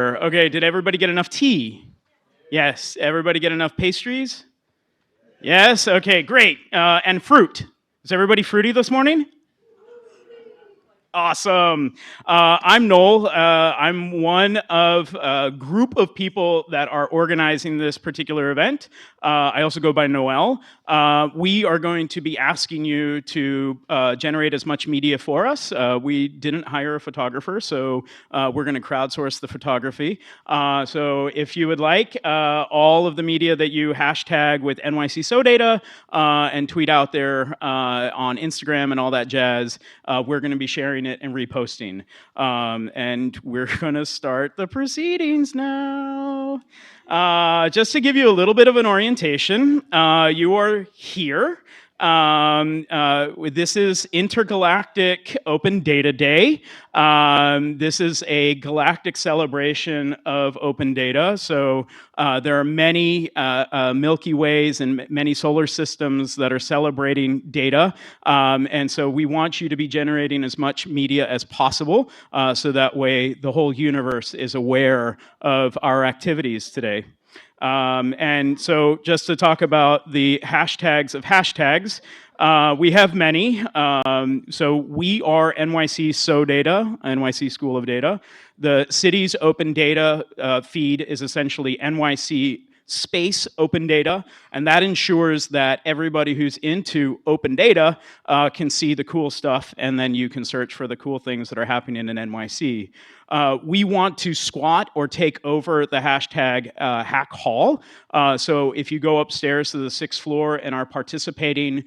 Okay, did everybody get enough tea? Yes. Everybody get enough pastries? Yes? Okay, great. And fruit. Is everybody fruity this morning? Awesome. I'm Noel. I'm one of a group of people that are organizing this particular event. I also go by Noel. We are going to be asking you to generate as much media for us. We didn't hire a photographer, so we're going to crowdsource the photography. So if you would like, all of the media that you hashtag with NYC So Data and tweet out there on Instagram and all that jazz, we're going to be sharing it and reposting. And we're going to start the proceedings now. Just to give you a little bit of an orientation, you are here. This is Intergalactic Open Data Day. This is a galactic celebration of open data. So there are many Milky Ways and many solar systems that are celebrating data. And so we want you to be generating as much media as possible so that way the whole universe is aware of our activities today. And so just to talk about the hashtags of hashtags, we have many. So we are NYC So Data, NYC School of Data. The city's open data feed is essentially NYC space open data, and that ensures that everybody who's into open data can see the cool stuff, and then you can search for the cool things that are happening in NYC. We want to squat or take over the hashtag Hack Hall. So if you go upstairs to the 6th floor and are participating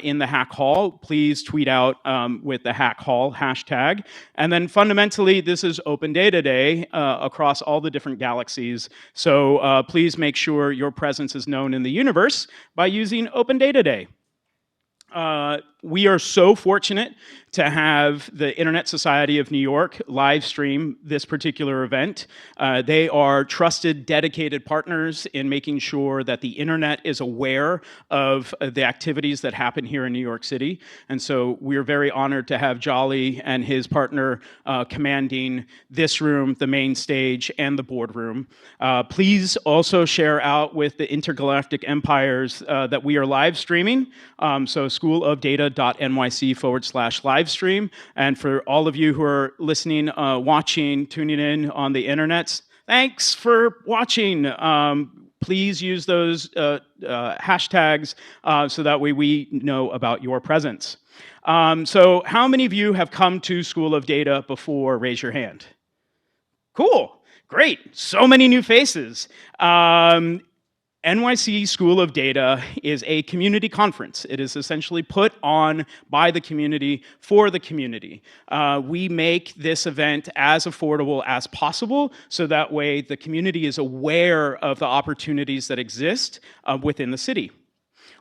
in the Hack Hall, please tweet out with the Hack Hall hashtag. And then fundamentally, this is Open Data Day across all the different galaxies. So please make sure your presence is known in the universe by using Open Data Day. We are so fortunate to have the Internet Society of New York live stream this particular event. They are trusted, dedicated partners in making sure that the internet is aware of the activities that happen here in New York City. And so we're very honored to have Jolly and his partner commanding this room, the main stage, and the boardroom. Please also share out with the intergalactic empires that we are live streaming. So schoolofdata.nyc/live stream. And for all of you who are listening, watching, tuning in on the internets, thanks for watching. Please use those hashtags so that way we know about your presence. So how many of you have come to School of Data before? Raise your hand. Cool. Great. So many new faces. NYC School of Data is a community conference. It is essentially put on by the community for the community. We make this event as affordable as possible so that way the community is aware of the opportunities that exist within the city.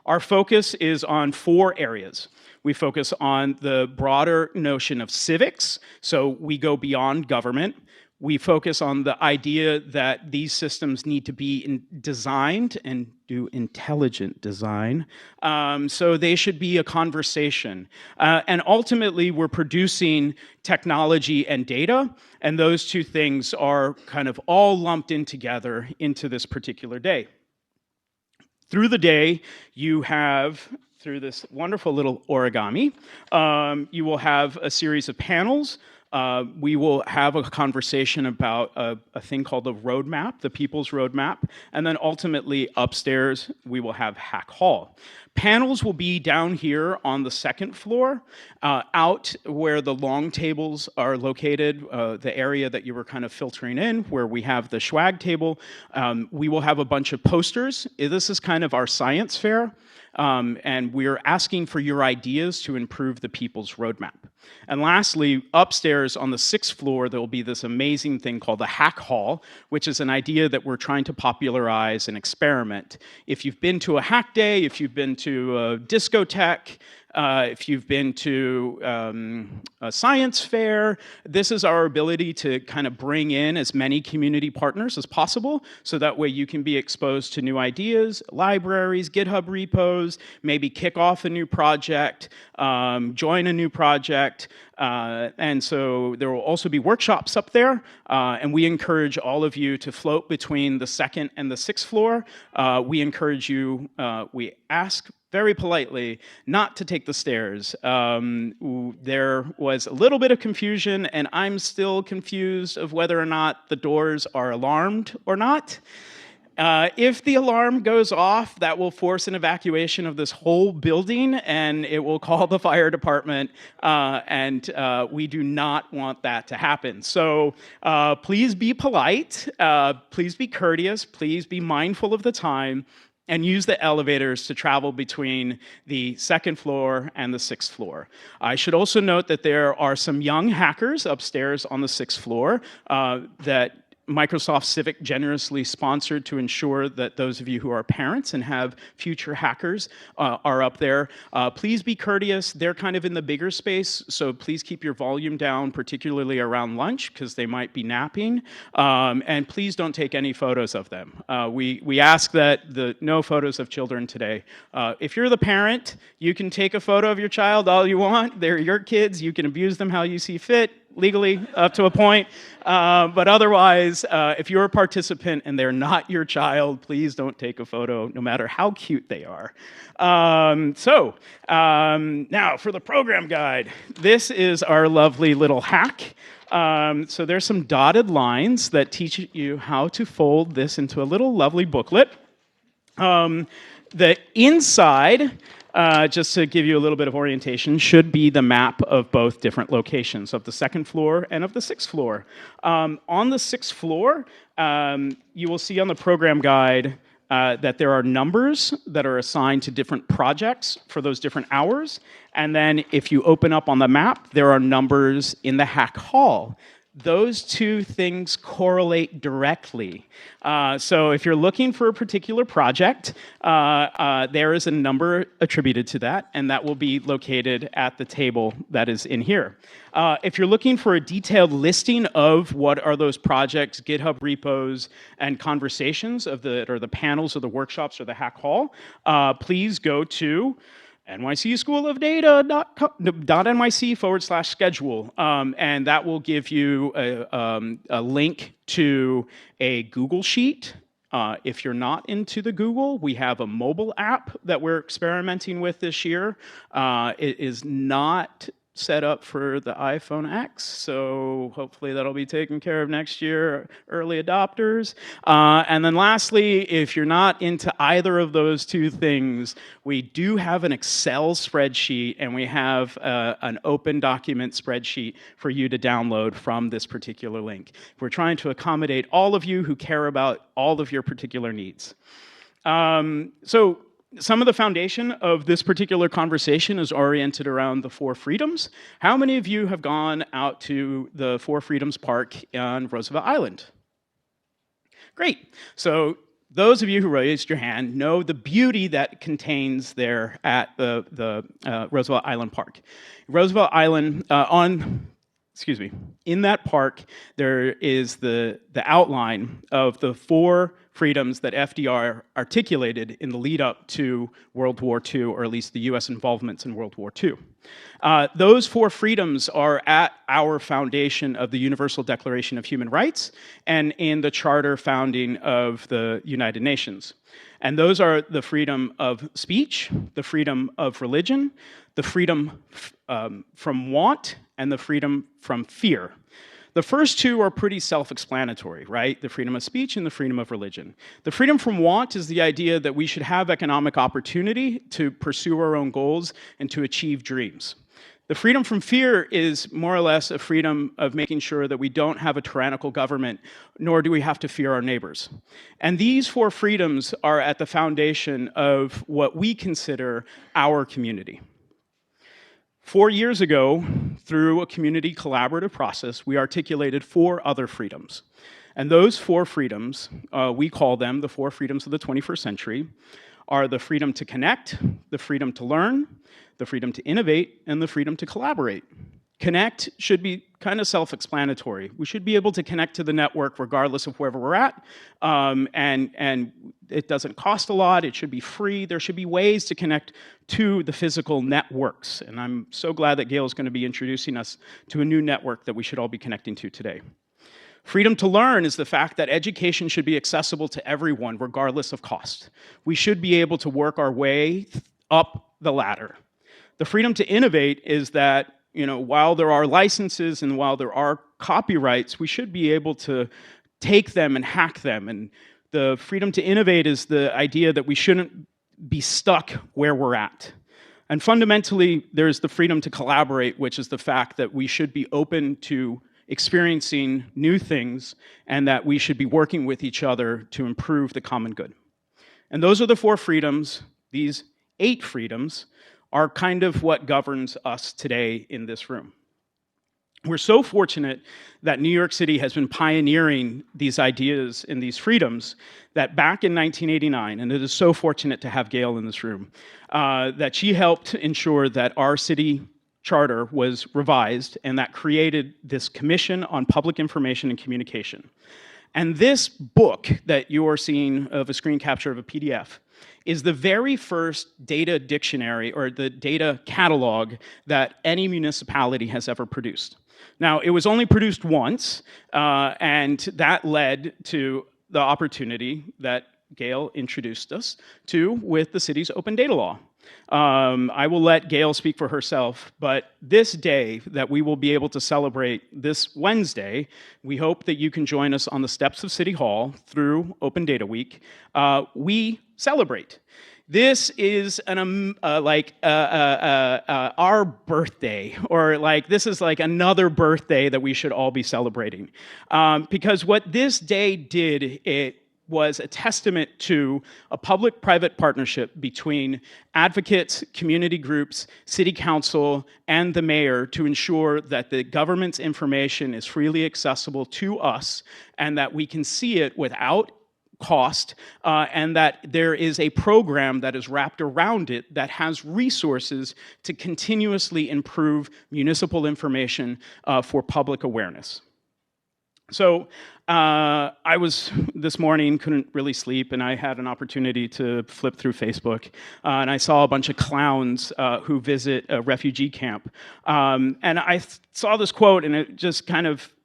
Our focus is on 4 areas. We focus on the broader notion of civics, so we go beyond government. We focus on the idea that these systems need to be designed and do intelligent design. So they should be a conversation. And ultimately, we're producing technology and data, and those two things are kind of all lumped in together into this particular day. Through the day, you have, through this wonderful little origami, you will have a series of panels. We will have a conversation about a thing called the roadmap, the people's roadmap, and then ultimately upstairs we will have Hack Hall. Panels will be down here on the 2nd floor, out where the long tables are located, the area that you were kind of filtering in, where we have the swag table. We will have a bunch of posters. This is kind of our science fair. And we're asking for your ideas to improve the people's roadmap. And lastly, upstairs on the 6th floor, there will be this amazing thing called the Hack Hall, which is an idea that we're trying to popularize and experiment. If you've been to a hack day, if you've been to a discotheque, if you've been to a science fair, this is our ability to kind of bring in as many community partners as possible, so that way you can be exposed to new ideas, libraries, GitHub repos, maybe kick off a new project, join a new project, and so there will also be workshops up there, and we encourage all of you to float between the 2nd and the 6th floor. We encourage you, we ask very politely not to take the stairs. There was a little bit of confusion, and I'm still confused of whether or not the doors are alarmed or not. If the alarm goes off, that will force an evacuation of this whole building, and it will call the fire department, and we do not want that to happen. So please be polite, please be courteous, please be mindful of the time, and use the elevators to travel between the 2nd floor and the 6th floor. I should also note that there are some young hackers upstairs on the 6th floor that Microsoft Civic generously sponsored to ensure that those of you who are parents and have future hackers are up there. Please be courteous. They're kind of in the bigger space, so please keep your volume down, particularly around lunch, because they might be napping. And please don't take any photos of them. We ask that no photos of children today. If you're the parent, you can take a photo of your child all you want. They're your kids. You can abuse them how you see fit, legally up to a point, but otherwise, if you're a participant and they're not your child, please don't take a photo, no matter how cute they are. Now for the program guide. This is our lovely little hack. So there's some dotted lines that teach you how to fold this into a little lovely booklet. The inside, just to give you a little bit of orientation, should be the map of both different locations, of the 2nd floor and of the 6th floor. On the 6th floor, you will see on the program guide that there are numbers that are assigned to different projects for those different hours. And then if you open up on the map, there are numbers in the hack hall. Those two things correlate directly. So if you're looking for a particular project, there is a number attributed to that, and that will be located at the table that is in here. If you're looking for a detailed listing of what are those projects, GitHub repos, and conversations or the panels or the workshops or the hack hall, please go to NYC School of Data .nyc/schedule, and that will give you a link to a Google Sheet. If you're not into the Google, we have a mobile app that we're experimenting with this year. It is not set up for the iPhone X, so hopefully that'll be taken care of next year, early adopters. And then lastly, if you're not into either of those two things, we do have an Excel spreadsheet, and we have an open document spreadsheet for you to download from this particular link. We're trying to accommodate all of you who care about all of your particular needs. So some of the foundation of this particular conversation is oriented around the 4 freedoms. How many of you have gone out to the 4 Freedoms Park on Roosevelt Island? Great. So those of you who raised your hand know the beauty that contains there at the Roosevelt Island Park. Roosevelt Island, in that park, there is the outline of the 4 freedoms that FDR articulated in the lead up to World War II, or at least the US involvements in World War II. Those 4 freedoms are at our foundation of the Universal Declaration of Human Rights and in the charter founding of the United Nations. And those are the freedom of speech, the freedom of religion, the freedom from want, and the freedom from fear. The first 2 are pretty self-explanatory, right? The freedom of speech and the freedom of religion. The freedom from want is the idea that we should have economic opportunity to pursue our own goals and to achieve dreams. The freedom from fear is more or less a freedom of making sure that we don't have a tyrannical government, nor do we have to fear our neighbors. And these 4 freedoms are at the foundation of what we consider our community. 4 years ago, through a community collaborative process, we articulated 4 other freedoms. And those 4 freedoms, we call them the 4 freedoms of the 21st century, are the freedom to connect, the freedom to learn, the freedom to innovate, and the freedom to collaborate. Connect should be kind of self-explanatory. We should be able to connect to the network regardless of wherever we're at, and it doesn't cost a lot. It should be free. There should be ways to connect to the physical networks, and I'm so glad that Gail is going to be introducing us to a new network that we should all be connecting to today. Freedom to learn is the fact that education should be accessible to everyone regardless of cost. We should be able to work our way up the ladder. The freedom to innovate is that, while there are licenses and while there are copyrights, we should be able to take them and hack them. And the freedom to innovate is the idea that we shouldn't be stuck where we're at. And fundamentally, there's the freedom to collaborate, which is the fact that we should be open to experiencing new things and that we should be working with each other to improve the common good. And those are the 4 freedoms. These 8 freedoms are kind of what governs us today in this room. We're so fortunate that New York City has been pioneering these ideas and these freedoms that back in 1989, and it is so fortunate to have Gail in this room, that she helped ensure that our city charter was revised and that created this Commission on Public Information and Communication. And this book that you are seeing of a screen capture of a PDF is the very first data dictionary or the data catalog that any municipality has ever produced. Now, it was only produced once, and that led to the opportunity that Gail introduced us to with the city's open data law. I will let Gail speak for herself, but this day that we will be able to celebrate this Wednesday, we hope that you can join us on the steps of City Hall through Open Data Week. We celebrate. This is our birthday, or this is like another birthday that we should all be celebrating. Because what this day did, it was a testament to a public-private partnership between advocates, community groups, city council, and the mayor to ensure that the government's information is freely accessible to us and that we can see it without cost, and that there is a program that is wrapped around it that has resources to continuously improve municipal information for public awareness. So I was, this morning, couldn't really sleep, and I had an opportunity to flip through Facebook, and I saw a bunch of clowns who visit a refugee camp. And I saw this quote, and it just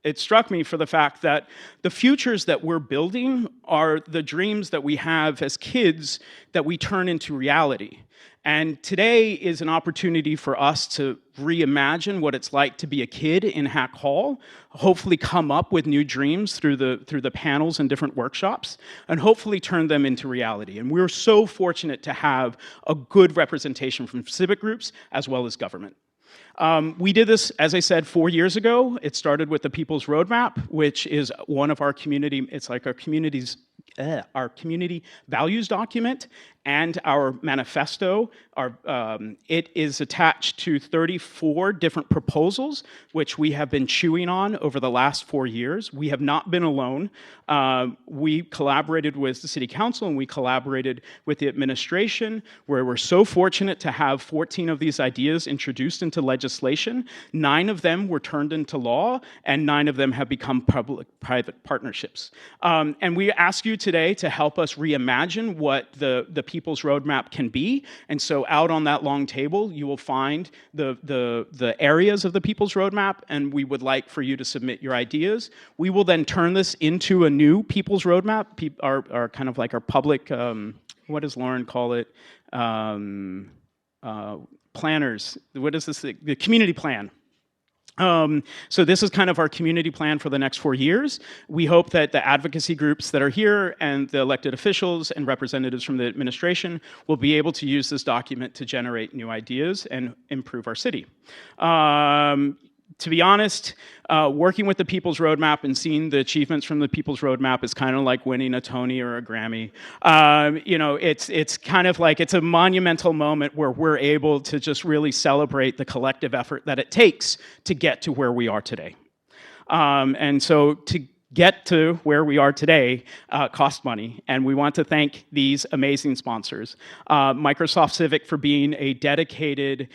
it struck me for the fact that the futures that we're building are the dreams that we have as kids that we turn into reality. And today is an opportunity for us to reimagine what it's like to be a kid in Hack Hall, hopefully come up with new dreams through the panels and different workshops, and hopefully turn them into reality. And we're so fortunate to have a good representation from civic groups as well as government. We did this, as I said, 4 years ago. It started with the People's Roadmap, which is one of our community, it's like our community values document and our manifesto. It is attached to 34 different proposals, which we have been chewing on over the last 4 years. We have not been alone. We collaborated with the City Council and we collaborated with the administration, where we're so fortunate to have 14 of these ideas introduced into legislation. 9 of them were turned into law, and 9 of them have become public-private partnerships. And we ask you today to help us reimagine what the People's Roadmap can be. And so out on that long table, you will find the areas of the People's Roadmap, and we would like for you to submit your ideas. We will then turn this into a new People's Roadmap, our kind of like our public, what does Lauren call it? Planners. What is this? The community plan. So this is kind of our community plan for the next 4 years. We hope that the advocacy groups that are here and the elected officials and representatives from the administration will be able to use this document to generate new ideas and improve our city. To be honest, working with the People's Roadmap and seeing the achievements from the People's Roadmap is kind of like winning a Tony or a Grammy. It's kind of like it's a monumental moment where we're able to just really celebrate the collective effort that it takes to get to where we are today. And so to get to where we are today cost money, and we want to thank these amazing sponsors. Microsoft Civic for being a dedicated,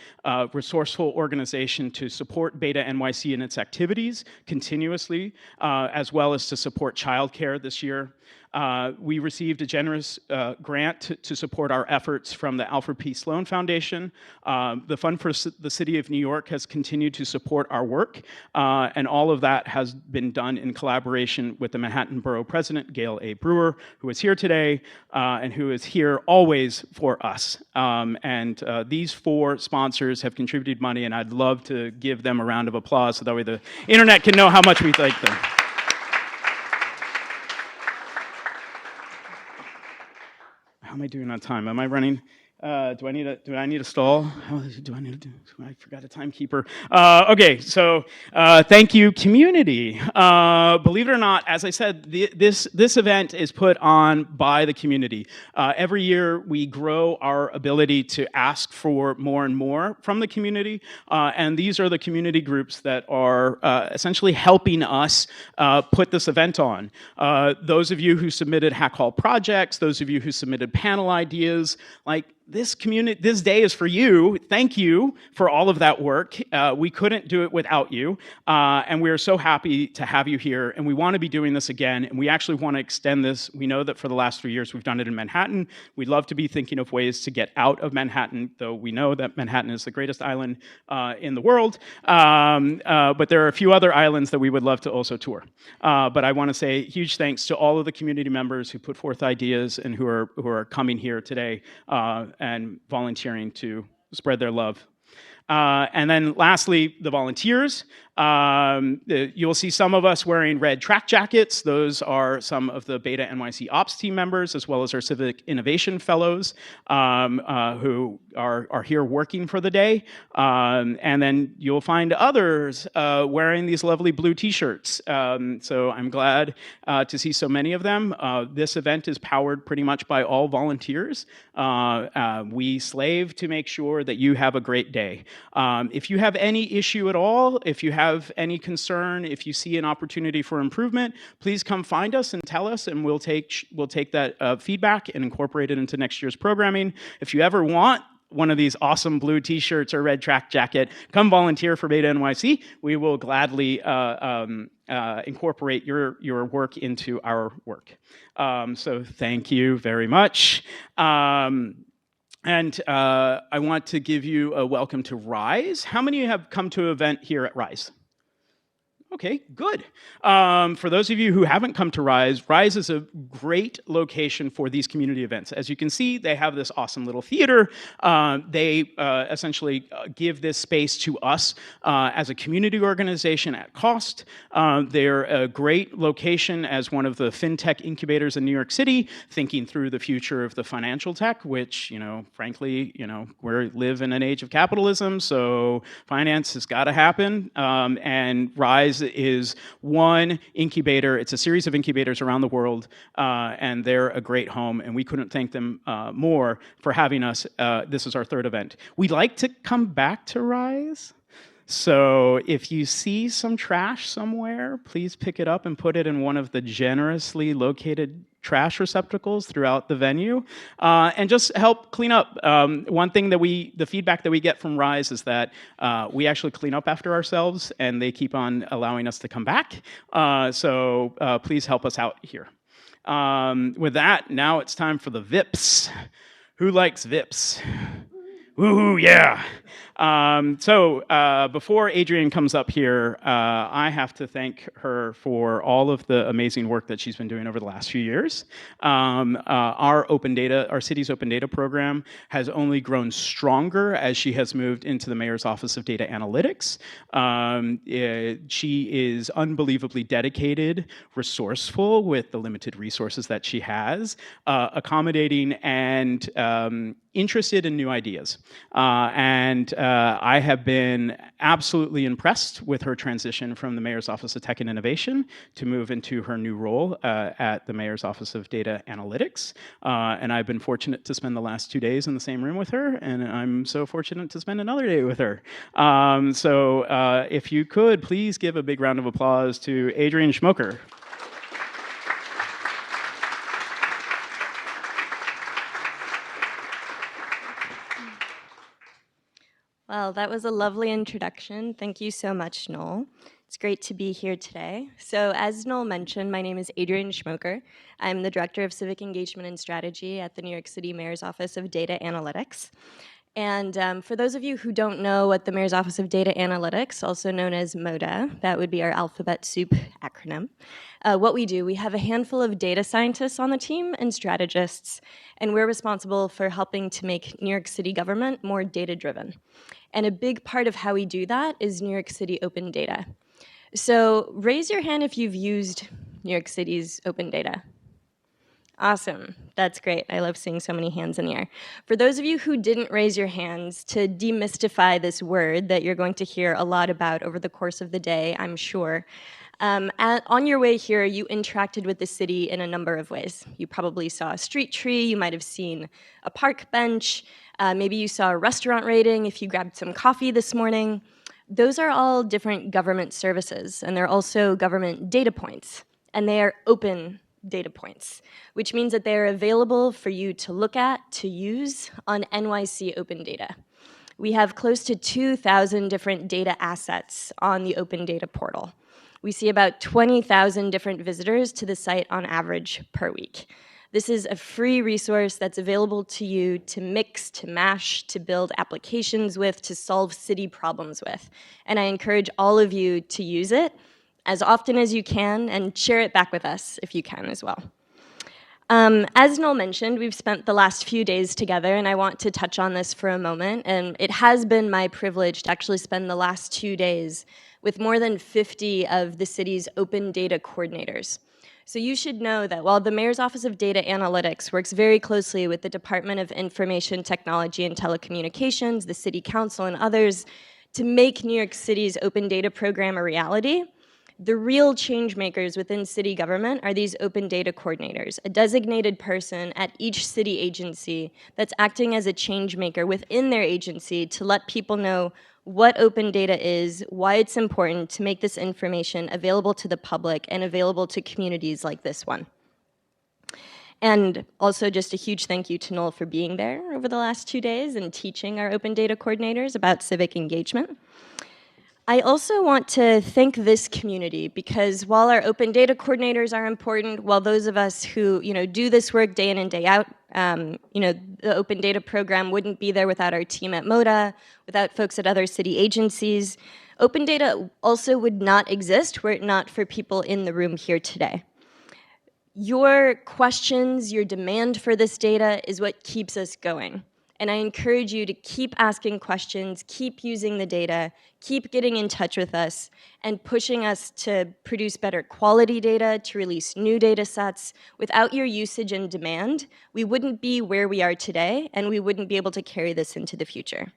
resourceful organization to support BetaNYC in its activities continuously, as well as to support childcare this year. We received a generous grant to support our efforts from the Alfred P. Sloan Foundation. The Fund for the City of New York has continued to support our work, and all of that has been done in collaboration with the Manhattan Borough President, Gail A. Brewer, who is here today and who is here always for us. These 4 sponsors have contributed money, and I'd love to give them a round of applause so that way the internet can know how much we thank them. How am I doing on time? Am I running? Do I need a stall? How do I need to do? I forgot a timekeeper. Okay, so thank you, community. Believe it or not, as I said, this event is put on by the community. Every year we grow our ability to ask for more and more from the community, and these are the community groups that are essentially helping us put this event on. Those of you who submitted hack hall projects, those of you who submitted panel ideas, like this day is for you. Thank you for all of that work. We couldn't do it without you, and we are so happy to have you here, and we want to be doing this again, and we actually want to extend this. We know that for the last 3 years we've done it in Manhattan. We'd love to be thinking of ways to get out of Manhattan, though we know that Manhattan is the greatest island in the world, but there are a few other islands that we would love to also tour. But I want to say huge thanks to all of the community members who put forth ideas and who are coming here today and volunteering to spread their love. And then lastly, the volunteers. You'll see some of us wearing red track jackets. Those are some of the BetaNYC Ops team members, as well as our Civic Innovation Fellows who are here working for the day. And then you'll find others wearing these lovely blue t-shirts. So I'm glad to see so many of them. This event is powered pretty much by all volunteers. We slave to make sure that you have a great day. If you have any issue at all, if you have any concern, if you see an opportunity for improvement, please come find us and tell us, and we'll take that feedback and incorporate it into next year's programming. If you ever want one of these awesome blue t-shirts or red track jacket, come volunteer for BetaNYC. We will gladly incorporate your work into our work. So thank you very much. And I want to give you a welcome to RISE. How many have come to an event here at RISE? Okay, good. For those of you who haven't come to RISE, RISE is a great location for these community events. As you can see, they have this awesome little theater. They essentially give this space to us as a community organization at cost. They're a great location as one of the fintech incubators in New York City, thinking through the future of the financial tech, which, frankly, we live in an age of capitalism, so finance has got to happen. And RISE is one incubator. It's a series of incubators around the world, and they're a great home, and we couldn't thank them more for having us. This is our 3rd event. We'd like to come back to RISE. So if you see some trash somewhere, please pick it up and put it in one of the generously located trash receptacles throughout the venue, and just help clean up. One thing the feedback that we get from RISE is that we actually clean up after ourselves, and they keep on allowing us to come back. So please help us out here. With that, now it's time for the VIPs. Who likes VIPs? Woohoo, yeah. Before Adrienne comes up here, I have to thank her for all of the amazing work that she's been doing over the last few years. Our city's open data program has only grown stronger as she has moved into the Mayor's Office of Data Analytics. She is unbelievably dedicated, resourceful with the limited resources that she has, accommodating and interested in new ideas. I have been absolutely impressed with her transition from the Mayor's Office of Tech and Innovation to move into her new role at the Mayor's Office of Data Analytics. And I've been fortunate to spend the last 2 days in the same room with her, and I'm so fortunate to spend another day with her. If you could, please give a big round of applause to Adrienne Schmoker. Well, that was a lovely introduction. Thank you so much, Noel. It's great to be here today. So as Noel mentioned, my name is Adrienne Schmoker. I'm the Director of Civic Engagement and Strategy at the New York City Mayor's Office of Data Analytics. And for those of you who don't know what the Mayor's Office of Data Analytics, also known as MODA, that would be our alphabet soup acronym, what we do, we have a handful of data scientists on the team and strategists, and we're responsible for helping to make New York City government more data-driven. And a big part of how we do that is New York City open data. So raise your hand if you've used New York City's open data. Awesome, that's great. I love seeing so many hands in the air. For those of you who didn't raise your hands, to demystify this word that you're going to hear a lot about over the course of the day, I'm sure, on your way here, you interacted with the city in a number of ways. You probably saw a street tree, you might have seen a park bench, maybe you saw a restaurant rating if you grabbed some coffee this morning. Those are all different government services, and they're also government data points, and they are open data points, which means that they're available for you to look at, to use on NYC Open Data. We have close to 2,000 different data assets on the Open Data portal. We see about 20,000 different visitors to the site on average per week. This is a free resource that's available to you to mix, to mash, to build applications with, to solve city problems with. And I encourage all of you to use it as often as you can and share it back with us if you can as well. As Noel mentioned, we've spent the last few days together, and I want to touch on this for a moment. And it has been my privilege to actually spend the last 2 days with more than 50 of the city's open data coordinators. So you should know that while the Mayor's Office of Data Analytics works very closely with the Department of Information Technology and Telecommunications, the City Council, and others to make New York City's open data program a reality, the real change makers within city government are these open data coordinators, a designated person at each city agency that's acting as a change maker within their agency to let people know what open data is, why it's important to make this information available to the public and available to communities like this one. And also just a huge thank you to Noel for being there over the last 2 days and teaching our open data coordinators about civic engagement. I also want to thank this community because while our open data coordinators are important, while those of us who do this work day in and day out, the open data program wouldn't be there without our team at MODA, without folks at other city agencies. Open data also would not exist were it not for people in the room here today. Your questions, your demand for this data is what keeps us going. And I encourage you to keep asking questions, keep using the data, keep getting in touch with us, and pushing us to produce better quality data, to release new data sets. Without your usage and demand, we wouldn't be where we are today, and we wouldn't be able to carry this into the future.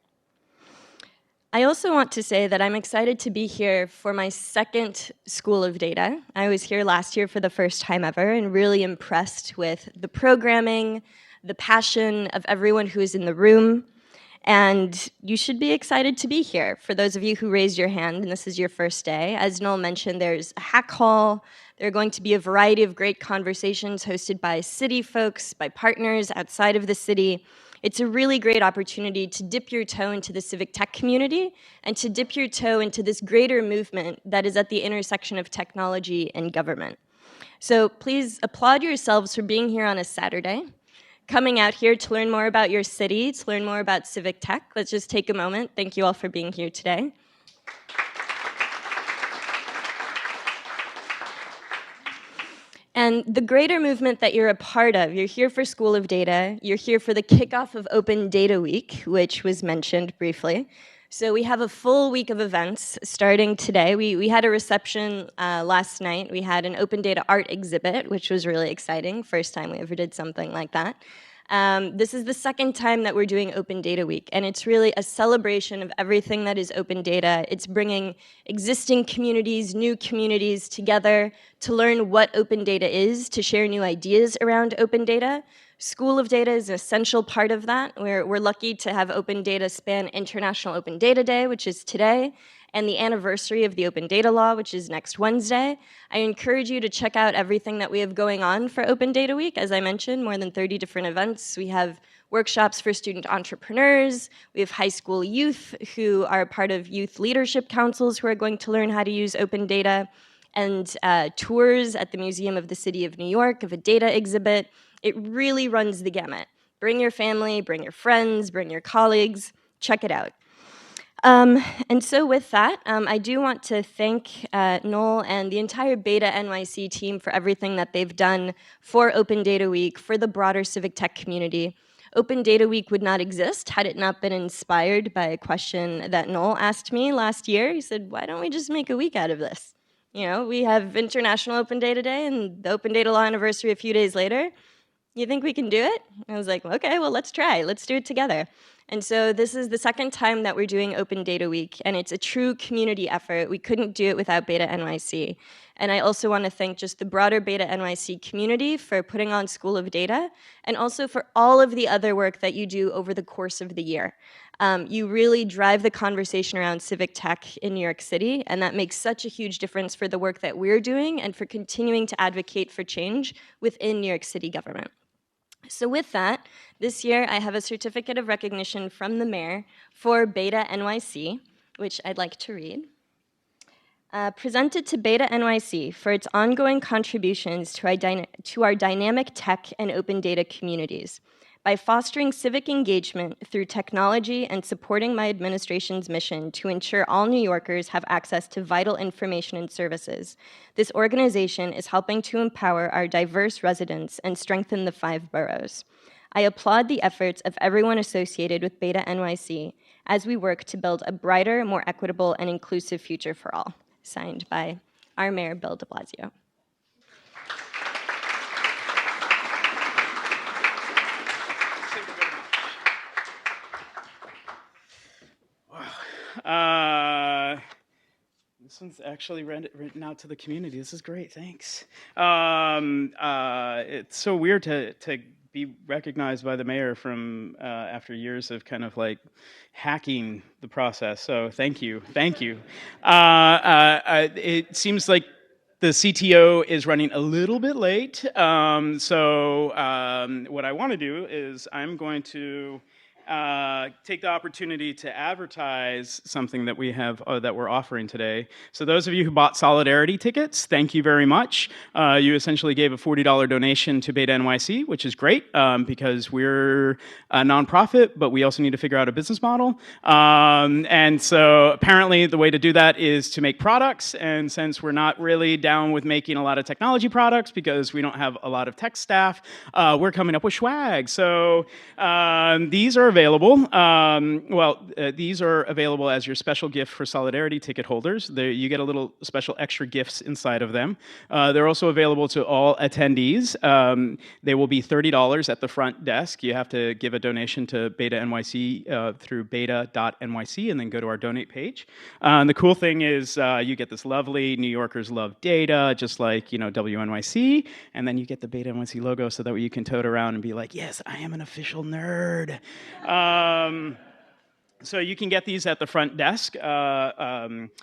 I also want to say that I'm excited to be here for my second School of Data. I was here last year for the first time ever and really impressed with the programming, the passion of everyone who is in the room, and you should be excited to be here. For those of you who raised your hand and this is your first day, as Noel mentioned, there's a hack hall. There are going to be a variety of great conversations hosted by city folks, by partners outside of the city. It's a really great opportunity to dip your toe into the civic tech community and to dip your toe into this greater movement that is at the intersection of technology and government. So please applaud yourselves for being here on a Saturday, coming out here to learn more about your city, to learn more about civic tech. Let's just take a moment. Thank you all for being here today. And the greater movement that you're a part of, you're here for School of Data, you're here for the kickoff of Open Data Week, which was mentioned briefly. So we have a full week of events starting today. We had a reception last night. We had an open data art exhibit, which was really exciting. First time we ever did something like that. This is the second time that we're doing Open Data Week, and it's really a celebration of everything that is open data. It's bringing existing communities, new communities together to learn what open data is, to share new ideas around open data. School of Data is an essential part of that. We're lucky to have open data span International Open Data Day, which is today, and the anniversary of the Open Data Law, which is next Wednesday. I encourage you to check out everything that we have going on for Open Data Week. As I mentioned, more than 30 different events. We have workshops for student entrepreneurs. We have high school youth who are part of youth leadership councils who are going to learn how to use open data, and tours at the Museum of the City of New York of a data exhibit. It really runs the gamut. Bring your family, bring your friends, bring your colleagues, check it out. And so with that, I do want to thank Noel and the entire BetaNYC team for everything that they've done for Open Data Week, for the broader civic tech community. Open Data Week would not exist had it not been inspired by a question that Noel asked me last year. He said, why don't we just make a week out of this? You know, we have International Open Data Day and the Open Data Law anniversary a few days later. You think we can do it? I was like, okay, well, let's try. Let's do it together. And so this is the second time that we're doing Open Data Week, and it's a true community effort. We couldn't do it without BetaNYC. And I also want to thank just the broader BetaNYC community for putting on School of Data, and also for all of the other work that you do over the course of the year. You really drive the conversation around civic tech in New York City, and that makes such a huge difference for the work that we're doing and for continuing to advocate for change within New York City government. So with that, this year I have a certificate of recognition from the mayor for BetaNYC, which I'd like to read. Presented to BetaNYC for its ongoing contributions to our dynamic tech and open data communities. By fostering civic engagement through technology and supporting my administration's mission to ensure all New Yorkers have access to vital information and services, this organization is helping to empower our diverse residents and strengthen the 5 boroughs. I applaud the efforts of everyone associated with BetaNYC as we work to build a brighter, more equitable, and inclusive future for all. Signed by our Mayor, Bill de Blasio. This one's actually written out to the community. This is great, thanks. It's so weird to be recognized by the mayor from after years of kind of like hacking the process. So thank you. It seems like the CTO is running a little bit late. What I want to do is I'm going to take the opportunity to advertise something that we have that we're offering today. So those of you who bought Solidarity tickets, thank you very much. You essentially gave a $40 donation to BetaNYC, which is great because we're a nonprofit, but we also need to figure out a business model. And so apparently the way to do that is to make products. And since we're not really down with making a lot of technology products because we don't have a lot of tech staff, we're coming up with swag. So these are available. These are available as your special gift for Solidarity ticket holders. You get a little special extra gifts inside of them. They're also available to all attendees. They will be $30 at the front desk. You have to give a donation to BetaNYC through beta.nyc and then go to our donate page. And the cool thing is you get this lovely New Yorkers love data, just like WNYC, and then you get the BetaNYC logo so that way you can tote around and be like, yes, I am an official nerd. So you can get these at the front desk.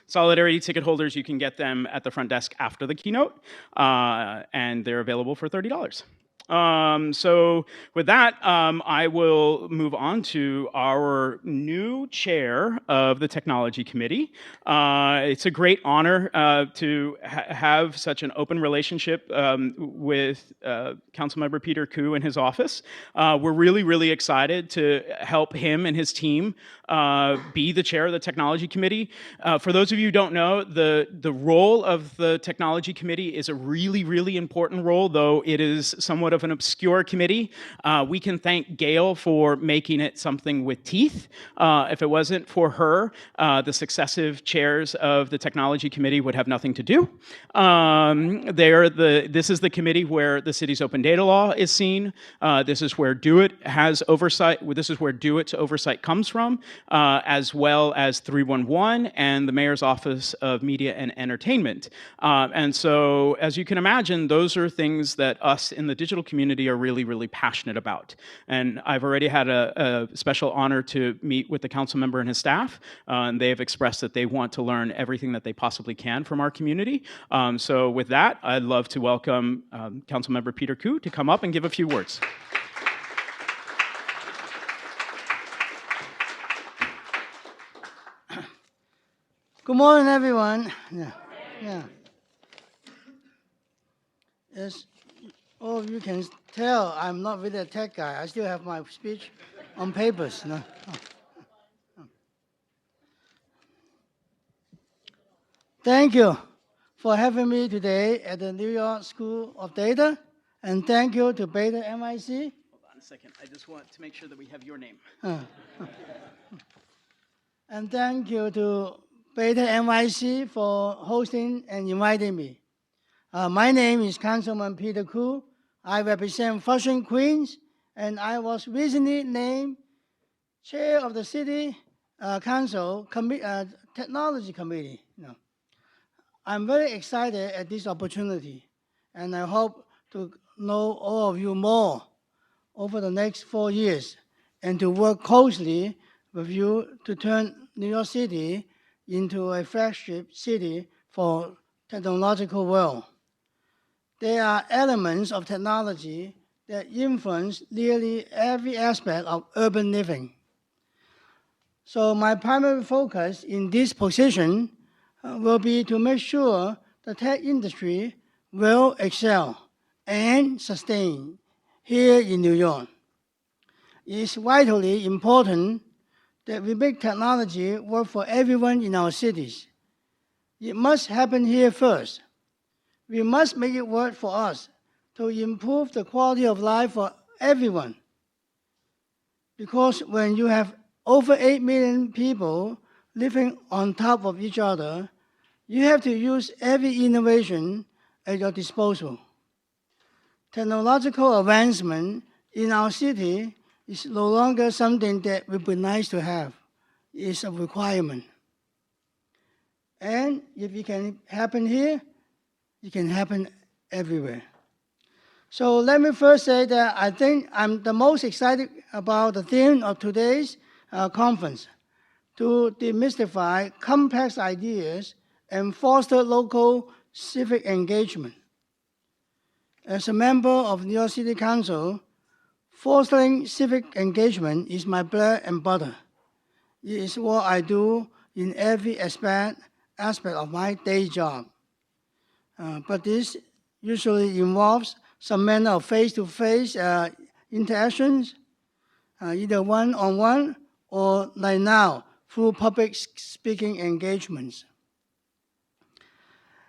Solidarity ticket holders, you can get them at the front desk after the keynote, and they're available for $30. So with that, I will move on to our new chair of the Technology Committee. It's a great honor to have such an open relationship with Councilmember Peter Koo and his office. We're really, really excited to help him and his team be the chair of the Technology Committee. For those of you who don't know, the role of the Technology Committee is a really, really important role, though it is somewhat of an obscure committee. We can thank Gail for making it something with teeth. If it wasn't for her, the successive chairs of the Technology Committee would have nothing to do. This is the committee where the city's open data law is seen. This is where DoIT has oversight. This is where DoIT's oversight comes from, as well as 311 and the Mayor's Office of Media and Entertainment. And so, as you can imagine, those are things that us in the digital digital community are really, really passionate about. And I've already had a special honor to meet with the council member and his staff, and they have expressed that they want to learn everything that they possibly can from our community. So with that, I'd love to welcome Councilmember Peter Koo to come up and give a few words. Good morning, everyone. Yeah. As all of you can tell, I'm not really a tech guy. I still have my speech on papers. No. Thank you for having me today at the New York School of Data, and thank you to BetaNYC. Hold on a second. I just want to make sure that we have your name. And thank you to BetaNYC for hosting and inviting me. My name is Councilman Peter Koo. I represent Flushing, Queens, and I was recently named chair of the City Council Technology Committee. I'm very excited at this opportunity, and I hope to know all of you more over the next 4 years and to work closely with you to turn New York City into a flagship city for technological world. There are elements of technology that influence nearly every aspect of urban living. So my primary focus in this position will be to make sure the tech industry will excel and sustain here in New York. It is vitally important that we make technology work for everyone in our cities. It must happen here first. We must make it work for us to improve the quality of life for everyone. Because when you have over 8 million people living on top of each other, you have to use every innovation at your disposal. Technological advancement in our city is no longer something that would be nice to have. It's a requirement. And if it can happen here, it can happen everywhere. So let me first say that I think I'm the most excited about the theme of today's conference, to demystify complex ideas and foster local civic engagement. As a member of New York City Council, fostering civic engagement is my bread and butter. It is what I do in every aspect of my day job. But this usually involves some manner of face-to-face interactions, either one-on-one or like now, through public speaking engagements.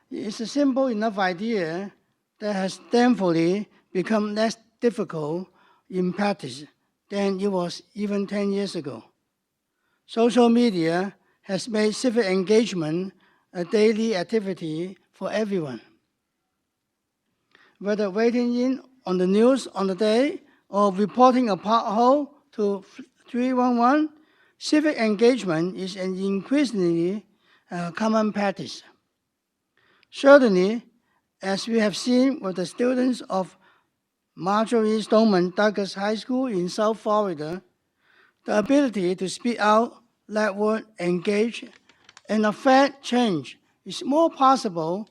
It's a simple enough idea that has thankfully become less difficult in practice than it was even 10 years ago. Social media has made civic engagement a daily activity for everyone. Whether waiting in on the news on the day or reporting a pothole to 311, civic engagement is an increasingly common practice. Certainly, as we have seen with the students of Marjorie Stoneman Douglas High School in South Florida, the ability to speak out, network, engage, and affect change is more possible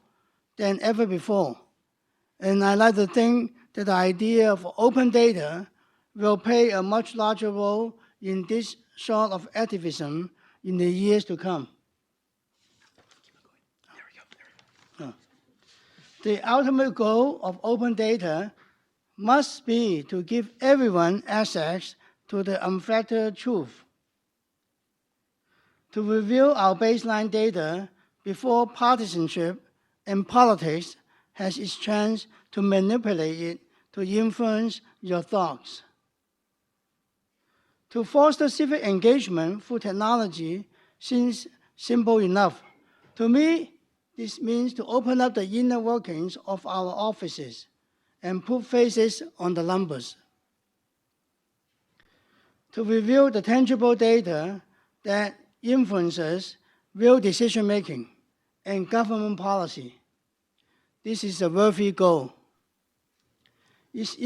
than ever before. And I like to think that the idea of open data will play a much larger role in this sort of activism in the years to come. The ultimate goal of open data must be to give everyone access to the unfettered truth. To reveal our baseline data before partisanship and politics has its chance to manipulate it to influence your thoughts. To foster civic engagement through technology seems simple enough. To me, this means to open up the inner workings of our offices and put faces on the numbers. To reveal the tangible data that influences real decision-making and government policy. This is a worthy goal. It's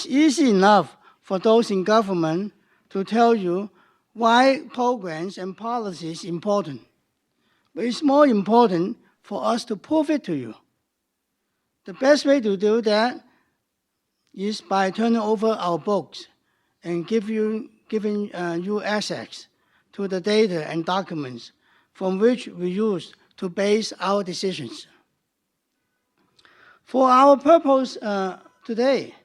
easy enough for those in government to tell you why programs and policies are important. But it's more important for us to prove it to you. The best way to do that is by turning over our books and giving you access to the data and documents from which we use to base our decisions. For our purpose today,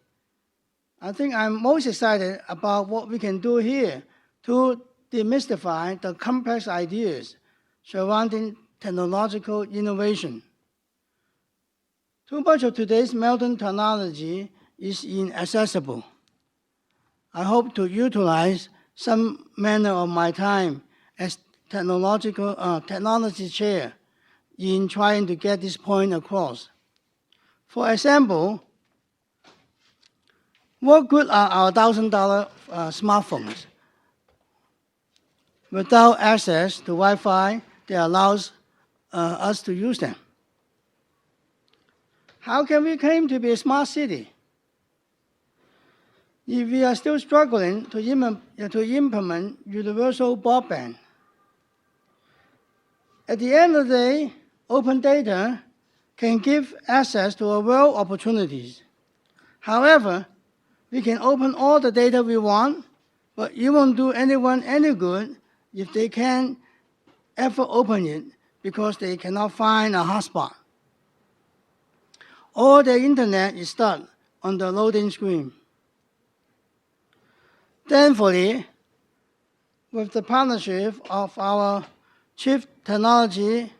I think I'm most excited about what we can do here to demystify the complex ideas surrounding technological innovation. Too much of today's modern technology is inaccessible. I hope to utilize some manner of my time as technology chair in trying to get this point across. For example, what good are our $1,000 smartphones without access to Wi-Fi that allows us to use them? How can we claim to be a smart city if we are still struggling to implement universal broadband? At the end of the day, open data can give access to a world of opportunities. However, we can open all the data we want, but it won't do anyone any good if they can't ever open it because they cannot find a hotspot, or their internet is stuck on the loading screen. Thankfully, with the partnership of our Chief Technology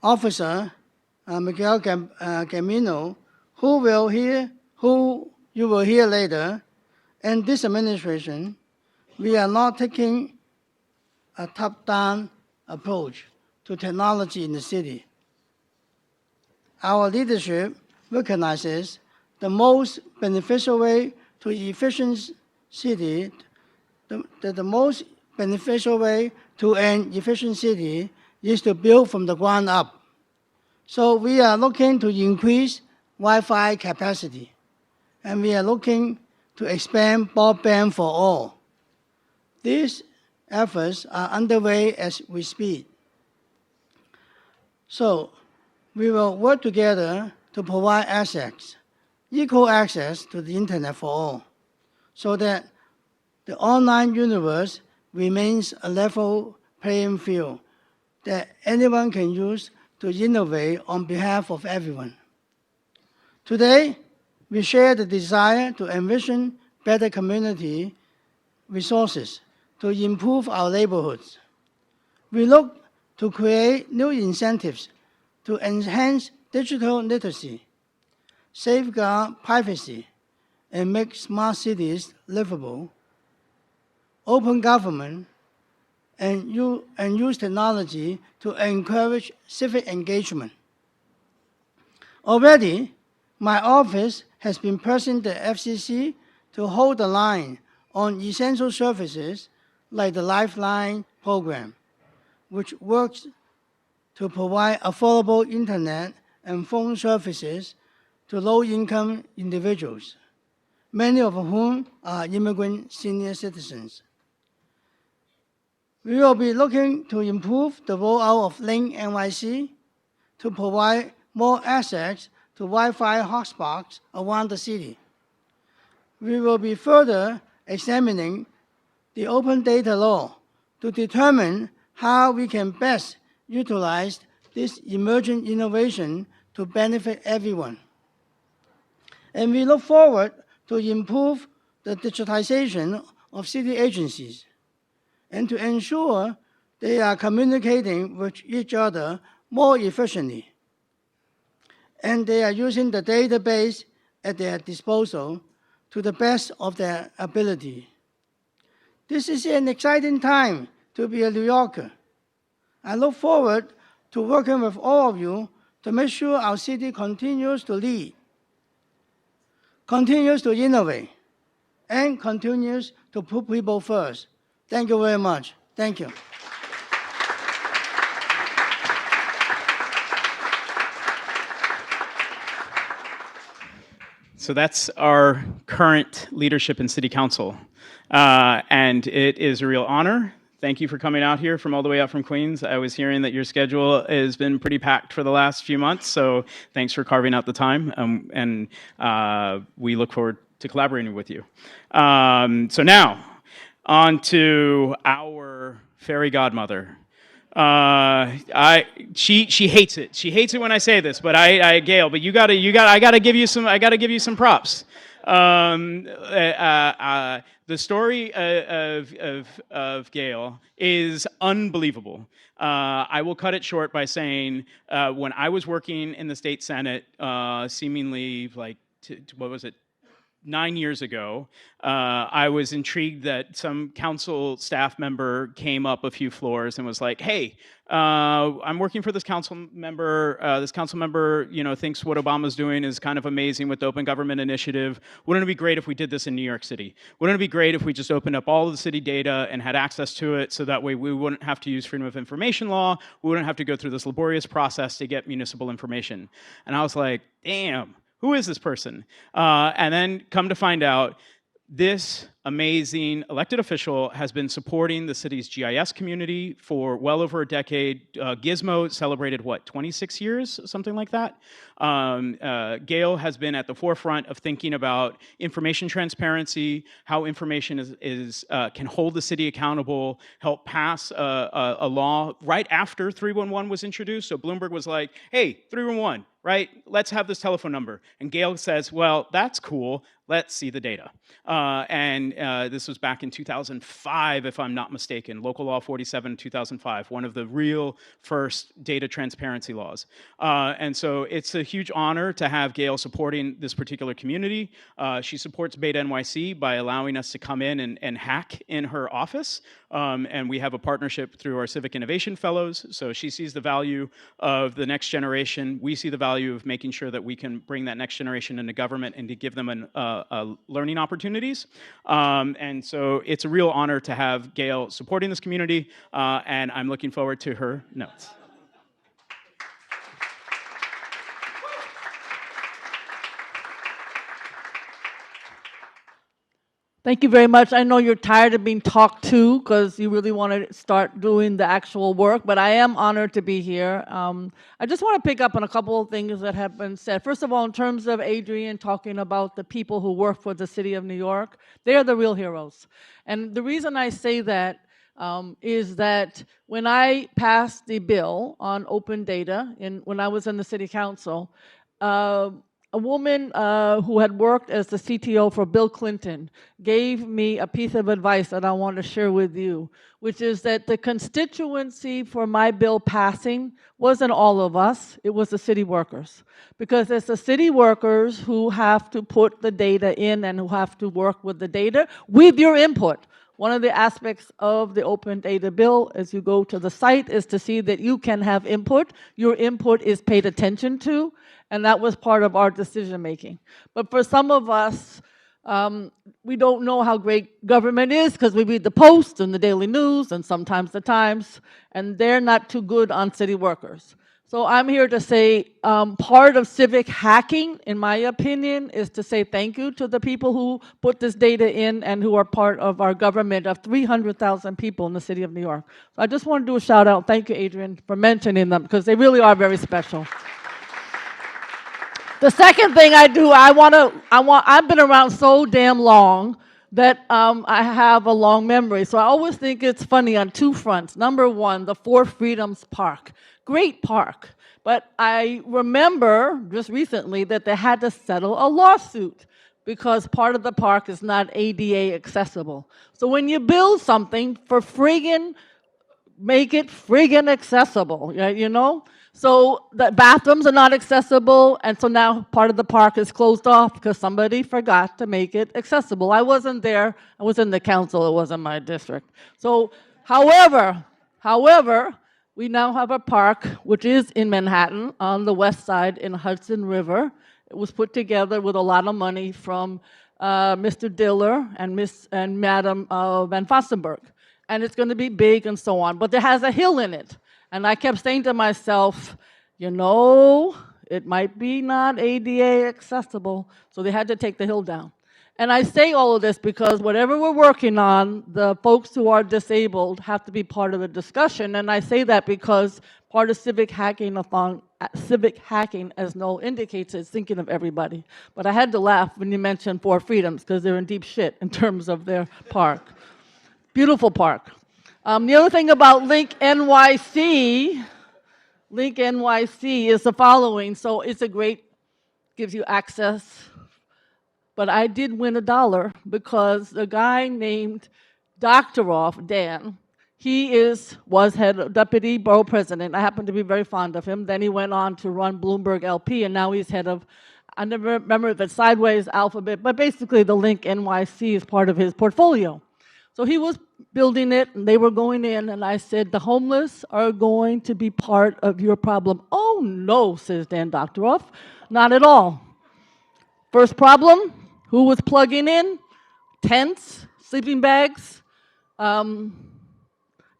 Officer, Miguel Gamino, who you will hear later, and this administration, we are not taking a top-down approach to technology in the city. Our leadership recognizes the most beneficial way to efficient city, the most beneficial way to an efficient city is to build from the ground up. So we are looking to increase Wi-Fi capacity, and we are looking to expand broadband for all. These efforts are underway as we speak. So we will work together to provide access, equal access to the internet for all, so that the online universe remains a level playing field that anyone can use to innovate on behalf of everyone. Today, we share the desire to envision better community resources to improve our neighborhoods. We look to create new incentives to enhance digital literacy, safeguard privacy, and make smart cities livable, open government, and use technology to encourage civic engagement. Already, my office has been pressing the FCC to hold the line on essential services like the Lifeline program, which works to provide affordable internet and phone services to low-income individuals, many of whom are immigrant senior citizens. We will be looking to improve the rollout of Link NYC to provide more access to Wi-Fi hotspots around the city. We will be further examining the open data law to determine how we can best utilize this emerging innovation to benefit everyone. And we look forward to improve the digitization of city agencies and to ensure they are communicating with each other more efficiently, and they are using the database at their disposal to the best of their ability. This is an exciting time to be a New Yorker. I look forward to working with all of you to make sure our city continues to lead, continues to innovate, and continues to put people first. Thank you very much. Thank you. So that's our current leadership in City Council. And it is a real honor. Thank you for coming out here from all the way out from Queens. I was hearing that your schedule has been pretty packed for the last few months, so thanks for carving out the time, and we look forward to collaborating with you. So now, on to our fairy godmother. She hates it. She hates it when I say this, but Gail, but I gotta give you some props. The story of Gail is unbelievable. I will cut it short by saying when I was working in the state Senate, seemingly like, what was it, 9 years ago, I was intrigued that some council staff member came up a few floors and was like, "Hey, I'm working for this council member. This council member, thinks what Obama's doing is kind of amazing with the Open Government Initiative. Wouldn't it be great if we did this in New York City? Wouldn't it be great if we just opened up all of the city data and had access to it, so that way we wouldn't have to use Freedom of Information law. We wouldn't have to go through this laborious process to get municipal information." And I was like, "Damn. Who is this person?" And then come to find out, this amazing elected official has been supporting the city's GIS community for well over a decade. Gizmo celebrated, 26 years, something like that. Gail has been at the forefront of thinking about information transparency, how information can hold the city accountable, help pass a law right after 311 was introduced. So Bloomberg was like, "Hey, 311, right? Let's have this telephone number." And Gail says, "Well, that's cool. Let's see the data." And this was back in 2005, if I'm not mistaken, Local Law 47, 2005, one of the real first data transparency laws. And so it's a huge honor to have Gail supporting this particular community. She supports BetaNYC by allowing us to come in and hack in her office. And we have a partnership through our Civic Innovation Fellows. So she sees the value of the next generation. We see the value of making sure that we can bring that next generation into government and to give them learning opportunities. And so it's a real honor to have Gail supporting this community, and I'm looking forward to her notes. Thank you very much. I know you're tired of being talked to because you really want to start doing the actual work, but I am honored to be here. I just want to pick up on a couple of things that have been said. First of all, in terms of Adrian talking about the people who work for the city of New York, they are the real heroes. And the reason I say that is that when I passed the bill on open data, when I was in the city council, a woman who had worked as the CTO for Bill Clinton gave me a piece of advice that I want to share with you, which is that the constituency for my bill passing wasn't all of us, it was the city workers. Because it's the city workers who have to put the data in and who have to work with the data with your input. One of the aspects of the open data bill as you go to the site is to see that you can have input. Your input is paid attention to, and that was part of our decision making. But for some of us, we don't know how great government is because we read the Post and the Daily News and sometimes the Times, and they're not too good on city workers. So I'm here to say part of civic hacking, in my opinion, is to say thank you to the people who put this data in and who are part of our government of 300,000 people in the city of New York. So I just want to do a shout out. Thank you, Adrian, for mentioning them because they really are very special. The second thing I do, I've been around so damn long that I have a long memory. So I always think it's funny on two fronts. Number one, the Four Freedoms Park. Great park. But I remember just recently that they had to settle a lawsuit because part of the park is not ADA accessible. So when you build something for friggin', make it friggin' accessible, you know? So the bathrooms are not accessible, and so now part of the park is closed off because somebody forgot to make it accessible. I wasn't there. I was in the council. It wasn't my district. So, however, we now have a park which is in Manhattan on the west side in Hudson River. It was put together with a lot of money from Mr. Diller and Madam Van Fossenberg. And it's going to be big and so on. But it has a hill in it. And I kept saying to myself, you know, It might be not ADA accessible, so they had to take the hill down. And I say all of this because whatever we're working on, the folks who are disabled have to be part of the discussion. And I say that because part of civic hacking, as Noel indicates, is thinking of everybody. But I had to laugh when you mentioned Four Freedoms because they're in deep shit in terms of their park. Beautiful park. The other thing about Link NYC is the following. So it's a great, gives you access. But I did win $1 because a guy named Doctoroff, Dan, he was deputy borough president. I happen to be very fond of him. Then he went on to run Bloomberg LP, and now he's head of, I never remember if it's Sideways, Alphabet, but basically the Link NYC is part of his portfolio. So he was building it, and they were going in, and I said, the homeless are going to be part of your problem. Oh, no, says Dan Doctoroff, not at all. First problem, who was plugging in? Tents, sleeping bags,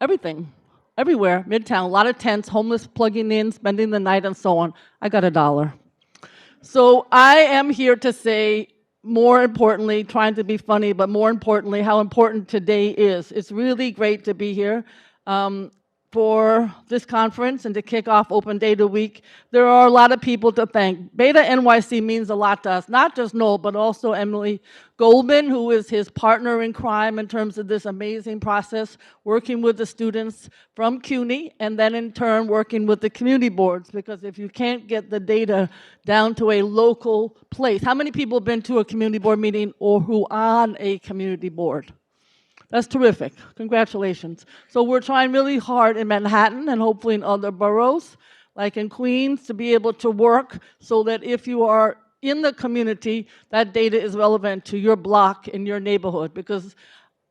everything, everywhere, Midtown, a lot of tents, homeless plugging in, spending the night, and so on. I got $1. So I am here to say, more importantly, trying to be funny, but more importantly, how important today is. It's really great to be here for this conference and to kick off Open Data Week. There are a lot of people to thank. BetaNYC means a lot to us, not just Noel, but also Emily Goldman, who is his partner in crime in terms of this amazing process, working with the students from CUNY, and then in turn working with the community boards, because if you can't get the data down to a local place, how many people have been to a community board meeting or who are on a community board? That's terrific. Congratulations. So we're trying really hard in Manhattan and hopefully in other boroughs, like in Queens, to be able to work so that if you are in the community, that data is relevant to your block in your neighborhood. Because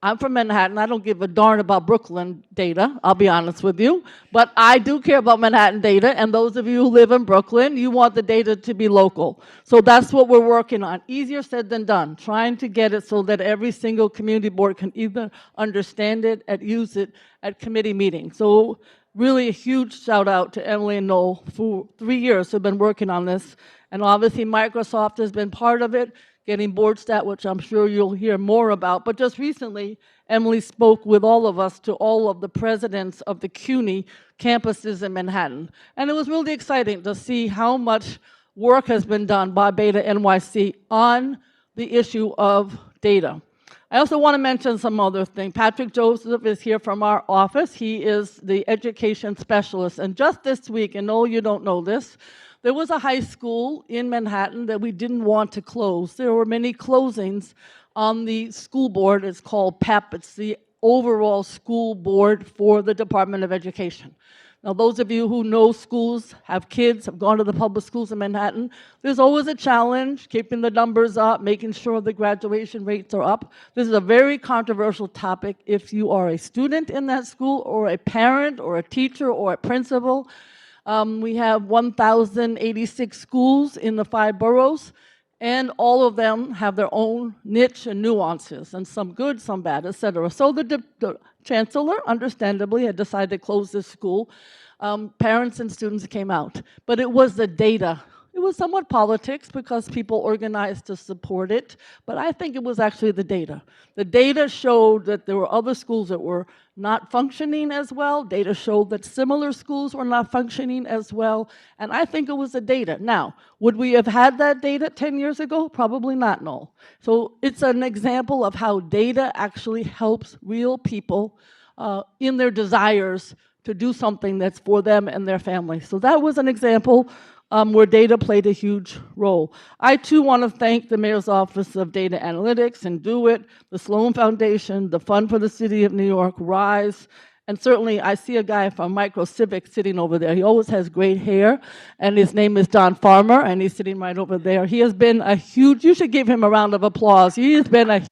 I'm from Manhattan. I don't give a darn about Brooklyn data, I'll be honest with you. But I do care about Manhattan data, and those of you who live in Brooklyn, you want the data to be local. So that's what we're working on. Easier said than done, trying to get it so that every single community board can either understand it and use it at committee meetings. So really a huge shout out to Emily and Noel for 3 years who've been working on this. And obviously Microsoft has been part of it, getting BoardStat, which I'm sure you'll hear more about. But just recently, Emily spoke with all of us to all of the presidents of the CUNY campuses in Manhattan. And it was really exciting to see how much work has been done by BetaNYC on the issue of data. I also want to mention some other thing. Patrick Joseph is here from our office. He is the education specialist. And just this week, and no, you don't know this, there was a high school in Manhattan that we didn't want to close. There were many closings on the school board. It's called PEP. It's the overall school board for the Department of Education. Now, those of you who know schools, have kids, have gone to the public schools in Manhattan, there's always a challenge keeping the numbers up, making sure the graduation rates are up. This is a very controversial topic if you are a student in that school or a parent or a teacher or a principal. We have 1,086 schools in the 5 boroughs, and all of them have their own niche and nuances, and some good, some bad, et cetera. So the chancellor, understandably, had decided to close this school. Parents and students came out, but it was the data. It was somewhat politics because people organized to support it, but I think it was actually the data. The data showed that there were other schools that were not functioning as well. Data showed that similar schools were not functioning as well, and I think it was the data. Now, would we have had that data 10 years ago? Probably not, no. So it's an example of how data actually helps real people in their desires to do something that's for them and their family. So that was an example where data played a huge role. I too want to thank the Mayor's Office of Data Analytics and Do It, the Sloan Foundation, the Fund for the City of New York, RISE, and certainly I see a guy from Civic sitting over there. He always has great hair, and his name is Don Farmer, and he's sitting right over there. He has been a huge, you should give him a round of applause. He has been a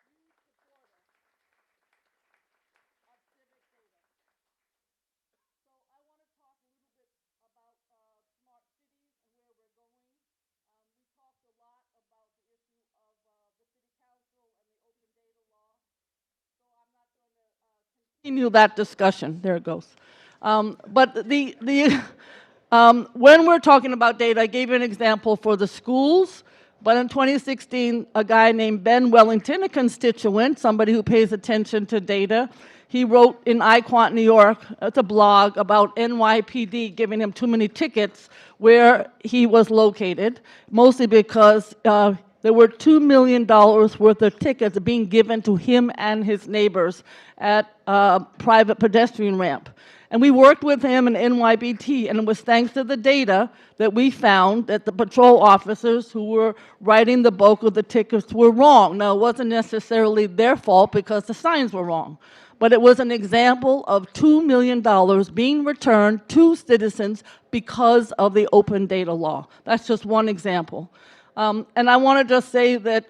continue that discussion. There it goes. But the When we're talking about data, I gave you an example for the schools, but in 2016, a guy named Ben Wellington, a constituent, somebody who pays attention to data, he wrote in iQuant New York, it's a blog about NYPD giving him too many tickets where he was located, mostly because there were $2 million worth of tickets being given to him and his neighbors at a private pedestrian ramp. And we worked with him and NYPD, and it was thanks to the data that we found that the patrol officers who were writing the bulk of the tickets were wrong. Now, it wasn't necessarily their fault because the signs were wrong, but it was an example of $2 million being returned to citizens because of the open data law. That's just one example. And I want to just say that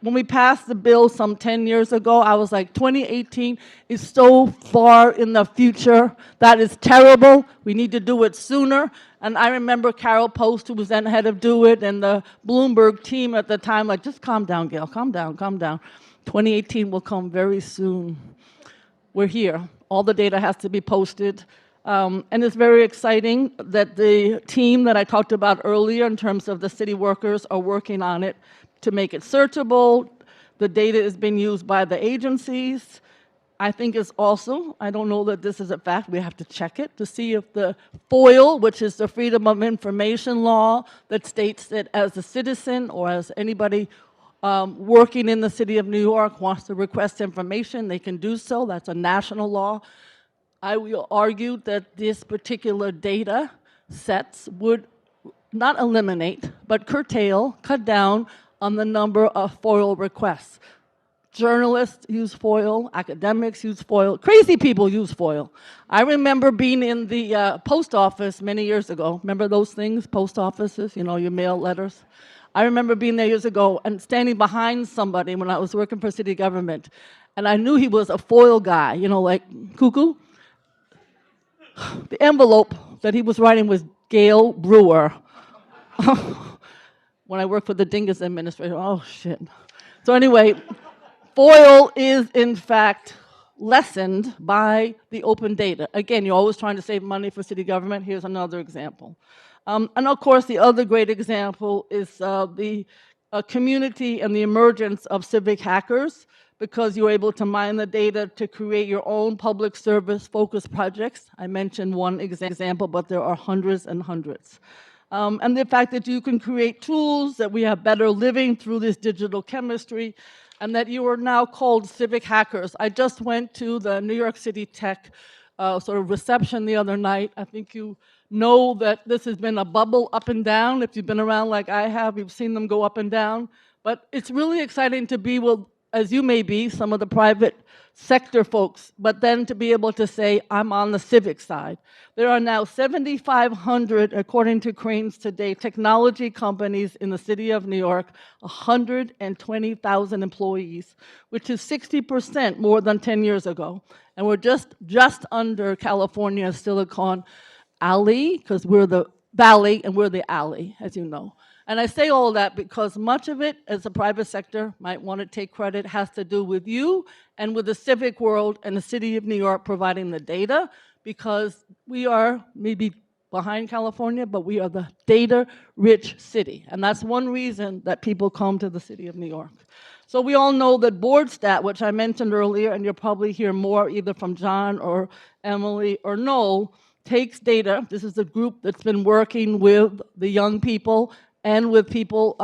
when we passed the bill some 10 years ago, I was like, 2018 is so far in the future. That is terrible. We need to do it sooner. And I remember Carol Post, who was then head of Do It, and the Bloomberg team at the time, like, just calm down, Gail, calm down, calm down. 2018 will come very soon. We're here. All the data has to be posted. And it's very exciting that the team that I talked about earlier in terms of the city workers are working on it to make it searchable. The data is being used by the agencies. I think it's also, I don't know that this is a fact, we have to check it to see if the FOIL, which is the Freedom of Information Law, that states that as a citizen or as anybody working in the city of New York wants to request information, they can do so. That's a national law. I will argue that this particular data sets would not eliminate, but curtail, cut down on the number of FOIL requests. Journalists use FOIL, academics use FOIL, crazy people use FOIL. I remember being in the post office many years ago. Remember those things, post offices, you know, you mail letters? I remember being there years ago and standing behind somebody when I was working for city government, and I knew he was a FOIL guy, you know, like cuckoo. The envelope that he was writing was Gail Brewer. When I worked for the Dingus administration, oh shit. So anyway, FOIL is in fact lessened by the open data. Again, you're always trying to save money for city government. Here's another example. And of course, the other great example is the community and the emergence of civic hackers, because you're able to mine the data to create your own public service focused projects. I mentioned one example, but there are hundreds and hundreds. And the fact that you can create tools, that we have better living through this digital chemistry, and that you are now called civic hackers. I just went to the New York City Tech sort of reception the other night. I think you know that this has been a bubble up and down. If you've been around like I have, you've seen them go up and down. But it's really exciting to be with, as you may be, some of the private sector folks, but then to be able to say, I'm on the civic side. There are now 7,500, according to Cranes Today, technology companies in the city of New York, 120,000 employees, which is 60% more than 10 years ago. And we're just under California's Silicon Alley, because we're the valley and we're the alley, as you know. And I say all that because much of it, as the private sector might want to take credit, has to do with you and with the civic world and the city of New York providing the data, because we are maybe behind California, but we are the data-rich city. And that's one reason that people come to the city of New York. So we all know that BoardStat, which I mentioned earlier, and you'll probably hear more either from John or Emily or Noel, takes data. This is a group that's been working with the young people and with people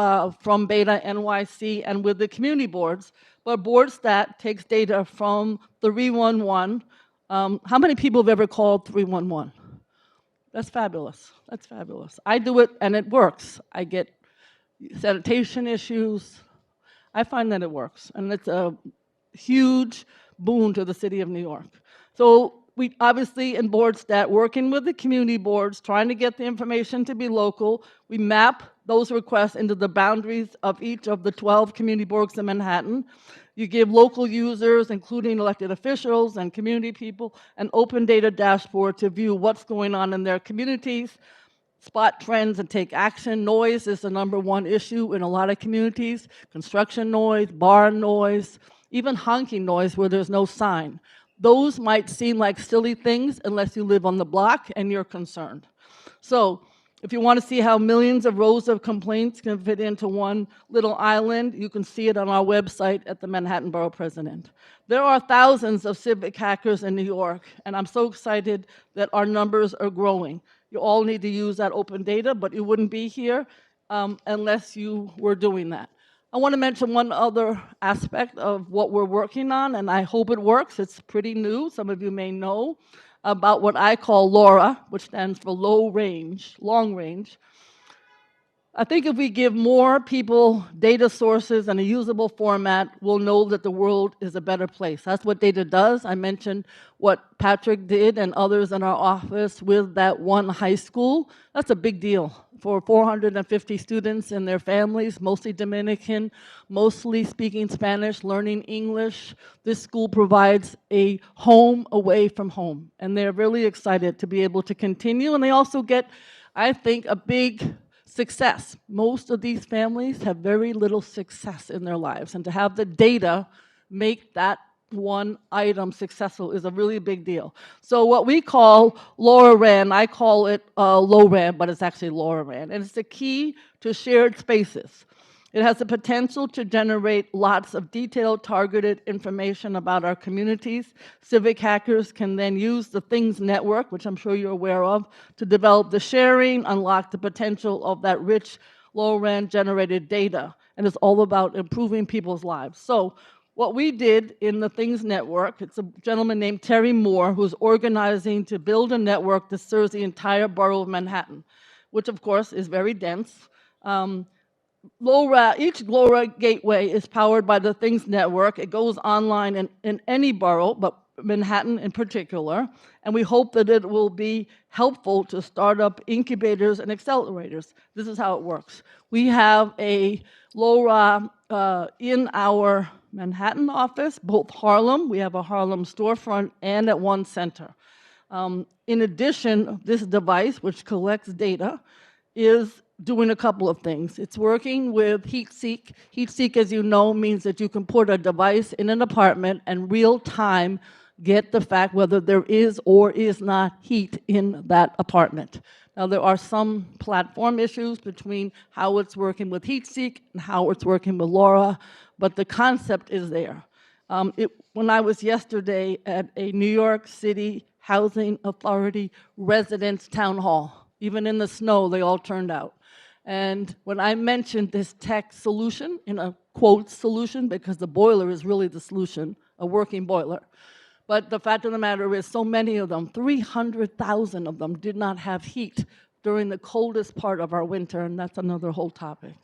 from BetaNYC and with the community boards. But BoardStat takes data from 311. How many people have ever called 311? That's fabulous. That's fabulous. I do it and it works. I get sanitation issues. I find that it works. And it's a huge boon to the city of New York. So we obviously in BoardStat, working with the community boards, trying to get the information to be local. We map those requests into the boundaries of each of the 12 community boards in Manhattan. You give local users, including elected officials and community people, an open data dashboard to view what's going on in their communities, spot trends and take action. Noise is the #1 issue in a lot of communities. Construction noise, bar noise, even honking noise where there's no sign. Those might seem like silly things unless you live on the block and you're concerned. So if you want to see how millions of rows of complaints can fit into one little island, you can see it on our website at the Manhattan Borough President. There are thousands of civic hackers in New York, and I'm so excited that our numbers are growing. You all need to use that open data, but you wouldn't be here unless you were doing that. I want to mention one other aspect of what we're working on, and I hope it works. It's pretty new. Some of you may know about what I call LoRa, which stands for long range. I think if we give more people data sources and a usable format, we'll know that the world is a better place. That's what data does. I mentioned what Patrick did and others in our office with that one high school. That's a big deal for 450 students and their families, mostly Dominican, mostly speaking Spanish, learning English. This school provides a home away from home, and they're really excited to be able to continue, and they also get, I think, a big success. Most of these families have very little success in their lives, and to have the data make that one item successful is a really big deal. So what we call LoRaWAN, I call it LoRaWAN, but it's actually LoRaWAN, and it's the key to shared spaces. It has the potential to generate lots of detailed, targeted information about our communities. Civic hackers can then use the Things network, which I'm sure you're aware of, to develop the sharing, unlock the potential of that rich, LoRaWAN generated data. And it's all about improving people's lives. So what we did in the Things network, it's a gentleman named Terry Moore who's organizing to build a network that serves the entire borough of Manhattan, which of course is very dense. Each LoRa gateway is powered by the Things network. It goes online in any borough, but Manhattan in particular, and we hope that it will be helpful to startup incubators and accelerators. This is how it works. We have a LoRa in our Manhattan office, both Harlem, we have a Harlem storefront, and at one center. In addition, this device, which collects data, is doing a couple of things. It's working with HeatSeek. HeatSeek, as you know, means that you can put a device in an apartment and real time get the fact whether there is or is not heat in that apartment. Now, there are some platform issues between how it's working with HeatSeek and how it's working with LoRa, but the concept is there. When I was yesterday at a New York City Housing Authority residents town hall, even in the snow, they all turned out. And when I mentioned this tech solution, in a quote solution, because the boiler is really the solution, a working boiler. But the fact of the matter is, so many of them, 300,000 of them, did not have heat during the coldest part of our winter, and that's another whole topic.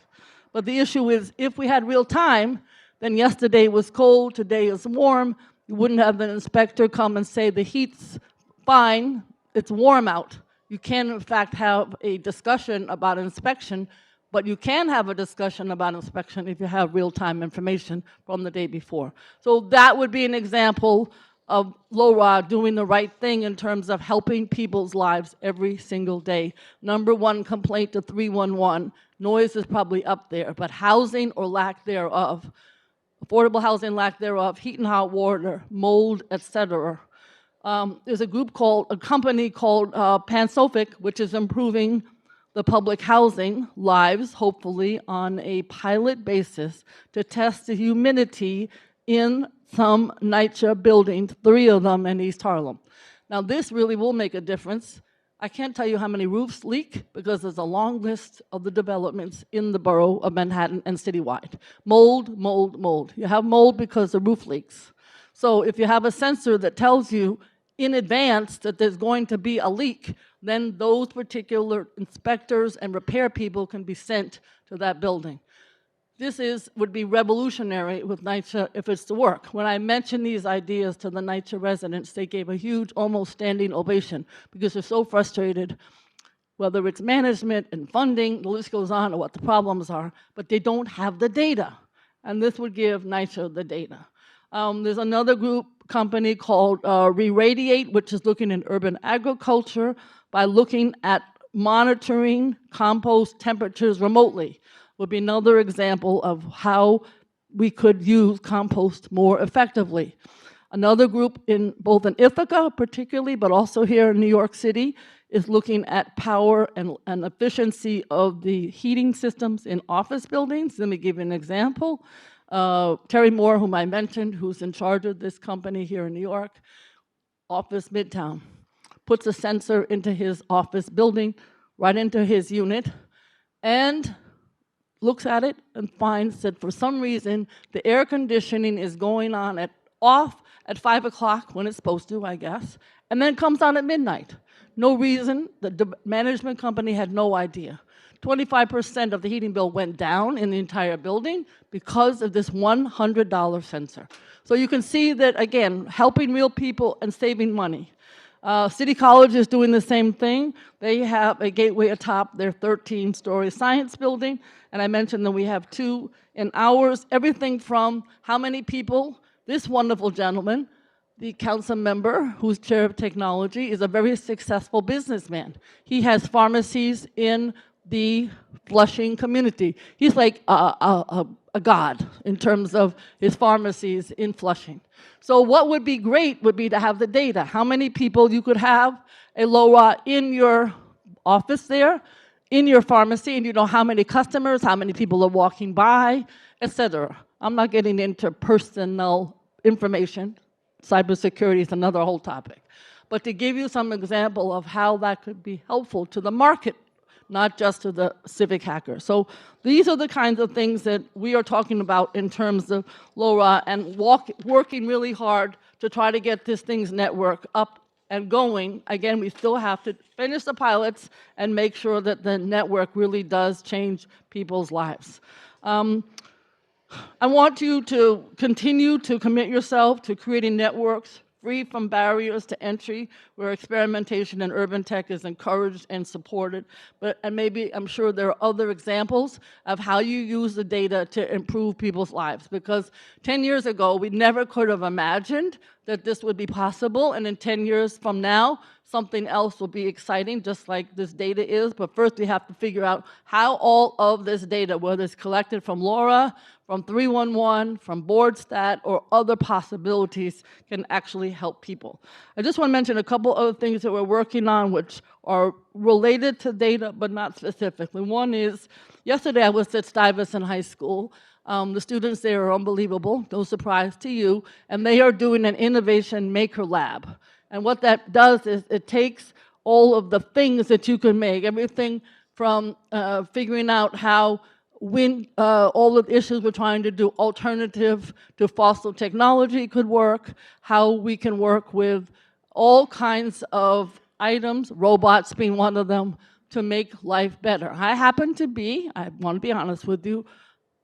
But the issue is, if we had real time, then yesterday was cold, today is warm. You wouldn't have an inspector come and say the heat's fine, it's warm out. You can, in fact, have a discussion about inspection, but you can have a discussion about inspection if you have real-time information from the day before. So that would be an example of LoRa doing the right thing in terms of helping people's lives every single day. Number one complaint to 311, noise is probably up there, but housing or lack thereof, affordable housing, lack thereof, heat and hot water, mold, etc. There's a company called Pansofic, which is improving the public housing lives, hopefully, on a pilot basis to test the humidity in some NYCHA buildings, 3 of them in East Harlem. Now, this really will make a difference. I can't tell you how many roofs leak because there's a long list of the developments in the borough of Manhattan and citywide. Mold, mold, mold. You have mold because the roof leaks. So if you have a sensor that tells you in advance that there's going to be a leak, then those particular inspectors and repair people can be sent to that building. This would be revolutionary with NYCHA if it's to work. When I mentioned these ideas to the NYCHA residents, they gave a huge, almost standing ovation because they're so frustrated, whether it's management and funding, the list goes on, or what the problems are, but they don't have the data. And this would give NYCHA the data. There's another company called Re-Radiate, which is looking in urban agriculture by looking at monitoring compost temperatures remotely. Would be another example of how we could use compost more effectively. Another group both in Ithaca particularly, but also here in New York City, is looking at power and efficiency of the heating systems in office buildings. Let me give you an example. Terry Moore, whom I mentioned, who's in charge of this company here in New York, Office Midtown, puts a sensor into his office building, right into his unit, and looks at it and finds that for some reason the air conditioning is going on off at 5 o'clock when it's supposed to, I guess, and then comes on at midnight. No reason. The management company had no idea. 25% of the heating bill went down in the entire building because of this $100 sensor. So you can see that, again, helping real people and saving money. City College is doing the same thing. They have a gateway atop their 13-story science building, and I mentioned that we have 2 in ours. Everything from how many people, this wonderful gentleman, the council member who's chair of technology, is a very successful businessman. He has pharmacies in the Flushing community. He's like a god in terms of his pharmacies in Flushing. So what would be great would be to have the data. How many people you could have a LoRa in your office there, in your pharmacy, and you know how many customers, how many people are walking by, etc. I'm not getting into personal information. Cybersecurity is another whole topic. But to give you some example of how that could be helpful to the market, not just to the civic hacker. So these are the kinds of things that we are talking about in terms of LoRa and working really hard to try to get this thing's network up and going. Again, we still have to finish the pilots and make sure that the network really does change people's lives. I want you to continue to commit yourself to creating networks free from barriers to entry, where experimentation in urban tech is encouraged and supported. And maybe, I'm sure there are other examples of how you use the data to improve people's lives. Because 10 years ago, we never could have imagined that this would be possible. And in 10 years from now, something else will be exciting, just like this data is. But first, we have to figure out how all of this data, whether it's collected from LoRa, from 311, from BoardStat, or other possibilities, can actually help people. I just want to mention a couple other things that we're working on which are related to data, but not specifically. One is, yesterday I was at Stuyvesant High School. The students there are unbelievable, no surprise to you, and they are doing an innovation maker lab. And what that does is it takes all of the things that you can make, everything from figuring out how all of the issues we're trying to do, alternative to fossil technology could work, how we can work with all kinds of items, robots being one of them, to make life better. I want to be honest with you,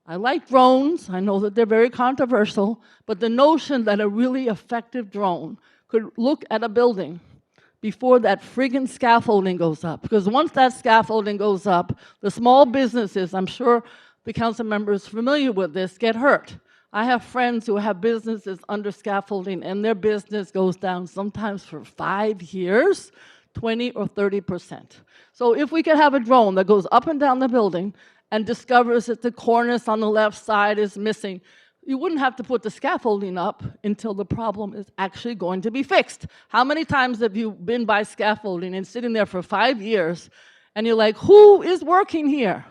I like drones. I know that they're very controversial, but the notion that a really effective drone could look at a building before that friggin' scaffolding goes up. Because once that scaffolding goes up, the small businesses, I'm sure the council members familiar with this, get hurt. I have friends who have businesses under scaffolding, and their business goes down sometimes for 5 years, 20 or 30%. So if we could have a drone that goes up and down the building and discovers that the cornice on the left side is missing, you wouldn't have to put the scaffolding up until the problem is actually going to be fixed. How many times have you been by scaffolding and sitting there for 5 years, and you're like, who is working here?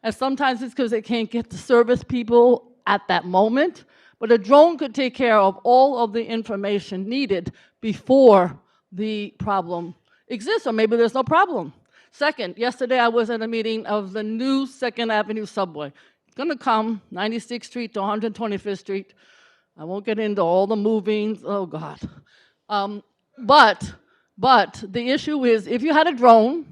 And sometimes it's because they can't get the service people at that moment, but a drone could take care of all of the information needed before the problem exists, or maybe there's no problem. Second, yesterday I was at a meeting of the new 2nd Avenue subway. Going to come 96th Street to 125th Street. I won't get into all the movings. Oh, God. But the issue is, if you had a drone,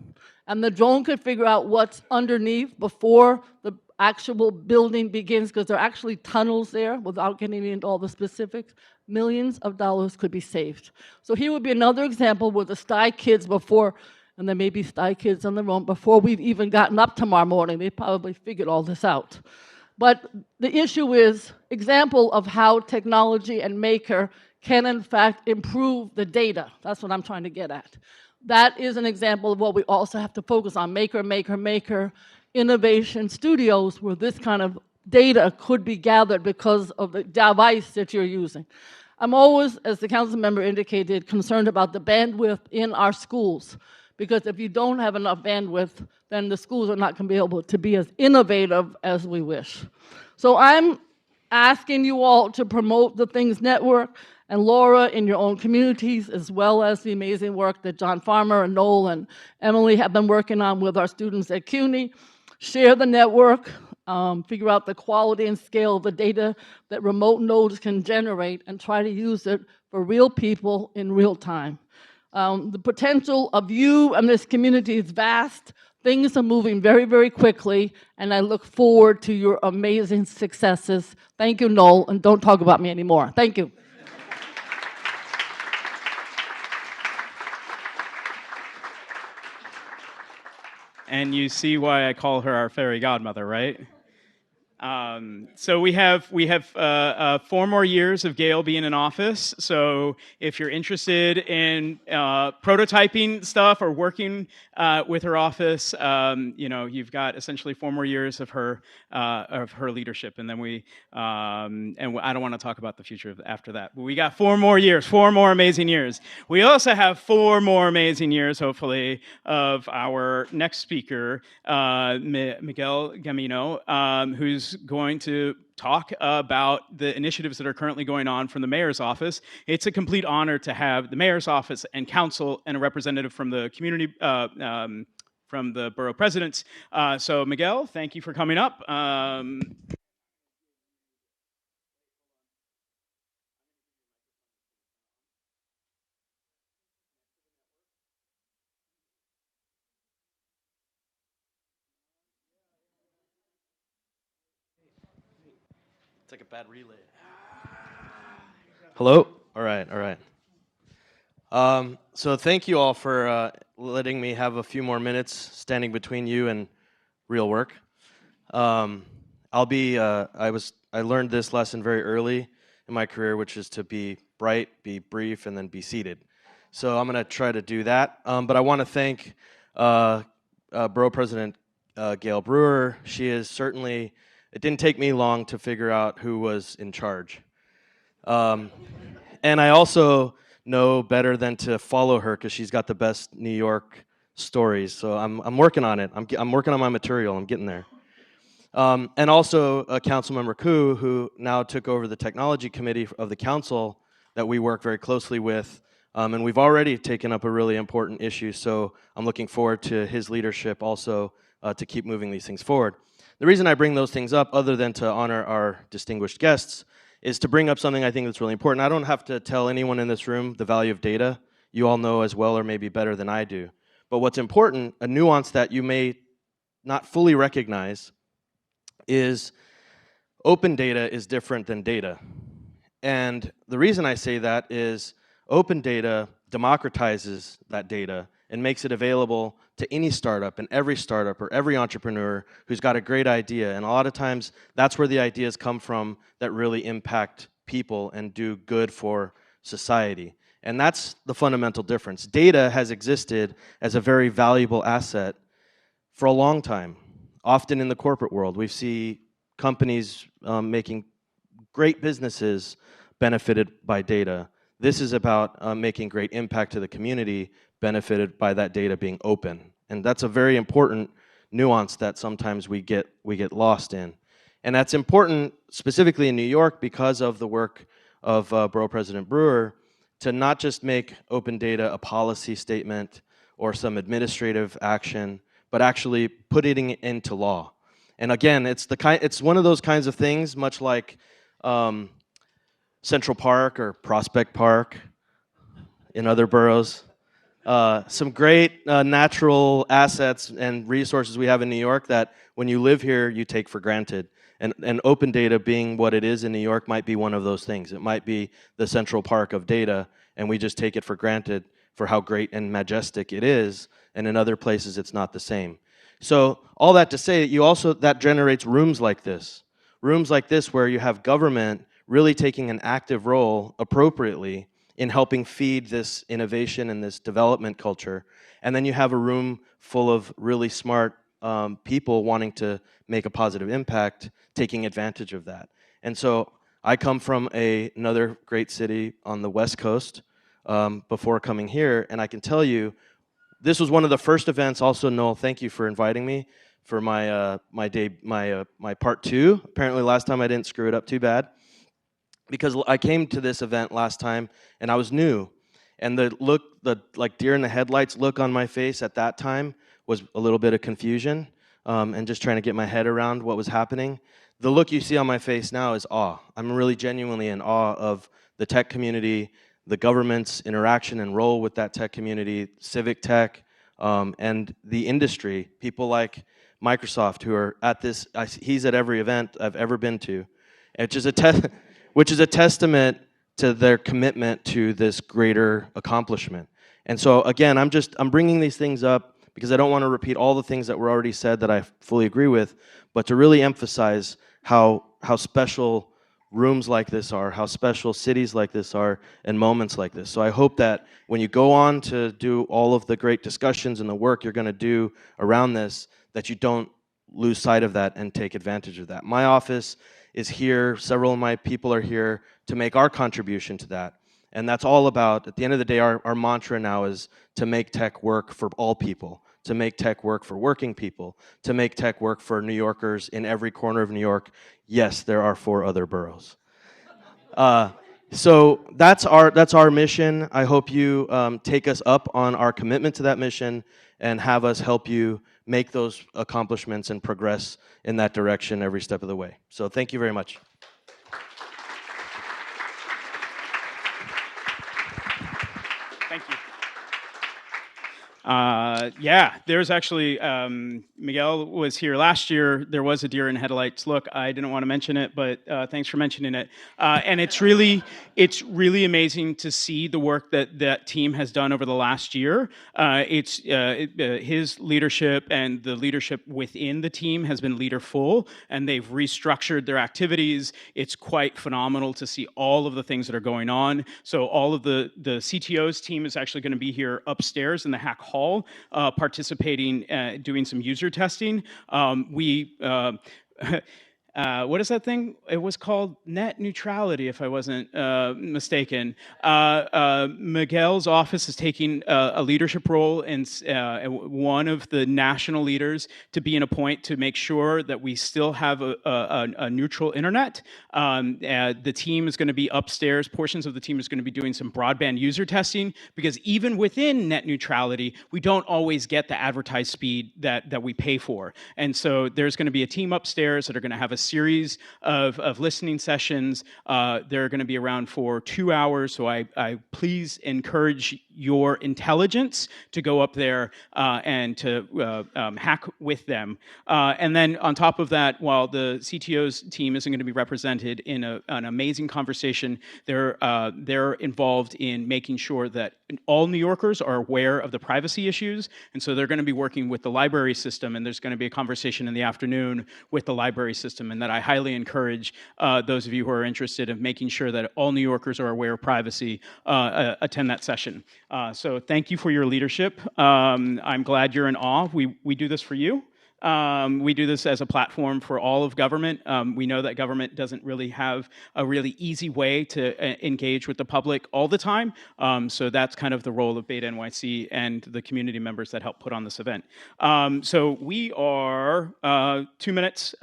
and the drone could figure out what's underneath before the actual building begins, because there are actually tunnels there, without getting into all the specifics, millions of dollars could be saved. So here would be another example where the Stye kids and there may be Stye kids on the road, before we've even gotten up tomorrow morning, they probably figured all this out. But the issue is, example of how technology and Maker can in fact improve the data. That's what I'm trying to get at. That is an example of what we also have to focus on, Maker, innovation studios, where this kind of data could be gathered because of the device that you're using. I'm always, as the council member indicated, concerned about the bandwidth in our schools, Because if you don't have enough bandwidth, then the schools are not going to be able to be as innovative as we wish. So I'm asking you all to promote the Things Network and Laura in your own communities, as well as the amazing work that John Farmer and Noel and Emily have been working on with our students at CUNY. Share the network, figure out the quality and scale of the data that remote nodes can generate, and try to use it for real people in real time. The potential of you and this community is vast. Things are moving very, very quickly, and I look forward to your amazing successes. Thank you, Noel, and don't talk about me anymore. Thank you. And you see why I call her our fairy godmother, right? So we have 4 more years of Gail being in office. So if you're interested in prototyping stuff or working with her office, you've got essentially 4 more years of her leadership, and then and I don't want to talk about the future after that. But we got 4 more years, 4 more amazing years. We also have 4 more amazing years, hopefully, of our next speaker, Miguel Gamino, who's going to talk about the initiatives that are currently going on from the mayor's office. It's a complete honor to have the mayor's office and council and a representative from the community, from the borough presidents. So Miguel, thank you for coming up. It's like a bad relay. Hello? All right, all right. So thank you all for letting me have a few more minutes standing between you and real work. I learned this lesson very early in my career, which is to be bright, be brief, and then be seated. So I'm going to try to do that. But I want to thank Borough President Gail Brewer. She is certainly, it didn't take me long to figure out who was in charge. And I also know better than to follow her because she's got the best New York stories. So I'm working on it. I'm working on my material. I'm getting there. And also Councilmember Koo, who now took over the technology committee of the council that we work very closely with. And we've already taken up a really important issue. So I'm looking forward to his leadership also to keep moving these things forward. The reason I bring those things up, other than to honor our distinguished guests, is to bring up something I think that's really important. I don't have to tell anyone in this room the value of data. You all know as well or maybe better than I do. But what's important, a nuance that you may not fully recognize, is open data is different than data. And the reason I say that is open data democratizes that data and makes it available to any startup and every startup or every entrepreneur who's got a great idea. And a lot of times that's where the ideas come from that really impact people and do good for society. And that's the fundamental difference. Data has existed as a very valuable asset for a long time. Often in the corporate world, we see companies making great businesses benefited by data. This is about making great impact to the community benefited by that data being open. And that's a very important nuance that sometimes we get lost in. And that's important specifically in New York because of the work of Borough President Brewer to not just make open data a policy statement or some administrative action, but actually putting it into law. And again, it's one of those kinds of things, much like Central Park or Prospect Park in other boroughs. Some great natural assets and resources we have in New York that when you live here, you take for granted. And open data being what it is in New York might be one of those things. It might be the Central Park of data, and we just take it for granted for how great and majestic it is, and in other places it's not the same. So all that to say, that generates rooms like this where you have government really taking an active role appropriately in helping feed this innovation and this development culture. And then you have a room full of really smart people wanting to make a positive impact, taking advantage of that. And so I come from another great city on the West Coast before coming here, and I can tell you this was one of the first events. Also, Noel, thank you for inviting me for my my part 2. Apparently, last time I didn't screw it up too bad, because I came to this event last time and I was new, and the like deer in the headlights look on my face at that time was a little bit of confusion, and just trying to get my head around what was happening. The look you see on my face now is awe. I'm really genuinely in awe of the tech community, the government's interaction and role with that tech community, civic tech, and the industry. People like Microsoft who are at this. He's at every event I've ever been to, which is a testament to their commitment to this greater accomplishment. And so again, I'm bringing these things up because I don't want to repeat all the things that were already said that I fully agree with, but to really emphasize how special rooms like this are, how special cities like this are, and moments like this. So I hope that when you go on to do all of the great discussions and the work you're going to do around this, that you don't lose sight of that and take advantage of that. My office is here, several of my people are here to make our contribution to that. And that's all about, at the end of the day, our mantra now is to make tech work for all people, to make tech work for working people, to make tech work for New Yorkers in every corner of New York. Yes, there are 4 other boroughs. So that's our mission. I hope you take us up on our commitment to that mission and have us help you make those accomplishments and progress in that direction every step of the way. So thank you very much. Thank you. Yeah, there's actually, Miguel was here last year. There was a deer in headlights look. I didn't want to mention it, but thanks for mentioning it. And it's really amazing to see the work that team has done over the last year. His leadership and the leadership within the team has been leaderful, and they've restructured their activities. It's quite phenomenal to see all of the things that are going on. So all of the CTO's team is actually going to be here upstairs in the Hack Hall, participating, doing some user testing. What is that thing? It was called net neutrality, if I wasn't mistaken. Miguel's office is taking a leadership role in one of the national leaders to be in a point to make sure that we still have a neutral internet. The team is going to be upstairs. Portions of the team is going to be doing some broadband user testing, because even within net neutrality, we don't always get the advertised speed that we pay for. And so there's going to be a team upstairs that are going to have a series of listening sessions. They're going to be around for 2 hours, so I please encourage your intelligence to go up there and to hack with them. And then on top of that, while the CTO's team isn't going to be represented in an amazing conversation, they're involved in making sure that all New Yorkers are aware of the privacy issues, and so they're going to be working with the library system, and there's going to be a conversation in the afternoon with the library system, and that I highly encourage those of you who are interested in making sure that all New Yorkers are aware of privacy, attend that session. So thank you for your leadership. I'm glad you're in awe. We do this for you. We do this as a platform for all of government. We know that government doesn't really have a really easy way to engage with the public all the time. So that's kind of the role of BetaNYC and the community members that help put on this event. So we are 2 minutes.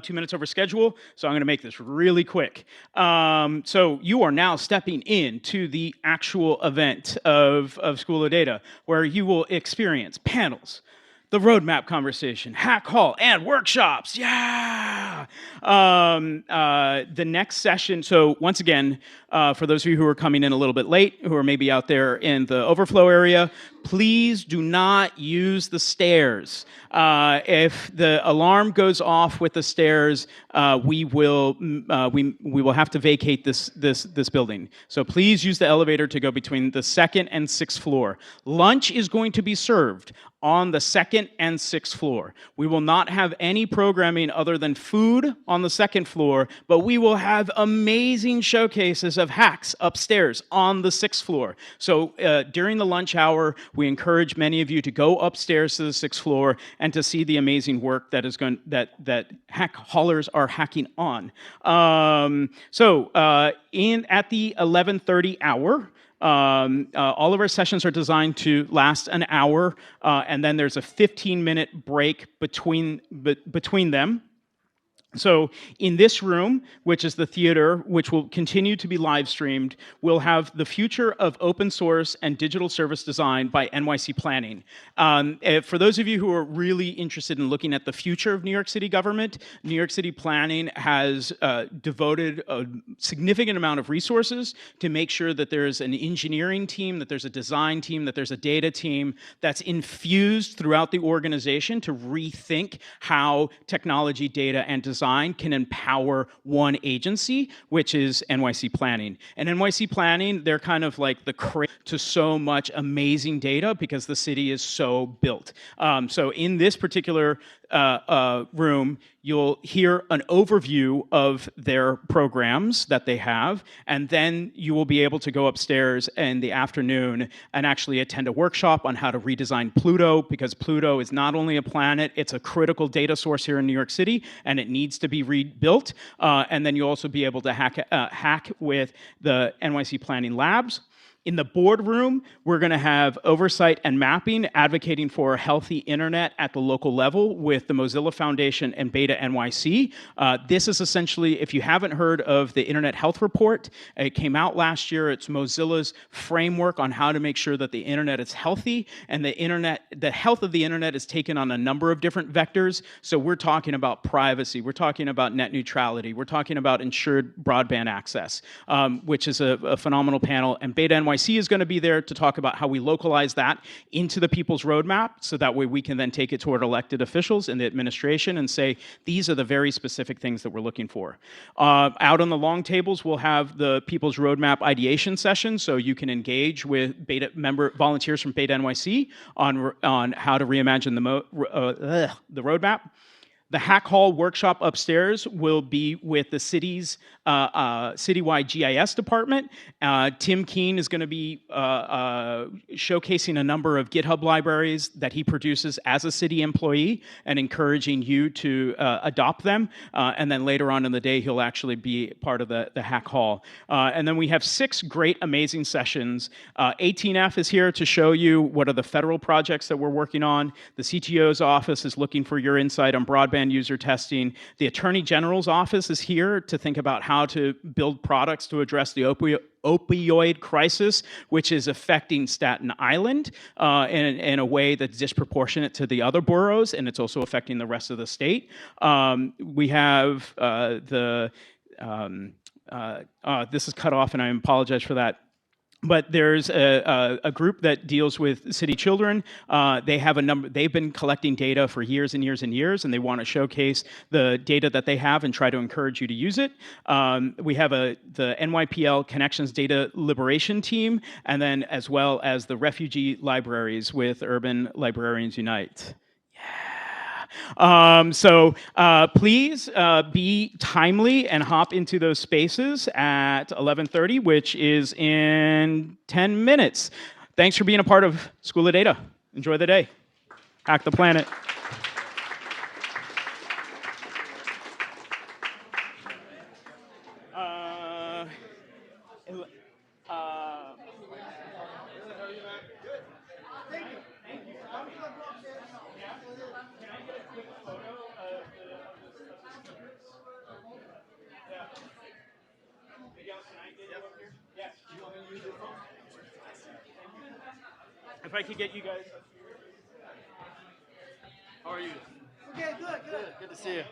2 minutes over schedule, so I'm going to make this really quick. So you are now stepping into the actual event of School of Data, where you will experience panels, the roadmap conversation, hack hall, and workshops. Yeah! The next session, so once again, for those of you who are coming in a little bit late, who are maybe out there in the overflow area, please do not use the stairs. If the alarm goes off with the stairs, we will have to vacate this building. So please use the elevator to go between the 2nd and 6th floor. Lunch is going to be served on the 2nd and 6th floor. We will not have any programming other than food on the 2nd floor, but we will have amazing showcases of hacks upstairs on the 6th floor. So during the lunch hour, we encourage many of you to go upstairs to the 6th floor and to see the amazing work that hack haulers are hacking on. At the 11:30 hour, All of our sessions are designed to last an hour, and then there's a 15-minute break between them. So in this room, which is the theater, which will continue to be live streamed, we'll have the future of open source and digital service design by NYC Planning. For those of you who are really interested in looking at the future of New York City government, New York City Planning has devoted a significant amount of resources to make sure that there's an engineering team, that there's a design team, that there's a data team that's infused throughout the organization to rethink how technology, data, and design can empower one agency, which is NYC Planning. And NYC Planning, they're kind of like the cradle to so much amazing data because the city is so built. So in this particular room, you'll hear an overview of their programs that they have, and then you will be able to go upstairs in the afternoon and actually attend a workshop on how to redesign Pluto, because Pluto is not only a planet, it's a critical data source here in New York City, and it needs to be rebuilt. And then you'll also be able to hack with the NYC Planning Labs. In the boardroom, we're going to have oversight and mapping, advocating for a healthy internet at the local level with the Mozilla Foundation and BetaNYC. This is essentially, if you haven't heard of the Internet Health Report, it came out last year. It's Mozilla's framework on how to make sure that the internet is healthy, and the health of the internet is taken on a number of different vectors. So we're talking about privacy, we're talking about net neutrality, we're talking about ensured broadband access, which is a phenomenal panel, and BetaNYC is going to be there to talk about how we localize that into the people's roadmap, so that way we can then take it toward elected officials in the administration and say, these are the very specific things that we're looking for. Out on the long tables, we'll have the people's roadmap ideation session, so you can engage with volunteers from BetaNYC on how to reimagine the roadmap. The Hack Hall workshop upstairs will be with the city's citywide GIS department. Tim Keene is going to be showcasing a number of GitHub libraries that he produces as a city employee and encouraging you to adopt them. And then later on in the day, he'll actually be part of the Hack Hall. And then we have 6 great, amazing sessions. 18F is here to show you what are the federal projects that we're working on. The CTO's office is looking for your insight on broadband user testing. The Attorney General's office is here to think about how to build products to address the opioid crisis, which is affecting Staten Island in a way that's disproportionate to the other boroughs, and it's also affecting the rest of the state. We have this is cut off, and I apologize for that. But there's a group that deals with city children. They've been collecting data for years and years and years, and they want to showcase the data that they have and try to encourage you to use it. We have the NYPL Connections Data Liberation Team, and then as well as the refugee libraries with Urban Librarians Unite. Please be timely and hop into those spaces at 11:30, which is in 10 minutes. Thanks for being a part of School of Data. Enjoy the day. Hack the planet. If I could get you guys. How are you? Okay, good. Good to see you.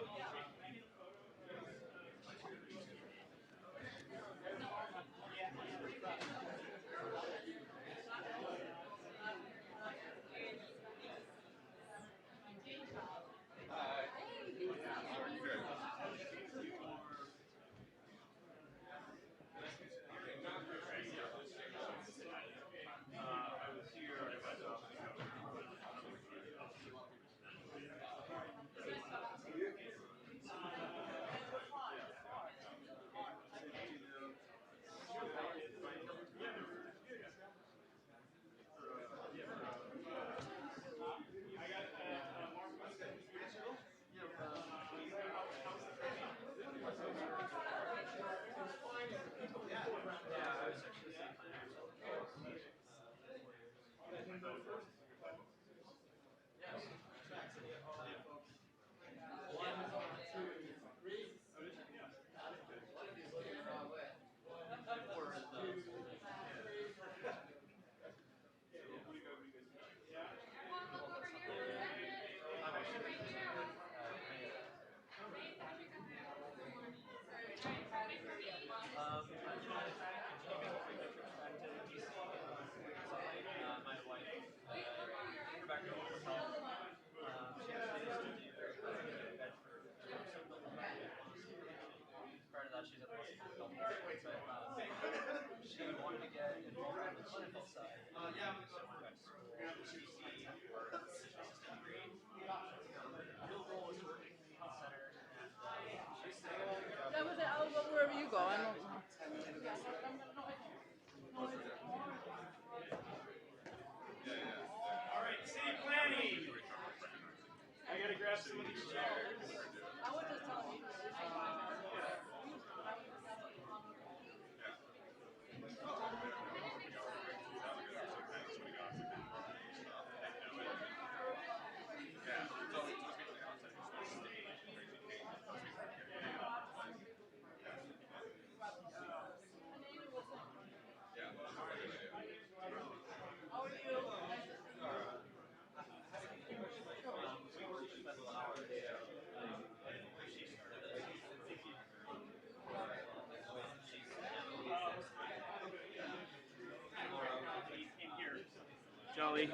Holly.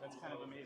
That's kind of amazing.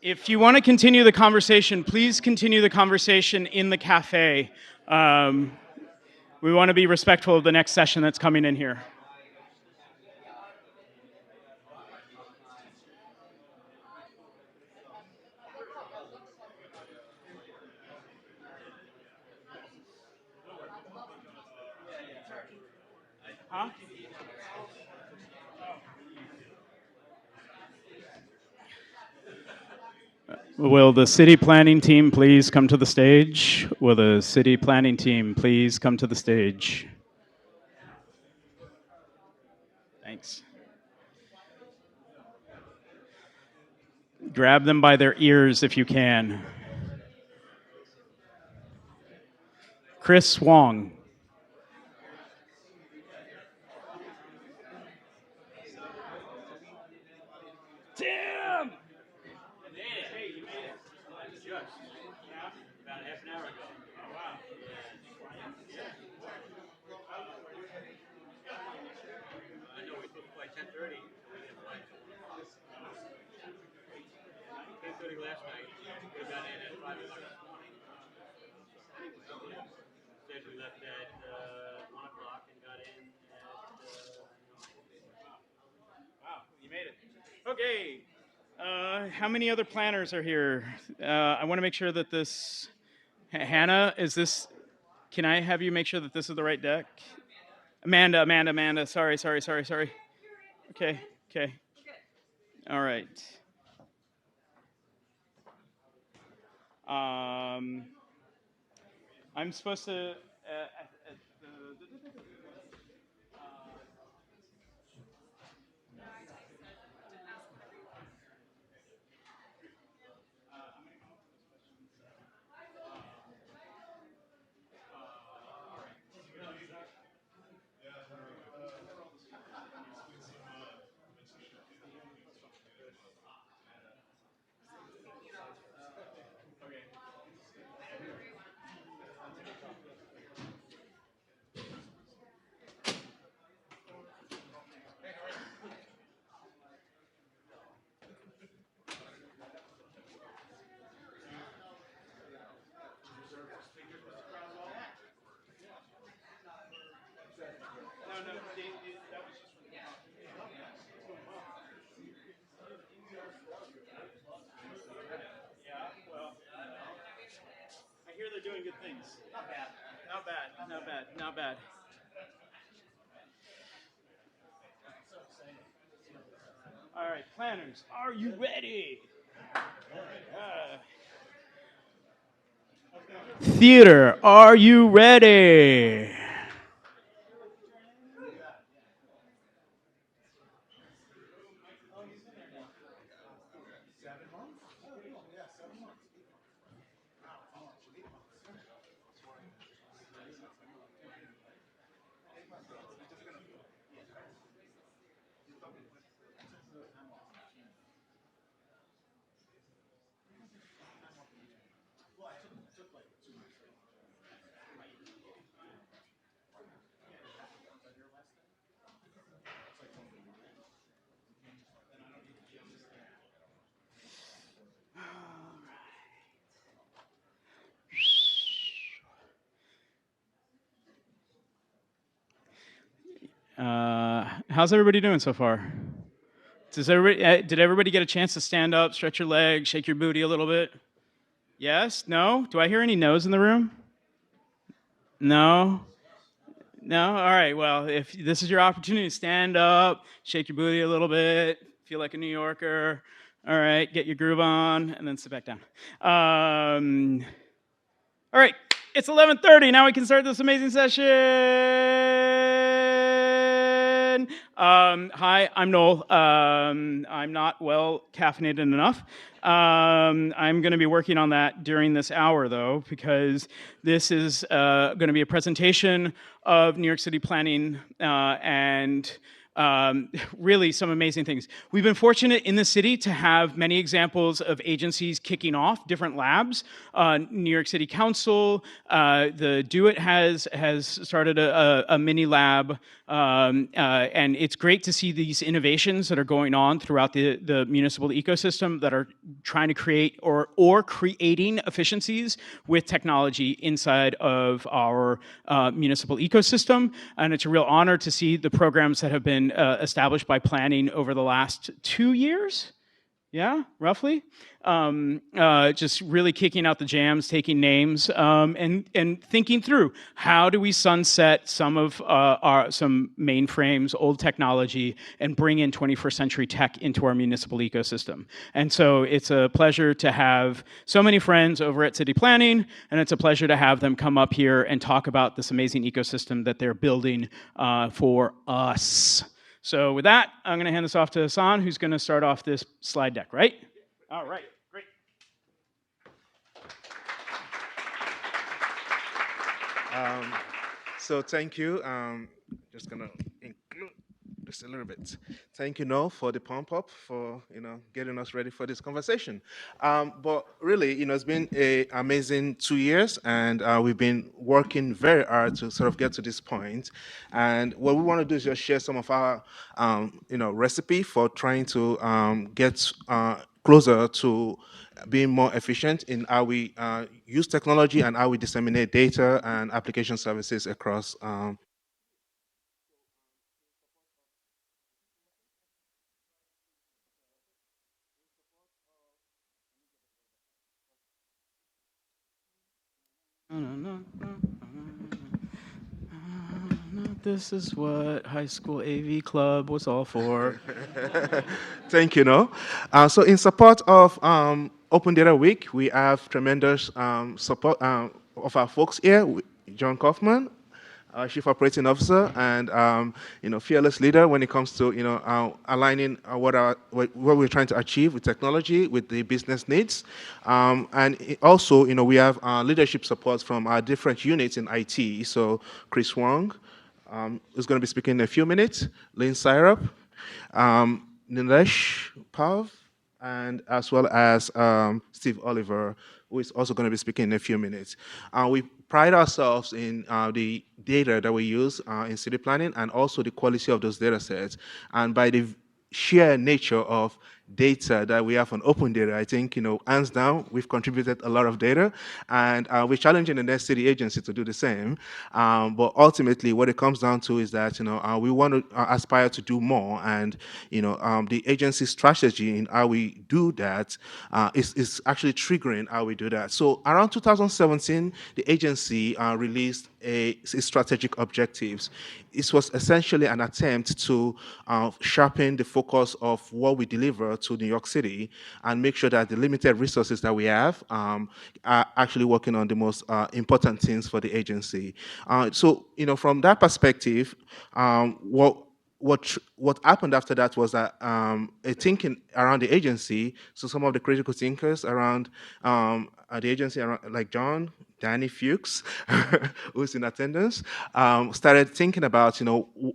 If you want to continue the conversation, please continue the conversation in the cafe. We want to be respectful of the next session that's coming in here. Huh? Will the city planning team please come to the stage? Will the city planning team please come to the stage? Thanks. Grab them by their ears if you can. Chris Wong. Tim! Hey, you made it. Just about half an hour ago. Oh, wow. I know we booked by 10:30. 10:30 last night. We got in at 5 o'clock this morning. Said we left at 1 o'clock and got in at. Wow, you made it. Okay. How many other planners are here? I want to make sure that this. Hannah, is this. Can I have you make sure that this is the right deck? Amanda. Sorry. Okay. All right. I'm supposed to. I hear they're doing good things. Not bad. All right, planners, are you ready? Theater, are you ready? How's everybody doing so far? Did everybody get a chance to stand up, stretch your legs, shake your booty a little bit? Yes? No? Do I hear any no's in the room? No? No? All right. Well, if this is your opportunity, stand up, shake your booty a little bit, feel like a New Yorker. All right. Get your groove on, and then sit back down. All right, it's 11:30. Now we can start this amazing session. Hi, I'm Noel. I'm not well caffeinated enough. I'm going to be working on that during this hour, though, because this is going to be a presentation of New York City planning and really some amazing things. We've been fortunate in the city to have many examples of agencies kicking off different labs. New York City Council, the Do It has started a mini lab, and it's great to see these innovations that are going on throughout the municipal ecosystem that are trying to create or creating efficiencies with technology inside of our municipal ecosystem. And it's a real honor to see the programs that have been established by planning over the last 2 years. Yeah, roughly. Just really kicking out the jams, taking names, and thinking through how do we sunset some of some mainframes, old technology, and bring in 21st century tech into our municipal ecosystem. And so it's a pleasure to have so many friends over at City Planning, and it's a pleasure to have them come up here and talk about this amazing ecosystem that they're building for us. So with that, I'm going to hand this off to Hassan, who's going to start off this slide deck, right? All right, great. So thank you. Just going to include just a little bit. Thank you, Noel, for the pump up, for getting us ready for this conversation. But really, it's been an amazing 2 years, and we've been working very hard to sort of get to this point. And what we want to do is just share some of our, recipe for trying to get closer to being more efficient in how we use technology and how we disseminate data and application services across. This is what high school AV club was all for. Thank you, Noel. So in support of Open Data Week, we have tremendous support of our folks here. John Kaufman, our Chief Operating Officer, and fearless leader when it comes to aligning what we're trying to achieve with technology, with the business needs, and also we have leadership support from our different units in IT. So Chris Wong, who's going to be speaking in a few minutes, Lynn Syrup, Nilesh Pav, and as well as Steve Oliver, who is also going to be speaking in a few minutes. We pride ourselves in the data that we use in city planning and also the quality of those data sets. And by the sheer nature of data that we have on open data, I think, hands down, we've contributed a lot of data, and we're challenging the next city agency to do the same. But ultimately, what it comes down to is that, we want to aspire to do more, and, the agency's strategy in how we do that is actually triggering how we do that. So around 2017, the agency released its strategic objectives. It was essentially an attempt to sharpen the focus of what we deliver to New York City and make sure that the limited resources that we have are actually working on the most important things for the agency. So, from that perspective, what happened after that was that a thinking around the agency. So some of the critical thinkers around the agency, like John, Danny Fuchs, who's in attendance, started thinking about,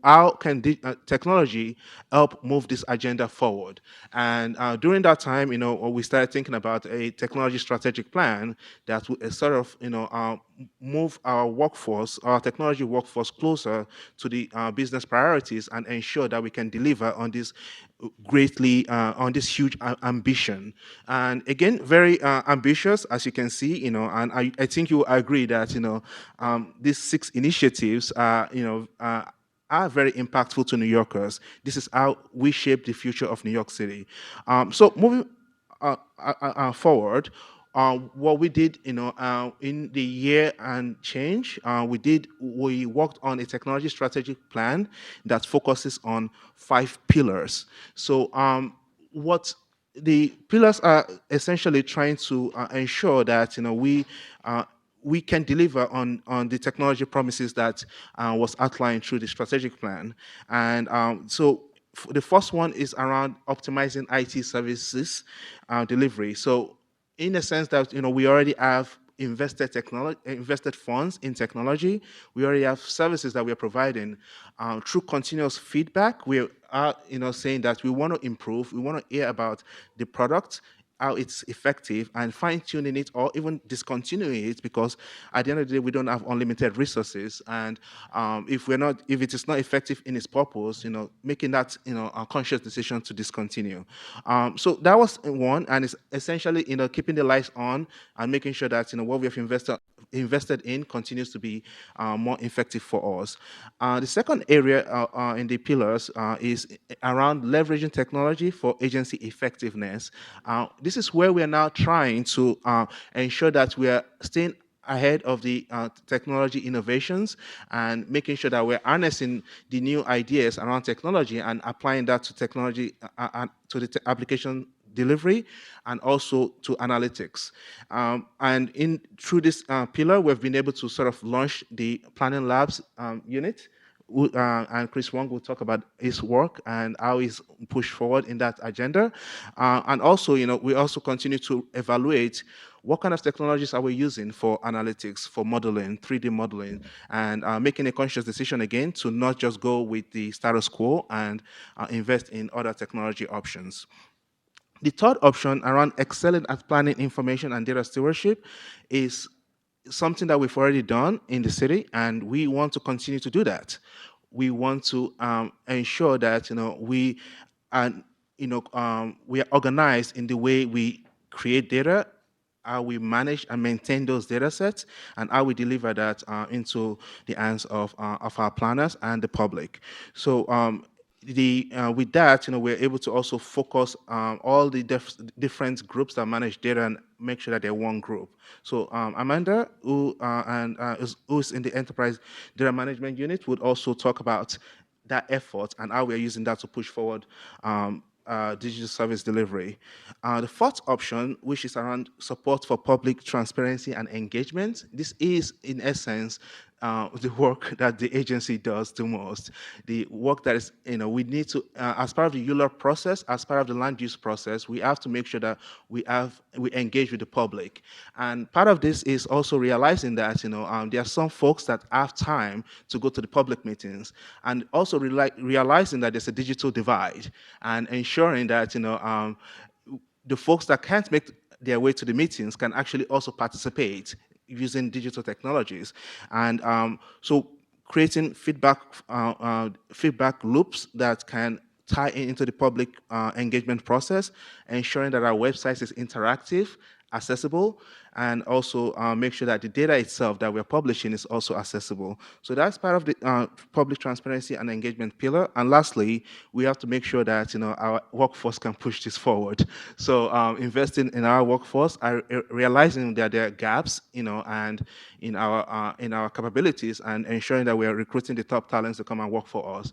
how can technology help move this agenda forward? And during that time, we started thinking about a technology strategic plan that would sort of, move our technology workforce closer to the business priorities and ensure that we can deliver on this on this huge ambition. And again, very ambitious, as you can see, and I think you agree that, these 6 initiatives are very impactful to New Yorkers. This is how we shape the future of New York City. So moving forward, what we did, in the year and change, we worked on a technology strategic plan that focuses on 5 pillars. So, what the pillars are essentially trying to ensure that we we can deliver on the technology promises that was outlined through the strategic plan. And so the first one is around optimizing IT services delivery. So in a sense that we already have invested funds in technology. We already have services that we are providing. Through continuous feedback, we are saying that we want to improve. We want to hear about the product, how it's effective, and fine-tuning it or even discontinuing it, because at the end of the day we don't have unlimited resources. And if it is not effective in its purpose, making that a conscious decision to discontinue. So that was one, and it's essentially keeping the lights on and making sure that what we have invested in continues to be more effective for us. The second area in the pillars is around leveraging technology for agency effectiveness. This is where we are now trying to ensure that we are staying ahead of the technology innovations and making sure that we're harnessing the new ideas around technology and applying that to technology, to the application delivery, and also to analytics. And through this pillar, we've been able to sort of launch the Planning Labs unit. And Chris Wong will talk about his work and how he's pushed forward in that agenda. And also, we also continue to evaluate what kind of technologies are we using for analytics, for modeling, 3D modeling, and making a conscious decision again to not just go with the status quo and invest in other technology options. The third option around excelling at planning information and data stewardship is something that we've already done in the city, and we want to continue to do that. We want to ensure that we are organized in the way we create data, how we manage and maintain those data sets, and how we deliver that into the hands of our planners and the public. So with that, we're able to also focus all the different groups that manage data and make sure that they're one group. So Amanda, who's in the Enterprise Data Management Unit, would also talk about that effort and how we're using that to push forward digital service delivery. The fourth option, which is around support for public transparency and engagement. This is, in essence, the work that the agency does the most. The work that is, we need to, as part of the ULURP process, as part of the land use process, we have to make sure that we engage with the public. And part of this is also realizing that, there are some folks that have time to go to the public meetings, and also realizing that there's a digital divide, and ensuring that, the folks that can't make their way to the meetings can actually also participate using digital technologies. And so creating feedback loops that can tie into the public engagement process, ensuring that our website is interactive, accessible, and also make sure that the data itself that we're publishing is also accessible. So that's part of the public transparency and engagement pillar. And lastly, we have to make sure that our workforce can push this forward. So investing in our workforce, realizing that there are gaps, and in our capabilities, and ensuring that we are recruiting the top talents to come and work for us.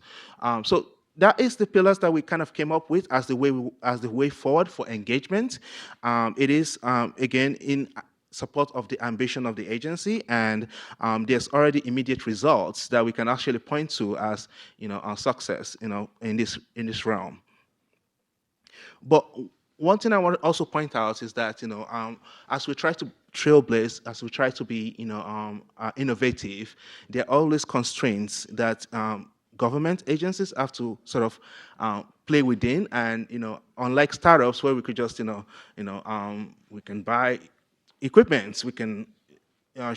So that is the pillars that we kind of came up with as the way forward for engagement. It is again in support of the ambition of the agency, and there's already immediate results that we can actually point to as our success in this realm. But one thing I want to also point out is that as we try to trailblaze, as we try to be innovative, there are always constraints that government agencies have to sort of play within. And unlike startups where we could just we can buy equipment, we can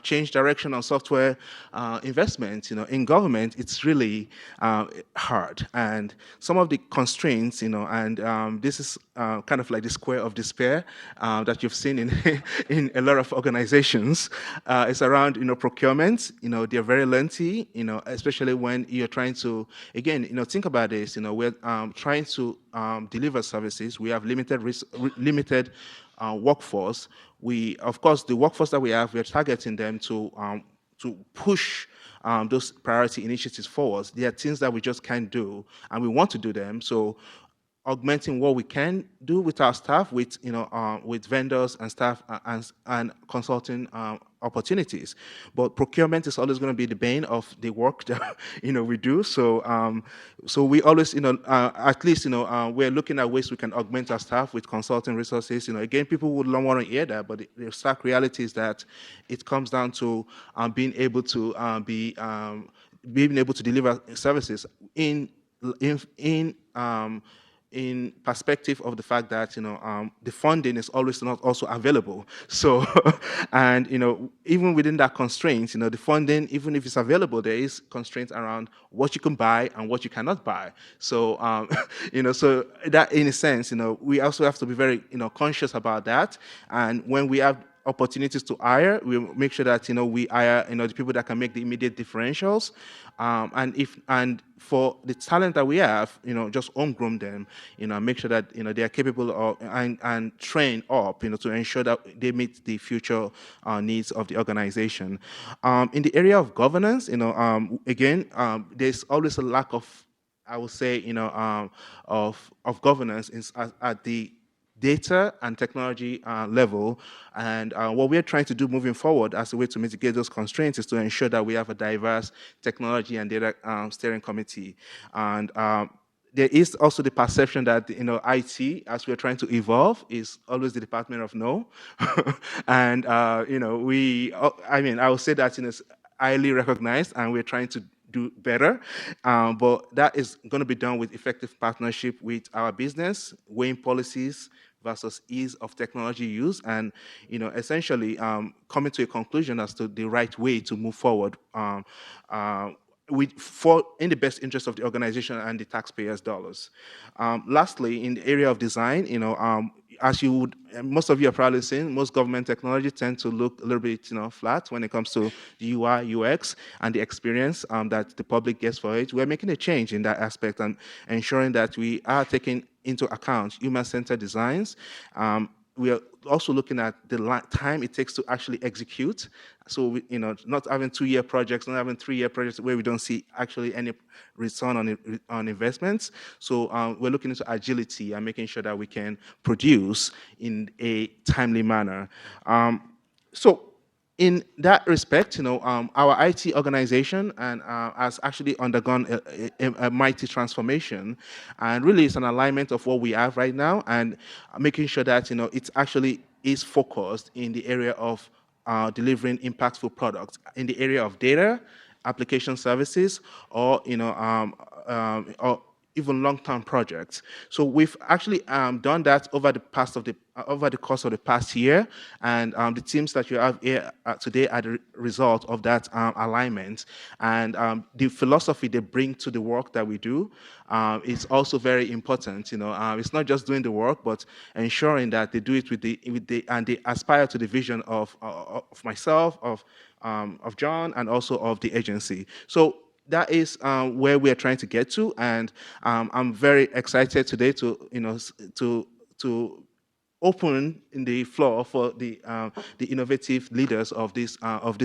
change direction on software investment. In government, it's really hard. And some of the constraints, and this is kind of like the square of despair that you've seen in a lot of organizations. It's around procurement. They're very lengthy. Especially when you're trying to, again, think about this. We're trying to deliver services. We have limited workforce. Of course, the workforce that we have, we're targeting them to push those priority initiatives forward. There are things that we just can't do, and we want to do them. So, augmenting what we can do with our staff, with vendors and staff and consulting opportunities. But procurement is always going to be the bane of the work that we do. So so we always at least we're looking at ways we can augment our staff with consulting resources. Again, people would not want to hear that, but the stark reality is that it comes down to being able to being able to deliver services in in perspective of the fact that the funding is always not also available. So and even within that constraint, the funding, even if it's available, there is constraints around what you can buy and what you cannot buy. So so that in a sense, we also have to be very conscious about that. And when we have opportunities to hire, we make sure that we hire the people that can make the immediate differentials, and for the talent that we have, just homegrown them, make sure that they are capable of and trained up, to ensure that they meet the future needs of the organization. In the area of governance, again, there's always a lack of, I would say, of governance at the data and technology level. And what we're trying to do moving forward as a way to mitigate those constraints is to ensure that we have a diverse technology and data steering committee. And there is also the perception that IT, as we're trying to evolve, is always the department of no. And I would say that it's highly recognized, and we're trying to do better, but that is going to be done with effective partnership with our business, weighing policies versus ease of technology use, and essentially coming to a conclusion as to the right way to move forward in the best interest of the organization and the taxpayers' dollars. Lastly, in the area of design, as you would, most of you have probably seen, most government technology tend to look a little bit, flat when it comes to the UI, UX, and the experience that the public gets for it. We're making a change in that aspect and ensuring that we are taking into account human-centered designs. We are also looking at the time it takes to actually execute. So, not having 2-year projects, not having 3-year projects where we don't see actually any return on investments. So we're looking into agility and making sure that we can produce in a timely manner. So in that respect, our IT organization has actually undergone a mighty transformation, and really it's an alignment of what we have right now and making sure that it actually is focused in the area of delivering impactful products in the area of data, application services, or or even long-term projects. So we've actually done that over the course of the past year, and the teams that you have here today are the result of that alignment. And the philosophy they bring to the work that we do is also very important. It's not just doing the work, but ensuring that they do it and they aspire to the vision of myself, of John, and also of the agency. So that is where we are trying to get to, and I'm very excited today to open in the floor for the innovative leaders of this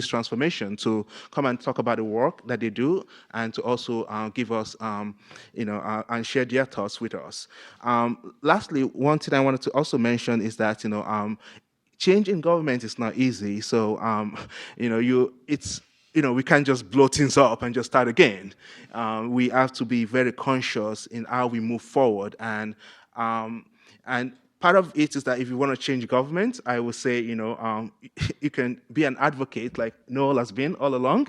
transformation to come and talk about the work that they do, and to also give us and share their thoughts with us. Lastly, one thing I wanted to also mention is that change in government is not easy. So we can't just blow things up and just start again. We have to be very conscious in how we move forward, and part of it is that if you want to change government, I would say, you can be an advocate like Noel has been all along,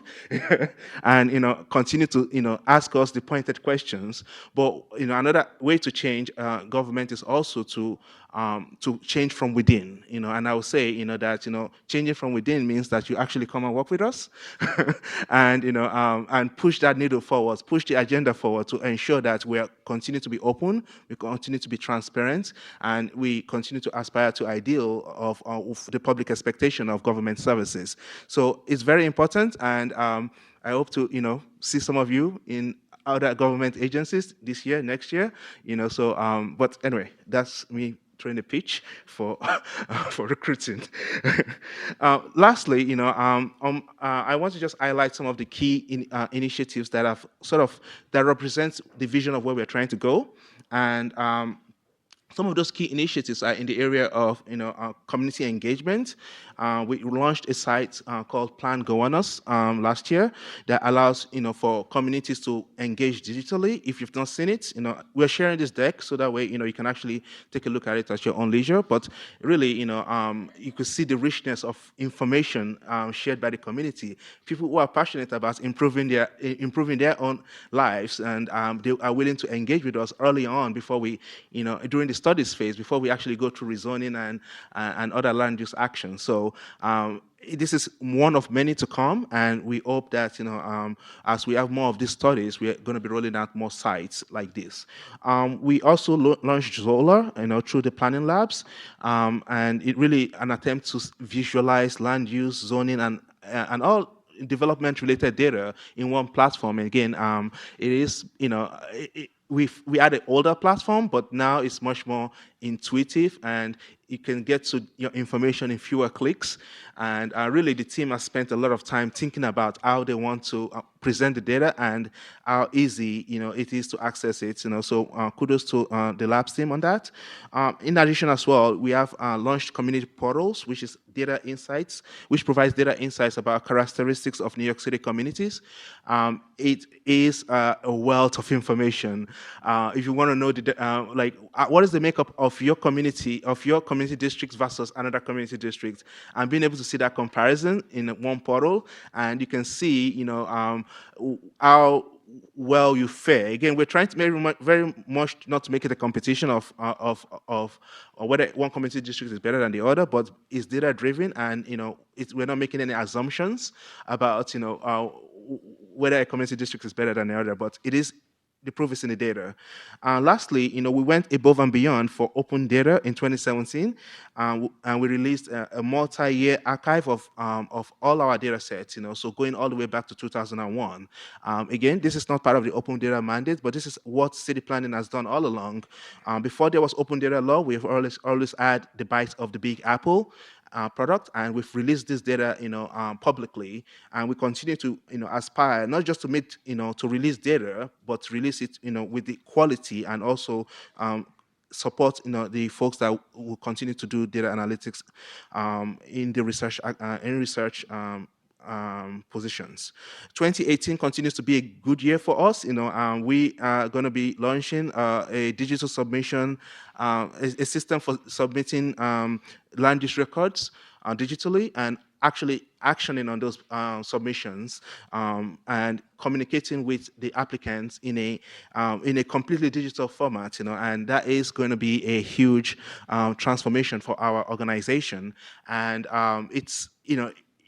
and, continue to, ask us the pointed questions. But, another way to change government is also to change from within, and I would say, that, changing from within means that you actually come and work with us and, and push that needle forward, push the agenda forward to ensure that we continue to be open, we continue to be transparent, and we continue to aspire to ideal of the public expectation of government services. So it's very important, and I hope to, see some of you in other government agencies this year, next year, so, but anyway, that's me trying to pitch for for recruiting. Lastly, I want to just highlight some of the key initiatives that have that represents the vision of where we're trying to go, and Some of those key initiatives are in the area of community engagement. We launched a site called Plan Governos last year that allows for communities to engage digitally. If you've not seen it, we're sharing this deck so that way you can actually take a look at it at your own leisure. But really, you could see the richness of information shared by the community. People who are passionate about improving their own lives, and they are willing to engage with us early on before we, during the studies phase, before we actually go through rezoning and other land use actions. So this is one of many to come, and we hope that as we have more of these studies, we are going to be rolling out more sites like this. We also launched Zola, through the planning labs, and it really an attempt to visualize land use, zoning, and all development related data in one platform. And again, it is we had an older platform, but now it's much more intuitive, and you can get to your information in fewer clicks. And really, the team has spent a lot of time thinking about how they want to present the data and how easy it is to access it. So kudos to the labs team on that. In addition, as well, we have launched community portals, which is data insights, which provides data insights about characteristics of New York City communities. It is a wealth of information. If you want to know what is the makeup of your community districts versus another community district, and being able to see that comparison in one portal, and you can see how well you fare. Again, we're trying to very much not to make it a competition of whether one community district is better than the other, but it's data driven, and we're not making any assumptions about whether a community district is better than the other, but it is. The proof is in the data. Lastly, we went above and beyond for open data in 2017, and we released a multi-year archive of all our data sets. So going all the way back to 2001. Again, this is not part of the open data mandate, but this is what city planning has done all along. Before there was open data law, we've always had the bite of the Big Apple. Product, and we've released this data, publicly, and we continue to, aspire not just to to release data, but release it, with the quality, and also support, the folks that will continue to do data analytics in the research positions. 2018 continues to be a good year for us. We are going to be launching a digital submission, a system for submitting land use records digitally, and actually actioning on those submissions, and communicating with the applicants in a completely digital format. And that is going to be a huge transformation for our organization. And it's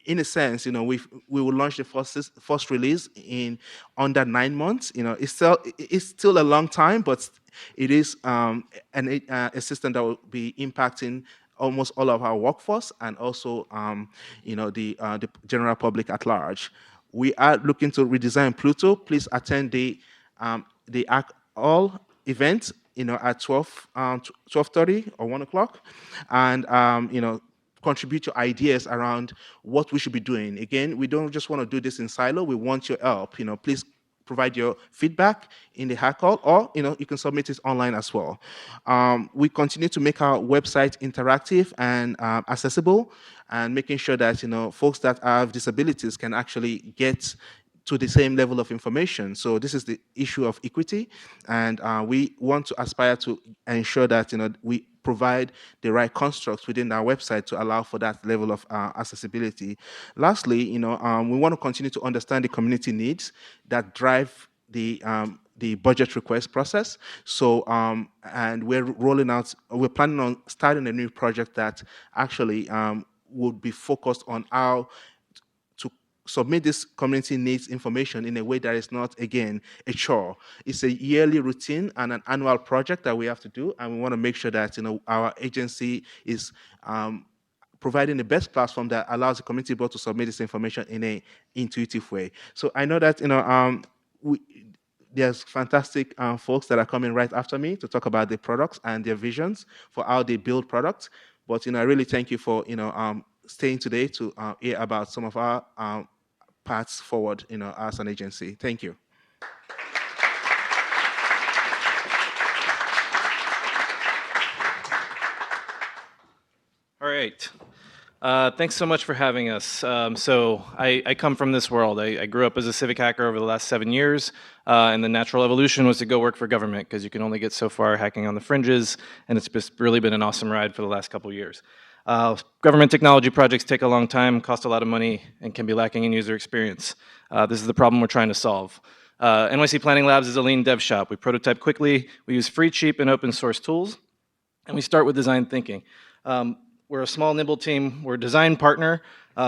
in a sense, we will launch the first release in under 9 months. It's still a long time, but it is a system that will be impacting almost all of our workforce, and also the general public at large. We are looking to redesign Pluto. Please attend the all event at 12:30 or 1 o'clock, and contribute your ideas around what we should be doing. Again, we don't just want to do this in silo. We want your help. Please provide your feedback in the hack call, or you can submit it online as well. We continue to make our website interactive and accessible, and making sure that folks that have disabilities can actually get to the same level of information. So this is the issue of equity, and we want to aspire to ensure that we provide the right constructs within our website to allow for that level of accessibility. Lastly, we want to continue to understand the community needs that drive the budget request process. So, and we're planning on starting a new project that actually would be focused on how submit this community needs information in a way that is not, again, a chore. It's a yearly routine and an annual project that we have to do, and we want to make sure that our agency is providing the best platform that allows the community board to submit this information in an intuitive way. So I know that there's fantastic folks that are coming right after me to talk about the products and their visions for how they build products. But I really thank you for staying today to hear about some of our paths forward, as an agency. Thank you. right. Thanks so much for having us. So I come from this world. I grew up as a civic hacker over the last 7 years, and the natural evolution was to go work for government because you can only get so far hacking on the fringes, and it's just really been an awesome ride for the last couple years. Government technology projects take a long time, cost a lot of money, and can be lacking in user experience. This is the problem we're trying to solve. NYC Planning Labs is a lean dev shop. We prototype quickly, we use free, cheap, and open source tools, and we start with design thinking. We're a small, nimble team. We're a design partner,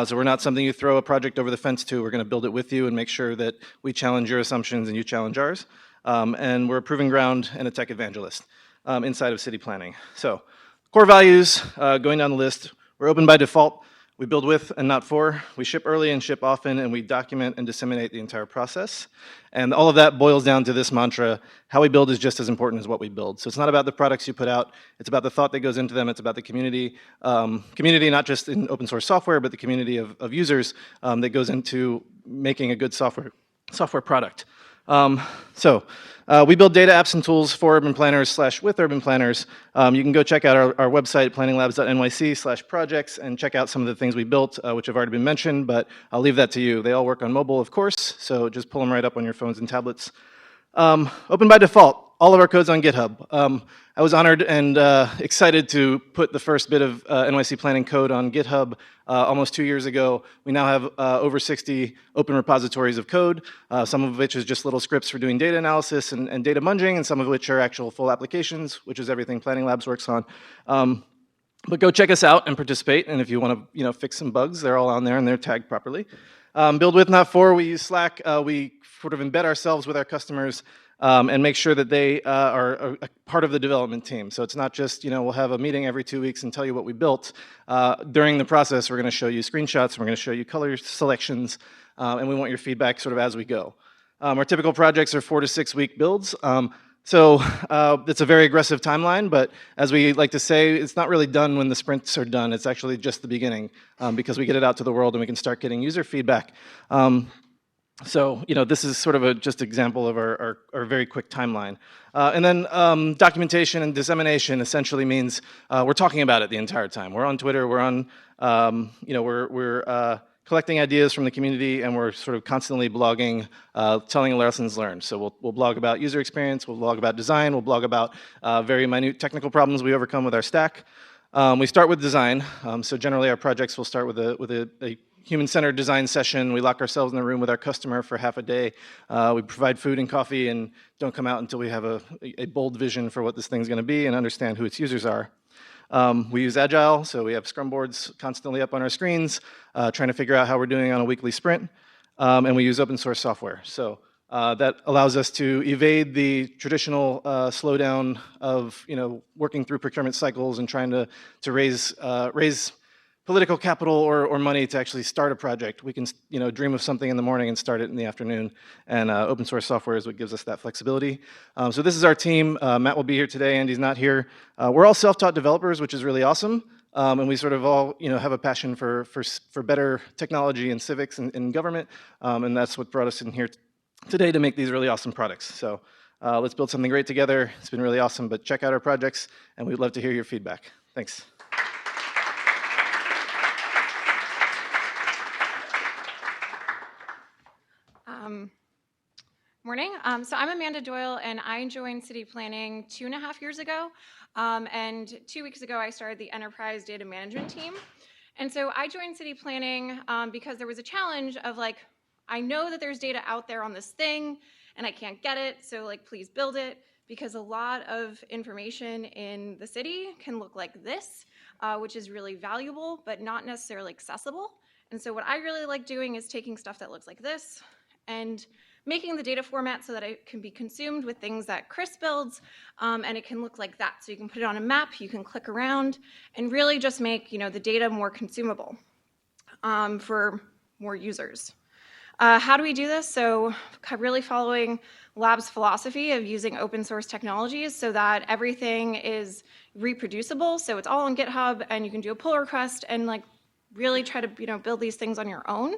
so we're not something you throw a project over the fence to. We're going to build it with you and make sure that we challenge your assumptions and you challenge ours. And we're a proving ground and a tech evangelist inside of city planning. So core values, going down the list, we're open by default. We build with and not for. We ship early and ship often, and we document and disseminate the entire process. And all of that boils down to this mantra: how we build is just as important as what we build. So it's not about the products you put out, it's about the thought that goes into them, it's about the community. Community not just in open source software, but the community of users that goes into making a good software product. We build data apps and tools for urban planners / with urban planners. You can go check out our website, planninglabs.nyc/projects, and check out some of the things we built, which have already been mentioned, but I'll leave that to you. They all work on mobile, of course, so just pull them right up on your phones and tablets. Open by default. All of our code's on GitHub. I was honored and excited to put the first bit of NYC planning code on GitHub almost 2 years ago. We now have over 60 open repositories of code, some of which is just little scripts for doing data analysis and data munging, and some of which are actual full applications, which is everything Planning Labs works on. But go check us out and participate, and if you want to fix some bugs, they're all on there and they're tagged properly. Build with, not for. We use Slack. We sort of embed ourselves with our customers and make sure that they are a part of the development team. So it's not just, we'll have a meeting every 2 weeks and tell you what we built. During the process, we're going to show you screenshots, we're going to show you color selections, and we want your feedback sort of as we go. Our typical projects are 4 to 6 week builds. So it's a very aggressive timeline, but as we like to say, it's not really done when the sprints are done. It's actually just the beginning because we get it out to the world and we can start getting user feedback. So, this is sort of a just example of our very quick timeline. And then documentation and dissemination essentially means we're talking about it the entire time. We're on Twitter, we're on, we're collecting ideas from the community, and we're sort of constantly blogging, telling lessons learned. So we'll blog about user experience, we'll blog about design, we'll blog about very minute technical problems we overcome with our stack. We start with design. So generally our projects will start with a human-centered design session. We lock ourselves in the room with our customer for half a day. We provide food and coffee and don't come out until we have a bold vision for what this thing's going to be and understand who its users are. We use Agile, so we have Scrum boards constantly up on our screens, trying to figure out how we're doing on a weekly sprint. And we use open source software. So that allows us to evade the traditional slowdown of working through procurement cycles and trying to raise political capital or money to actually start a project. We can dream of something in the morning and start it in the afternoon, and open source software is what gives us that flexibility. So this is our team. Matt will be here today, Andy's not here. We're all self-taught developers, which is really awesome, and we sort of all have a passion for better technology and civics and government, and that's what brought us in here today to make these really awesome products. So let's build something great together. It's been really awesome, but check out our projects, and we'd love to hear your feedback. Thanks. Morning. So I'm Amanda Doyle, and I joined City Planning 2.5 years ago. And 2 weeks ago, I started the Enterprise Data Management team. And so I joined City Planning because there was a challenge of I know that there's data out there on this thing, and I can't get it, so please build it, because a lot of information in the city can look like this, which is really valuable, but not necessarily accessible. And so what I really like doing is taking stuff that looks like this and making the data format so that it can be consumed with things that Chris builds, and it can look like that. So you can put it on a map, you can click around, and really just make the data more consumable for more users. How do we do this? So really following Lab's philosophy of using open source technologies so that everything is reproducible. So it's all on GitHub, and you can do a pull request and really try to build these things on your own,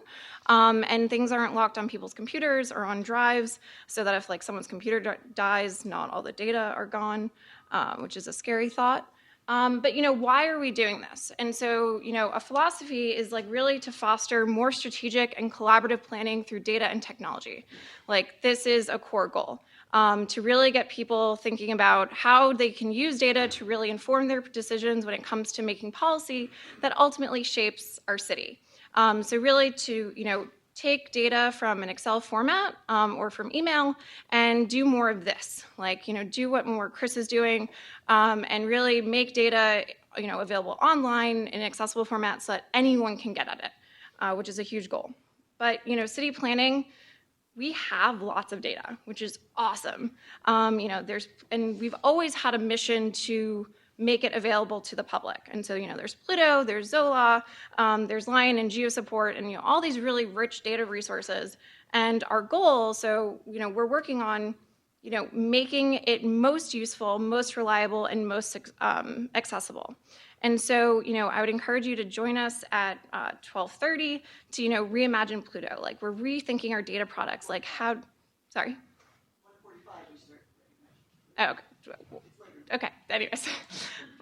and things aren't locked on people's computers or on drives, so that if someone's computer dies, not all the data are gone, which is a scary thought. But why are we doing this? And so, a philosophy is like really to foster more strategic and collaborative planning through data and technology. Like this is a core goal, to really get people thinking about how they can use data to really inform their decisions when it comes to making policy that ultimately shapes our city. So really to, take data from an Excel format or from email and do more of this, like, do what more Chris is doing and really make data, available online in accessible format so that anyone can get at it, which is a huge goal. But, city planning, we have lots of data, which is awesome. And we've always had a mission to make it available to the public. And so, there's Pluto, there's Zola, there's Lion and GeoSupport, and all these really rich data resources. And our goal, so, we're working on, making it most useful, most reliable, and most accessible. And so, I would encourage you to join us at 12:30 to, reimagine Pluto. Like we're rethinking our data products, like how, sorry? 1:45 is okay, anyways.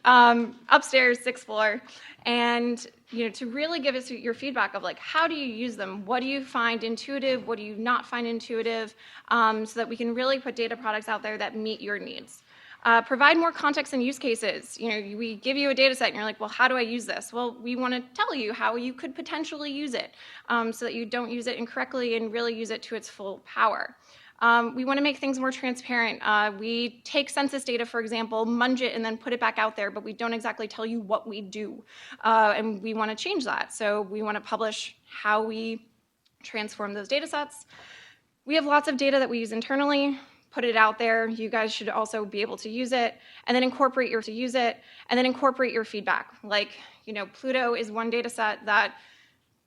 Upstairs, 6th floor. And, to really give us your feedback of like, how do you use them? What do you find intuitive? What do you not find intuitive? So that we can really put data products out there that meet your needs. Provide more context and use cases. We give you a data set and you're like, well, how do I use this? Well, we want to tell you how you could potentially use it so that you don't use it incorrectly and really use it to its full power. We want to make things more transparent. We take census data, for example, munge it, and then put it back out there, but we don't exactly tell you what we do. And we want to change that. So we want to publish how we transform those data sets. We have lots of data that we use internally. Put it out there. You guys should also be able to use it, and then incorporate your feedback. Like, Pluto is one data set that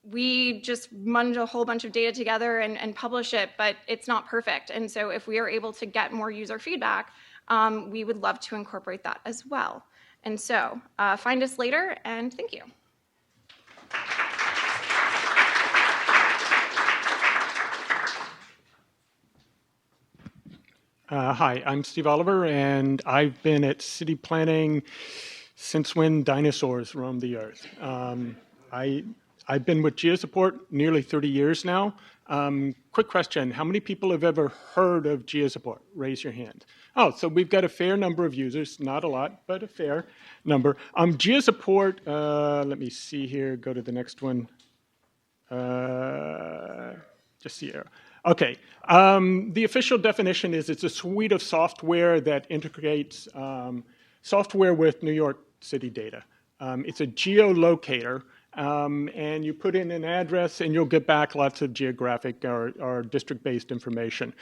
we just munge a whole bunch of data together and publish it, but it's not perfect. And so if we are able to get more user feedback, we would love to incorporate that as well. And so find us later, and thank you. Hi, I'm Steve Oliver, and I've been at city planning since when dinosaurs roamed the earth. I've been with GeoSupport nearly 30 years now. Quick question, how many people have ever heard of GeoSupport? Raise your hand. Oh, so we've got a fair number of users, not a lot, but a fair number. GeoSupport, let me see here, go to the next one. Just the arrow. Okay, the official definition is it's a suite of software that integrates software with New York City data. It's a geolocator, and you put in an address and you'll get back lots of geographic or district-based information.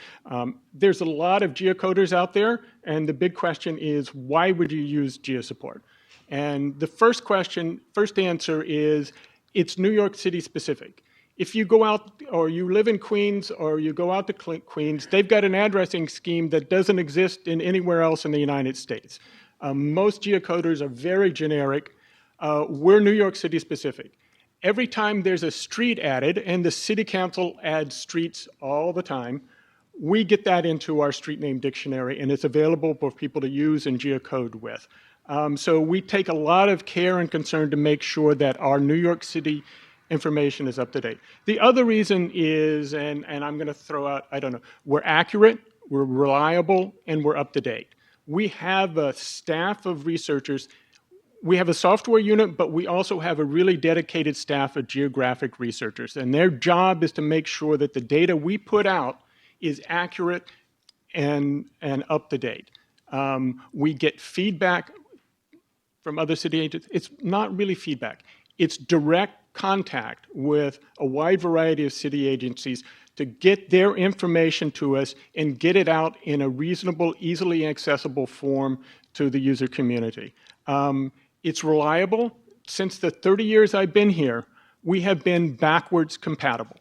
There's a lot of geocoders out there, and the big question is, why would you use GeoSupport? And the first answer is, it's New York City specific. If you go out, or you live in Queens, or you go out to Queens, they've got an addressing scheme that doesn't exist in anywhere else in the United States. Most geocoders are very generic. We're New York City specific. Every time there's a street added, and the city council adds streets all the time, we get that into our street name dictionary, and it's available for people to use and geocode with. So we take a lot of care and concern to make sure that our New York City information is up to date. The other reason is, and I'm going to throw out, I don't know, we're accurate, we're reliable, and we're up to date. We have a staff of researchers. We have a software unit, but we also have a really dedicated staff of geographic researchers, and their job is to make sure that the data we put out is accurate and up to date. We get feedback from other city agents. It's not really feedback. It's direct contact with a wide variety of city agencies to get their information to us and get it out in a reasonable, easily accessible form to the user community. It's reliable. Since the 30 years I've been here, we have been backwards compatible.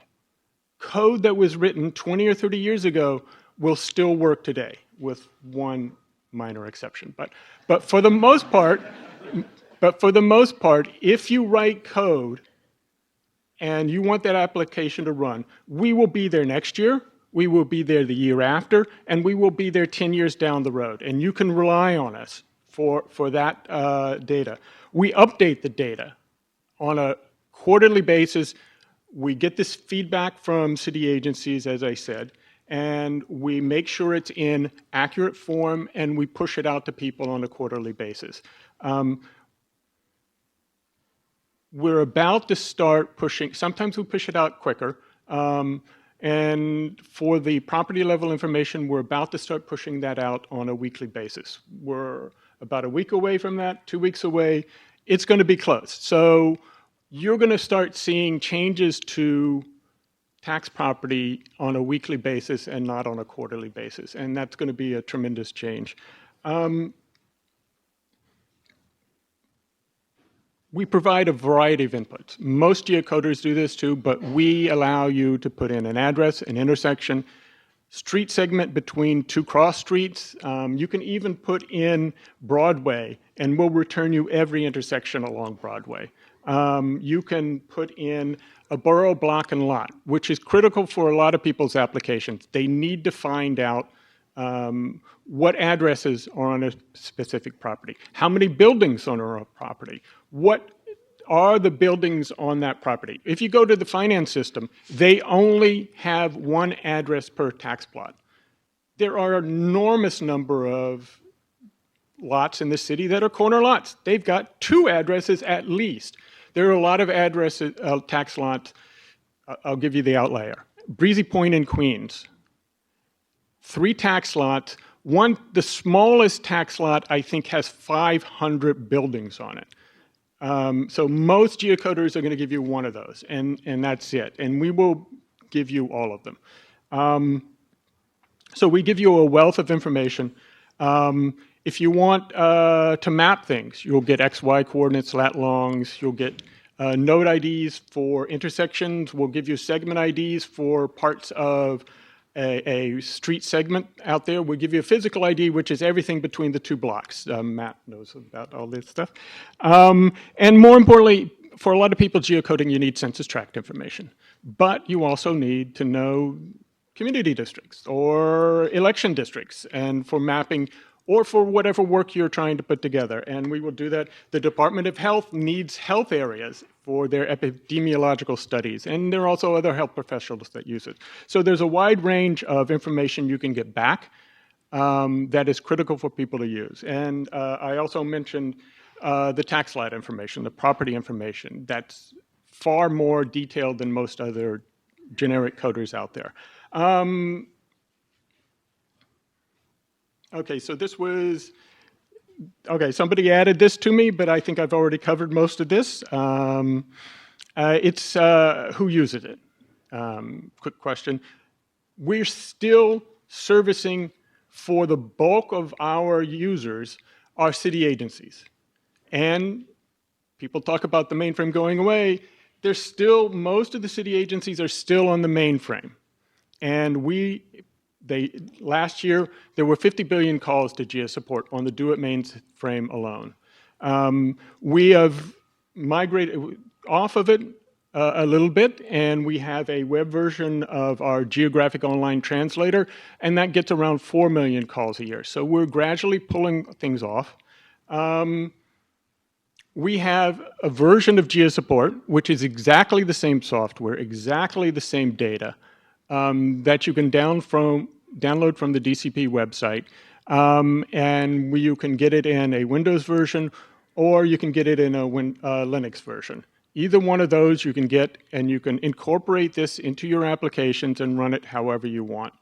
Code that was written 20 or 30 years ago will still work today, with one minor exception. But for the most part, if you write code and you want that application to run, we will be there next year, we will be there the year after, and we will be there 10 years down the road. And you can rely on us for that data. We update the data on a quarterly basis. We get this feedback from city agencies, as I said, and we make sure it's in accurate form, and we push it out to people on a quarterly basis. We're about to start pushing, sometimes we push it out quicker, and for the property level information, we're about to start pushing that out on a weekly basis. We're about a week away from that, 2 weeks away. It's going to be close. So you're going to start seeing changes to tax property on a weekly basis and not on a quarterly basis, and that's going to be a tremendous change. We provide a variety of inputs. Most geocoders do this too, but we allow you to put in an address, an intersection, street segment between two cross streets. You can even put in Broadway, and we'll return you every intersection along Broadway. You can put in a borough block and lot, which is critical for a lot of people's applications. They need to find out what addresses are on a specific property, how many buildings on a property, what are the buildings on that property. If you go to the finance system, they only have one address per tax plot. There are an enormous number of lots in the city that are corner lots. They've got 2 addresses at least. There are a lot of addresses, tax lots. I'll give you the outlier. Breezy Point in Queens, 3 tax lots. The smallest tax lot, I think, has 500 buildings on it. So most geocoders are going to give you one of those, and that's it. And we will give you all of them. So we give you a wealth of information. If you want to map things, you'll get XY coordinates, lat longs. You'll get node IDs for intersections. We'll give you segment IDs for parts of a street segment out there. We'll give you a physical ID, which is everything between the 2 blocks. Matt knows about all this stuff. And more importantly, for a lot of people geocoding, you need census tract information. But you also need to know community districts or election districts, and for mapping or for whatever work you're trying to put together. And we will do that. The Department of Health needs health areas for their epidemiological studies, and there are also other health professionals that use it. So there's a wide range of information you can get back that is critical for people to use. And I also mentioned the tax lot information, the property information. That's far more detailed than most other generic coders out there. Okay, so this was, okay, somebody added this to me, but I think I've already covered most of this. It's who uses it. Quick question. We're still servicing, for the bulk of our users, our city agencies. And people talk about the mainframe going away. There's still, most of the city agencies are still on the mainframe. And last year, there were 50 billion calls to GeoSupport on the Do It mainframe alone. We have migrated off of it a little bit, and we have a web version of our Geographic Online Translator, and that gets around 4 million calls a year. So we're gradually pulling things off. We have a version of GeoSupport, which is exactly the same software, exactly the same data, that you can download from the DCP website, and you can get it in a Windows version, or you can get it in a Linux version. Either one of those you can get, and you can incorporate this into your applications and run it however you want.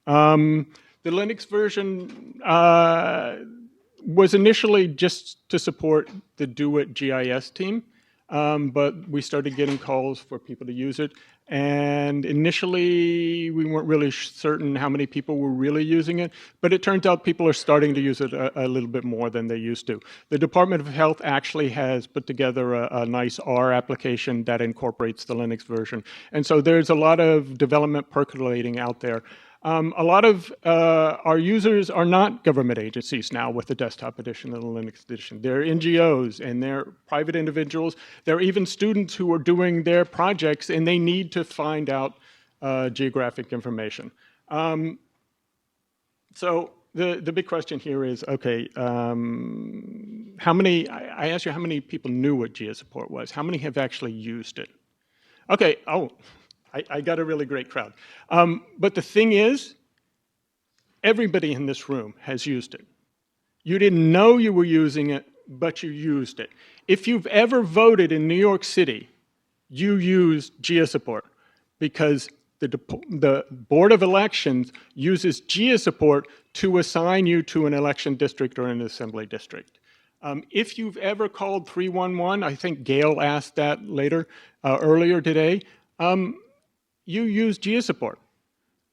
The Linux version was initially just to support the Do It GIS team, but we started getting calls for people to use it. And initially, we weren't really certain how many people were really using it, but it turns out people are starting to use it a little bit more than they used to. The Department of Health actually has put together a nice R application that incorporates the Linux version. And so there's a lot of development percolating out there. A lot of our users are not government agencies now with the desktop edition and the Linux edition. They're NGOs and they're private individuals. There are even students who are doing their projects and they need to find out geographic information. So the big question here is, okay, how many, I asked you how many people knew what GeoSupport was. How many have actually used it? Okay, oh, I got a really great crowd. But the thing is, everybody in this room has used it. You didn't know you were using it, but you used it. If you've ever voted in New York City, you used GeoSupport because the Board of Elections uses GeoSupport to assign you to an election district or an assembly district. If you've ever called 311, I think Gail asked that earlier today, you use GeoSupport.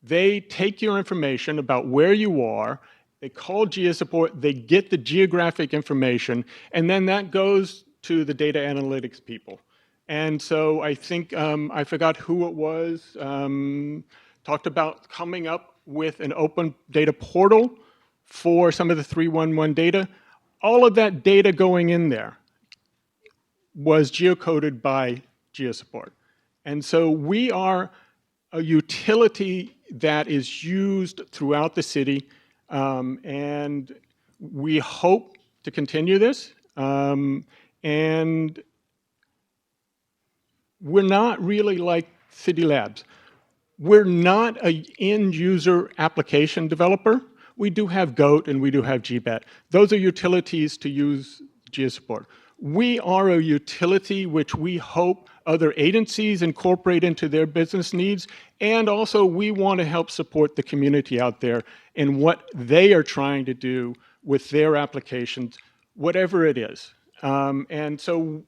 They take your information about where you are, they call GeoSupport, they get the geographic information, and then that goes to the data analytics people. And so I think, I forgot who it was, talked about coming up with an open data portal for some of the 311 data. All of that data going in there was geocoded by GeoSupport. And so we are a utility that is used throughout the city, and we hope to continue this. And we're not really like City Labs. We're not an end-user application developer. We do have GOAT and we do have GBET. Those are utilities to use GeoSupport. We are a utility which we hope other agencies incorporate into their business needs, and also we want to help support the community out there in what they are trying to do with their applications, whatever it is. And so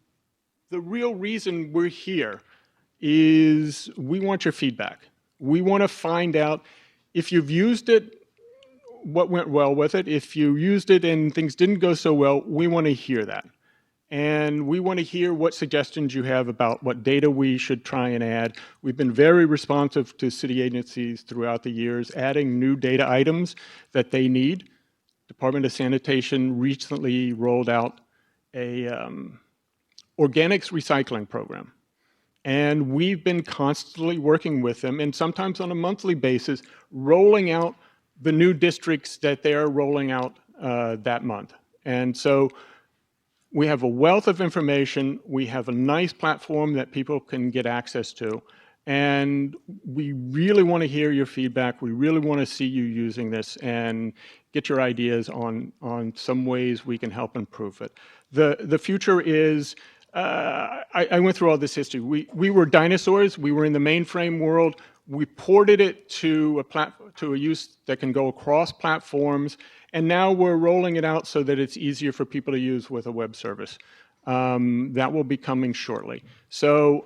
the real reason we're here is we want your feedback. We want to find out if you've used it, what went well with it. If you used it and things didn't go so well, we want to hear that. And we want to hear what suggestions you have about what data we should try and add. We've been very responsive to city agencies throughout the years, adding new data items that they need. Department of Sanitation recently rolled out a organics recycling program. And we've been constantly working with them, and sometimes on a monthly basis, rolling out the new districts that they're rolling out that month. And so we have a wealth of information. We have a nice platform that people can get access to. And we really want to hear your feedback. We really want to see you using this and get your ideas on some ways we can help improve it. The future is, I went through all this history. We were dinosaurs. We were in the mainframe world. We ported it to a use that can go across platforms. And now we're rolling it out so that it's easier for people to use with a web service. That will be coming shortly. So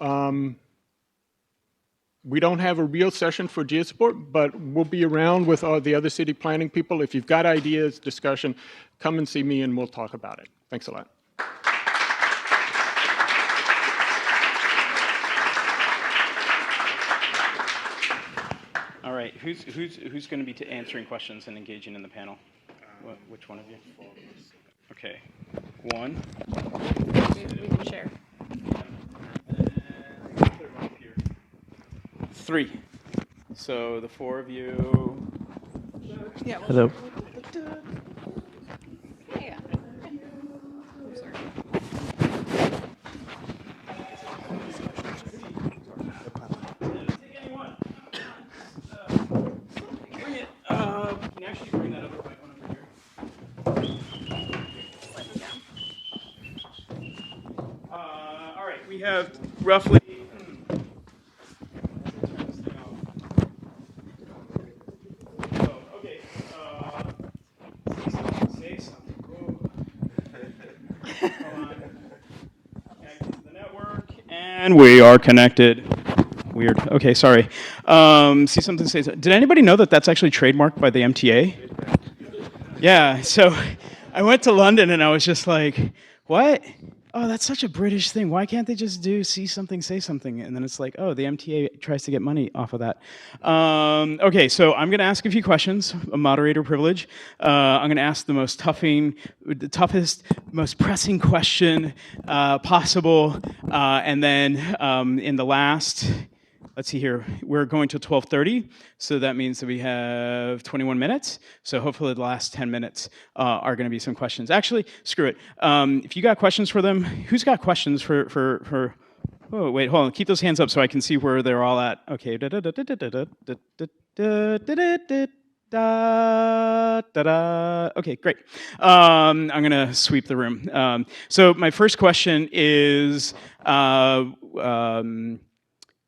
we don't have a real session for GeoSupport, but we'll be around with all the other city planning people. If you've got ideas, discussion, come and see me and we'll talk about it. Thanks a lot. All right, who's going to be answering questions and engaging in the panel? Which one of you? Okay, one. We can share. Three. So the four of you. Yeah. Hello. Yeah. I'm sorry. Bring it. Can you actually bring that other white one over here? All right, we have roughly. Say something. Connected to the network, and we are connected. Weird. Okay, sorry. See something. Say something. Did anybody know that that's actually trademarked by the MTA? Yeah. So I went to London and I was just like, what? Oh, that's such a British thing. Why can't they just do see something, say something? And then it's like, oh, the MTA tries to get money off of that. Okay, so I'm going to ask a few questions, a moderator privilege. I'm going to ask the toughest, most pressing question possible. And then in the last let's see here. We're going to 12:30, so that means that we have 21 minutes. So hopefully the last 10 minutes are going to be some questions. Actually, screw it. If you got questions for them, who's got questions for oh, wait, hold on. Keep those hands up so I can see where they're all at. Okay. Okay, great. I'm going to sweep the room. So my first question is,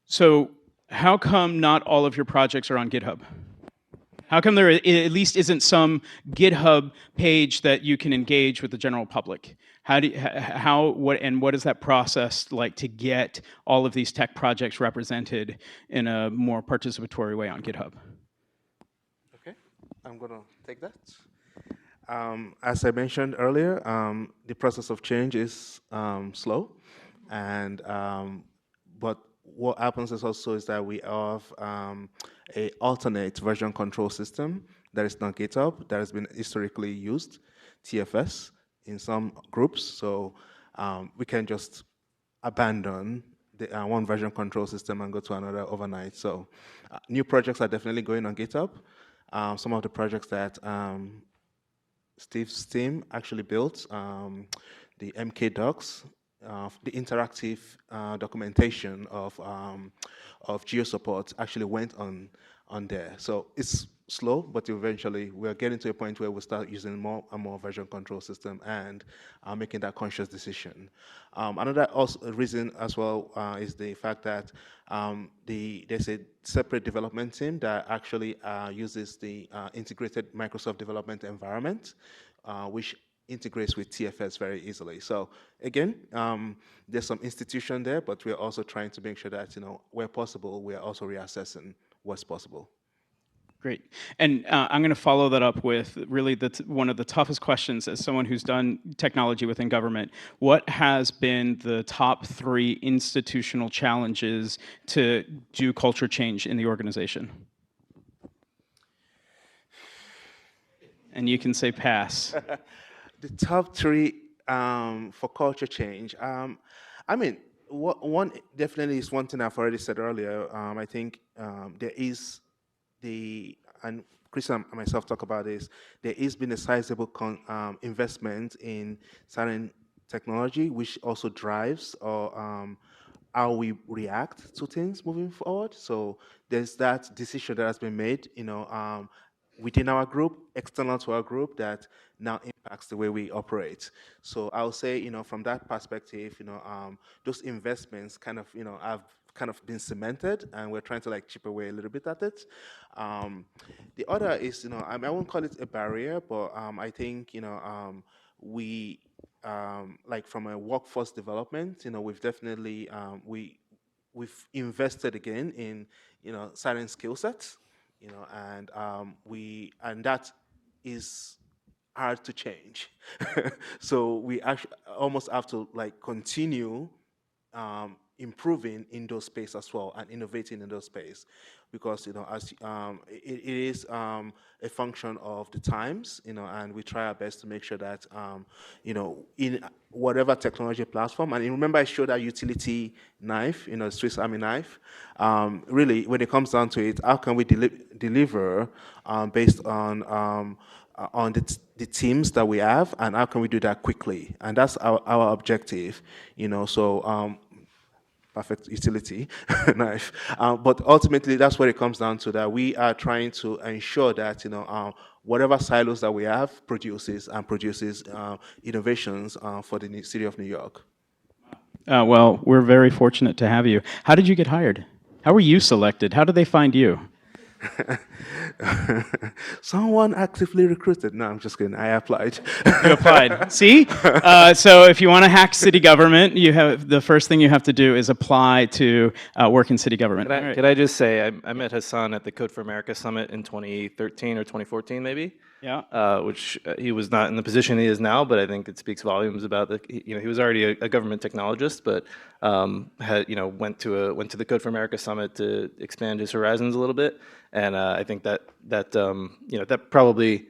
so how come not all of your projects are on GitHub? How come there at least isn't some GitHub page that you can engage with the general public? What is that process like to get all of these tech projects represented in a more participatory way on GitHub? Okay, I'm gonna take that. As I mentioned earlier, the process of change is slow, and but what happens is that we have a alternate version control system that is not GitHub, that has been historically used, TFS, in some groups. So we can just abandon the one version control system and go to another overnight. So new projects are definitely going on GitHub. Some of the projects that Steve's team actually built, the MK docs, the interactive documentation of GeoSupport actually went on there. So it's slow, but eventually we're getting to a point where we start using more and more version control system and making that conscious decision. Another reason as well is the fact that there's a separate development team that actually uses the integrated Microsoft development environment, which integrates with TFS very easily. So again, there's some institution there, but we're also trying to make sure that, where possible, we're also reassessing what's possible. Great. And I'm going to follow that up with really one of the toughest questions as someone who's done technology within government. What has been the top 3 institutional challenges to do culture change in the organization? And you can say pass. The top 3 for culture change. I mean, one definitely is one thing I've already said earlier. I think there is and Chris and myself talk about this, there has been a sizable investment in certain technology, which also drives how we react to things moving forward. So there's that decision that has been made, within our group, external to our group, that now impacts the way we operate. So I'll say, from that perspective, those investments kind of, have kind of been cemented, and we're trying to chip away a little bit at it. The other is, I won't call it a barrier, but I think, we, from a workforce development, we've definitely, we've invested again in, certain skill sets, and that is hard to change. So we actually almost have to continue improving in those space as well and innovating in those space, because as it is a function of the times, and we try our best to make sure that in whatever technology platform. And remember, I showed that utility knife, Swiss Army knife. Really, when it comes down to it, how can we deliver based on the teams that we have, and how can we do that quickly? And that's our objective, So perfect utility knife. But ultimately, that's what it comes down to, that we are trying to ensure that, whatever silos that we have produces innovations for the city of New York. Well, we're very fortunate to have you. How did you get hired? How were you selected? How did they find you? Someone actively recruited. No, I'm just kidding. I applied. You applied. See? So if you want to hack city government, the first thing you have to do is apply to work in city government. Could I just say, I met Hassan at the Code for America Summit in 2013 or 2014, maybe? Yeah. Which he was not in the position he is now, but I think it speaks volumes about he was already a government technologist, but went to the Code for America Summit to expand his horizons a little bit, and I think that probably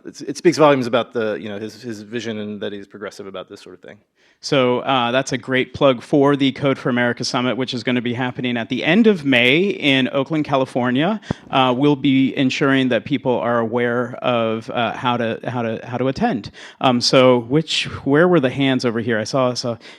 it speaks volumes about his vision, and that he's progressive about this sort of thing. So that's a great plug for the Code for America Summit, which is going to be happening at the end of May in Oakland, California. We'll be ensuring that people are aware of how to attend. Where were the hands over here? I saw.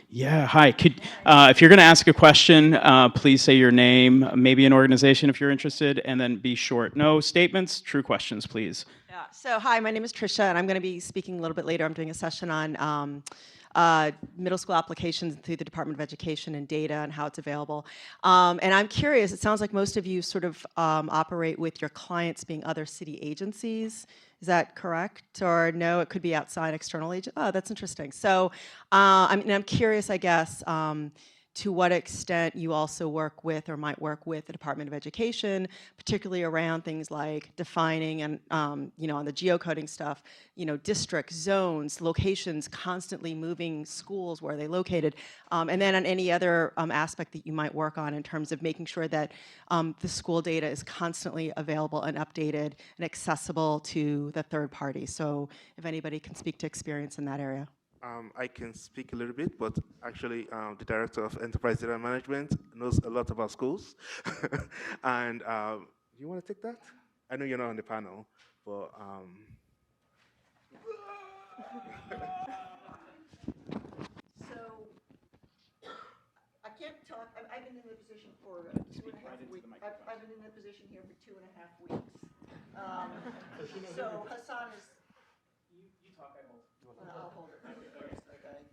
Yeah, hi. If you're going to ask a question, please say your name, maybe an organization if you're interested, and then be short. No statements, true questions, please. Yeah. So hi, my name is Trisha, and I'm going to be speaking a little bit later. I'm doing a session on middle school applications through the Department of Education and data and how it's available. And I'm curious, it sounds like most of you sort of operate with your clients being other city agencies. Is that correct? Or no, it could be outside external agent? Oh, that's interesting. So I'm curious, I guess, to what extent you also work with or might work with the Department of Education, particularly around things like defining and, on the geocoding stuff, districts, zones, locations, constantly moving schools, where are they located, and then on any other aspect that you might work on in terms of making sure that the school data is constantly available and updated and accessible to the third party. So if anybody can speak to experience in that area. I can speak a little bit, but actually the Director of Enterprise Data Management knows a lot about schools. And you want to take that? I know you're not on the panel, but... So, I can't talk, I've been in the position for 2.5 weeks. I've been in the position here for 2.5 weeks. So Hassan is... You talk, I hold. I'll hold it. Okay.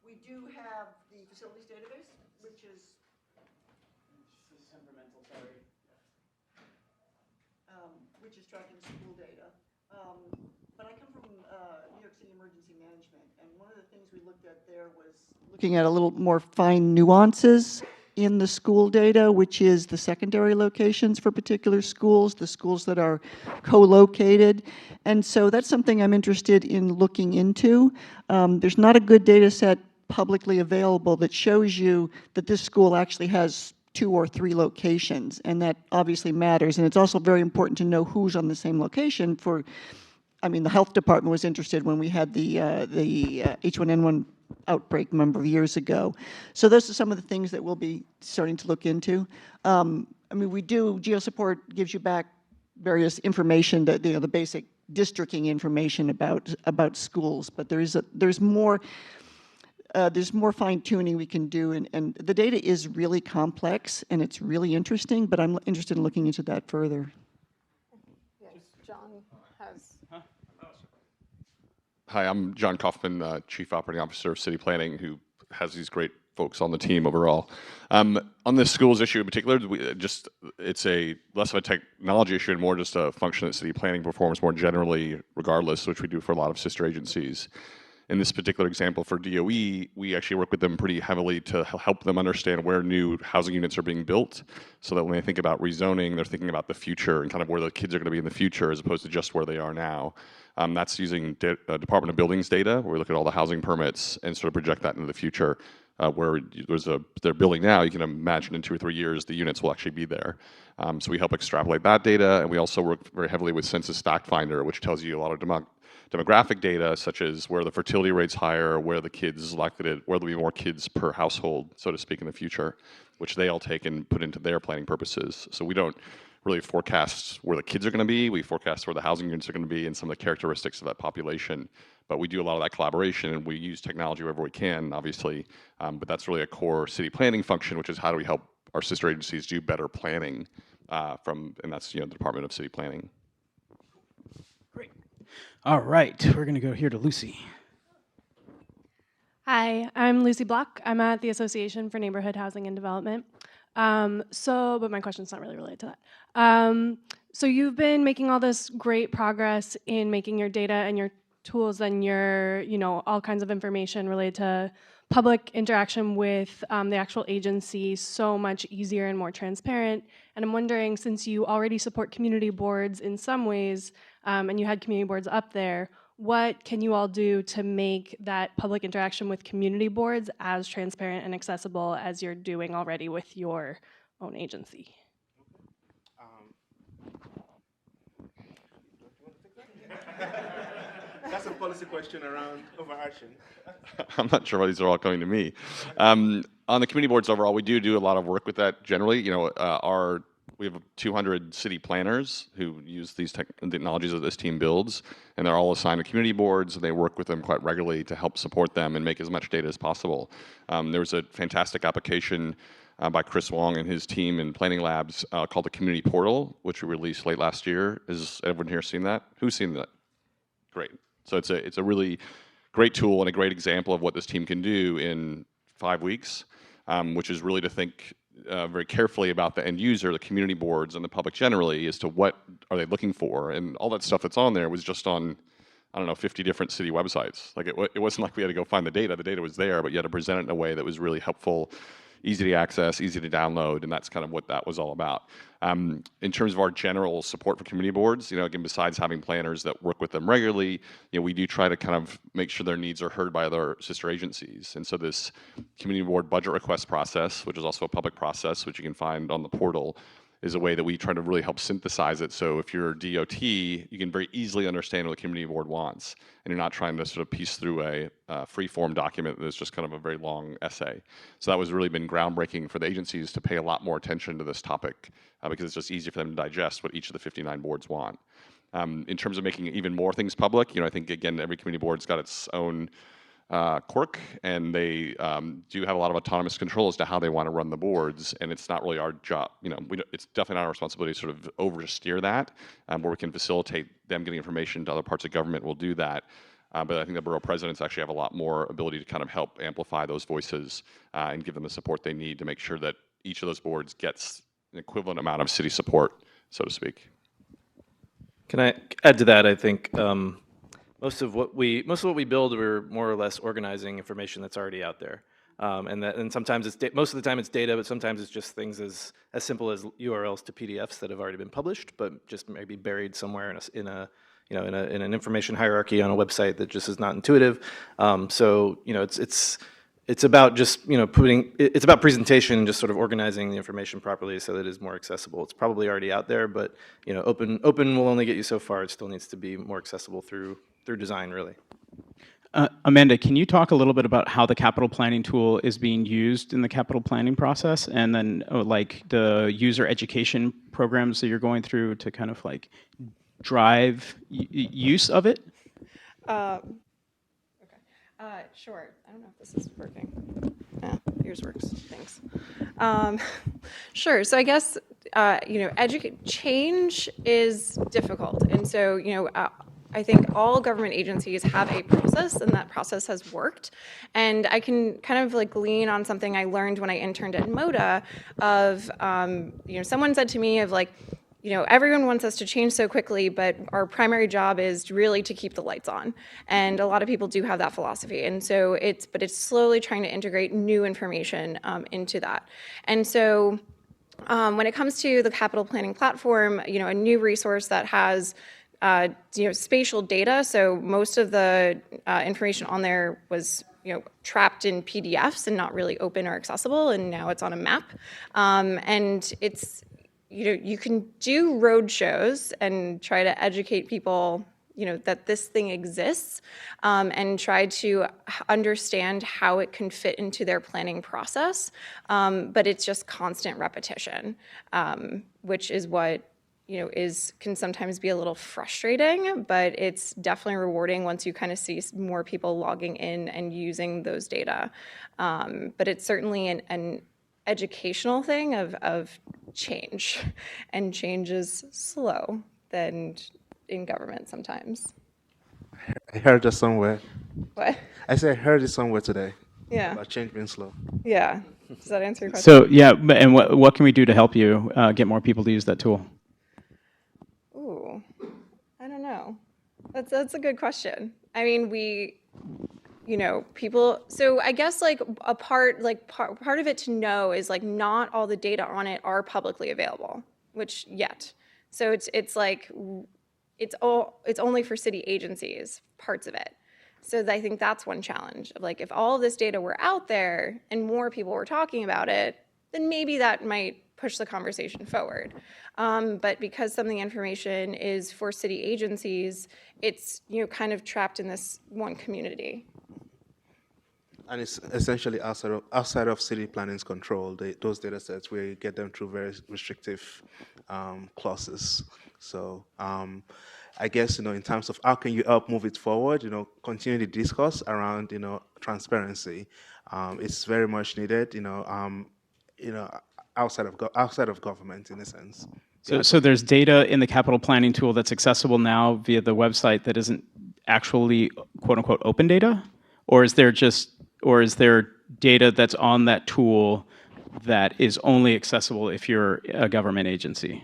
We do have the facilities database, which is temperamental, sorry. Which is tracking school data. But I come from New York City Emergency Management, and one of the things we looked at there was looking at a little more fine nuances in the school data, which is the secondary locations for particular schools, the schools that are co-located. And so that's something I'm interested in looking into. There's not a good data set publicly available that shows you that this school actually has 2 or 3 locations, and that obviously matters. And it's also very important to know who's on the same location for, the health department was interested when we had the H1N1 outbreak a number of years ago. So those are some of the things that we'll be starting to look into. GeoSupport gives you back various information, that the basic districting information about schools, but there's more fine tuning we can do, and the data is really complex and it's really interesting, but I'm interested in looking into that further. Yes, John has. Hi, I'm John Kaufman, Chief Operating Officer of City Planning, who has these great folks on the team overall. On the schools issue in particular, it's less of a technology issue and more just a function that City Planning performs more generally regardless, which we do for a lot of sister agencies. In this particular example for DOE, we actually work with them pretty heavily to help them understand where new housing units are being built, so that when they think about rezoning, they're thinking about the future and kind of where the kids are going to be in the future as opposed to just where they are now. That's using Department of Buildings data, where we look at all the housing permits and sort of project that into the future. Where they're building now, you can imagine in 2 or 3 years the units will actually be there. So we help extrapolate that data, and we also work very heavily with Census Fact Finder, which tells you a lot of demographic data, such as where the fertility rate's higher, where there'll be more kids per household, so to speak, in the future, which they all take and put into their planning purposes. So we don't really forecast where the kids are going to be. We forecast where the housing units are going to be and some of the characteristics of that population. But we do a lot of that collaboration, and we use technology wherever we can, obviously. But that's really a core city planning function, which is how do we help our sister agencies do better planning and that's the Department of City Planning. Great. All right, we're going to go here to Lucy. Hi, I'm Lucy Block. I'm at the Association for Neighborhood Housing and Development. But my question's not really related to that. So you've been making all this great progress in making your data and your tools and your, all kinds of information related to public interaction with the actual agency so much easier and more transparent. And I'm wondering, since you already support community boards in some ways, and you had community boards up there, what can you all do to make that public interaction with community boards as transparent and accessible as you're doing already with your own agency? That's a policy question around overarching. I'm not sure why these are all coming to me. On the community boards overall, we do a lot of work with that generally. You know, we have 200 city planners who use these technologies that this team builds, and they're all assigned to community boards, and they work with them quite regularly to help support them and make as much data as possible. There was a fantastic application by Chris Wong and his team in Planning Labs called the Community Portal, which we released late last year. Has everyone here seen that? Who's seen that? Great. So it's a really great tool and a great example of what this team can do in 5 weeks, which is really to think very carefully about the end user, the community boards, and the public generally as to what are they looking for. And all that stuff that's on there was just on, I don't know, 50 different city websites. Like it wasn't like we had to go find the data. The data was there, but you had to present it in a way that was really helpful, easy to access, easy to download, and that's kind of what that was all about. In terms of our general support for community boards, you know, again, besides having planners that work with them regularly, you know, we do try to kind of make sure their needs are heard by other sister agencies. And so this community board budget request process, which is also a public process, which you can find on the portal, is a way that we try to really help synthesize it. So if you're DOT, you can very easily understand what the community board wants, and you're not trying to sort of piece through a free-form document that's just kind of a very long essay. So that was really been groundbreaking for the agencies to pay a lot more attention to this topic because it's just easy for them to digest what each of the 59 boards want. In terms of making even more things public, you know, I think again every community board's got its own quirk, and they do have a lot of autonomous control as to how they want to run the boards, and it's not really our job. You know, it's definitely not our responsibility to sort of oversteer that, where we can facilitate them getting information to other parts of government. We'll do that. But I think the borough presidents actually have a lot more ability to kind of help amplify those voices and give them the support they need to make sure that each of those boards gets an equivalent amount of city support, so to speak. Can I add to that? I think most of what we build, we're more or less organizing information that's already out there, and sometimes it's most of the time it's data, but sometimes it's just things as simple as URLs to PDFs that have already been published, but just maybe buried somewhere in an information hierarchy on a website that just is not intuitive. So you know, it's about just, you know, it's about presentation and just sort of organizing the information properly so that it is more accessible. It's probably already out there, but you know, open will only get you so far. It still needs to be more accessible through design, really. Amanda, can you talk a little bit about how the capital planning tool is being used in the capital planning process, and then like the user education programs that you're going through to kind of like drive use of it? Sure. I don't know if this is working. Yeah, yours works. Thanks. Sure. So I guess you know, change is difficult, and so you know. I think all government agencies have a process, and that process has worked. And I can kind of like lean on something I learned when I interned at MODA of, you know, someone said to me of like, you know, everyone wants us to change so quickly, but our primary job is really to keep the lights on. And a lot of people do have that philosophy. And so it's slowly trying to integrate new information into that. And so when it comes to the capital planning platform, you know, a new resource that has you know, spatial data. So most of the information on there was, you know, trapped in PDFs and not really open or accessible, and now it's on a map. And it's, you know, you can do road shows and try to educate people, you know, that this thing exists, and try to understand how it can fit into their planning process. But it's just constant repetition, which is what, you know, can sometimes be a little frustrating, but it's definitely rewarding once you kind of see more people logging in and using those data. But it's certainly an educational thing of change, and change is slow than in government sometimes. I heard it somewhere. What? I said I heard it somewhere today. Yeah. About change being slow. Yeah. Does that answer your question? So yeah, and what can we do to help you get more people to use that tool? Ooh, I don't know. That's a good question. I mean, you know, people. So I guess like part of it to know is like not all the data on it are publicly available, which yet. So it's like it's only for city agencies, parts of it. So I think that's one challenge of like if all of this data were out there and more people were talking about it, then maybe that might push the conversation forward. But because some of the information is for city agencies, it's kind of trapped in this one community. And it's essentially outside of city planning's control. Those data sets, we get them through very restrictive clauses. So I guess in terms of how can you help move it forward, continue the discourse around transparency. It's very much needed. Outside of government in a sense. So there's data in the capital planning tool that's accessible now via the website that isn't actually quote unquote open data, or is there data that's on that tool that is only accessible if you're a government agency?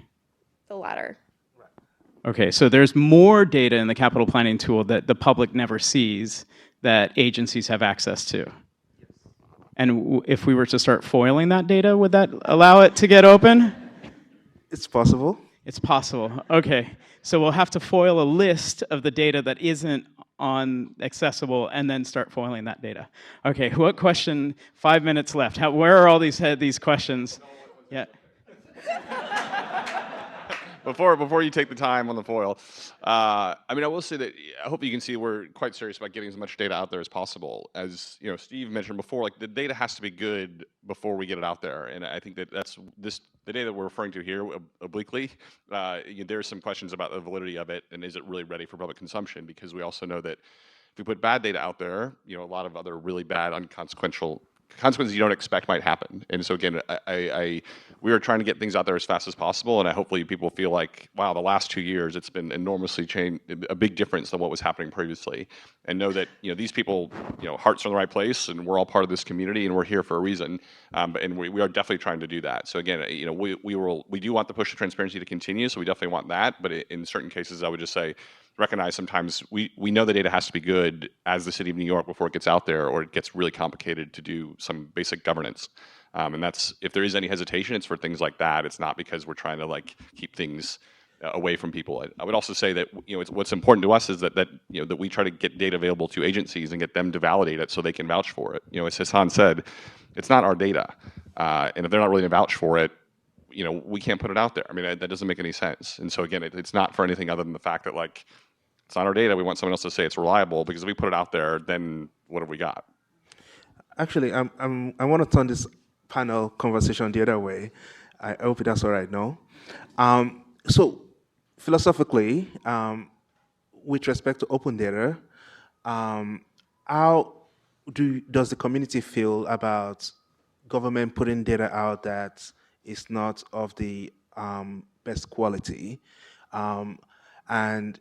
The latter. Okay, so there's more data in the capital planning tool that the public never sees that agencies have access to. And if we were to start foiling that data, would that allow it to get open? It's possible. It's possible. Okay, so we'll have to foil a list of the data that isn't accessible and then start foiling that data. Okay, what question? 5 minutes left. Where are all these questions? Yeah. Before you take the time on the foil, I will say that I hope you can see we're quite serious about getting as much data out there as possible. As Steve mentioned before, the data has to be good before we get it out there, and I think that's the data that we're referring to here obliquely. There are some questions about the validity of it, and is it really ready for public consumption? Because we also know that if we put bad data out there, a lot of other really bad, unconsequential consequences you don't expect might happen. And so again, we are trying to get things out there as fast as possible, and hopefully people feel like, wow, the last 2 years it's been enormously changed, a big difference than what was happening previously, and know that these people, hearts are in the right place, and we're all part of this community, and we're here for a reason, and we are definitely trying to do that. So again, we do want the push to transparency to continue, so we definitely want that, but in certain cases, I would just say, recognize sometimes we know the data has to be good as the city of New York before it gets out there, or it gets really complicated to do some basic governance. And that's, if there is any hesitation, it's for things like that. It's not because we're trying to keep things away from people. I would also say that what's important to us is that we try to get data available to agencies and get them to validate it so they can vouch for it. As Hassan said, it's not our data, and if they're not really going to vouch for it, we can't put it out there. That doesn't make any sense. And so again, it's not for anything other than the fact that it's not our data. We want someone else to say it's reliable, because if we put it out there, then what have we got? Actually, I want to turn this panel conversation the other way. I hope that's all right now. So philosophically, with respect to open data, how does the community feel about government putting data out that is not of the best quality? And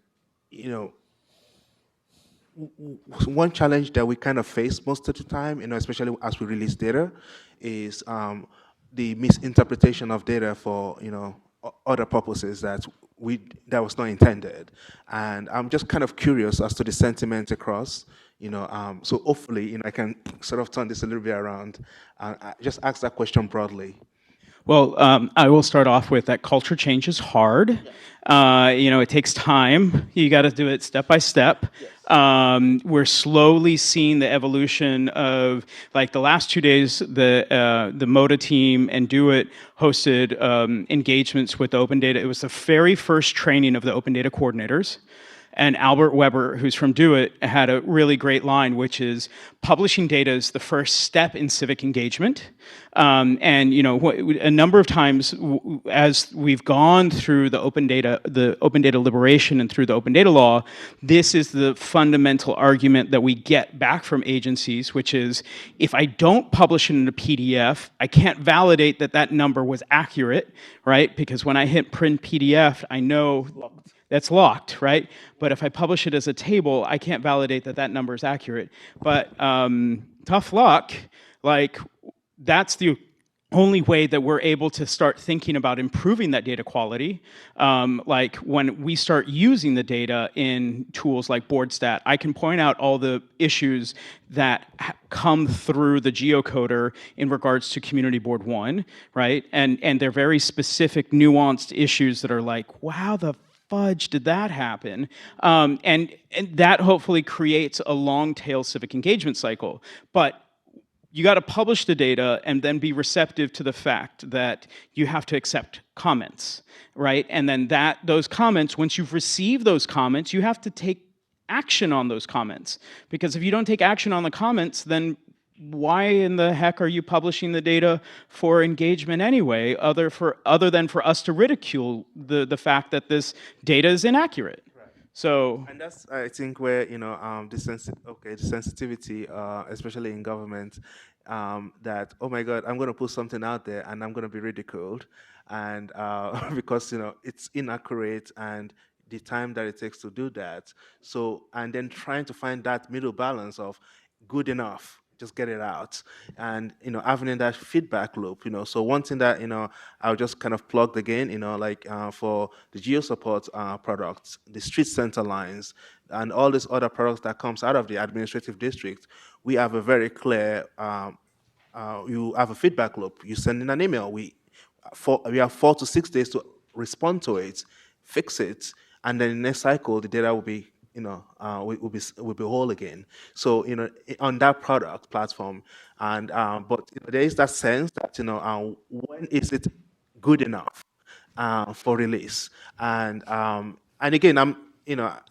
one challenge that we kind of face most of the time, especially as we release data, is the misinterpretation of data for other purposes that was not intended. And I'm just kind of curious as to the sentiment across. So hopefully, I can sort of turn this a little bit around and just ask that question broadly. Well, I will start off with that culture change is hard. It takes time. You got to do it step by step. We're slowly seeing the evolution of, the last 2 days, the MODA team and Do It hosted engagements with open data. It was the very first training of the open data coordinators. And Albert Weber, who's from Do It, had a really great line, which is publishing data is the first step in civic engagement. And a number of times as we've gone through the open data liberation and through the open data law, this is the fundamental argument that we get back from agencies, which is if I don't publish it in a PDF, I can't validate that number was accurate, right? Because when I hit print PDF, I know that's locked, right? But if I publish it as a table, I can't validate that number is accurate. But tough luck, that's the only way that we're able to start thinking about improving that data quality. When we start using the data in tools like BoardStat, I can point out all the issues that come through the geocoder in regards to Community Board 1, right? And they're very specific, nuanced issues that are wow, the fudge did that happen? And that hopefully creates a long tail civic engagement cycle. But you got to publish the data and then be receptive to the fact that you have to accept comments, right? And then those comments, once you've received those comments, you have to take action on those comments. Because if you don't take action on the comments, then why in the heck are you publishing the data for engagement anyway, other than for us to ridicule the fact that this data is inaccurate? So, and that's I think where the sensitivity, especially in government, that oh my God, I'm going to put something out there and I'm going to be ridiculed, and because it's inaccurate and the time that it takes to do that. So and then trying to find that middle balance of good enough, just get it out, and having that feedback loop. So one thing that I'll just kind of plug again, like for the geo support products, the street center lines, and all these other products that comes out of the administrative district, we have a very clear. You have a feedback loop. You send in an email. We have 4 to 6 days to respond to it, fix it, and then the next cycle the data will be will be whole again. So on that product platform, and but there is that sense that when is it good enough for release, and again I'm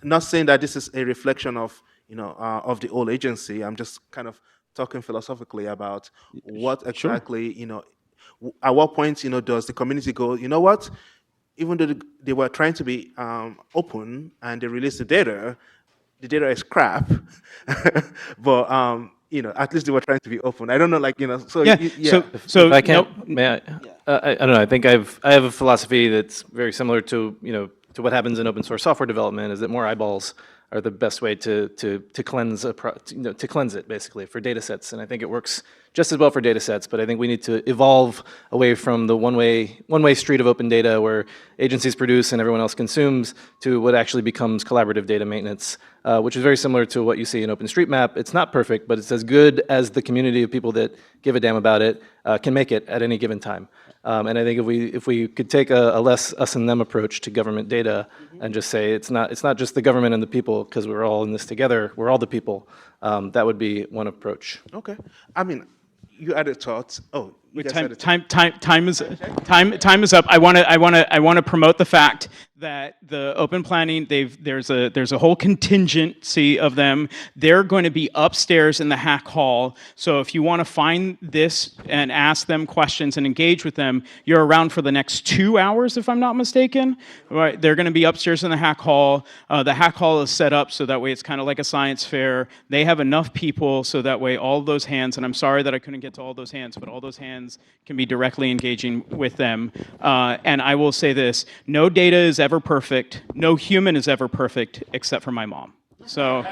not saying that this is a reflection of the old agency. I'm just kind of talking philosophically about what exactly at what point does the community go, you know what, even though they were trying to be open and they released the data is crap, but at least they were trying to be open. I don't know, like so yeah. yeah. So if I can, nope. may I? I don't know. I think I have a philosophy that's very similar to to what happens in open source software development. Is that more eyeballs are the best way to cleanse to cleanse it basically for data sets, and I think it works just as well for data sets. But I think we need to evolve away from the one way street of open data where agencies produce and everyone else consumes to what actually becomes collaborative data maintenance, which is very similar to what you see in OpenStreetMap. It's not perfect, but it's as good as the community of people that give a damn about it can make it at any given time. And I think if we could take a less us and them approach to government data and just say it's not just the government and the people because we're all in this together, we're all the people, that would be one approach. Okay, I mean, you added thoughts. Oh, you guys added time is up. I want to promote the fact that the open planning, there's a whole contingency of them. They're going to be upstairs in the hack hall. So if you want to find this and ask them questions and engage with them, you're around for the next 2 hours, if I'm not mistaken. Right? They're going to be upstairs in the hack hall. The hack hall is set up so that way it's kind of like a science fair. They have enough people so that way all those hands, and I'm sorry that I couldn't get to all those hands, but all those hands can be directly engaging with them. And I will say this, no data is ever perfect. No human is ever perfect except for my mom. So,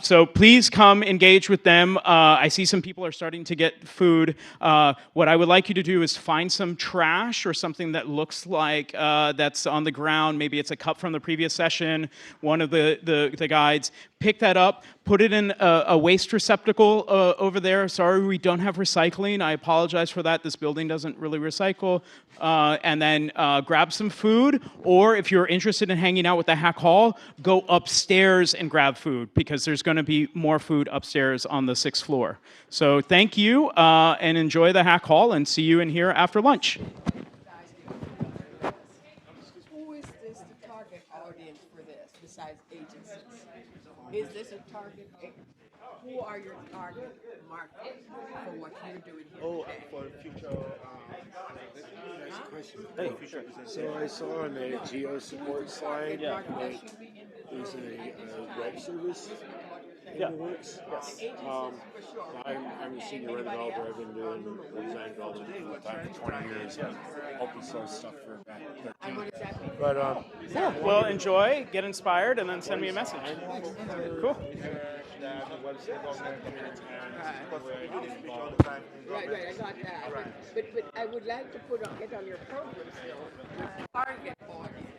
so please come engage with them. I see some people are starting to get food. What I would like you to do is find some trash or something that looks like that's on the ground. Maybe it's a cup from the previous session, one of the guides. Pick that up, put it in a waste receptacle over there. Sorry, we don't have recycling. I apologize for that. This building doesn't really recycle. And then grab some food, or if you're interested in hanging out with the Hack Hall, go upstairs and grab food because there's going to be more food upstairs on the 6th floor. So thank you and enjoy the Hack Hall and see you in here after lunch. Who is this the target audience for this besides agencies? Is this a target? Who are your target market for what you're doing here? Oh, for future. Hey, sure. So I saw on the geo support slide that there's a web service in the works. Yes. I'm a senior web developer. I've been doing design development for 20 years. Open source stuff for about 13. But cool. Well, enjoy, get inspired, and then send me a message. Cool. Right, I got that. Right. But I would like to get on your program still. Target audience.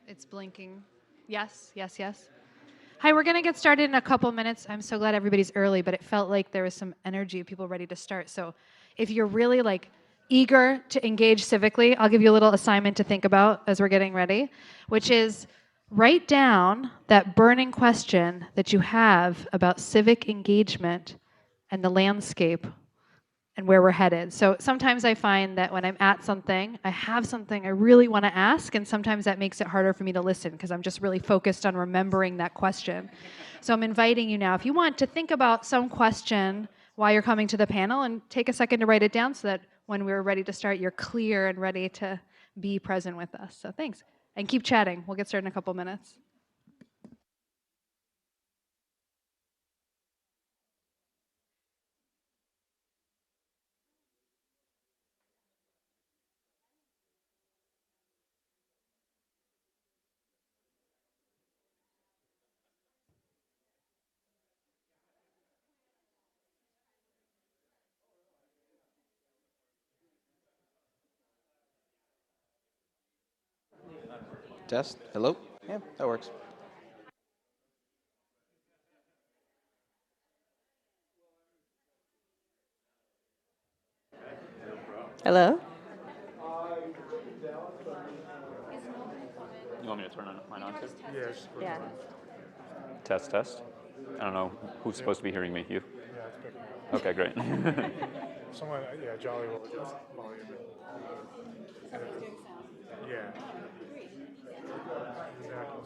It's blinking. Yes, yes, yes. Hi, we're going to get started in a couple minutes. I'm so glad everybody's early, but it felt like there was some energy of people ready to start. So if you're really like eager to engage civically, I'll give you a little assignment to think about as we're getting ready, which is write down that burning question that you have about civic engagement and the landscape and where we're headed. So sometimes I find that when I'm at something, I have something I really want to ask, and sometimes that makes it harder for me to listen because I'm just really focused on remembering that question. So I'm inviting you now, if you want to think about some question while you're coming to the panel, and take a second to write it down so that when we're ready to start, you're clear and ready to be present with us. So thanks. And keep chatting. We'll get started in a couple minutes. Test. Hello? Yeah, that works. Hello? You want me to turn mine on too? Yes. Yeah. Test, test. I don't know who's supposed to be hearing me. You? Yeah, it's picking up. Okay, great. Someone, yeah, Jolly will adjust volume. Yeah. Exactly.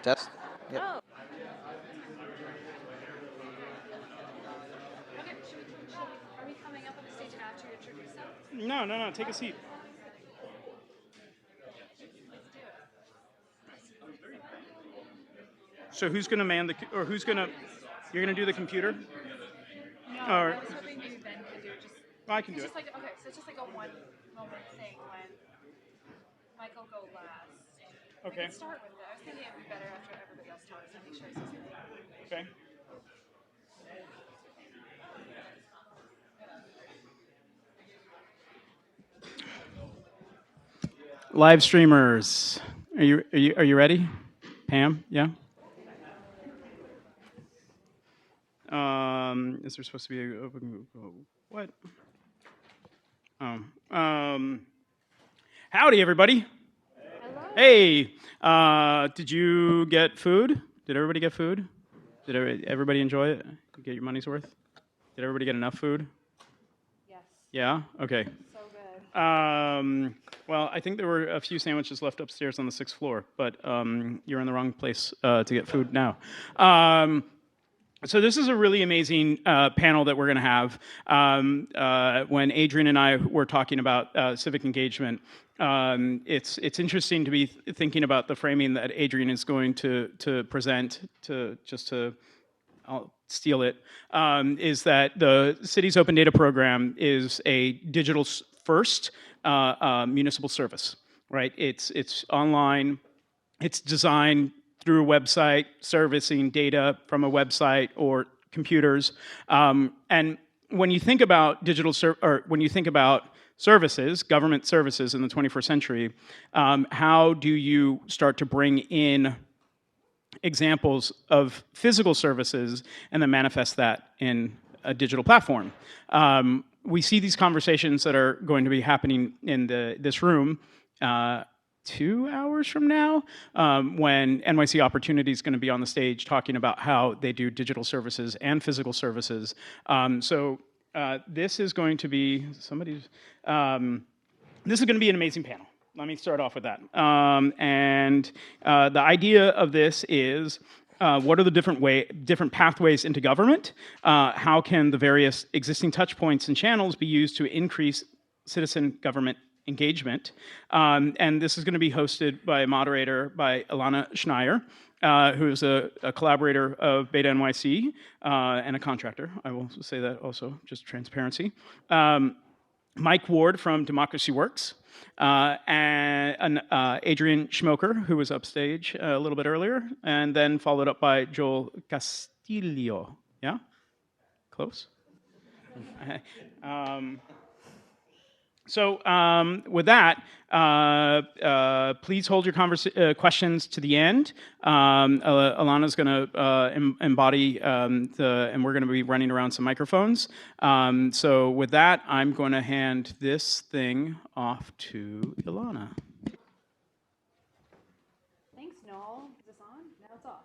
Test. Yep. Oh. Okay, are we coming up on the stage after you introduce us? No, no, no. Take a seat. So who's going to man the, or who's going to, you're going to do the computer? No, Or, I was hoping maybe Ben could do it. I can do it's it. just like, okay, so it's just like a one moment thing when Michael go last. Okay. We can start with it. I was thinking it would be better after everybody else talks. Okay. Live streamers, are you ready? Pam, yeah. Is there supposed to be an open? What? Howdy, everybody. Hello. Hey, did you get food? Did everybody get food? Did everybody enjoy it? Get your money's worth? Did everybody get enough food? Yes. Yeah? Okay. So good. Well, I think there were a few sandwiches left upstairs on the 6th floor, but you're in the wrong place to get food now. So this is a really amazing panel that we're going to have. When Adrian and I were talking about civic engagement, it's interesting to be thinking about the framing that Adrian is going to present. I'll steal it. Is that the city's open data program is a digital first municipal service, right? It's online. It's designed through a website, servicing data from a website or computers. And when you think about when you think about services, government services in the 21st century, how do you start to bring in examples of physical services and then manifest that in a digital platform? We see these conversations that are going to be happening in this room 2 hours from now, when NYC Opportunity is going to be on the stage talking about how they do digital services and physical services. This is going to be this is going to be an amazing panel. Let me start off with that. The idea of this is, what are the different pathways into government? How can the various existing touch points and channels be used to increase citizen government engagement? And this is going to be hosted by a moderator by Ilana Schneier, who is a collaborator of BetaNYC and a contractor. I will say that also, just transparency. Mike Ward from Democracy Works, and Adrian Schmoker, who was upstage a little bit earlier, and then followed up by Joel Castillo. Yeah? Close? With that, please hold your questions to the end. Alana's going to embody and we're going to be running around some microphones. So with that, I'm going to hand this thing off to Ilana. Thanks, Noel. Is this on? Now it's off.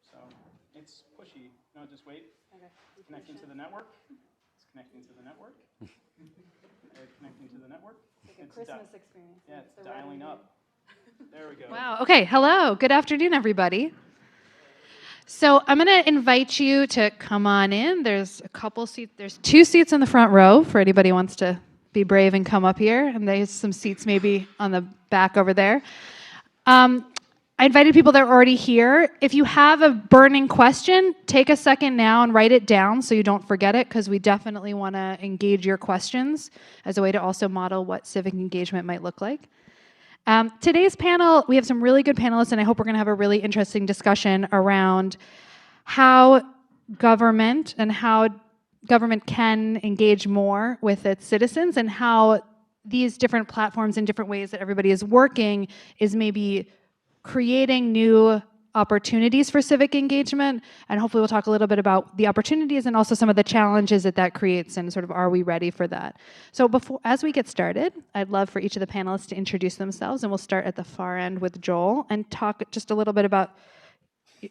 So it's pushy. No, just wait. Okay. Connecting to the network. Connecting to the network. Connecting to the network. It's like a Christmas experience. Yeah, it's dialing up. There we go. Wow. Okay. Hello. Good afternoon, everybody. So I'm going to invite you to come on in. There's a couple seats. There's 2 seats in the front row for anybody who wants to be brave and come up here. And there's some seats maybe on the back over there. I invited people that are already here. If you have a burning question, take a second now and write it down so you don't forget it, because we definitely want to engage your questions as a way to also model what civic engagement might look like. Today's panel, we have some really good panelists, and I hope we're going to have a really interesting discussion around how government can engage more with its citizens, and how these different platforms and different ways that everybody is working is maybe creating new opportunities for civic engagement. And hopefully we'll talk a little bit about the opportunities and also some of the challenges that creates, and sort of, are we ready for that? So as we get started, I'd love for each of the panelists to introduce themselves, and we'll start at the far end with Joel and talk just a little bit about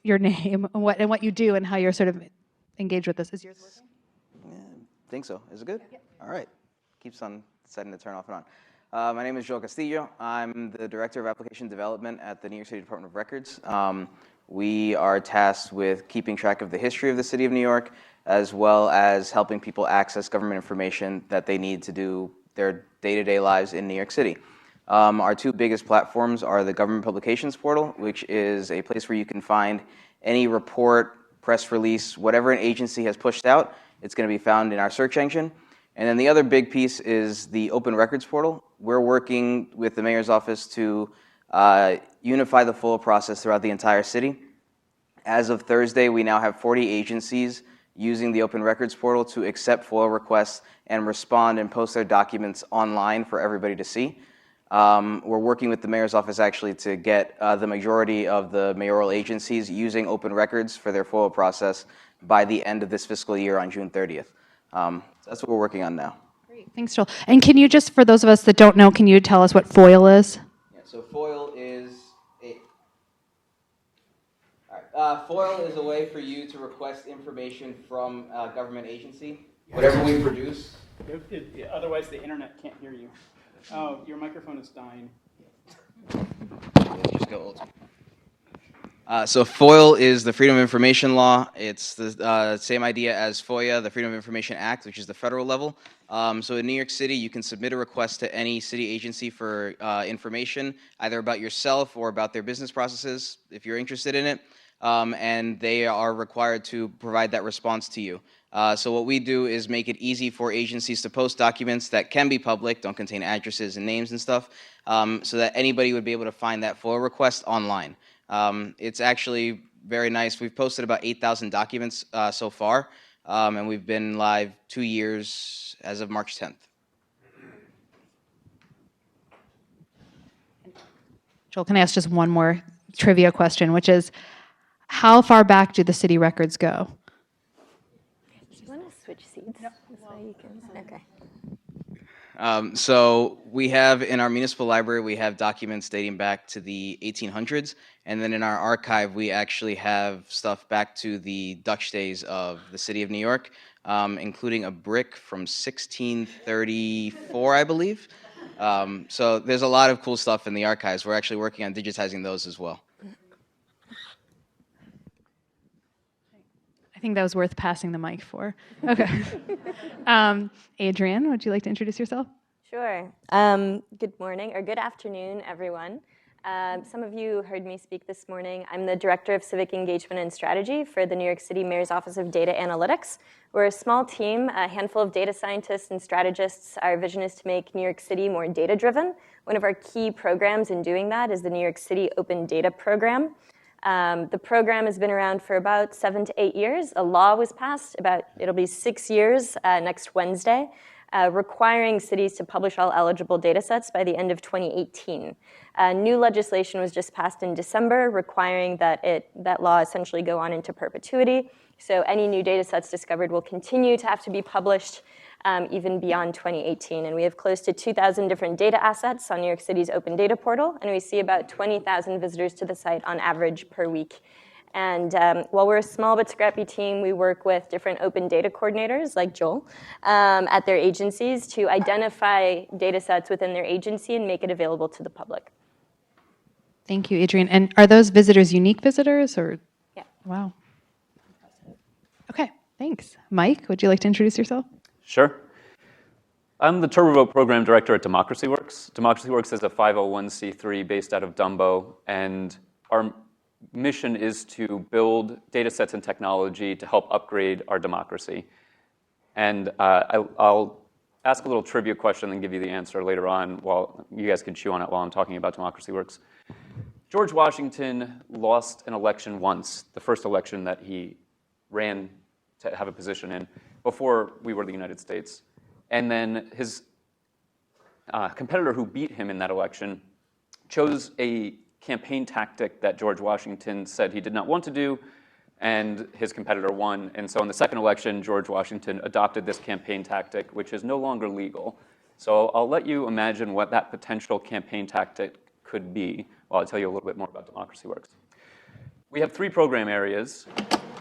your name and what you do and how you're sort of engaged with this. Is yours working? Yeah, I think so. Is it good? Yeah. All right. Keeps on setting to turn off and on. My name is Joel Castillo. I'm the Director of Application Development at the New York City Department of Records. We are tasked with keeping track of the history of the city of New York, as well as helping people access government information that they need to do their day-to-day lives in New York City. Our 2 biggest platforms are the Government Publications Portal, which is a place where you can find any report, press release, whatever an agency has pushed out. It's going to be found in our search engine. And then the other big piece is the Open Records Portal. We're working with the Mayor's Office to unify the FOIA process throughout the entire city. As of Thursday, we now have 40 agencies using the Open Records portal to accept FOIA requests and respond and post their documents online for everybody to see. We're working with the mayor's office actually to get the majority of the mayoral agencies using Open Records for their FOIA process by the end of this fiscal year on June 30th. That's what we're working on now. Great, thanks, Joel. And can you just, for those of us that don't know, can you tell us what FOIL is? Yeah, so FOIL is FOIL is a way for you to request information from a government agency. Whatever we produce. Otherwise, the internet can't hear you. Oh, your microphone is dying. Just go old school. So FOIL is the Freedom of Information Law. It's the same idea as FOIA, the Freedom of Information Act, which is the federal level. So in New York City, you can submit a request to any city agency for information, either about yourself or about their business processes, if you're interested in it. And they are required to provide that response to you. So what we do is make it easy for agencies to post documents that can be public, don't contain addresses and names and stuff, so that anybody would be able to find that FOIA request online. It's actually very nice. We've posted about 8,000 documents so far, and we've been live 2 years as of March 10th. Joel, can I ask just one more trivia question, which is, how far back do the city records go? Do you want to switch seats? This way you can. Okay. So we have in our municipal library, we have documents dating back to the 1800s. And then in our archive, we actually have stuff back to the Dutch days of the city of New York, including a brick from 1634, I believe. So there's a lot of cool stuff in the archives. We're actually working on digitizing those as well. I think that was worth passing the mic for. Okay. Adrienne, would you like to introduce yourself? Sure. Good morning, or good afternoon, everyone. Some of you heard me speak this morning. I'm the Director of Civic Engagement and Strategy for the New York City Mayor's Office of Data Analytics. We're a small team, a handful of data scientists and strategists. Our vision is to make New York City more data-driven. One of our key programs in doing that is the New York City Open Data Program. The program has been around for about 7 to 8 years. A law was passed it'll be 6 years next Wednesday, requiring cities to publish all eligible data sets by the end of 2018. New legislation was just passed in December, requiring that law essentially go on into perpetuity. So any new data sets discovered will continue to have to be published even beyond 2018. And we have close to 2,000 different data assets on New York City's Open Data Portal, and we see about 20,000 visitors to the site on average per week. And while we're a small but scrappy team, we work with different open data coordinators, like Joel, at their agencies to identify data sets within their agency and make it available to the public. Thank you, Adrienne. And are those visitors unique visitors, or? Yeah. Wow. Okay, thanks. Mike, would you like to introduce yourself? Sure. I'm the TurboVote Program Director at DemocracyWorks. DemocracyWorks is a 501c3 based out of Dumbo, and our mission is to build data sets and technology to help upgrade our democracy. And I'll ask a little trivia question and give you the answer later on while you guys can chew on it while I'm talking about DemocracyWorks. George Washington lost an election once, the first election that he ran to have a position in, before we were the United States. And then his competitor who beat him in that election chose a campaign tactic that George Washington said he did not want to do, and his competitor won. And so in the second election, George Washington adopted this campaign tactic, which is no longer legal. So I'll let you imagine what that potential campaign tactic could be while I tell you a little bit more about DemocracyWorks. We have 3 program areas.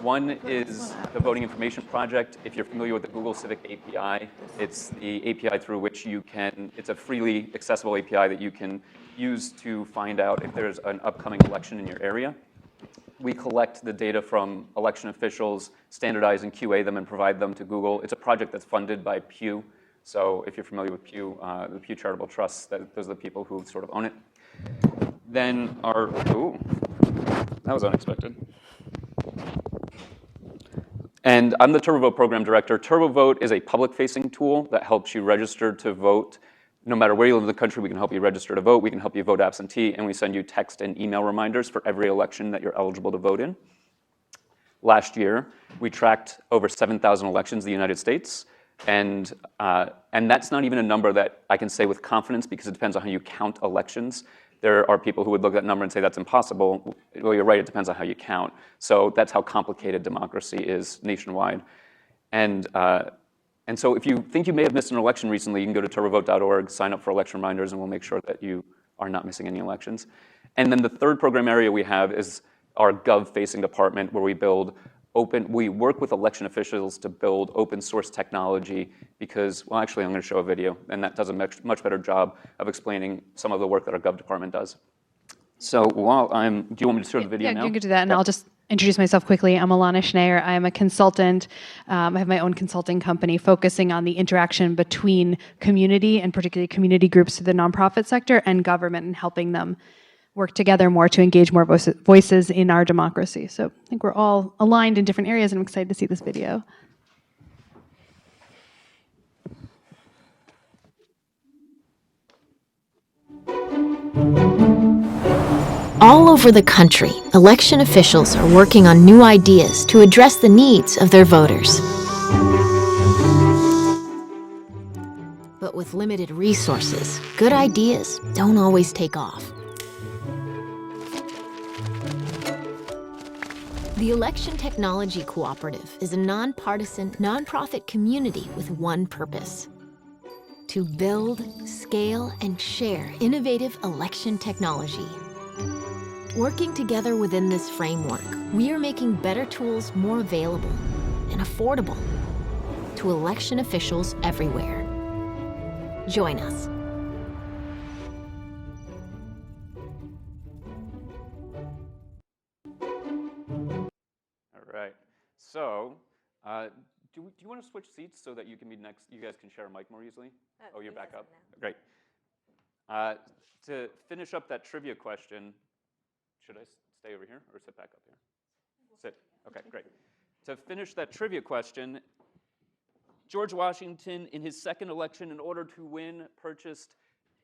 One is the Voting Information Project. If you're familiar with the Google Civic API, it's the API through which it's a freely accessible API that you can use to find out if there's an upcoming election in your area. We collect the data from election officials, standardize and QA them, and provide them to Google. It's a project that's funded by Pew. So if you're familiar with Pew, the Pew Charitable Trust, those are the people who sort of own it. Then that was unexpected. And I'm the TurboVote Program Director. TurboVote is a public-facing tool that helps you register to vote no matter where you live in the country, we can help you register to vote, we can help you vote absentee, and we send you text and email reminders for every election that you're eligible to vote in. Last year, we tracked over 7,000 elections in the United States, and that's not even a number that I can say with confidence because it depends on how you count elections. There are people who would look at that number and say that's impossible. Well, you're right, it depends on how you count. So that's how complicated democracy is nationwide. And so if you think you may have missed an election recently, you can go to turbovote.org, sign up for election reminders, and we'll make sure that you are not missing any elections. And then the third program area we have is our gov-facing department, where we work with election officials to build open source technology because, well, actually, I'm going to show a video, and that does a much better job of explaining some of the work that our gov department does. So do you want me to show the video now? Yeah, you can do that, and I'll just introduce myself quickly. I'm Alana Schneier. I'm a consultant. I have my own consulting company focusing on the interaction between community, and particularly community groups through the nonprofit sector, and government, and helping them work together more to engage more voices in our democracy. So I think we're all aligned in different areas, and I'm excited to see this video. All over the country, election officials are working on new ideas to address the needs of their voters. But with limited resources, good ideas don't always take off. The Election Technology Cooperative is a nonpartisan, nonprofit community with one purpose: to build, scale, and share innovative election technology. Working together within this framework, we are making better tools more available and affordable to election officials everywhere. Join us. All right. So, do you want to switch seats so that you can be next? You guys can share a mic more easily. Oh, you're back up. Great. To finish up that trivia question, should I stay over here or sit back up here? Sit. Okay, great. To finish that trivia question, George Washington, in his second election, in order to win, purchased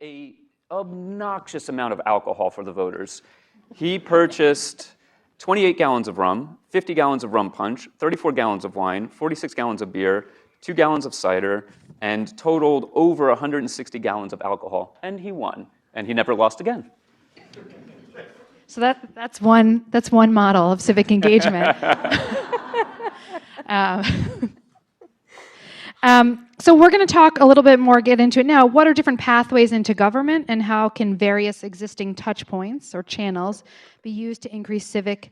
an obnoxious amount of alcohol for the voters. He purchased 28 gallons of rum, 50 gallons of rum punch, 34 gallons of wine, 46 gallons of beer, 2 gallons of cider, and totaled over 160 gallons of alcohol. And he won, and he never lost again. So that's one model of civic engagement. So we're going to talk a little bit more, get into it now. What are different pathways into government, and how can various existing touch points or channels be used to increase civic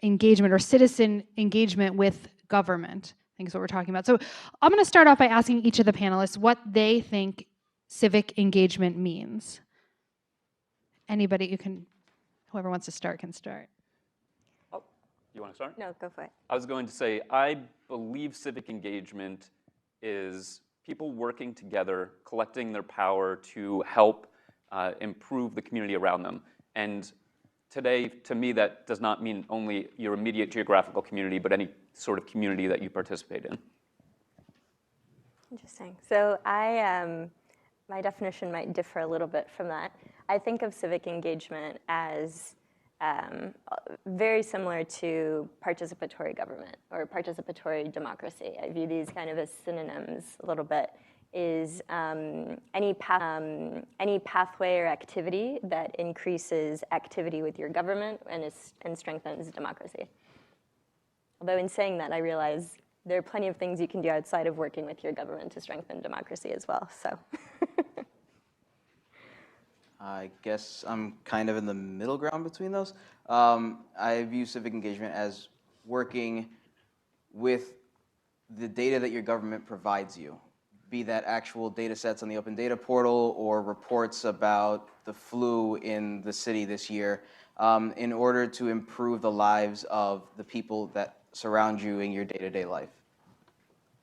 engagement or citizen engagement with government? I think is what we're talking about. So I'm going to start off by asking each of the panelists what they think civic engagement means. Anybody whoever wants to start can start. Oh, you want to start? No, go for it. I was going to say, I believe civic engagement is people working together, collecting their power to help improve the community around them. And today, to me, that does not mean only your immediate geographical community, but any sort of community that you participate in. Interesting. So my definition might differ a little bit from that. I think of civic engagement as very similar to participatory government or participatory democracy. I view these kind of as synonyms a little bit. Is any pathway or activity that increases activity with your government and strengthens democracy. Although in saying that, I realize there are plenty of things you can do outside of working with your government to strengthen democracy as well. So. I guess I'm kind of in the middle ground between those. I view civic engagement as working with the data that your government provides you, be that actual data sets on the open data portal or reports about the flu in the city this year, in order to improve the lives of the people that surround you in your day-to-day life.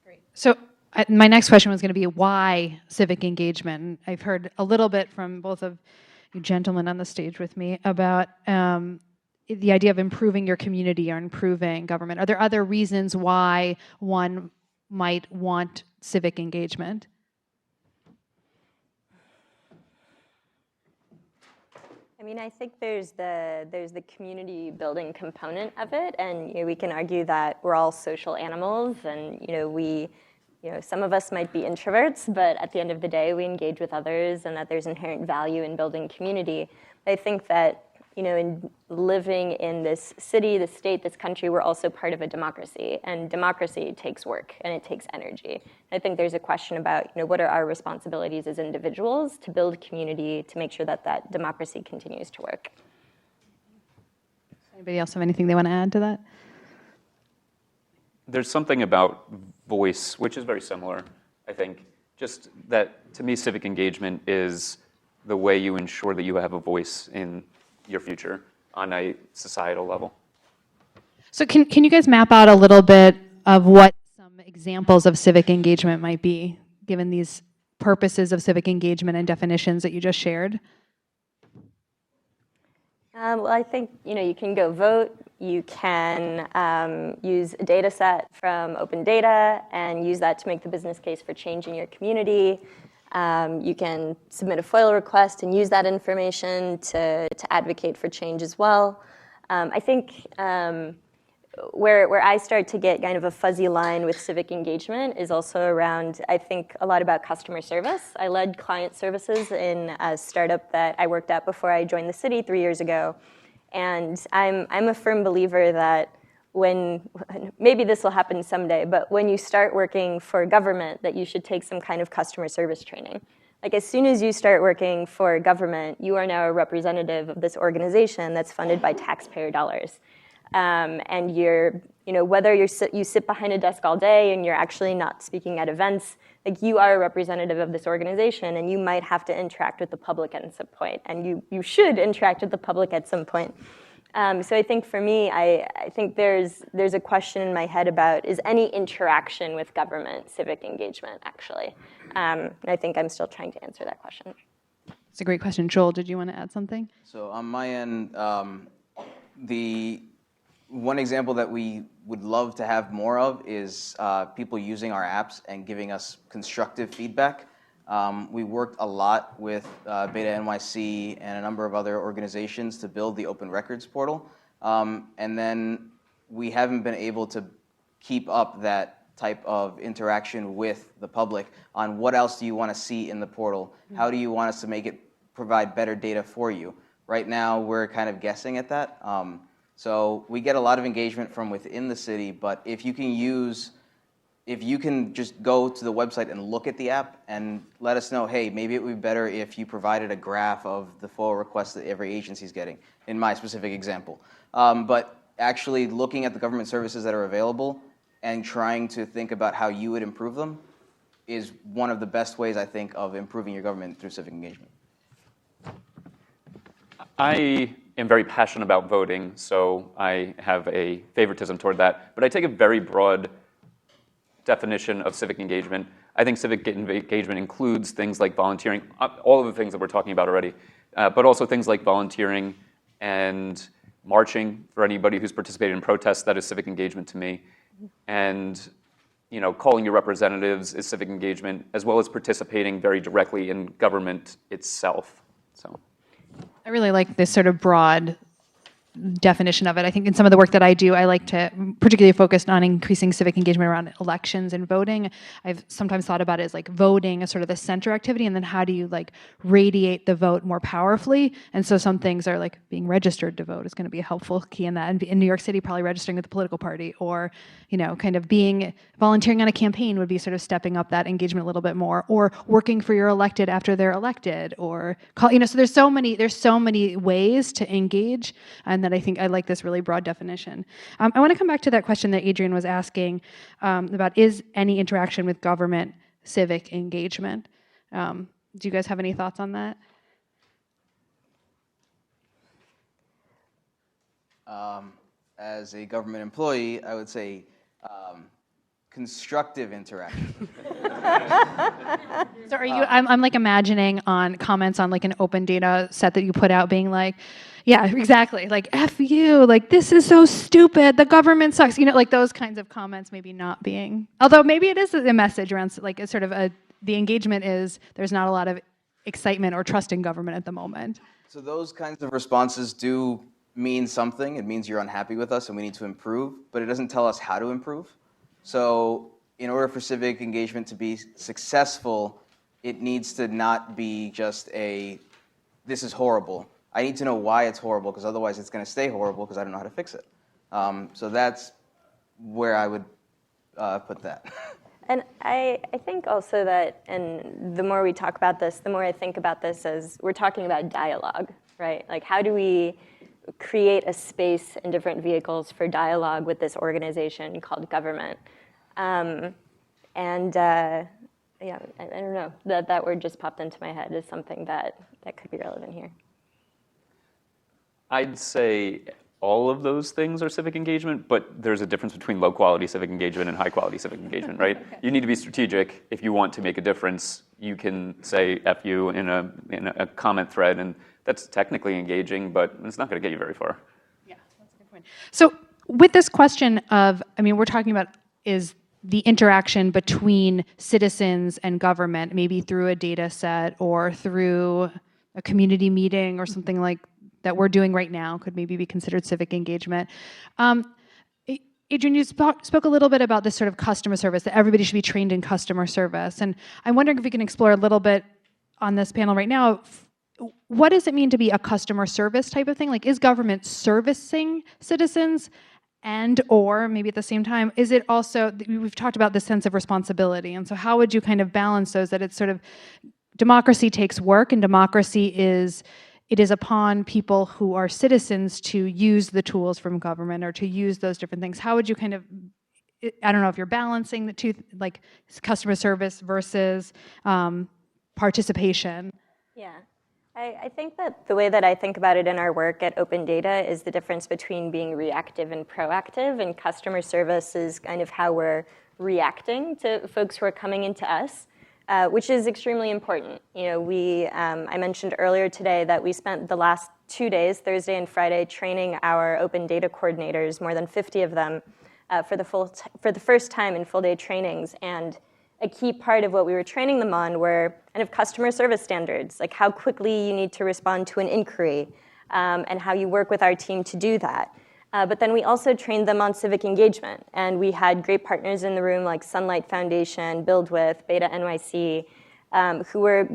Great. So my next question was going to be why civic engagement? I've heard a little bit from both of you gentlemen on the stage with me about the idea of improving your community or improving government. Are there other reasons why one might want civic engagement? mean, I think there's the community building component of it, and we can argue that we're all social animals, and some of us might be introverts, but at the end of the day, we engage with others, and that there's inherent value in building community. I think that in living in this city, this state, this country, we're also part of a democracy, and democracy takes work and it takes energy. I think there's a question about what are our responsibilities as individuals to build community, to make sure that that democracy continues to work. Anybody else have anything they want to add to that? There's something about voice, which is very similar, I think. Just that, to me, civic engagement is the way you ensure that you have a voice in your future on a societal level. So can you guys map out a little bit of what some examples of civic engagement might be, given these purposes of civic engagement and definitions that you just shared? Well, I think you can go vote. You can use a data set from open data and use that to make the business case for change in your community. You can submit a FOIL request and use that information to advocate for change as well. I think where I start to get kind of a fuzzy line with civic engagement is also around, I think, a lot about customer service. I led client services in a startup that I worked at before I joined the city 3 years ago. And I'm a firm believer that maybe this will happen someday, but when you start working for government, that you should take some kind of customer service training. Like, as soon as you start working for government, you are now a representative of this organization that's funded by taxpayer dollars. And whether you sit behind a desk all day and you're actually not speaking at events, like, you are a representative of this organization, and you might have to interact with the public at some point, and you should interact with the public at some point. So I think for me, I think there's a question in my head about, is any interaction with government civic engagement, actually? And I think I'm still trying to answer that question. It's a great question. Joel, did you want to add something? So on my end, the one example that we would love to have more of is people using our apps and giving us constructive feedback. We worked a lot with BetaNYC and a number of other organizations to build the Open Records portal. And then we haven't been able to keep up that type of interaction with the public on what else do you want to see in the portal? How do you want us to make it provide better data for you? Right now, we're kind of guessing at that. So we get a lot of engagement from within the city, but if you can just go to the website and look at the app and let us know, hey, maybe it would be better if you provided a graph of the FOIL requests that every agency is getting, in my specific example. But actually looking at the government services that are available and trying to think about how you would improve them is one of the best ways, I think, of improving your government through civic engagement. I am very passionate about voting, so I have a favoritism toward that. But I take a very broad definition of civic engagement. I think civic engagement includes things like volunteering, all of the things that we're talking about already, but also things like volunteering and marching for anybody who's participated in protests. That is civic engagement to me. And calling your representatives is civic engagement, as well as participating very directly in government itself. So I really like this sort of broad definition of it. I think in some of the work that I do, I like to particularly focus on increasing civic engagement around elections and voting. I've sometimes thought about it as like voting as sort of the center activity, and then how do you like radiate the vote more powerfully? And so some things are like being registered to vote is going to be a helpful key in that. And in New York City, probably registering with the political party, or kind of volunteering on a campaign would be sort of stepping up that engagement a little bit more, or working for your elected after they're elected, or so there's so many ways to engage, and that I think I like this really broad definition. I want to come back to that question that Adrian was asking about, is any interaction with government civic engagement? Do you guys have any thoughts on that? As a government employee, I would say constructive interaction. So are you? I'm like imagining on comments on like an open data set that you put out, being like, yeah, exactly, like F you, like this is so stupid, the government sucks, like those kinds of comments maybe not being. Although maybe it is a message around like it's sort of the engagement is there's not a lot of excitement or trust in government at the moment. So those kinds of responses do mean something. It means you're unhappy with us and we need to improve, but it doesn't tell us how to improve. So in order for civic engagement to be successful, it needs to not be just a, this is horrible. I need to know why it's horrible, because otherwise it's going to stay horrible because I don't know how to fix it. So that's where I would put that. And I think also that, and the more we talk about this, the more I think about this as we're talking about dialogue, right? Like, how do we create a space and different vehicles for dialogue with this organization called government? Yeah, I don't know, that word just popped into my head as something that could be relevant here. I'd say all of those things are civic engagement, but there's a difference between low-quality civic engagement and high-quality civic engagement, right? Okay. You need to be strategic. If you want to make a difference, you can say F you in a comment thread, and that's technically engaging, but it's not going to get you very far. Yeah, that's a good point. So with this question of, I mean, we're talking about is the interaction between citizens and government, maybe through a data set or through a community meeting or something like that we're doing right now could maybe be considered civic engagement. Adrian, you spoke a little bit about this sort of customer service, that everybody should be trained in customer service. And I'm wondering if we can explore a little bit on this panel right now, what does it mean to be a customer service type of thing? Like, is government servicing citizens? And or maybe at the same time, is it also, we've talked about this sense of responsibility. And so how would you kind of balance those, that it's sort of, democracy takes work, and democracy is, it is upon people who are citizens to use the tools from government or to use those different things. How would you kind of, I don't know if you're balancing the two, like customer service versus participation? Yeah. I think that the way that I think about it in our work at Open Data is the difference between being reactive and proactive, and customer service is kind of how we're reacting to folks who are coming into us. Which is extremely important. You know, I mentioned earlier today that we spent the last 2 days, Thursday and Friday, training our open data coordinators, more than 50 of them, for the first time in full day trainings. And a key part of what we were training them on were kind of customer service standards, like how quickly you need to respond to an inquiry, and how you work with our team to do that. But then we also trained them on civic engagement, and we had great partners in the room like Sunlight Foundation, Build With, BetaNYC, who were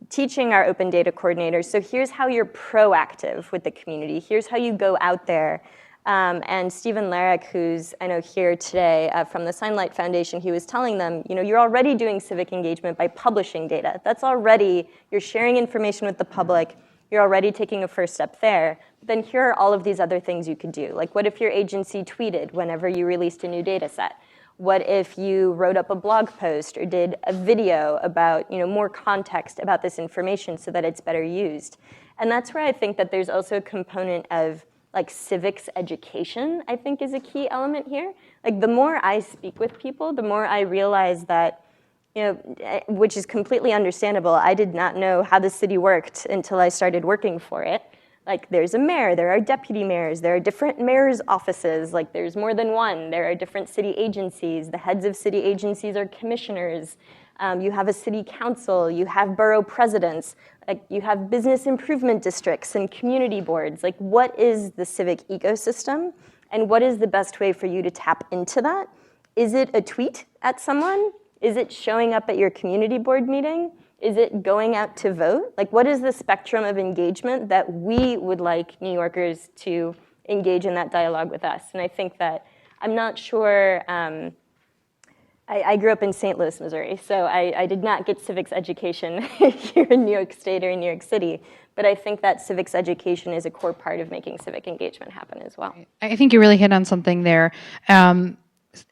teaching our open data coordinators, so here's how you're proactive with the community, here's how you go out there. And Stephen Larrick, who's I know here today from the Sunlight Foundation, he was telling them, you know, you're already doing civic engagement by publishing data. That's already, you're sharing information with the public, you're already taking a first step there. But then here are all of these other things you could do. Like, what if your agency tweeted whenever you released a new data set? What if you wrote up a blog post or did a video about, you know, more context about this information so that it's better used? And that's where I think that there's also a component of like civics education, I think, is a key element here. Like, the more I speak with people, the more I realize that, you know, which is completely understandable. I did not know how the city worked until I started working for it. Like, there's a mayor, there are deputy mayors, there are different mayor's offices, like there's more than one. There are different city agencies. The heads of city agencies are commissioners. You have a city council, you have borough presidents, like you have business improvement districts and community boards. Like, what is the civic ecosystem, and what is the best way for you to tap into that? Is it a tweet at someone? Is it showing up at your community board meeting? Is it going out to vote? Like, what is the spectrum of engagement that we would like New Yorkers to engage in that dialogue with us? And I think that, I'm not sure, I grew up in St. Louis, Missouri, so I did not get civics education here in New York State or in New York City, but I think that civics education is a core part of making civic engagement happen as well. I think you really hit on something there.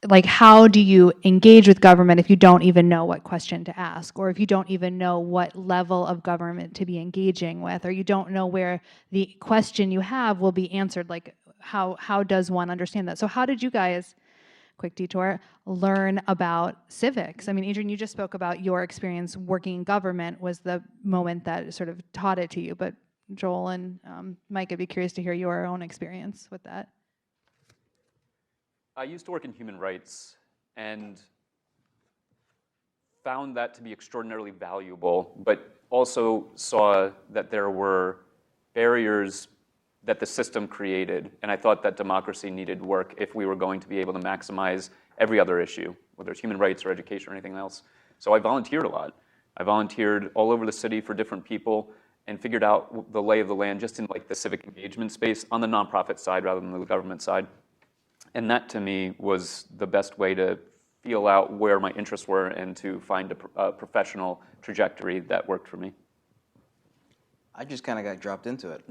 Like, how do you engage with government if you don't even know what question to ask, or if you don't even know what level of government to be engaging with, or you don't know where the question you have will be answered? Like, how does one understand that? So how did you guys, quick detour, learn about civics? I mean, Adrian, you just spoke about your experience working in government was the moment that sort of taught it to you, but Joel and Mike, I'd be curious to hear your own experience with that. I used to work in human rights and found that to be extraordinarily valuable, but also saw that there were barriers that the system created, and I thought that democracy needed work if we were going to be able to maximize every other issue, whether it's human rights or education or anything else. So I volunteered a lot. I volunteered all over the city for different people and figured out the lay of the land just in like the civic engagement space on the nonprofit side rather than the government side. And that to me was the best way to feel out where my interests were and to find a professional trajectory that worked for me. I just kind of got dropped into it.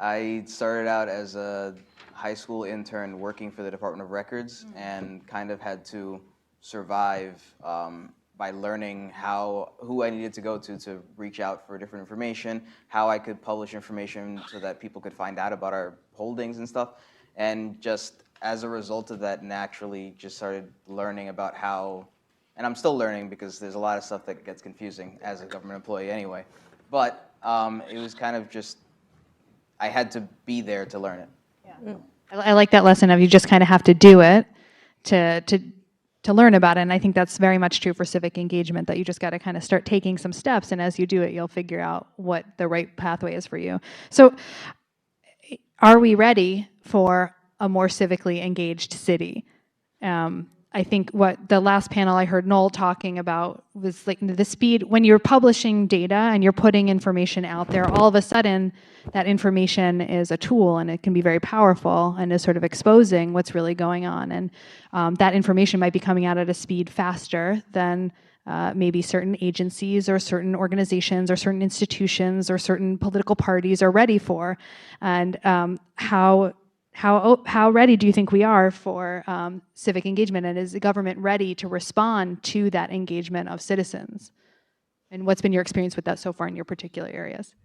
I started out as a high school intern working for the Department of Records and kind of had to survive by learning who I needed to go to reach out for different information, how I could publish information so that people could find out about our holdings and stuff. And just as a result of that, naturally just started learning about how, and I'm still learning because there's a lot of stuff that gets confusing as a government employee anyway. But it was kind of just, I had to be there to learn it. Yeah. I like that lesson of you just kind of have to do it to learn about it. And I think that's very much true for civic engagement, that you just got to kind of start taking some steps. And as you do it, you'll figure out what the right pathway is for you. So are we ready for a more civically engaged city? I think what the last panel I heard Noel talking about was like the speed, when you're publishing data and you're putting information out there, all of a sudden that information is a tool and it can be very powerful and is sort of exposing what's really going on. And that information might be coming out at a speed faster than maybe certain agencies or certain organizations or certain institutions or certain political parties are ready for. And how ready do you think we are for civic engagement, and is the government ready to respond to that engagement of citizens? And what's been your experience with that so far in your particular areas?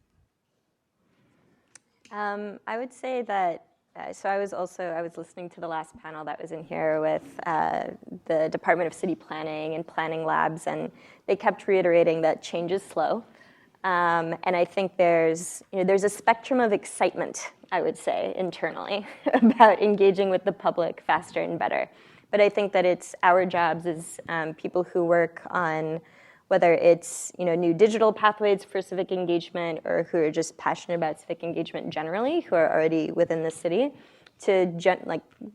I would say that, so I was listening to the last panel that was in here with the Department of City Planning and Planning Labs, and they kept reiterating that change is slow. And I think there's a spectrum of excitement, I would say, internally about engaging with the public faster and better. But I think that it's our jobs as people who work on whether it's new digital pathways for civic engagement or who are just passionate about civic engagement generally, who are already within the city, to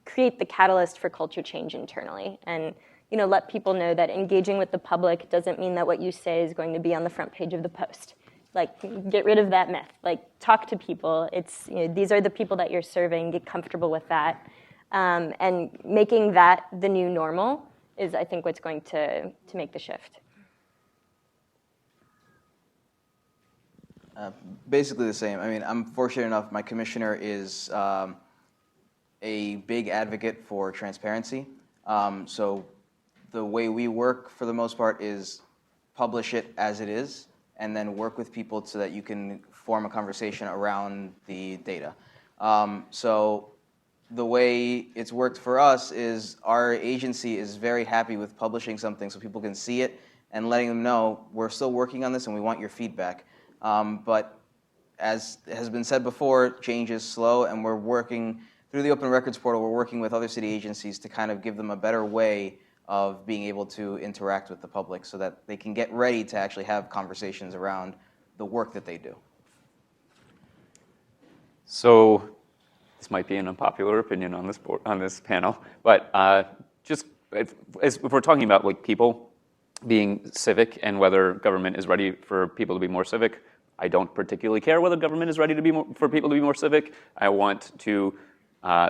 create the catalyst for culture change internally. And let people know that engaging with the public doesn't mean that what you say is going to be on the front page of the Post. Get rid of that myth. Talk to people. It's these are the people that you're serving. Get comfortable with that, and making that the new normal is, I think, what's going to make the shift. Basically the same. I mean, I'm fortunate enough. My commissioner is a big advocate for transparency. So the way we work, for the most part, is publish it as it is, and then work with people so that you can form a conversation around the data. So the way it's worked for us is our agency is very happy with publishing something so people can see it and letting them know we're still working on this and we want your feedback. But as has been said before, change is slow, and we're working through the Open Records Portal. We're working with other city agencies to kind of give them a better way of being able to interact with the public so that they can get ready to actually have conversations around the work that they do. So this might be an unpopular opinion on this panel, but just if we're talking about people being civic and whether government is ready for people to be more civic, I don't particularly care whether government is ready to be for people to be more civic. I want to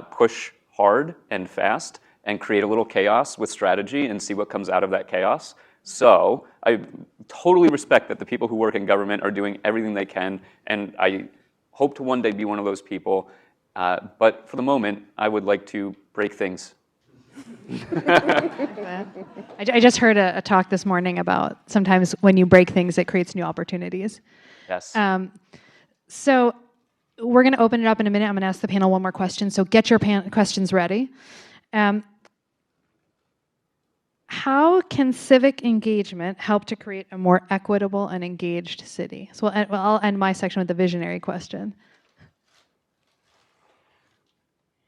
push hard and fast and create a little chaos with strategy and see what comes out of that chaos. So I totally respect that the people who work in government are doing everything they can, and I hope to one day be one of those people. But for the moment, I would like to break things. I just heard a talk this morning about sometimes when you break things, it creates new opportunities. Yes. So we're going to open it up in a minute. I'm going to ask the panel one more question. So get your questions ready. How can civic engagement help to create a more equitable and engaged city? So I'll end my section with a visionary question.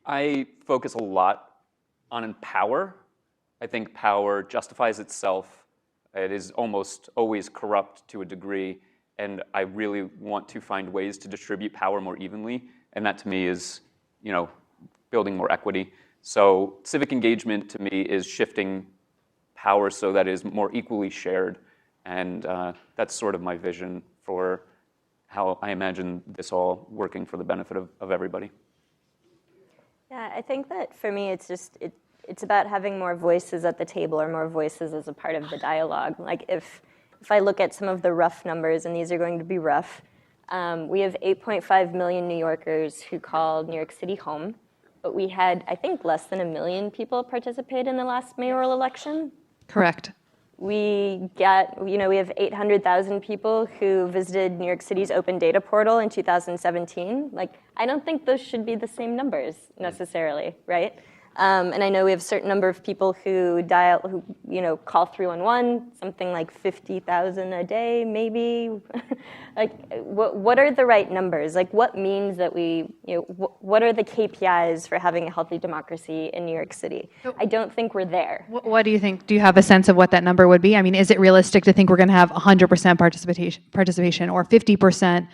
I focus a lot on power. I think power justifies itself. It is almost always corrupt to a degree. and I really want to find ways to distribute power more evenly, and that to me is, building more equity. So civic engagement to me is shifting power so that it is more equally shared, and that's sort of my vision for how I imagine this all working for the benefit of everybody. Yeah, I think that for me, it's about having more voices at the table, or more voices as a part of the dialogue. Like if I look at some of the rough numbers, and these are going to be rough, we have 8.5 million New Yorkers who call New York City home, but we had, I think, less than 1 million people participate in the last mayoral election. Correct. We have 800,000 people who visited New York City's open data portal in 2017. Like, I don't think those should be the same numbers necessarily, right? And I know we have a certain number of people who call 311, something like 50,000 a day, maybe. Like, what are the right numbers? Like, what means that what are the KPIs for having a healthy democracy in New York City? I don't think we're there. What do you think? Do you have a sense of what that number would be? I mean, is it realistic to think we're going to have 100% participation or 50%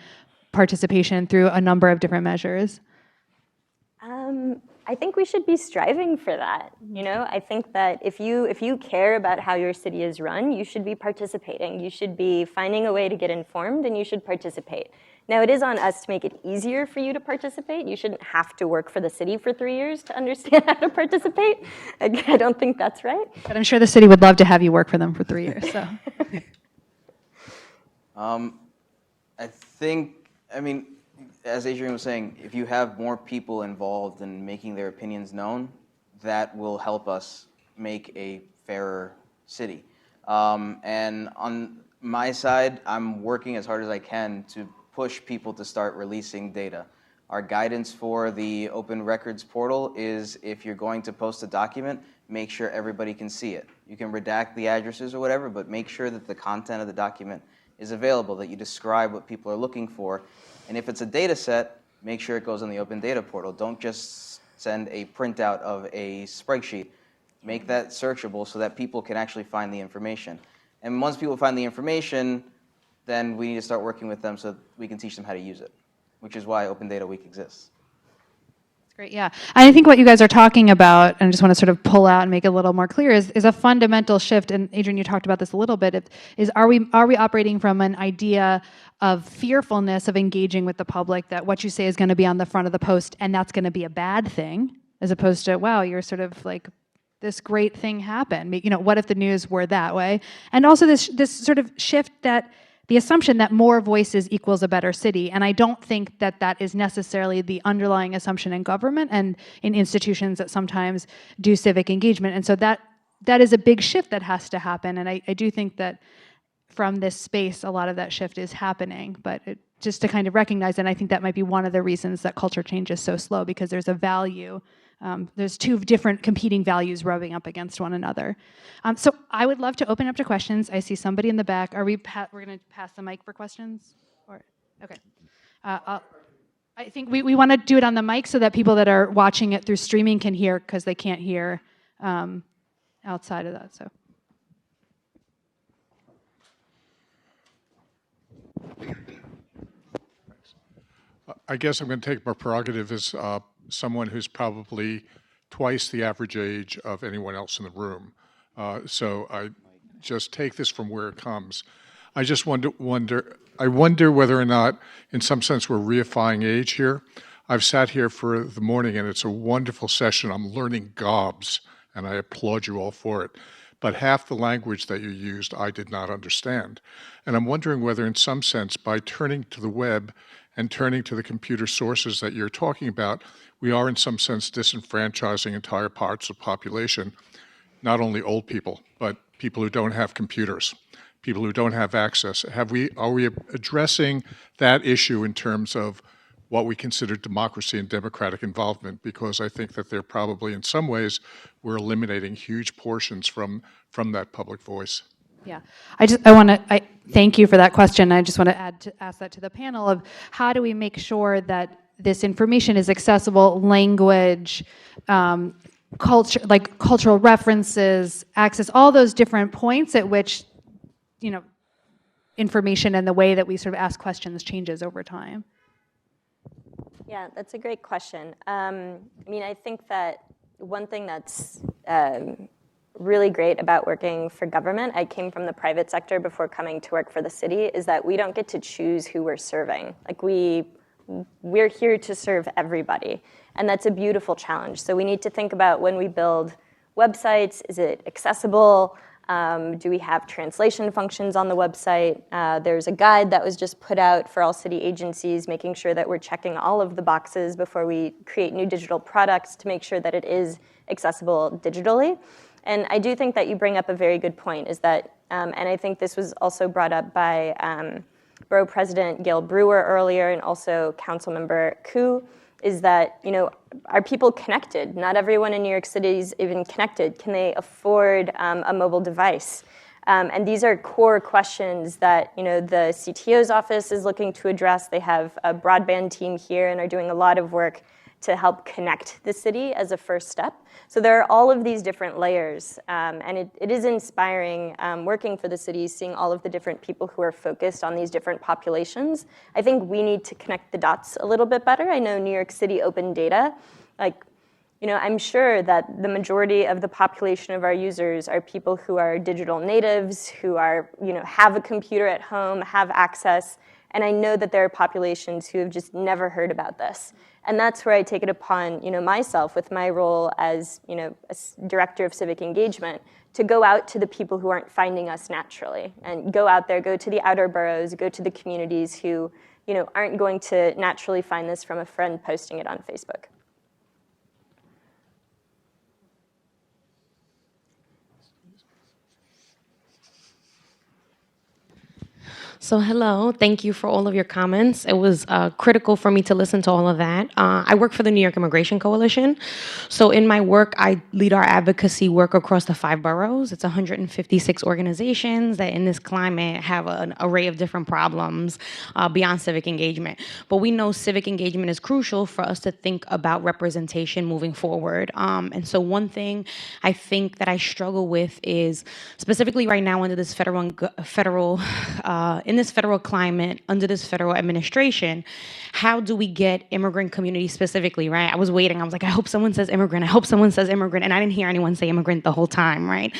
participation through a number of different measures? I think we should be striving for that. I think that if you care about how your city is run, you should be participating. You should be finding a way to get informed, and you should participate. Now, it is on us to make it easier for you to participate. You shouldn't have to work for the city for 3 years to understand how to participate. I don't think that's right. But I'm sure the city would love to have you work for them for 3 years. So, as Adrian was saying, if you have more people involved in making their opinions known, that will help us make a fairer city. And on my side, I'm working as hard as I can to push people to start releasing data. Our guidance for the Open Records portal is if you're going to post a document, make sure everybody can see it. You can redact the addresses or whatever, but make sure that the content of the document is available, that you describe what people are looking for. And if it's a data set, make sure it goes on the Open Data portal. Don't just send a printout of a spreadsheet. Make that searchable so that people can actually find the information. And once people find the information, then we need to start working with them so we can teach them how to use it, which is why Open Data Week exists. great, yeah. I think what you guys are talking about, and I just want to sort of pull out and make it a little more clear, is a fundamental shift, and Adrian, you talked about this a little bit, is are we operating from an idea of fearfulness of engaging with the public, that what you say is going to be on the front of the post, and that's going to be a bad thing, as opposed to, wow, you're sort of like, this great thing happened. You know, what if the news were that way? And also this sort of shift that the assumption that more voices equals a better city. And I don't think that that is necessarily the underlying assumption in government and in institutions that sometimes do civic engagement. And so that is a big shift that has to happen. And I do think that from this space, a lot of that shift is happening. But just to kind of recognize, and I think that might be one of the reasons that culture change is so slow, because there's a value. There's two different competing values rubbing up against one another. So I would love to open up to questions. I see somebody in the back. Are we're going to pass the mic for questions? Or okay. I think we want to do it on the mic so that people that are watching it through streaming can hear, because they can't hear outside of that. So. I guess I'm going to take my prerogative as someone who's probably twice the average age of anyone else in the room. So I just take this from where it comes. I just wonder whether or not, in some sense, we're reifying age here. I've sat here for the morning, and it's a wonderful session. I'm learning gobs, and I applaud you all for it. But half the language that you used, I did not understand. And I'm wondering whether, in some sense, by turning to the web and turning to the computer sources that you're talking about, we are in some sense disenfranchising entire parts of the population, not only old people, but people who don't have computers, people who don't have access. Are we addressing that issue in terms of what we consider democracy and democratic involvement? Because I think that they're probably, in some ways, we're eliminating huge portions from that public voice. Yeah, I thank you for that question. I just want to ask that to the panel of how do we make sure that this information is accessible, language, culture, like cultural references, access, all those different points at which, you know, information and the way that we sort of ask questions changes over time? Yeah, that's a great question. I mean, I think that one thing that's really great about working for government, I came from the private sector before coming to work for the city, is that we don't get to choose who we're serving. Like we're here to serve everybody, and that's a beautiful challenge. So we need to think about when we build websites, is it accessible? Do we have translation functions on the website? There's a guide that was just put out for all city agencies, making sure that we're checking all of the boxes before we create new digital products to make sure that it is accessible digitally. And I do think that you bring up a very good point, is that, and I think this was also brought up by Borough President Gail Brewer earlier, and also Councilmember Koo, is that, are people connected? Not everyone in New York City is even connected. Can they afford a mobile device? And these are core questions that, the CTO's office is looking to address. They have a broadband team here and are doing a lot of work to help connect the city as a first step. So there are all of these different layers, and it is inspiring working for the city, seeing all of the different people who are focused on these different populations. I think we need to connect the dots a little bit better. I know New York City Open Data, I'm sure that the majority of the population of our users are people who are digital natives, who are, have a computer at home, have access, and I know that there are populations who have just never heard about this. And that's where I take it upon, myself with my role as, director of civic engagement, to go out to the people who aren't finding us naturally, and go out there, go to the outer boroughs, go to the communities who, aren't going to naturally find this from a friend posting it on Facebook. So hello, thank you for all of your comments. It was critical for me to listen to all of that. I work for the New York Immigration Coalition. So in my work, I lead our advocacy work across the 5 boroughs. It's 156 organizations that in this climate have an array of different problems beyond civic engagement. But we know civic engagement is crucial for us to think about representation moving forward. And so one thing I think that I struggle with is, specifically right now under this in this federal climate, under this federal administration, how do we get immigrant communities specifically, right? I was waiting, I was like, I hope someone says immigrant, I hope someone says immigrant, and I didn't hear anyone say immigrant the whole time, right?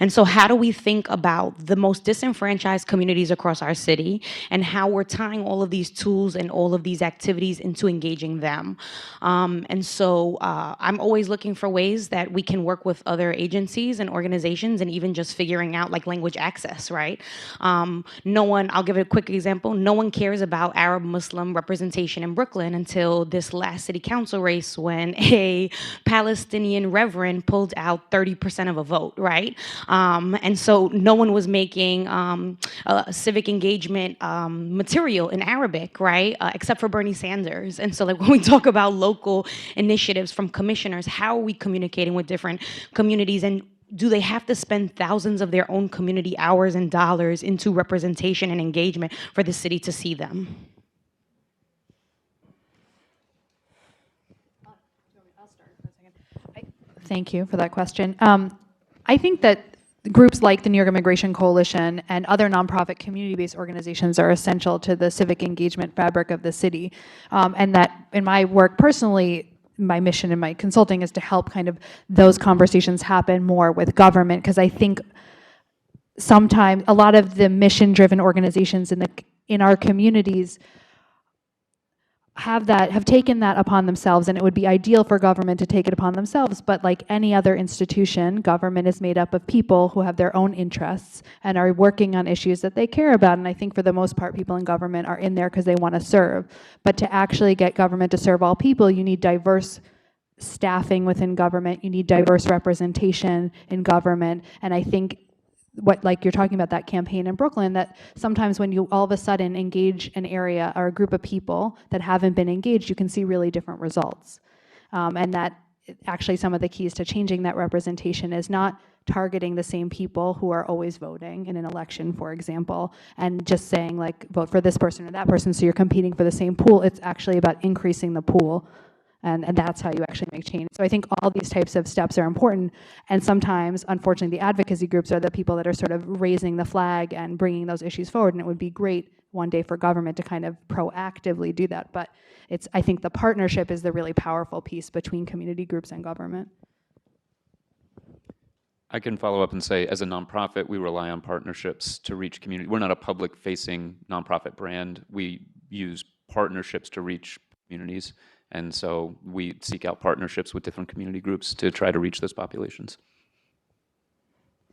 And so how do we think about the most disenfranchised communities across our city and how we're tying all of these tools and all of these activities into engaging them? And so I'm always looking for ways that we can work with other agencies and organizations, and even just figuring out like language access, right? I'll give it a quick example. No one cares about Arab Muslim representation in Brooklyn until this last city council race, when a Palestinian reverend pulled out 30% of a vote, right? And so no one was making civic engagement material in Arabic, right? Except for Bernie Sanders. And so like when we talk about local initiatives from commissioners, how are we communicating with different communities, and do they have to spend thousands of their own community hours and dollars into representation and engagement for the city to see them? Thank you for that question. I think that groups like the New York Immigration Coalition and other nonprofit community-based organizations are essential to the civic engagement fabric of the city. And that in my work personally, my mission in my consulting is to help kind of those conversations happen more with government, because I think sometimes a lot of the mission-driven organizations in our communities have taken that upon themselves, and it would be ideal for government to take it upon themselves. But like any other institution, government is made up of people who have their own interests and are working on issues that they care about. And I think for the most part, people in government are in there because they want to serve. But to actually get government to serve all people, you need diverse staffing within government, you need diverse representation in government. And I think like you're talking about that campaign in Brooklyn, that sometimes when you all of a sudden engage an area or a group of people that haven't been engaged, you can see really different results. And that actually some of the keys to changing that representation is not targeting the same people who are always voting in an election, for example, and just saying like, vote for this person or that person so you're competing for the same pool. It's actually about increasing the pool And that's how you actually make change. So I think all these types of steps are important. And sometimes, unfortunately, the advocacy groups are the people that are sort of raising the flag and bringing those issues forward. And it would be great one day for government to kind of proactively do that. But I think the partnership is the really powerful piece between community groups and government. I can follow up and say, as a nonprofit, we rely on partnerships to reach community. We're not a public-facing nonprofit brand. We use partnerships to reach communities. And so we seek out partnerships with different community groups to try to reach those populations.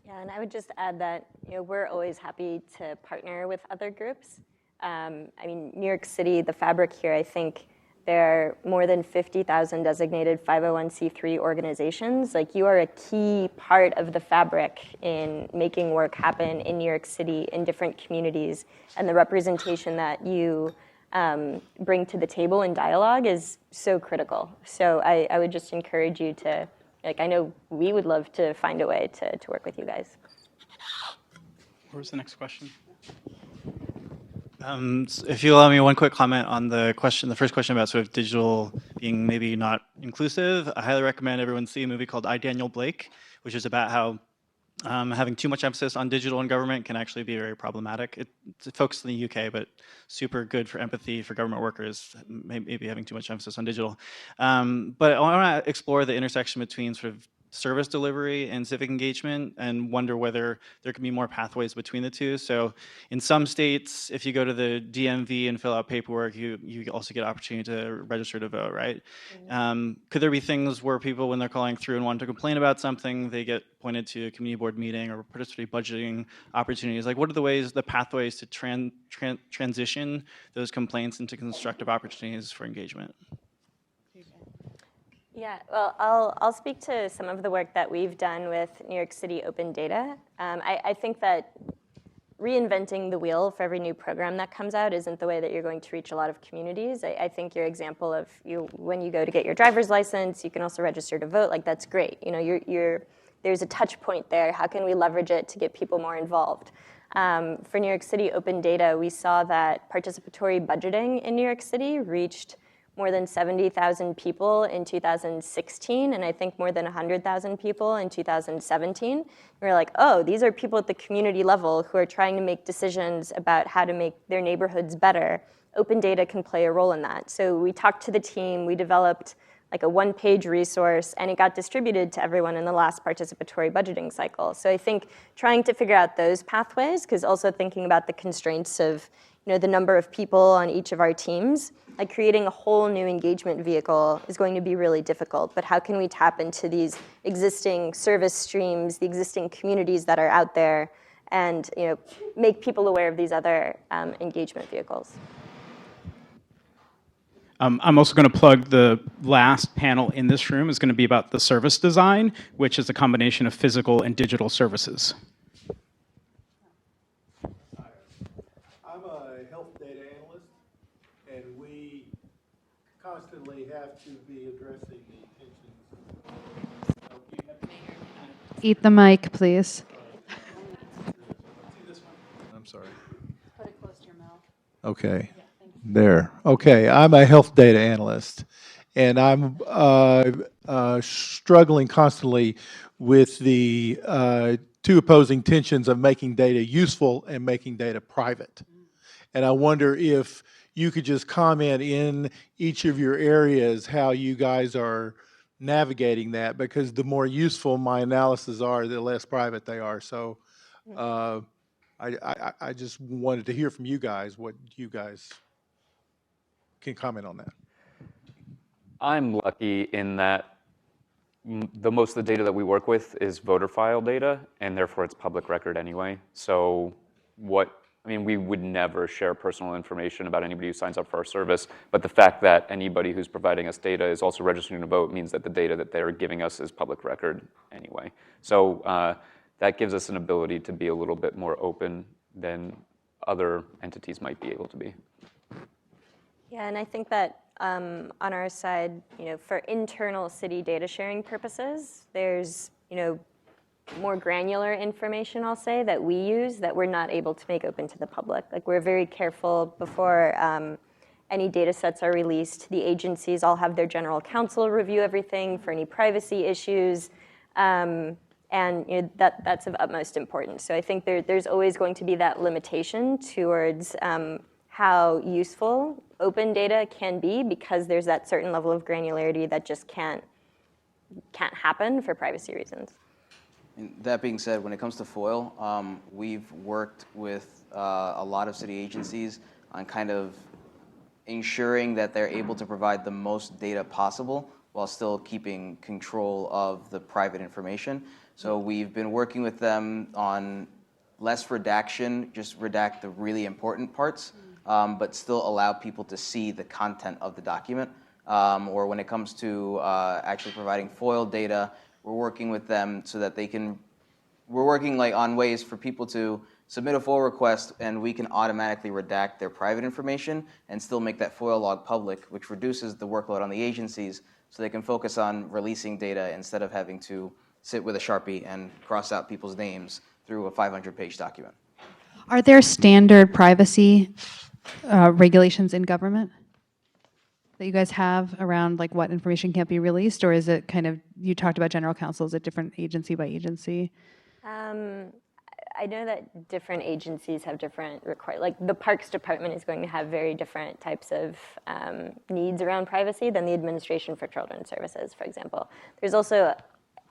Yeah, and I would just add that we're always happy to partner with other groups. I mean, New York City, the fabric here, I think there are more than 50,000 designated 501c3 organizations. Like, you are a key part of the fabric in making work happen in New York City in different communities, and the representation that you bring to the table in dialogue is so critical. So I would just encourage you to, I know we would love to find a way to work with you guys. Where's the next question? If you allow me one quick comment on the first question about sort of digital being maybe not inclusive, I highly recommend everyone see a movie called I, Daniel Blake, which is about how having too much emphasis on digital and government can actually be very problematic. It's focused in the UK, but super good for empathy for government workers, maybe having too much emphasis on digital. But I want to explore the intersection between sort of service delivery and civic engagement and wonder whether there can be more pathways between the two. So in some states, if you go to the DMV and fill out paperwork, you also get opportunity to register to vote, right? Mm-hmm. Could there be things where people, when they're calling through and want to complain about something, they get pointed to a community board meeting or participatory budgeting opportunities? Like, what are the pathways to transition those complaints into constructive opportunities for engagement? Yeah, well, I'll speak to some of the work that we've done with New York City Open Data. I think that reinventing the wheel for every new program that comes out isn't the way that you're going to reach a lot of communities. I think your example of when you go to get your driver's license, you can also register to vote. Like, that's great. There's a touch point there. How can we leverage it to get people more involved? For New York City Open Data, we saw that participatory budgeting in New York City reached more than 70,000 people in 2016, and I think more than 100,000 people in 2017. We were like, oh, these are people at the community level who are trying to make decisions about how to make their neighborhoods better. Open data can play a role in that. So we talked to the team, we developed like a one-page resource, and it got distributed to everyone in the last participatory budgeting cycle. So I think trying to figure out those pathways, because also thinking about the constraints of the number of people on each of our teams, like creating a whole new engagement vehicle is going to be really difficult. But how can we tap into these existing service streams, the existing communities that are out there, and make people aware of these other engagement vehicles? I'm also going to plug the last panel in this room is going to be about the service design, which is a combination of physical and digital services. I'm a health data analyst, and we constantly have to be addressing the tensions. Eat the mic, please. I'm sorry. Put it close to your mouth. Okay. There. Okay, I'm a health data analyst, and I'm struggling constantly with the two opposing tensions of making data useful and making data private. And I wonder if you could just comment in each of your areas how you guys are navigating that, because the more useful my analyses are, the less private they are. So I just wanted to hear from you guys what you guys can comment on that. I'm lucky in that most of the data that we work with is voter file data, and therefore it's public record anyway. So we would never share personal information about anybody who signs up for our service, but the fact that anybody who's providing us data is also registering to vote means that the data that they're giving us is public record anyway. So that gives us an ability to be a little bit more open than other entities might be able to be. Yeah, and I think that on our side, for internal city data sharing purposes, there's, more granular information, I'll say, that we use that we're not able to make open to the public. Like, we're very careful before any data sets are released. The agencies all have their general counsel review everything for any privacy issues. And that's of utmost importance. So I think there's always going to be that limitation towards how useful open data can be, because there's that certain level of granularity that just can't happen for privacy reasons. And that being said, when it comes to FOIL, we've worked with a lot of city agencies on kind of ensuring that they're able to provide the most data possible while still keeping control of the private information. So we've been working with them on less redaction, just redact the really important parts, but still allow people to see the content of the document. Or when it comes to actually providing FOIL data, we're working with them so that we're working on ways for people to submit a FOIL request and we can automatically redact their private information and still make that FOIL log public, which reduces the workload on the agencies so they can focus on releasing data instead of having to sit with a Sharpie and cross out people's names through a 500-page document. Are there standard privacy regulations in government that you guys have around what information can't be released, or is it kind of, you talked about general counsel, is it different agency by agency? I know that different agencies have different the Parks Department is going to have very different types of needs around privacy than the Administration for Children's Services, for example. There's also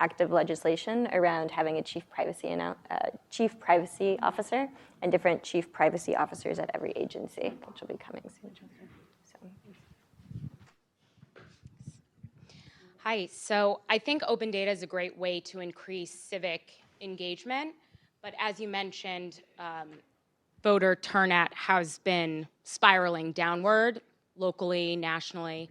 active legislation around having a chief privacy officer and different chief privacy officers at every agency, which will be coming soon. Hi, so I think open data is a great way to increase civic engagement, but as you mentioned, voter turnout has been spiraling downward locally, nationally.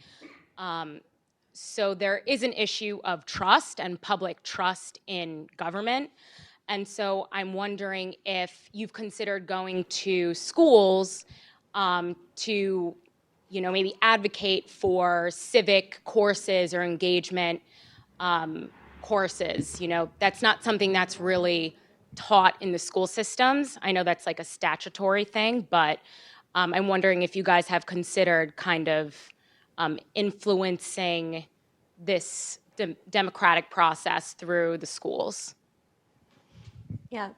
So there is an issue of trust and public trust in government. And so I'm wondering if you've considered going to schools to maybe advocate for civic courses or engagement courses. That's not something that's really taught in the school systems. I know that's a statutory thing, but I'm wondering if you guys have considered kind of influencing this democratic process through the schools. Yeah.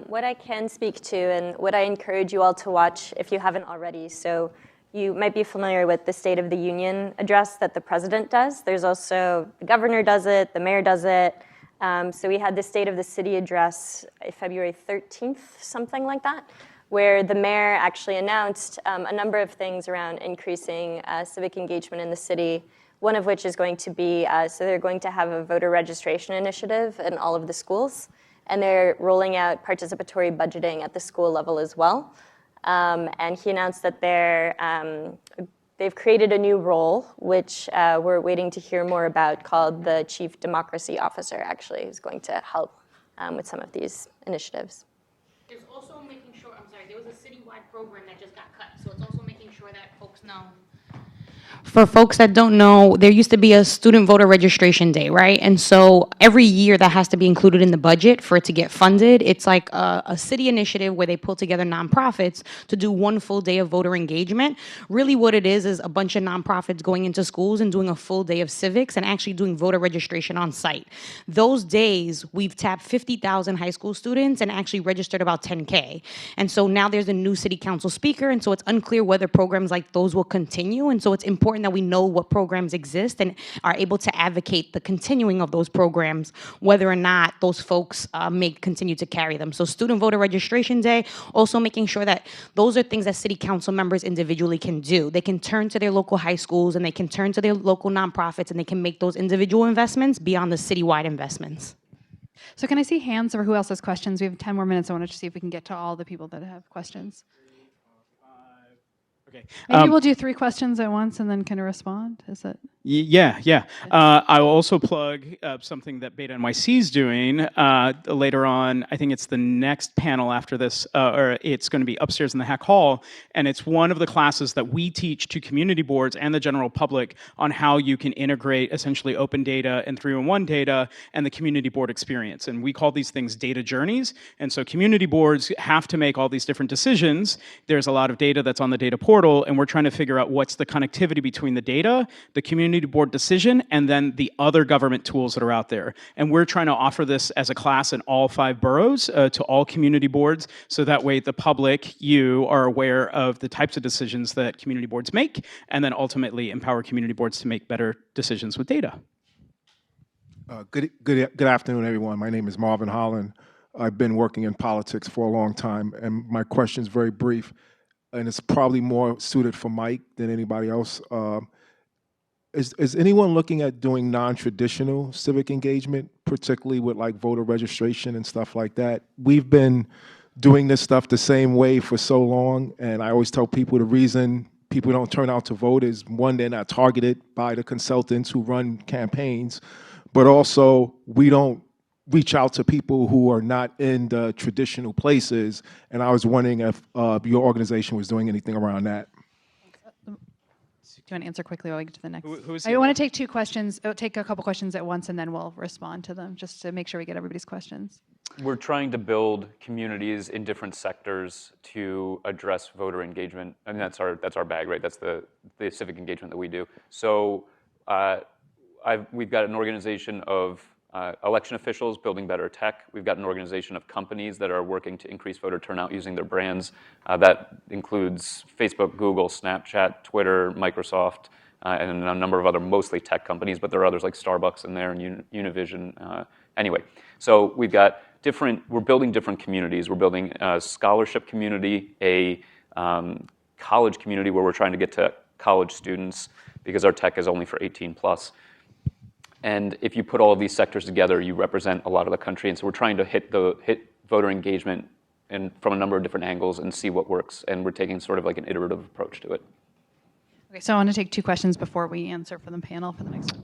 What I can speak to, and what I encourage you all to watch if you haven't already, so you might be familiar with the State of the Union address that the president does. There's also, the governor does it, the mayor does it. So we had the State of the City address February 13th, something like that, where the mayor actually announced a number of things around increasing civic engagement in the city, one of which is going to be, so they're going to have a voter registration initiative in all of the schools, and they're rolling out participatory budgeting at the school level as well. And he announced that they've created a new role, which we're waiting to hear more about, called the Chief Democracy Officer, actually, who's going to help with some of these initiatives. There's also making sure, I'm sorry, there was a citywide program that just got cut, so it's also making sure that folks know. For folks that don't know, there used to be a student voter registration day, right? And so every year that has to be included in the budget for it to get funded. It's like a city initiative where they pull together nonprofits to do one full day of voter engagement. Really what it is a bunch of nonprofits going into schools and doing a full day of civics and actually doing voter registration on site. Those days, we've tapped 50,000 high school students and actually registered about 10K. And so now there's a new city council speaker, and so it's unclear whether programs like those will continue. And so it's important that we know what programs exist and are able to advocate the continuing of those programs, whether or not those folks may continue to carry them. So Student Voter Registration Day, also making sure that those are things that city council members individually can do. They can turn to their local high schools and they can turn to their local nonprofits and they can make those individual investments beyond the citywide investments. So can I see hands or who else has questions? We have 10 more minutes. I want to see if we can get to all the people that have questions. Okay. Maybe we'll do 3 questions at once and then kind of respond. Is it? Yeah. I will also plug something that BetaNYC is doing later on. I think it's the next panel after this, or it's going to be upstairs in the Hack Hall, and it's one of the classes that we teach to community boards and the general public on how you can integrate essentially open data and 311 data and the community board experience. And we call these things data journeys. And so community boards have to make all these different decisions. There's a lot of data that's on the data portal. portal, and we're trying to figure out what's the connectivity between the data, the community board decision, and then the other government tools that are out there. And we're trying to offer this as a class in all 5 boroughs to all community boards, so that way the public, you, are aware of the types of decisions that community boards make, and then ultimately empower community boards to make better decisions with data. Good afternoon, everyone. My name is Marvin Holland. I've been working in politics for a long time, and my question is very brief, and it's probably more suited for Mike than anybody else. Is anyone looking at doing non-traditional civic engagement, particularly with like voter registration and stuff like that? We've been doing this stuff the same way for so long, and I always tell people the reason people don't turn out to vote is, one, they're not targeted by the consultants who run campaigns, but also we don't reach out to people who are not in the traditional places, and I was wondering if your organization was doing anything around that. Do you want to answer quickly while we get to the next? Who's I want to take 2 questions, take a couple questions at once, and then we'll respond to them, just to make sure we get everybody's questions. We're trying to build communities in different sectors to address voter engagement. I mean, that's our bag, right? That's the civic engagement that we do. So we've got an organization of election officials building better tech. We've got an organization of companies that are working to increase voter turnout using their brands. That includes Facebook, Google, Snapchat, Twitter, Microsoft, and a number of other mostly tech companies, but there are others like Starbucks in there and Univision. Anyway, so we're building different communities. We're building a scholarship community, a college community where we're trying to get to college students because our tech is only for 18 plus. And if you put all of these sectors together, you represent a lot of the country. And so we're trying to hit voter engagement from a number of different angles and see what works. And we're taking sort of like an iterative approach to it. Okay, so I want to take 2 questions before we answer for the panel for the next one.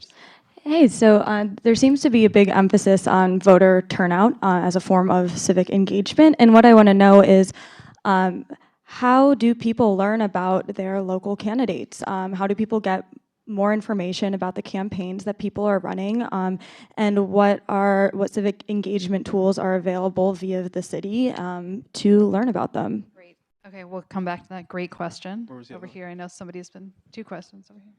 Hey, so there seems to be a big emphasis on voter turnout as a form of civic engagement. And what I want to know is, how do people learn about their local candidates? How do people get more information about the campaigns that people are running, and what civic engagement tools are available via the city to learn about them? Great. Okay, we'll come back to that. Great question. Over here, I know somebody's been 2 questions over here.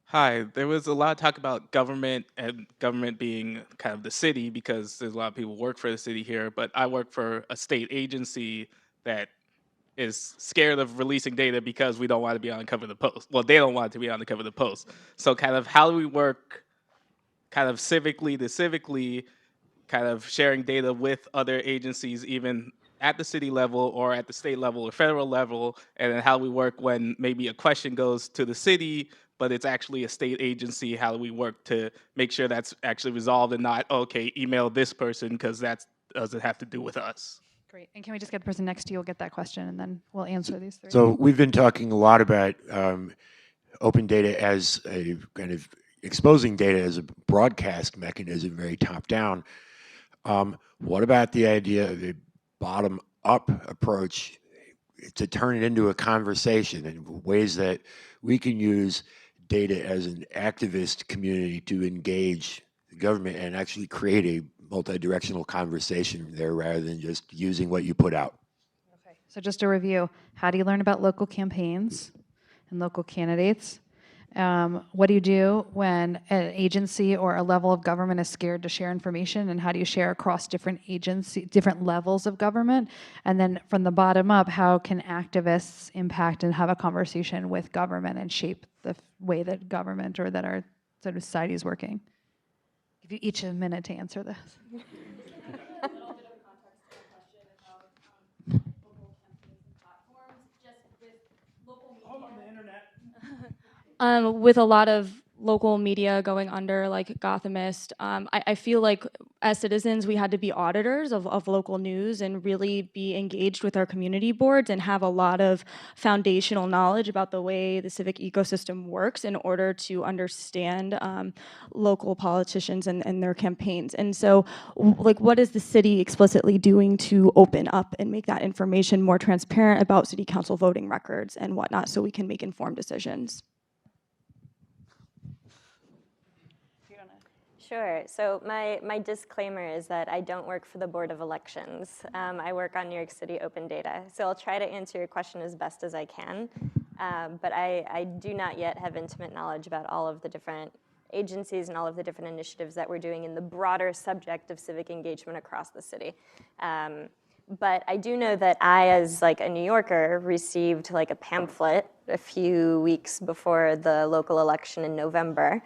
Hi, there was a lot of talk about government and government being kind of the city, because there's a lot of people who work for the city here, but I work for a state agency that is scared of releasing data because we don't want to be on the cover of the Post. Well, they don't want it to be on the cover of the Post. So kind of how do we work kind of civically to civically, kind of sharing data with other agencies, even at the city level or at the state level or federal level, and then how we work when maybe a question goes to the city, but it's actually a state agency. How do we work to make sure that's actually resolved and not, okay, email this person because that doesn't have to do with us. Great. And can we just get the person next to you? We'll get that question, and then we'll answer these 3. So we've been talking a lot about open data as a kind of exposing data as a broadcast mechanism, very top down. What about the idea of a bottom up approach to turn it into a conversation, and ways that we can use data as an activist community to engage the government and actually create a multi-directional conversation there rather than just using what you put out? Okay, so just to review, how do you learn about local campaigns and local candidates? What do you do when an agency or a level of government is scared to share information, and how do you share across different different levels of government? And then from the bottom up, how can activists impact and have a conversation with government and shape the way that government or that our sort of society is working? Give you each a minute to answer this. With a lot of local media going under, like Gothamist, I feel like as citizens we had to be auditors of local news and really be engaged with our community boards and have a lot of foundational knowledge about the way the civic ecosystem works in order to understand local politicians and their campaigns. And so, like, what is the city explicitly doing to open up and make that information more transparent about city council voting records and whatnot, so we can make informed decisions? Sure. So my disclaimer is that I don't work for the Board of Elections. I work on New York City Open Data. So I'll try to answer your question as best as I can. But I do not yet have intimate knowledge about all of the different agencies and all of the different initiatives that we're doing in the broader subject of civic engagement across the city. But I do know that I, as like a New Yorker, received like a pamphlet a few weeks before the local election in November,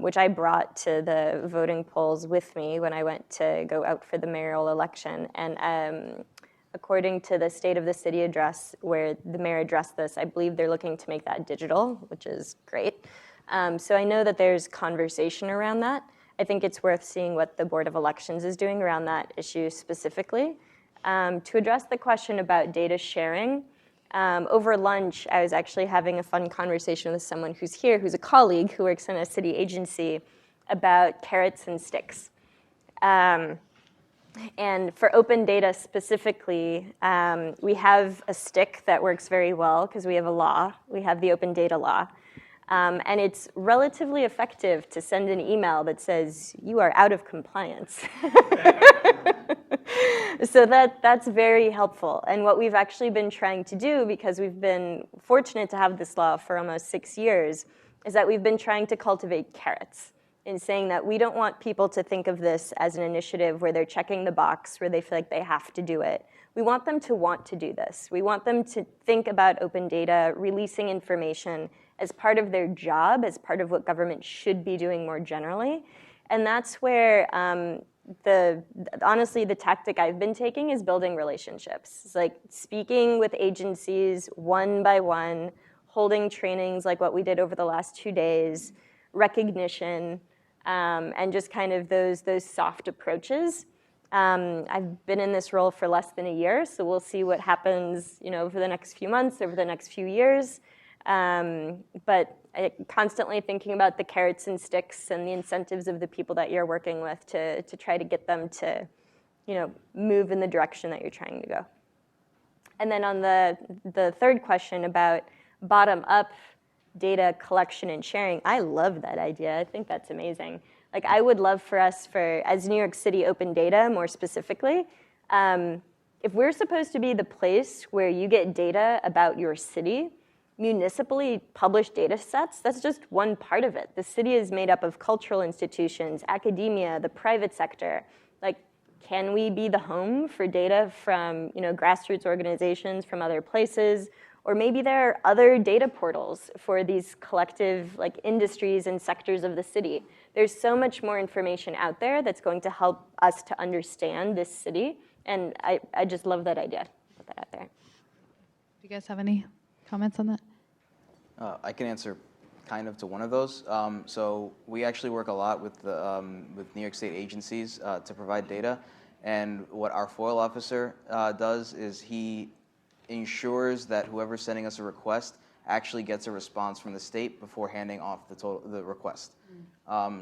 which I brought to the voting polls with me when I went to go out for the mayoral election. And according to the State of the City address, where the mayor addressed this, I believe they're looking to make that digital, which is great. So I know that there's conversation around that. I think it's worth seeing what the Board of Elections is doing around that issue specifically. To address the question about data sharing, over lunch, I was actually having a fun conversation with someone who's here, who's a colleague who works in a city agency, about carrots and sticks. And for open data specifically, we have a stick that works very well because we have a law. We have the open data law. And it's relatively effective to send an email that says, you are out of compliance. So that's very helpful. And what we've actually been trying to do, because we've been fortunate to have this law for almost 6 years, is that we've been trying to cultivate carrots in saying that we don't want people to think of this as an initiative where they're checking the box, where they feel like they have to do it. We want them to want to do this. We want them to think about open data, releasing information as part of their job, as part of what government should be doing more generally. And that's where honestly, the tactic I've been taking is building relationships. It's like speaking with agencies one by one, holding trainings like what we did over the last 2 days, recognition, and just kind of those soft approaches. I've been in this role for less than a year, so we'll see what happens, over the next few months, over the next few years. But constantly thinking about the carrots and sticks and the incentives of the people that you're working with to try to get them to, move in the direction that you're trying to go. And then on the third question about bottom-up data collection and sharing, I love that idea. I think that's amazing. Like, I would love for us, as New York City Open Data more specifically, if we're supposed to be the place where you get data about your city, municipally published data sets, that's just one part of it. The city is made up of cultural institutions, academia, the private sector. Like, can we be the home for data from, grassroots organizations from other places? Or maybe there are other data portals for these collective industries and sectors of the city. There's so much more information out there that's going to help us to understand this city. And I just love that idea. Put that out there. Do you guys have any comments on that? I can answer kind of to one of those. So we actually work a lot with New York State agencies to provide data. And what our FOIL officer does is he ensures that whoever's sending us a request actually gets a response from the state before handing off the request.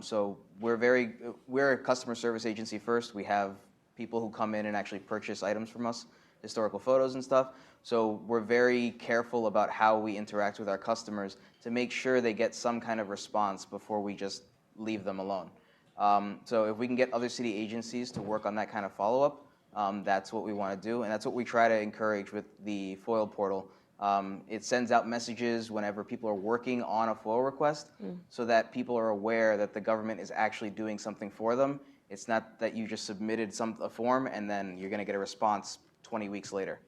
So we're a customer service agency first. We have people who come in and actually purchase items from us, historical photos and stuff. So we're very careful about how we interact with our customers to make sure they get some kind of response before we just leave them alone. So if we can get other city agencies to work on that kind of follow-up, that's what we want to do, and that's what we try to encourage with the FOIL portal. It sends out messages whenever people are working on a FOIL request so that people are aware that the government is actually doing something for them. It's not that you just submitted a form and then you're going to get a response 20 weeks later.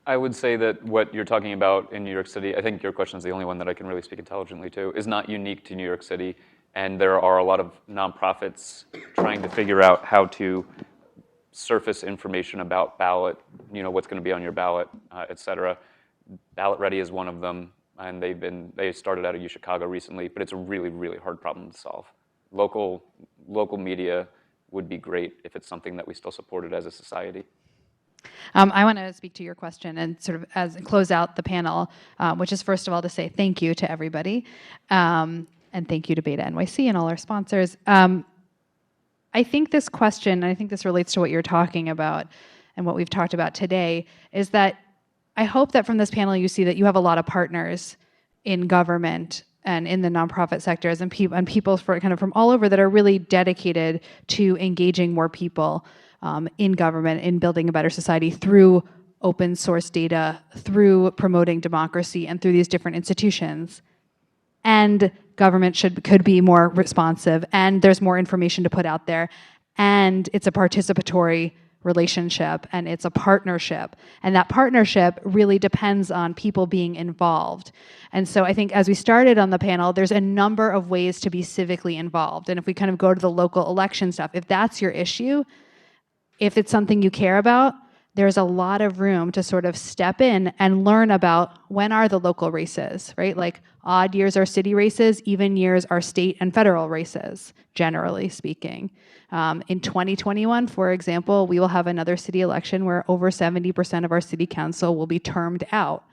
I would say that what you're talking about in New York City, I think your question is the only one that I can really speak intelligently to, is not unique to New York City. And there are a lot of nonprofits trying to figure out how to surface information about ballot, what's going to be on your ballot, et cetera. Ballot Ready is one of them, and they started out of UChicago recently, but it's a really, really hard problem to solve. Local media would be great if it's something that we still supported as a society. I want to speak to your question and sort of close out the panel, which is first of all to say thank you to everybody, and thank you to BetaNYC and all our sponsors. I think this question, and I think this relates to what you're talking about and what we've talked about today, is that I hope that from this panel you see that you have a lot of partners in government and in the nonprofit sectors and people from all over that are really dedicated to engaging more people in government, in building a better society through open source data, through promoting democracy, and through these different institutions. And government could be more responsive, and there's more information to put out there, and it's a participatory relationship, and it's a partnership, and that partnership really depends on people being involved. And so I think as we started on the panel, there's a number of ways to be civically involved. And if we kind of go to the local election stuff, if that's your issue, if it's something you care about, there's a lot of room to sort of step in and learn about when are the local races, right? Like odd years are city races, even years are state and federal races, generally speaking. In 2021, for example, we will have another city election where over 70% of our city council will be termed out.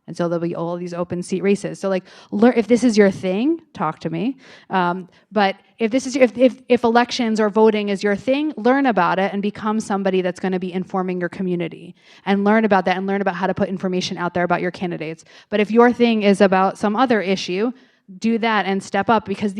And so there'll be all these open seat races. So like, if this is your thing, talk to me. But if this is if elections or voting is your thing, learn about it and become somebody that's going to be informing your community and learn about that and learn about how to put information out there about your candidates. But if your thing is about some other issue, do that and step up, because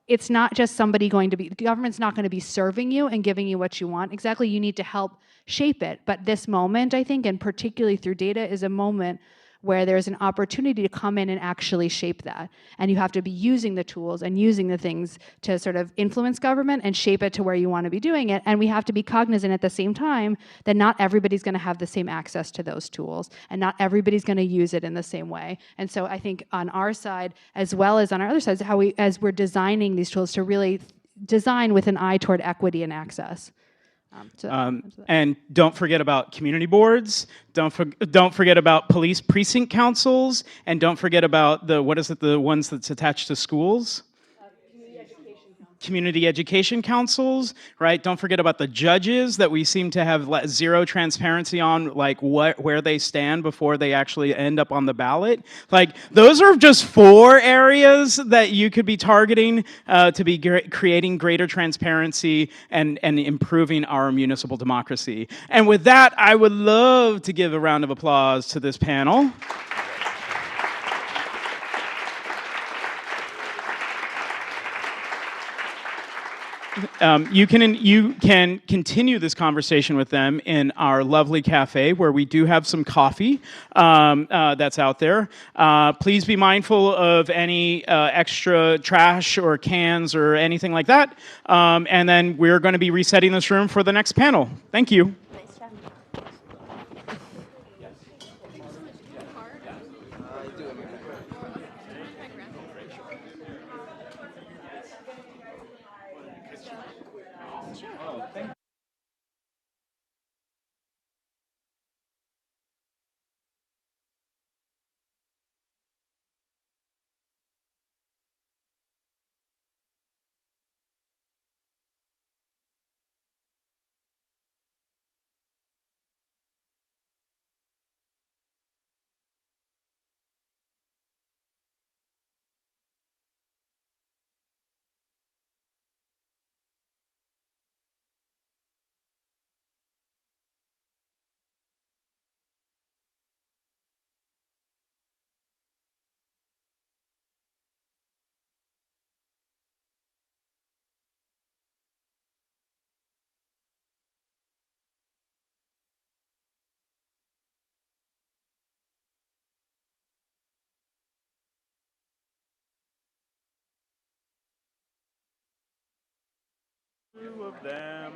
it's not just somebody the government's not going to be serving you and giving you what you want. Exactly, you need to help shape it. But this moment, I think, and particularly through data, is a moment where there's an opportunity to come in and actually shape that. And you have to be using the tools and using the things to sort of influence government and shape it to where you want to be doing it. And we have to be cognizant at the same time that not everybody's going to have the same access to those tools, and not everybody's going to use it in the same way. And so I think on our side, as well as on our other sides, as we're designing these tools, to really design with an eye toward equity and access. And don't forget about community boards. Don't forget about police precinct councils, and don't forget about the ones that's attached to schools. Community education councils, right? Don't forget about the judges that we seem to have zero transparency on, like where they stand before they actually end up on the ballot. Like those are just 4 areas that you could be targeting to be creating greater transparency and improving our municipal democracy. And with that, I would love to give a round of applause to this panel. You can continue this conversation with them in our lovely cafe, where we do have some coffee that's out there. Please be mindful of any extra trash or cans or anything like that. And then we're going to be resetting this room for the next panel. Thank you. Two of them.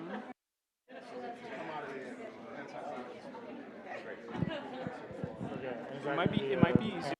It might be easier.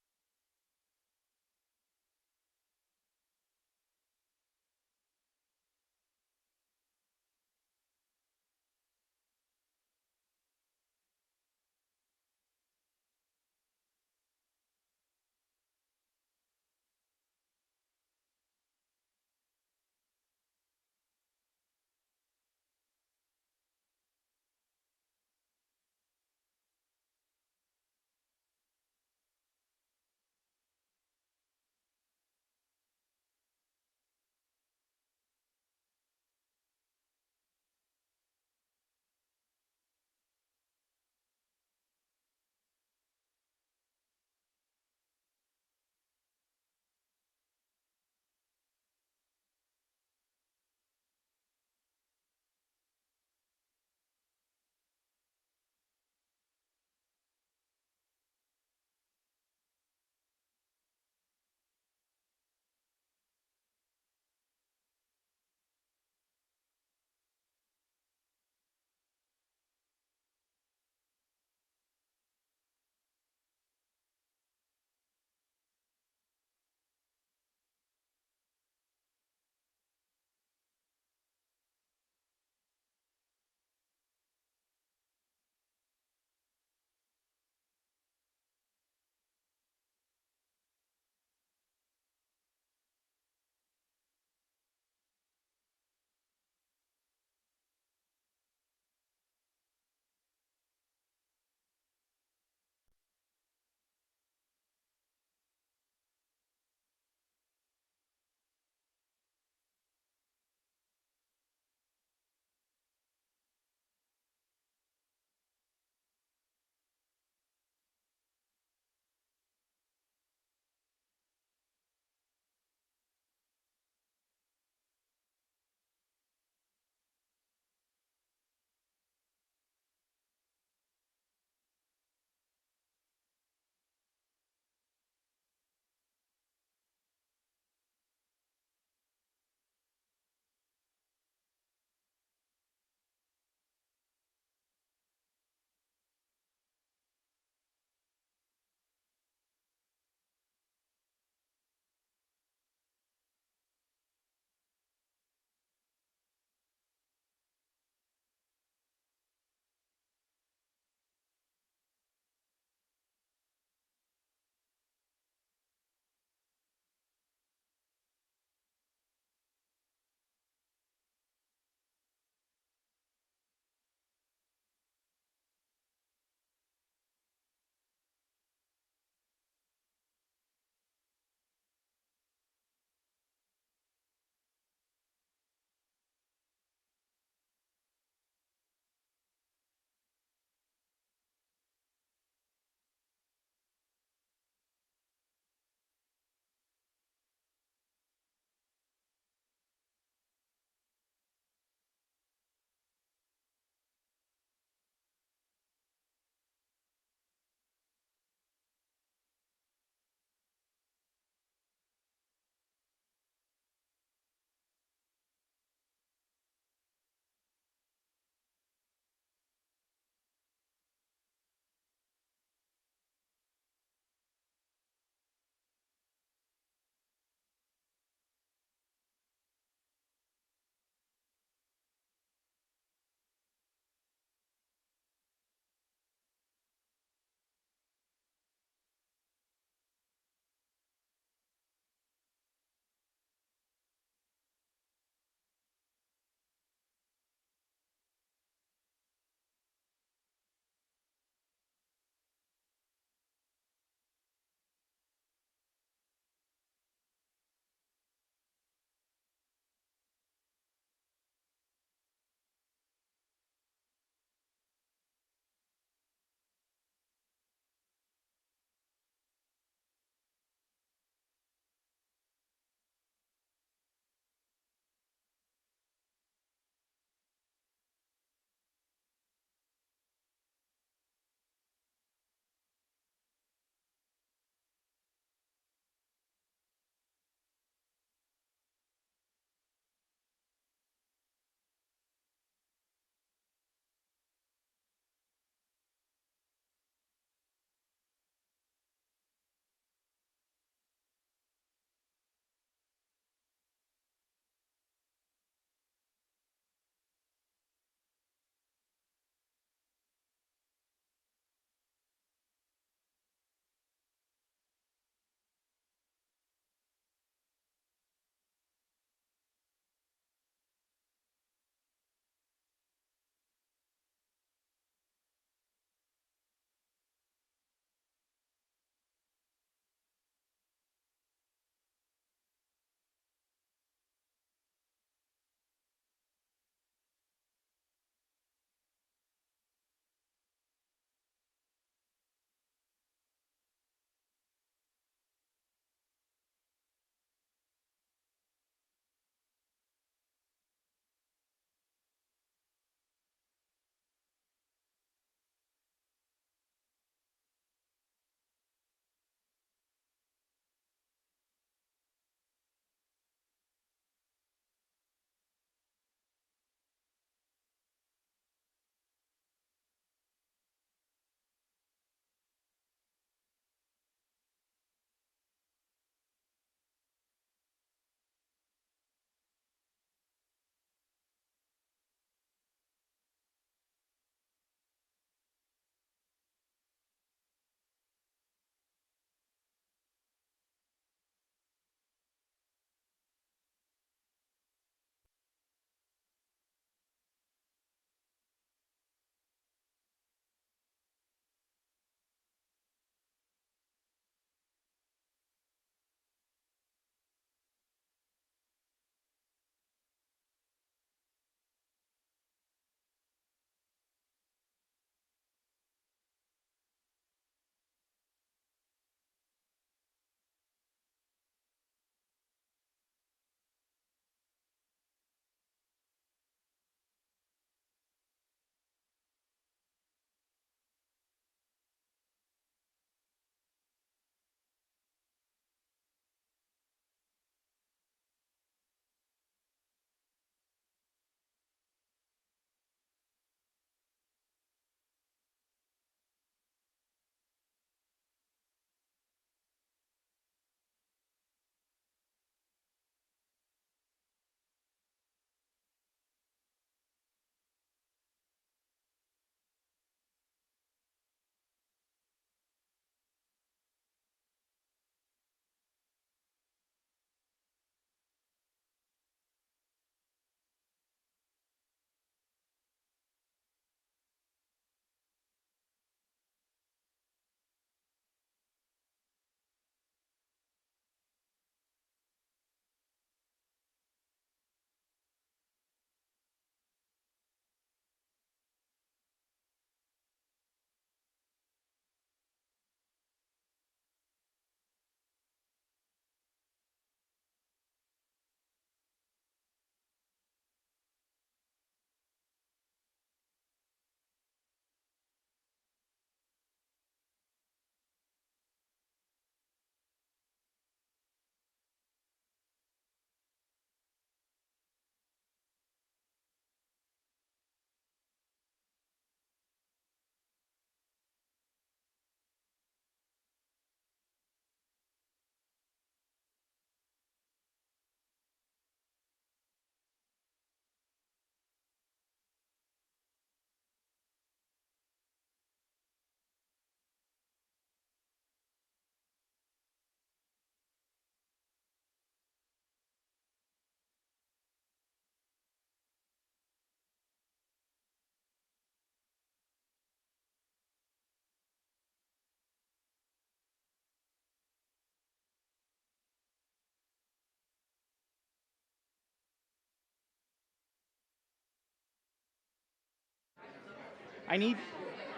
I need,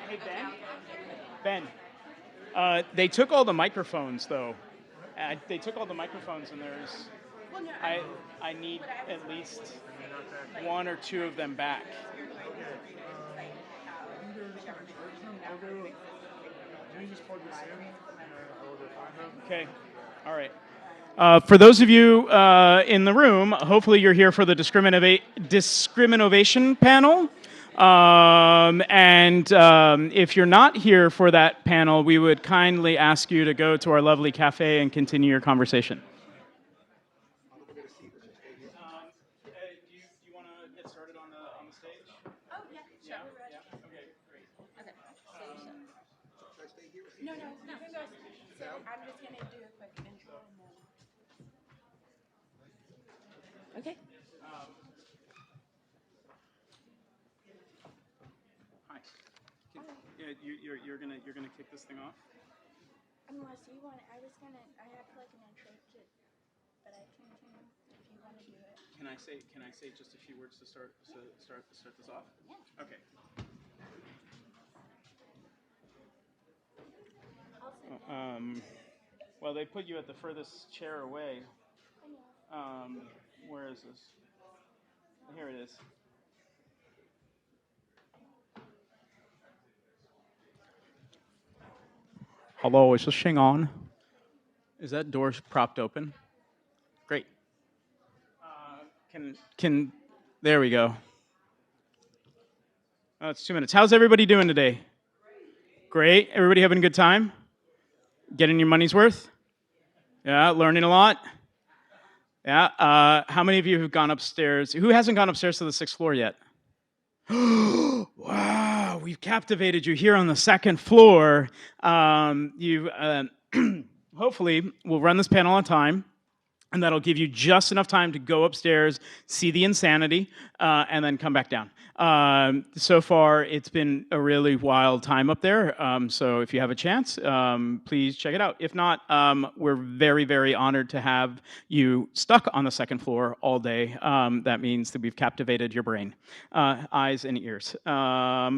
hey, Ben. They took all the microphones, though. They took all the microphones, and there's, I need at least one or two of them back. Okay, all right. For those of you in the room, hopefully you're here for the discrimination panel. If you're not here for that panel, we would kindly ask you to go to our lovely cafe and continue your conversation. Okay. Hi. Yeah, you're gonna kick this thing off. Unless you want, I have like an intro kit, but I can if you want to do it. Can I say just a few words to start this off? Yeah. Okay. Well, they put you at the furthest chair away. Where is this? Here it is. Hello, is this thing on? Is that door propped open? Great. There we go. Oh, it's 2 minutes. How's everybody doing today? Great. Everybody having a good time? Getting your money's worth? Yeah, learning a lot? Yeah. How many of you have gone upstairs? Who hasn't gone upstairs to the 6th floor yet? Wow, we've captivated you here on the 2nd floor. Hopefully, we'll run this panel on time, and that'll give you just enough time to go upstairs, see the insanity, and then come back down. So far, it's been a really wild time up there, so if you have a chance, please check it out. If not, we're very, very honored to have you stuck on the 2nd floor all day. That means that we've captivated your brain, eyes and ears.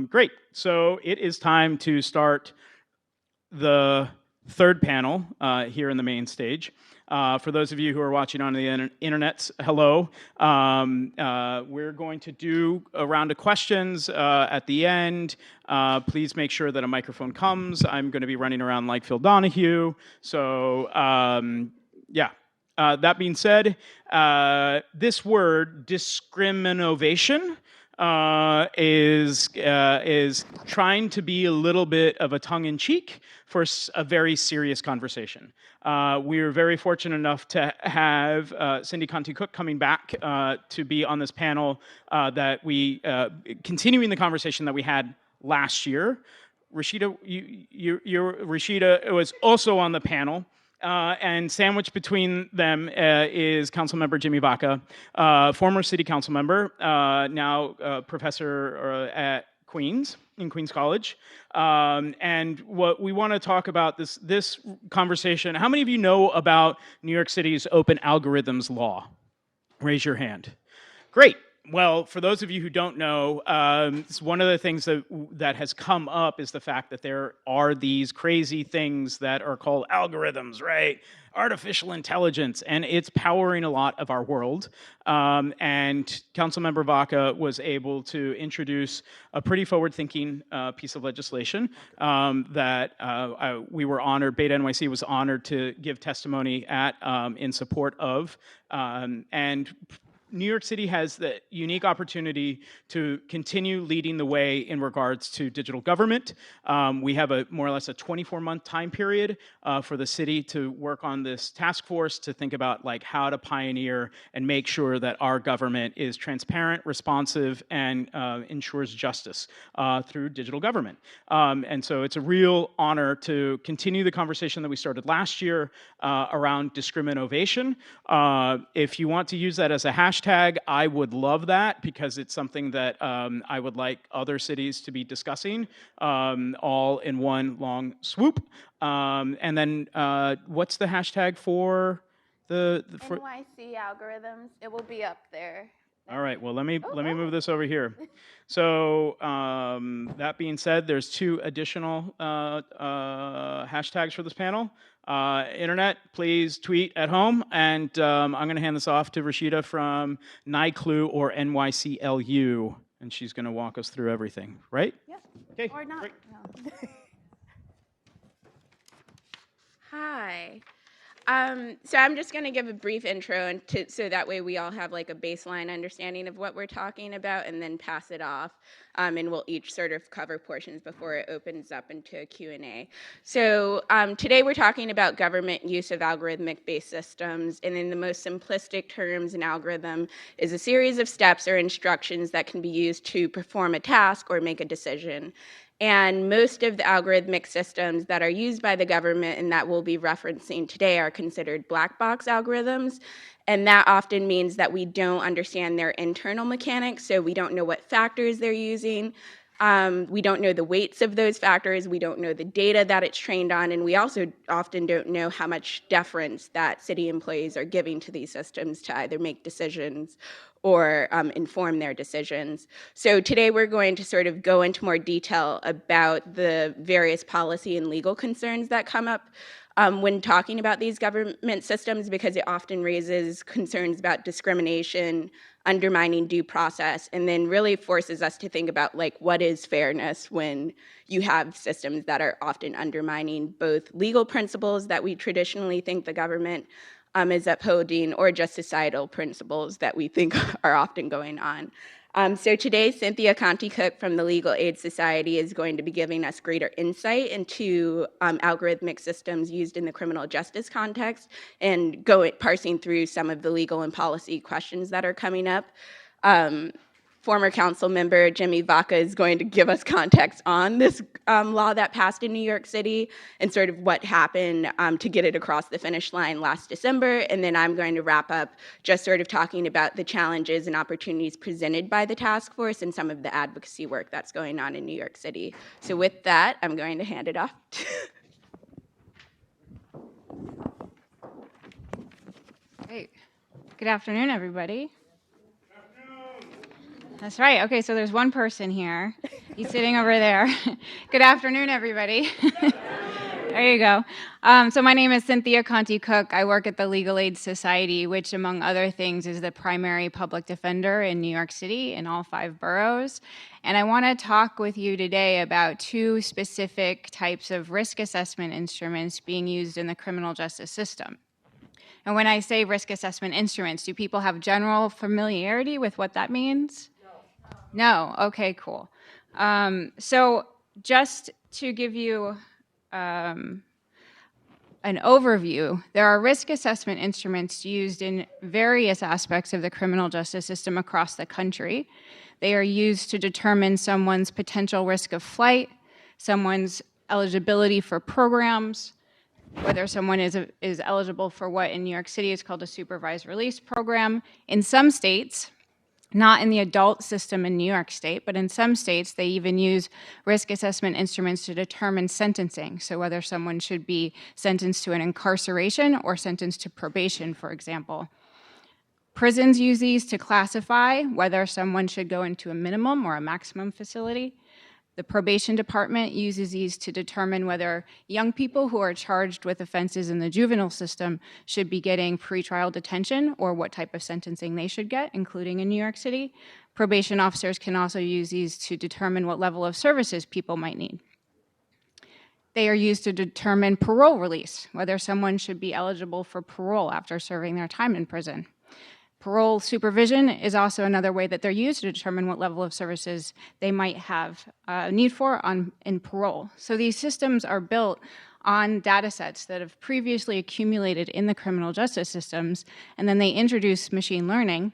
Great, so it is time to start the 3rd panel here in the main stage. For those of you who are watching on the internet, hello. We're going to do a round of questions at the end. Please make sure that a microphone comes. I'm going to be running around like Phil Donahue. So, yeah. That being said, this word, discriminovation, is trying to be a little bit of a tongue-in-cheek for a very serious conversation. We are very fortunate enough to have Cindy Conti-Cook coming back to be on this panel that we continuing the conversation that we had last year. Rashida, Rashida was also on the panel. And sandwiched between them is Councilmember Jimmy Baca, former city council member, now professor at Queens, in Queens College. And what we want to talk about this conversation, how many of you know about New York City's open algorithms law? Raise your hand. Great. Well, for those of you who don't know, one of the things that has come up is the fact that there are these crazy things that are called algorithms, right? Artificial intelligence, and it's powering a lot of our world. And Councilmember Vaca was able to introduce a pretty forward-thinking piece of legislation that we were honored, BetaNYC was honored to give testimony at in support of, and New York City has the unique opportunity to continue leading the way in regards to digital government. We have more or less a 24-month time period for the city to work on this task force to think about like how to pioneer and make sure that our government is transparent, responsive, and ensures justice through digital government. And so it's a real honor to continue the conversation that we started last year around discriminovation. If you want to use that as a hashtag, I would love that because it's something that I would like other cities to be discussing all in one long swoop. And then what's the hashtag for NYC algorithms? It will be up there. All right, well, let me move this over here. So that being said, there's 2 additional hashtags for this panel. Internet, please tweet at home, and I'm going to hand this off to Rashida from NYCLU or NYCLU, and she's going to walk us through everything, right? Yeah. Okay. Or not. No. Hi. So I'm just going to give a brief intro, so that way we all have like a baseline understanding of what we're talking about, and then pass it off, and we'll each sort of cover portions before it opens up into a Q&A. So today we're talking about government use of algorithmic-based systems, and in the most simplistic terms, an algorithm is a series of steps or instructions that can be used to perform a task or make a decision. And most of the algorithmic systems that are used by the government and that we'll be referencing today are considered black box algorithms. And that often means that we don't understand their internal mechanics, so we don't know what factors they're using. We don't know the weights of those factors. We don't know the data that it's trained on. And we also often don't know how much deference that city employees are giving to these systems to either make decisions or inform their decisions. So today we're going to sort of go into more detail about the various policy and legal concerns that come up when talking about these government systems, because it often raises concerns about discrimination, undermining due process, and then really forces us to think about like what is fairness when you have systems that are often undermining both legal principles that we traditionally think the government is upholding, or just societal principles that we think are often going on. So today, Cynthia Conti-Cook from the Legal Aid Society is going to be giving us greater insight into algorithmic systems used in the criminal justice context, and parsing through some of the legal and policy questions that are coming up. Former council member Jimmy Vaca is going to give us context on this law that passed in New York City and sort of what happened to get it across the finish line last December. And then I'm going to wrap up just sort of talking about the challenges and opportunities presented by the task force and some of the advocacy work that's going on in New York City. So with that, I'm going to hand it off. Great. Good afternoon, everybody. That's right. Okay, so there's one person here. He's sitting over there. Good afternoon, everybody. There you go. So my name is Cynthia Conti-Cook. I work at the Legal Aid Society, which, among other things, is the primary public defender in New York City in all 5 boroughs. And I want to talk with you today about 2 specific types of risk assessment instruments being used in the criminal justice system. And when I say risk assessment instruments, do people have general familiarity with what that means? No? Okay, cool. So just to give you an overview, there are risk assessment instruments used in various aspects of the criminal justice system across the country. They are used to determine someone's potential risk of flight, someone's eligibility for programs, whether someone is eligible for what in New York City is called a supervised release program. In some states, not in the adult system in New York State, but in some states, they even use risk assessment instruments to determine sentencing. So whether someone should be sentenced to an incarceration or sentenced to probation, for example. Prisons use these to classify whether someone should go into a minimum or a maximum facility. The probation department uses these to determine whether young people who are charged with offenses in the juvenile system should be getting pretrial detention or what type of sentencing they should get, including in New York City. Probation officers can also use these to determine what level of services people might need. They are used to determine parole release, whether someone should be eligible for parole after serving their time in prison. Parole supervision is also another way that they're used to determine what level of services they might have need for in parole. So these systems are built on data sets that have previously accumulated in the criminal justice systems, and then they introduce machine learning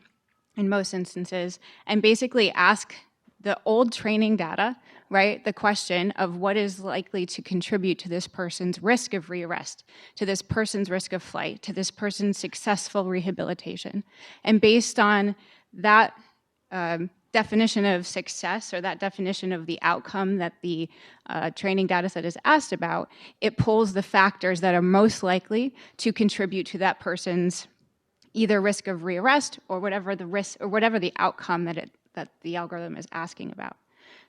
in most instances and basically ask the old training data, right, the question of what is likely to contribute to this person's risk of rearrest, to this person's risk of flight, to this person's successful rehabilitation. And based on that definition of success, or that definition of the outcome that the training data set is asked about, it pulls the factors that are most likely to contribute to that person's either risk of rearrest or whatever the risk or whatever the outcome that the algorithm is asking about.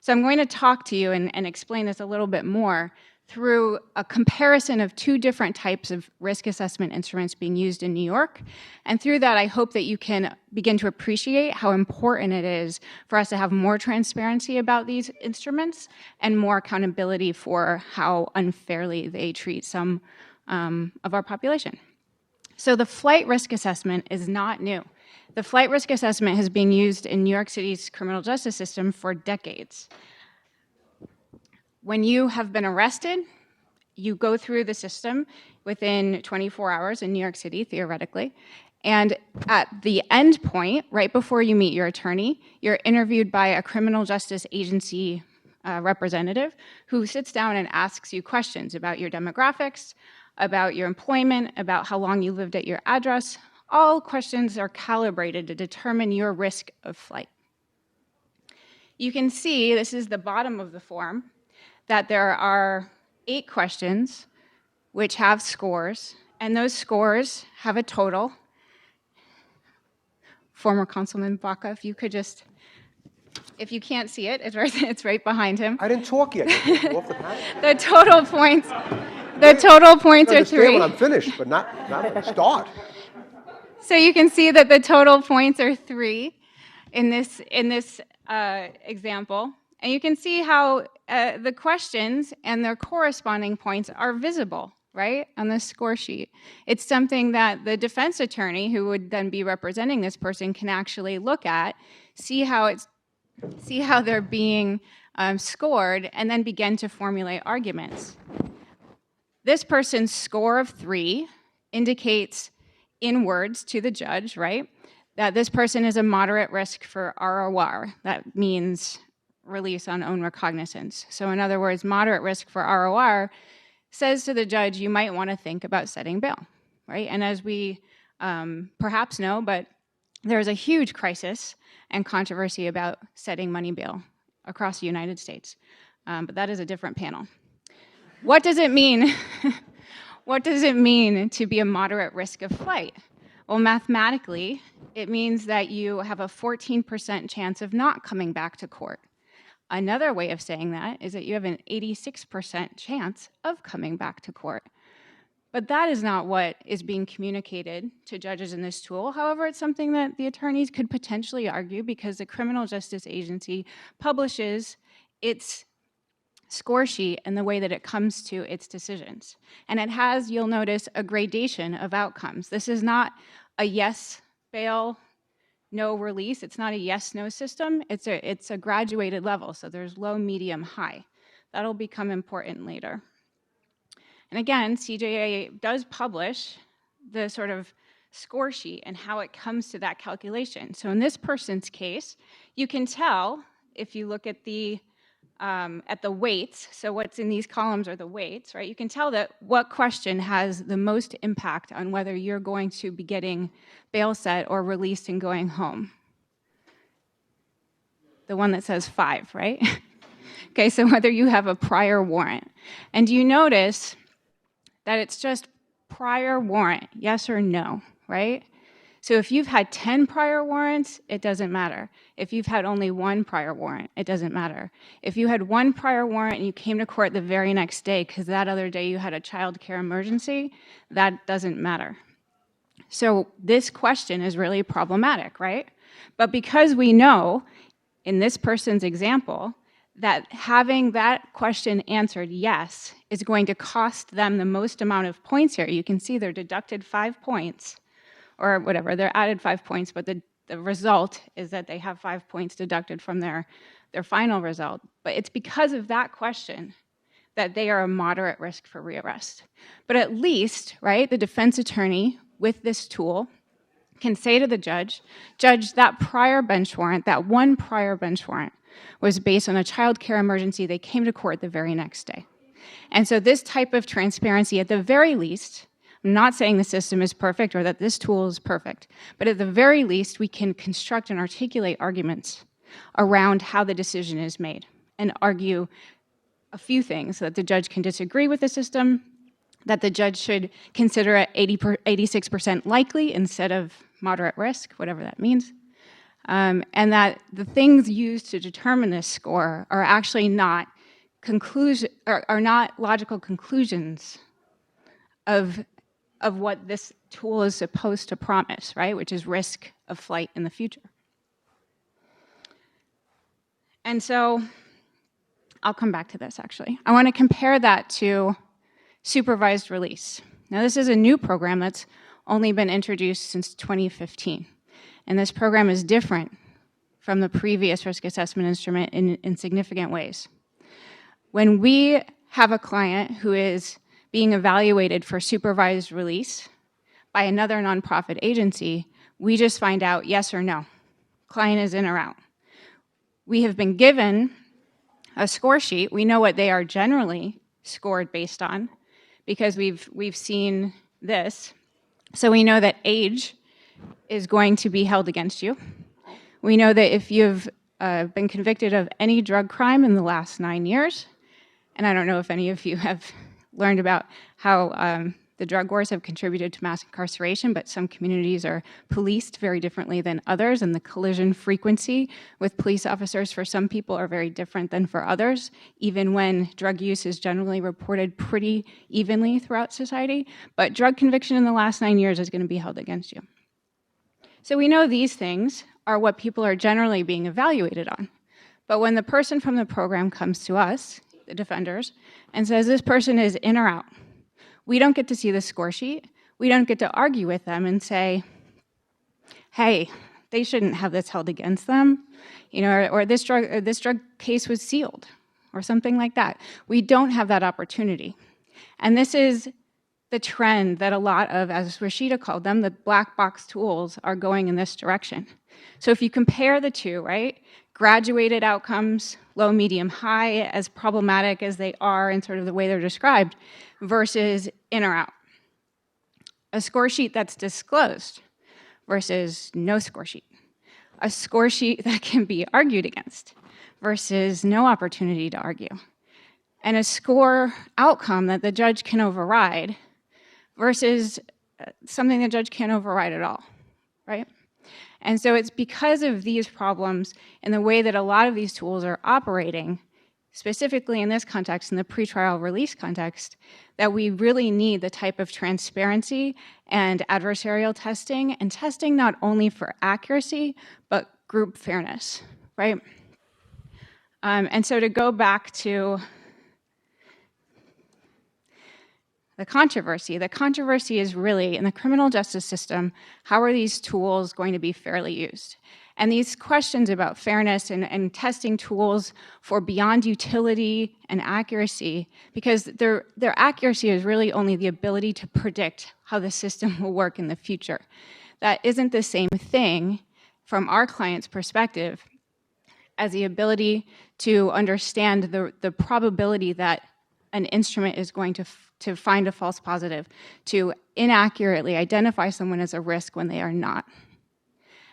So I'm going to talk to you and explain this a little bit more through a comparison of two different types of risk assessment instruments being used in New York. And through that, I hope that you can begin to appreciate how important it is for us to have more transparency about these instruments and more accountability for how unfairly they treat some of our population. So the flight risk assessment is not new. The flight risk assessment has been used in New York City's criminal justice system for decades. When you have been arrested, you go through the system within 24 hours in New York City, theoretically, and at the end point, right before you meet your attorney, you're interviewed by a criminal justice agency representative who sits down and asks you questions about your demographics, about your employment, about how long you lived at your address. All questions are calibrated to determine your risk of flight. You can see, this is the bottom of the form, that there are 8 questions which have scores, and those scores have a total. Former Councilman Baca, if you could just, if you can't see it, it's right behind him. I didn't talk yet. Off the panel. The total points are 3. When I'm finished, but not when I start. So you can see that the total points are 3 in this example. And you can see how the questions and their corresponding points are visible, right, on the score sheet. It's something that the defense attorney, who would then be representing this person, can actually look at, see how they're being scored, and then begin to formulate arguments. This person's score of 3 indicates in words to the judge, right, that this person is a moderate risk for ROR. That means release on own recognizance. So in other words, moderate risk for ROR says to the judge, you might want to think about setting bail, right? And as we perhaps know, but there's a huge crisis and controversy about setting money bail across the United States. But that is a different panel. What does it mean? What does it mean to be a moderate risk of flight? Well, mathematically, it means that you have a 14% chance of not coming back to court. Another way of saying that is that you have an 86% chance of coming back to court. But that is not what is being communicated to judges in this tool. However, it's something that the attorneys could potentially argue because the Criminal Justice Agency publishes its score sheet and the way that it comes to its decisions. And it has, you'll notice, a gradation of outcomes. This is not a yes bail, no release. It's not a yes-no system. It's a graduated level, so there's low, medium, high. That'll become important later. And again, CJA does publish the sort of score sheet and how it comes to that calculation. So in this person's case, you can tell if you look at the weights, so what's in these columns are the weights, right? You can tell that what question has the most impact on whether you're going to be getting bail set or released and going home. The one that says 5, right? Okay, so whether you have a prior warrant. And do you notice that it's just prior warrant, yes or no, right? So if you've had 10 prior warrants, it doesn't matter. If you've had only 1 prior warrant, it doesn't matter. If you had 1 prior warrant and you came to court the very next day because that other day you had a child care emergency, that doesn't matter. So this question is really problematic, right? But because we know in this person's example that having that question answered yes is going to cost them the most amount of points here, you can see they're deducted 5 points, or whatever, they're added 5 points, but the result is that they have 5 points deducted from their final result. But it's because of that question that they are a moderate risk for rearrest. But at least, right, the defense attorney with this tool can say to the judge, Judge, that prior bench warrant, that 1 prior bench warrant was based on a child care emergency. They came to court the very next day. And so this type of transparency, at the very least, I'm not saying the system is perfect or that this tool is perfect, but at the very least, we can construct and articulate arguments around how the decision is made and argue a few things, that the judge can disagree with the system, that the judge should consider it 86% likely instead of moderate risk, whatever that means. And that the things used to determine this score are actually not are not logical conclusions of what this tool is supposed to promise, right? Which is risk of flight in the future. And so I'll come back to this actually. I want to compare that to supervised release. Now this is a new program that's only been introduced since 2015. And this program is different from the previous risk assessment instrument in significant ways. When we have a client who is being evaluated for supervised release by another nonprofit agency, we just find out yes or no. Client is in or out. We have been given a score sheet. We know what they are generally scored based on because we've seen this. So we know that age is going to be held against you. We know that if you've been convicted of any drug crime in the last 9 years, and I don't know if any of you have learned about how the drug wars have contributed to mass incarceration, but some communities are policed very differently than others, and the collision frequency with police officers for some people are very different than for others, even when drug use is generally reported pretty evenly throughout society. But drug conviction in the last 9 years is going to be held against you. So we know these things are what people are generally being evaluated on. But when the person from the program comes to us, the defenders, and says this person is in or out, we don't get to see the score sheet. We don't get to argue with them and say, hey, they shouldn't have this held against them, you know, or this drug case was sealed, or something like that. We don't have that opportunity. And this is the trend that a lot of, as Rashida called them, the black box tools are going in this direction. So if you compare the two, right, graduated outcomes, low, medium, high, as problematic as they are in sort of the way they're described, versus in or out. A score sheet that's disclosed versus no score sheet. A score sheet that can be argued against versus no opportunity to argue. And a score outcome that the judge can override versus something the judge can't override at all, right? And so it's because of these problems and the way that a lot of these tools are operating, specifically in this context, in the pretrial release context, that we really need the type of transparency and adversarial testing, and testing not only for accuracy, but group fairness, right? And so to go back to the controversy is really, in the criminal justice system, how are these tools going to be fairly used? And these questions about fairness and testing tools for beyond utility and accuracy, because their accuracy is really only the ability to predict how the system will work in the future. That isn't the same thing from our client's perspective as the ability to understand the probability that an instrument is going to find a false positive, to inaccurately identify someone as a risk when they are not.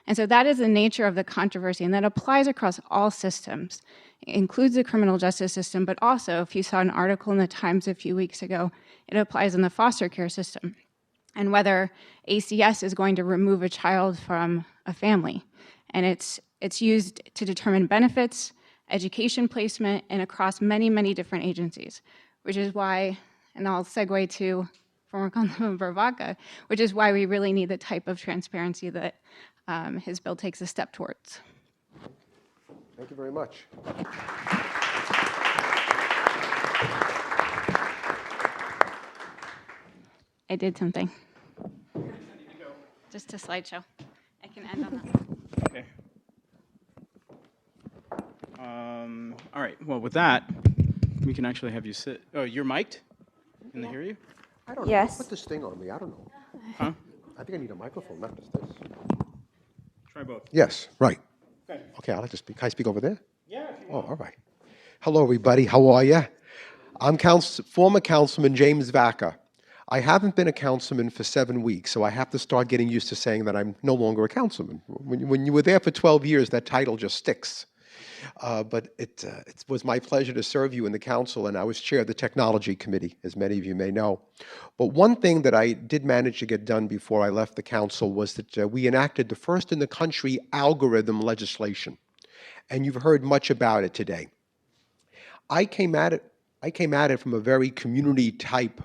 And so that is the nature of the controversy, and that applies across all systems. It includes the criminal justice system, but also, if you saw an article in the Times a few weeks ago, it applies in the foster care system, and whether ACS is going to remove a child from a family. And it's used to determine benefits, education placement, and across many, many different agencies, which is why, and I'll segue to former Councilmember Vaca, which is why we really need the type of transparency that his bill takes a step towards. Thank you very much. I did something. Just a slideshow. I can end on that. Okay. All right. Well, with that, we can actually have you sit. Oh, you're mic'd? Can they hear you? I don't know. Yes. Put this thing on me. I don't know. Huh? I think I need a microphone, not just this. Try both. Yes, right. Okay. Okay, I'll have to speak. Can I speak over there? Yeah. Oh, all right. Hello, everybody. How are you? I'm former Councilman James Vaca. I haven't been a councilman for 7 weeks, so I have to start getting used to saying that I'm no longer a councilman. When you were there for 12 years, that title just sticks. But it was my pleasure to serve you in the council, and I was chair of the technology committee, as many of you may know. But one thing that I did manage to get done before I left the council was that we enacted the first in the country algorithm legislation. And you've heard much about it today. I came at it from a very community type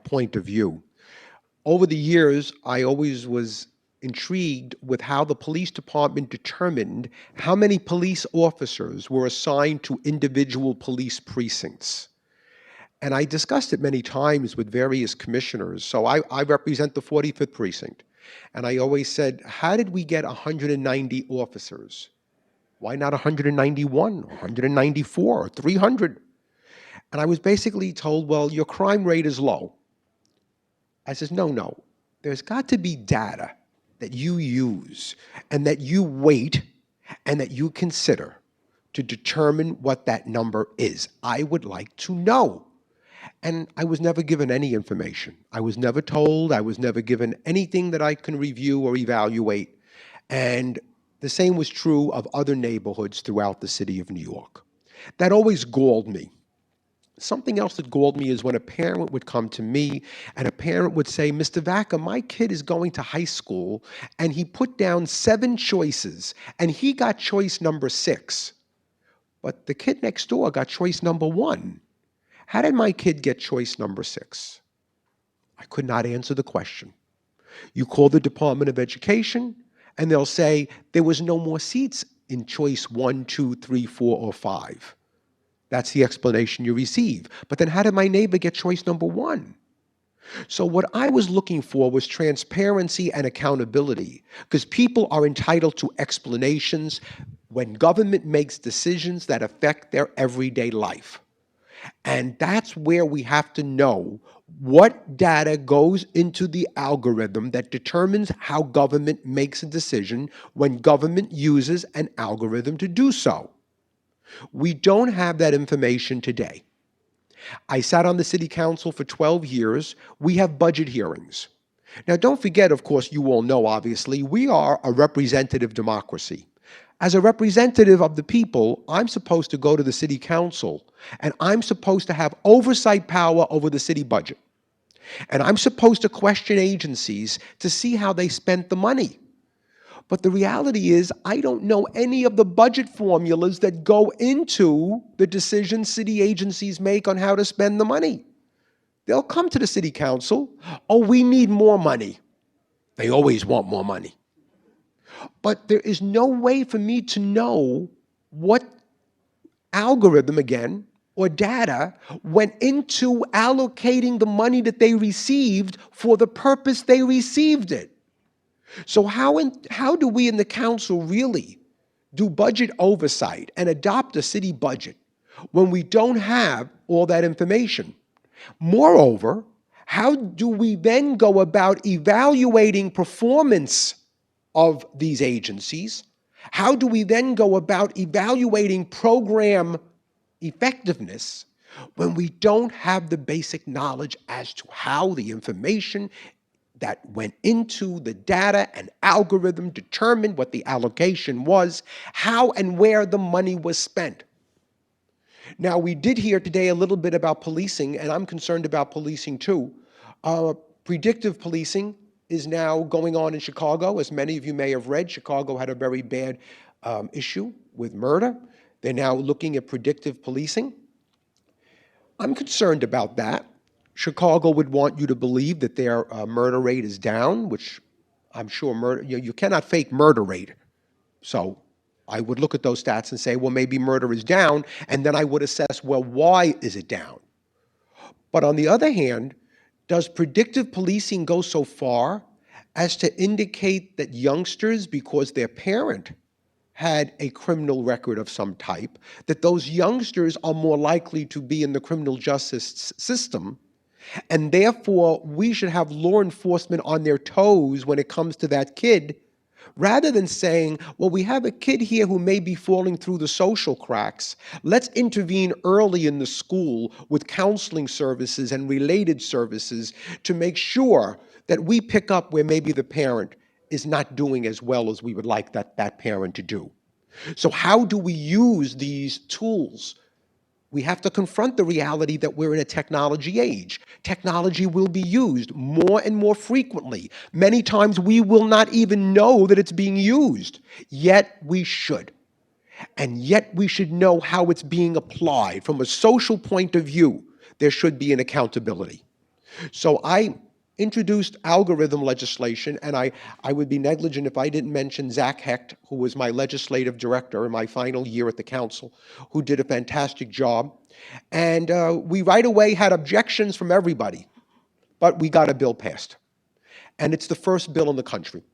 point of view. Over the years, I always was intrigued with how the police department determined how many police officers were assigned to individual police precincts. And I discussed it many times with various commissioners. So I represent the 45th precinct. And I always said, how did we get 190 officers? Why not 191, 194, or 300? And I was basically told, well, your crime rate is low. I says, no. There's got to be data that you use and that you weight and that you consider to determine what that number is. I would like to know. And I was never given any information. I was never told. I was never given anything that I can review or evaluate. And the same was true of other neighborhoods throughout the city of New York. That always galled me. Something else that galled me is when a parent would come to me and a parent would say, Mr. Vaca, my kid is going to high school and he put down 7 choices and he got choice number 6. But the kid next door got choice number 1. How did my kid get choice number 6? I could not answer the question. You call the Department of Education and they'll say there was no more seats in choice 1, 2, 3, 4, or 5. That's the explanation you receive. But then how did my neighbor get choice number 1? So what I was looking for was transparency and accountability, because people are entitled to explanations when government makes decisions that affect their everyday life. And that's where we have to know what data goes into the algorithm that determines how government makes a decision when government uses an algorithm to do so. We don't have that information today. I sat on the city council for 12 years. We have budget hearings. Now, don't forget, of course, you all know, obviously, we are a representative democracy. As a representative of the people, I'm supposed to go to the city council, and I'm supposed to have oversight power over the city budget. And I'm supposed to question agencies to see how they spent the money. But the reality is, I don't know any of the budget formulas that go into the decisions city agencies make on how to spend the money. They'll come to the city council, oh, we need more money. They always want more money. But there is no way for me to know what algorithm, again, or data went into allocating the money that they received for the purpose they received it. So how do we in the council really do budget oversight and adopt a city budget when we don't have all that information? Moreover, how do we then go about evaluating performance of these agencies? How do we then go about evaluating program effectiveness when we don't have the basic knowledge as to how the information that went into the data and algorithm determined what the allocation was, how and where the money was spent? Now, we did hear today a little bit about policing, and I'm concerned about policing too. Predictive policing is now going on in Chicago. As many of you may have read, Chicago had a very bad issue with murder. They're now looking at predictive policing. I'm concerned about that. Chicago would want you to believe that their murder rate is down, which I'm sure you cannot fake murder rate. So I would look at those stats and say, well, maybe murder is down, and then I would assess, well, why is it down? But on the other hand, does predictive policing go so far as to indicate that youngsters, because their parent had a criminal record of some type, that those youngsters are more likely to be in the criminal justice system, and therefore we should have law enforcement on their toes when it comes to that kid, rather than saying, well, we have a kid here who may be falling through the social cracks. Let's intervene early in the school with counseling services and related services to make sure that we pick up where maybe the parent is not doing as well as we would like that parent to do. So how do we use these tools? We have to confront the reality that we're in a technology age. Technology will be used more and more frequently. Many times we will not even know that it's being used, yet we should. And yet we should know how it's being applied. From a social point of view, there should be an accountability. So I introduced algorithm legislation, and I would be negligent if I didn't mention Zach Hecht, who was my legislative director in my final year at the council, who did a fantastic job. And we right away had objections from everybody, but we got a bill passed. And it's the first bill in the country.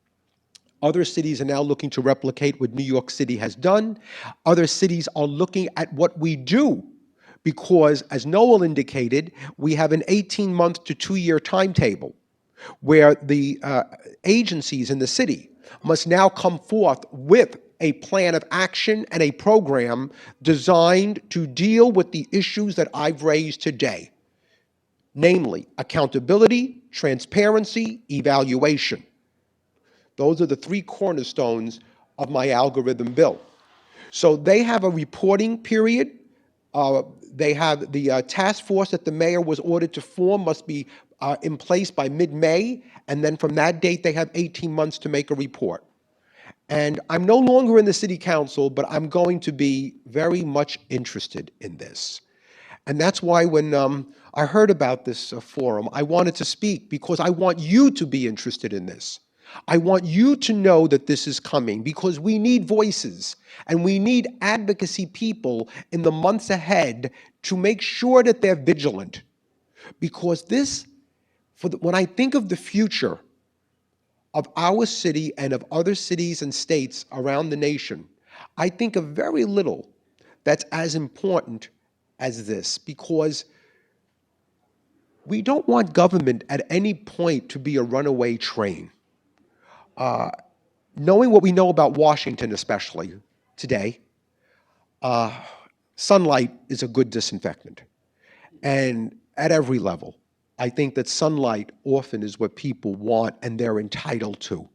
Other cities are now looking to replicate what New York City has done. Other cities are looking at what we do because, as Noel indicated, we have an 18-month to 2-year timetable where the agencies in the city must now come forth with a plan of action and a program designed to deal with the issues that I've raised today, namely accountability, transparency, evaluation. Those are the 3 cornerstones of my algorithm bill. So they have a reporting period. They have the task force that the mayor was ordered to form must be in place by mid-May, and then from that date, they have 18 months to make a report. And I'm no longer in the city council, but I'm going to be very much interested in this. And that's why when I heard about this forum, I wanted to speak because I want you to be interested in this. I want you to know that this is coming because we need voices and we need advocacy people in the months ahead to make sure that they're vigilant. Because this, when I think of the future of our city and of other cities and states around the nation, I think of very little that's as important as this, because we don't want government at any point to be a runaway train. Knowing what we know about Washington, especially today, sunlight is a good disinfectant. And at every level, I think that sunlight often is what people want and they're entitled to.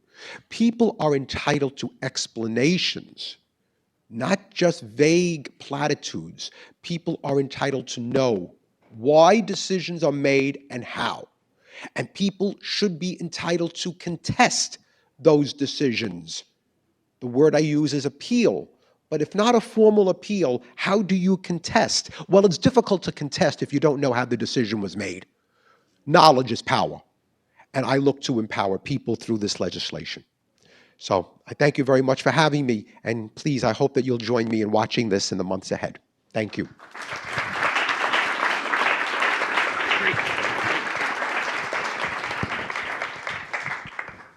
People are entitled to explanations, not just vague platitudes. People are entitled to know why decisions are made and how. And people should be entitled to contest those decisions. The word I use is appeal. But if not a formal appeal, how do you contest? Well, it's difficult to contest if you don't know how the decision was made. Knowledge is power. And I look to empower people through this legislation. So I thank you very much for having me. And please, I hope that you'll join me in watching this in the months ahead. Thank you.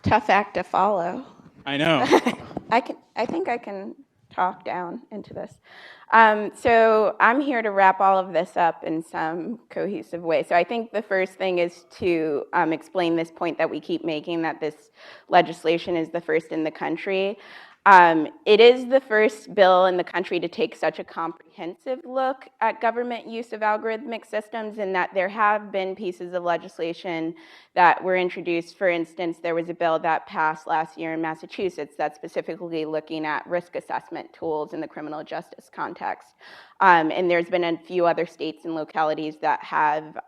Tough act to follow. I know. I think I can talk down into this. So I'm here to wrap all of this up in some cohesive way. So I think the first thing is to explain this point that we keep making, that this legislation is the first in the country. It is the first bill in the country to take such a comprehensive look at government use of algorithmic systems, and that there have been pieces of legislation that were introduced. For instance, there was a bill that passed last year in Massachusetts that's specifically looking at risk assessment tools in the criminal justice context. And there's been a few other states and localities that have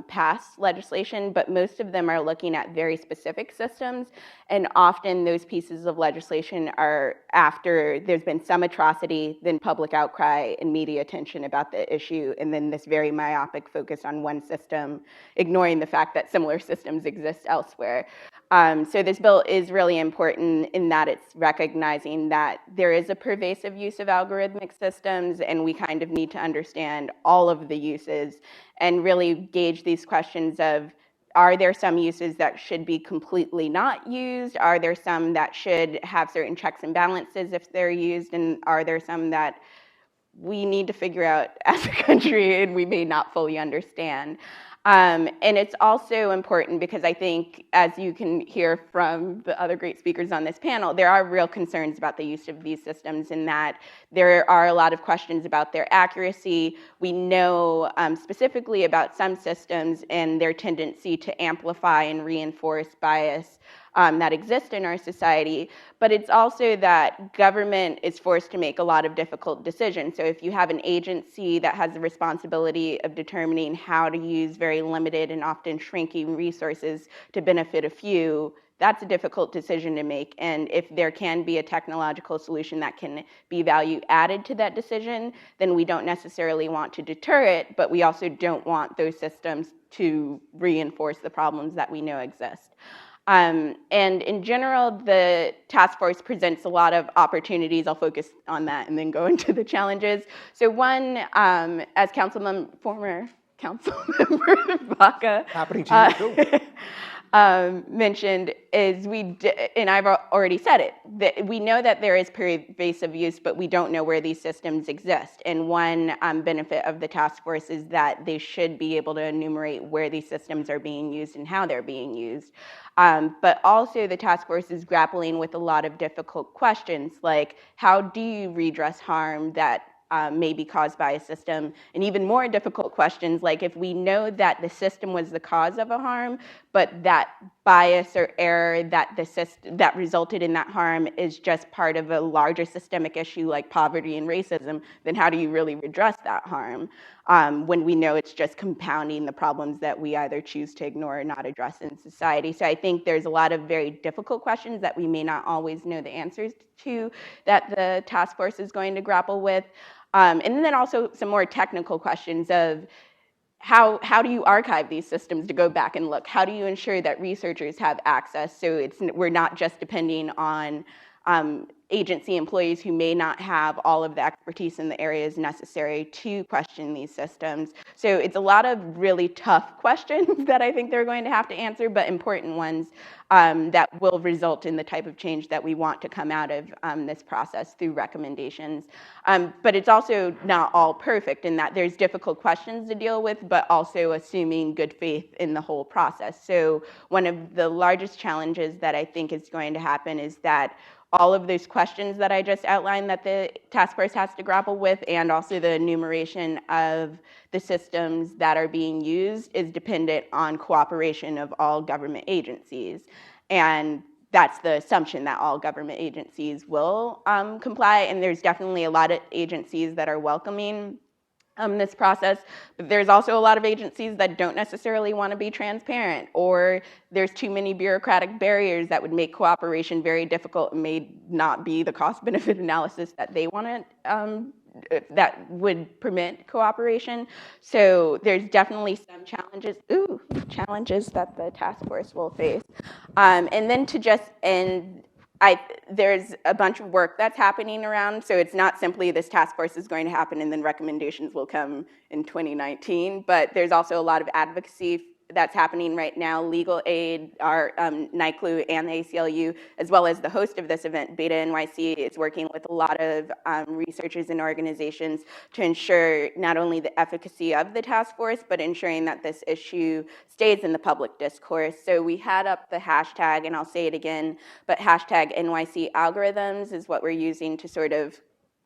passed legislation, but most of them are looking at very specific systems. And often those pieces of legislation are after there's been some atrocity, then public outcry and media attention about the issue, and then this very myopic focus on one system, ignoring the fact that similar systems exist elsewhere. So this bill is really important in that it's recognizing that there is a pervasive use of algorithmic systems, and we kind of need to understand all of the uses and really gauge these questions of, are there some uses that should be completely not used? Are there some that should have certain checks and balances if they're used? And are there some that we need to figure out as a country and we may not fully understand? And it's also important because I think, as you can hear from the other great speakers on this panel, there are real concerns about the use of these systems, in that there are a lot of questions about their accuracy. We know specifically about some systems and their tendency to amplify and reinforce bias that exist in our society, but it's also that government is forced to make a lot of difficult decisions. So if you have an agency that has the responsibility of determining how to use very limited and often shrinking resources to benefit a few, that's a difficult decision to make. And if there can be a technological solution that can be value added to that decision, then we don't necessarily want to deter it, but we also don't want those systems to reinforce the problems that we know exist. And in general, the task force presents a lot of opportunities. I'll focus on that and then go into the challenges. So one, as former council member Baca happening to you too. Mentioned is and I've already said it, that we know that there is pervasive use, but we don't know where these systems exist. And one benefit of the task force is that they should be able to enumerate where these systems are being used and how they're being used. But also the task force is grappling with a lot of difficult questions, like how do you redress harm that may be caused by a system, and even more difficult questions like if we know that the system was the cause of a harm, but that bias or error that resulted in that harm is just part of a larger systemic issue like poverty and racism, then how do you really redress that harm when we know it's just compounding the problems that we either choose to ignore or not address in society? So I think there's a lot of very difficult questions that we may not always know the answers to that the task force is going to grapple with. And then also some more technical questions of how do you archive these systems to go back and look? How do you ensure that researchers have access so we're not just depending on agency employees who may not have all of the expertise in the areas necessary to question these systems? So it's a lot of really tough questions that I think they're going to have to answer, but important ones that will result in the type of change that we want to come out of this process through recommendations. But it's also not all perfect in that there's difficult questions to deal with, but also assuming good faith in the whole process. So one of the largest challenges that I think is going to happen is that all of those questions that I just outlined that the task force has to grapple with, and also the enumeration of the systems that are being used, is dependent on cooperation of all government agencies. And that's the assumption that all government agencies will comply, and there's definitely a lot of agencies that are welcoming this process, but there's also a lot of agencies that don't necessarily want to be transparent, or there's too many bureaucratic barriers that would make cooperation very difficult and may not be the cost-benefit analysis that they want to, that would permit cooperation. So there's definitely some challenges that the task force will face. And then to just end, there's a bunch of work that's happening around, so it's not simply this task force is going to happen and then recommendations will come in 2019, but there's also a lot of advocacy that's happening right now. Legal Aid, our NYCLU and the ACLU, as well as the host of this event, BetaNYC, is working with a lot of researchers and organizations to ensure not only the efficacy of the task force, but ensuring that this issue stays in the public discourse. So we had up the hashtag, and I'll say it again, but hashtag NYC algorithms is what we're using to sort of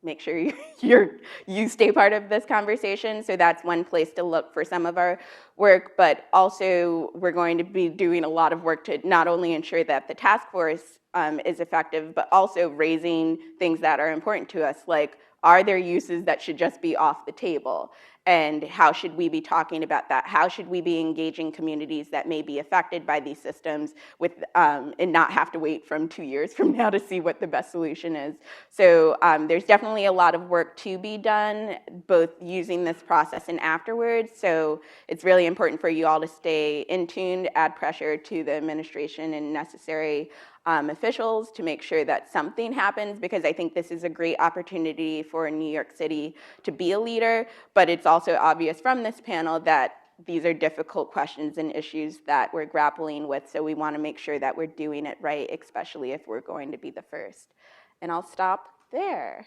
make sure you stay part of this conversation. So that's one place to look for some of our work, but also we're going to be doing a lot of work to not only ensure that the task force is effective, but also raising things that are important to us, like are there uses that should just be off the table? And how should we be talking about that? How should we be engaging communities that may be affected by these systems with, and not have to wait from 2 years from now to see what the best solution is? So there's definitely a lot of work to be done, both using this process and afterwards. So it's really important for you all to stay in tune, add pressure to the administration and necessary officials to make sure that something happens, because I think this is a great opportunity for New York City to be a leader, but it's also obvious from this panel that these are difficult questions and issues that we're grappling with, so we want to make sure that we're doing it right, especially if we're going to be the first. And I'll stop there.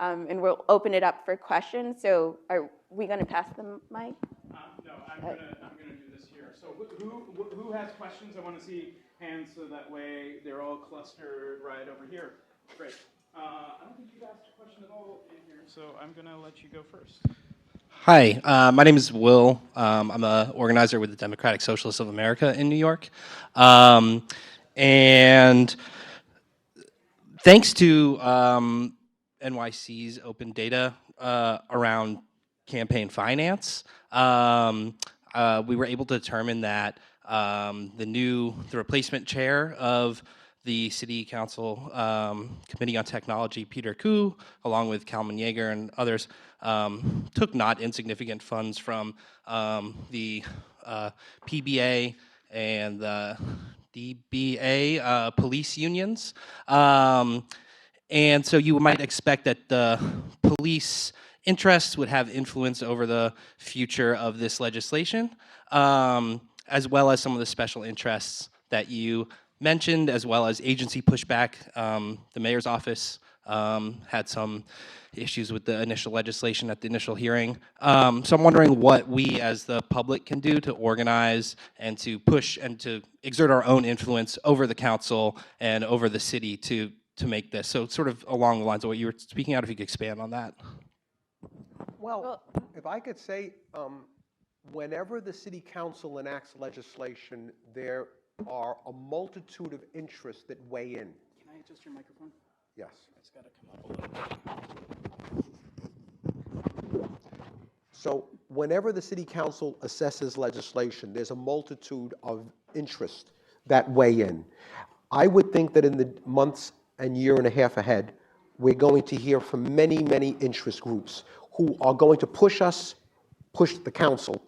And we'll open it up for questions. So are we going to pass the mic? No, I'm gonna do this here. So who has questions? I want to see hands so that way they're all clustered right over here. Great. I don't think you've asked a question at all in here, so I'm going to let you go first. Hi, my name is Will. I'm an organizer with the Democratic Socialists of America in New York. And thanks to NYC's open data around campaign finance, we were able to determine that the replacement chair of the City Council Committee on Technology, Peter Koo, along with Kalman Yeager and others, took not insignificant funds from the PBA and the DBA police unions. And so you might expect that the police interests would have influence over the future of this legislation, as well as some of the special interests that you mentioned, as well as agency pushback. The mayor's office had some issues with the initial legislation at the initial hearing. So I'm wondering what we as the public can do to organize and to push and to exert our own influence over the council and over the city to make this. So sort of along the lines of what you were speaking out, if you could expand on that. Well, if I could say, whenever the city council enacts legislation, there are a multitude of interests that weigh in. Can I adjust your microphone? Yes. It's got to come up a little bit. So whenever the city council assesses legislation, there's a multitude of interests that weigh in. I would think that in the months and year and a half ahead, we're going to hear from many, many interest groups who are going to push the council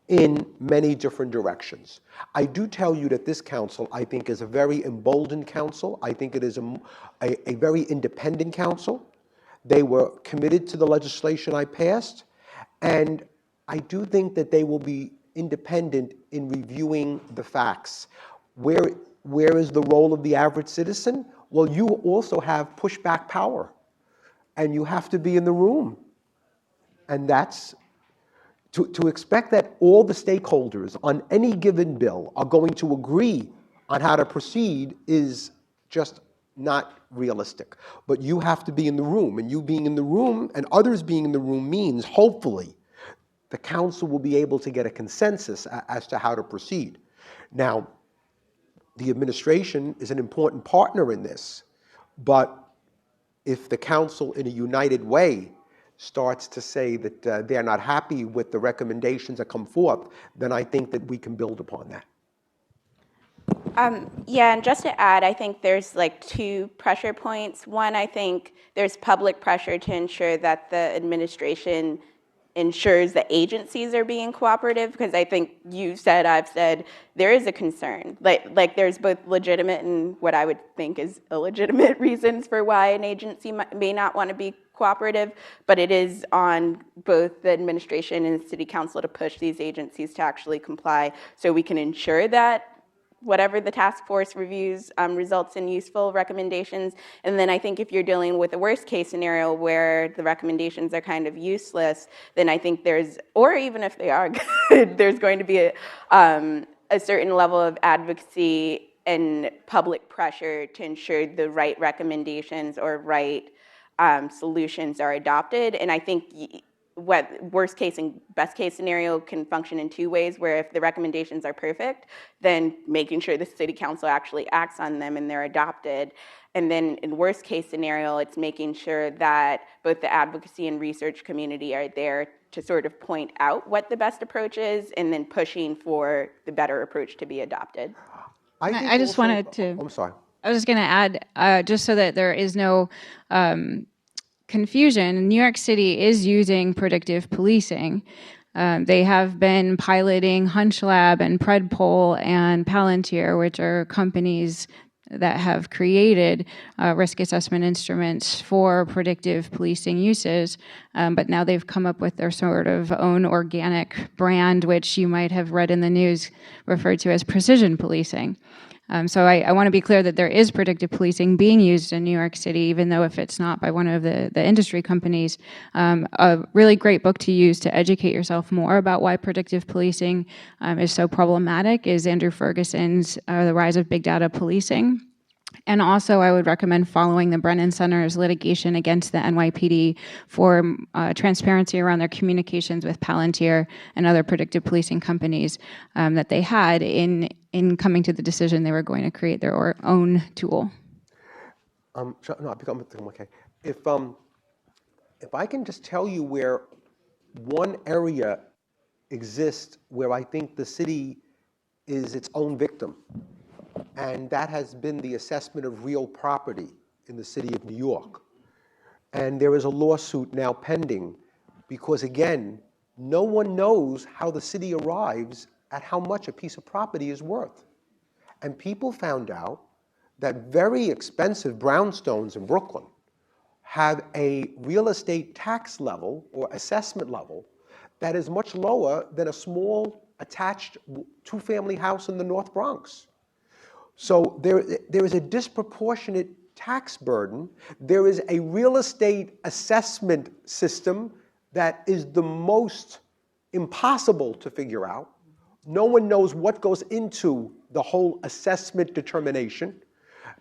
in many different directions. I do tell you that this council, I think, is a very emboldened council. I think it is a very independent council. They were committed to the legislation I passed, and I do think that they will be independent in reviewing the facts. Where is the role of the average citizen? Well, you also have pushback power, and you have to be in the room. And that's, to expect that all the stakeholders on any given bill are going to agree on how to proceed is just not realistic. But you have to be in the room, and you being in the room and others being in the room means, hopefully, the council will be able to get a consensus as to how to proceed. Now, the administration is an important partner in this, but if the council in a united way starts to say that they're not happy with the recommendations that come forth, then I think that we can build upon that. Yeah, and just to add, I think there's like two pressure points. One, I think there's public pressure to ensure that the administration ensures that agencies are being cooperative, because I think you said, I've said, there is a concern. Like there's both legitimate and what I would think is illegitimate reasons for why an agency may not want to be cooperative, but it is on both the administration and the city council to push these agencies to actually comply so we can ensure that whatever the task force reviews results in useful recommendations. And then I think if you're dealing with a worst case scenario where the recommendations are kind of useless, then I think or even if they are good, there's going to be a certain level of advocacy and public pressure to ensure the right recommendations or right solutions are adopted. And I think what worst case and best case scenario can function in two ways, where if the recommendations are perfect, then making sure the city council actually acts on them and they're adopted. And then in worst case scenario, it's making sure that both the advocacy and research community are there to sort of point out what the best approach is and then pushing for the better approach to be adopted. I just wanted to... I'm sorry. I was just going to add, just so that there is no confusion, New York City is using predictive policing. They have been piloting HunchLab and PredPol and Palantir, which are companies that have created risk assessment instruments for predictive policing uses, but now they've come up with their sort of own organic brand, which you might have read in the news referred to as precision policing. So I want to be clear that there is predictive policing being used in New York City, even though if it's not by one of the industry companies. A really great book to use to educate yourself more about why predictive policing is so problematic is Andrew Ferguson's The Rise of Big Data Policing. And also, I would recommend following the Brennan Center's litigation against the NYPD for transparency around their communications with Palantir and other predictive policing companies that they had in coming to the decision they were going to create their own tool. No, okay. If I can just tell you where one area exists where I think the city is its own victim, and that has been the assessment of real property in the city of New York. And there is a lawsuit now pending because, again, no one knows how the city arrives at how much a piece of property is worth. And people found out that very expensive brownstones in Brooklyn have a real estate tax level or assessment level that is much lower than a small attached two-family house in the North Bronx. So there is a disproportionate tax burden. There is a real estate assessment system that is the most impossible to figure out. No one knows what goes into the whole assessment determination,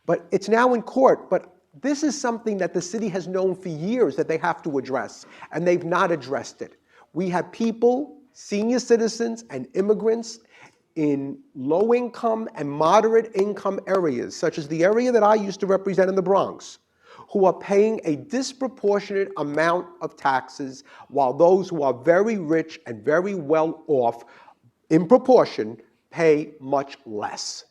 but it's now in court. But this is something that the city has known for years that they have to address, and they've not addressed it. We have people, senior citizens and immigrants in low-income and moderate-income areas, such as the area that I used to represent in the Bronx, who are paying a disproportionate amount of taxes, while those who are very rich and very well off, in proportion, pay much less.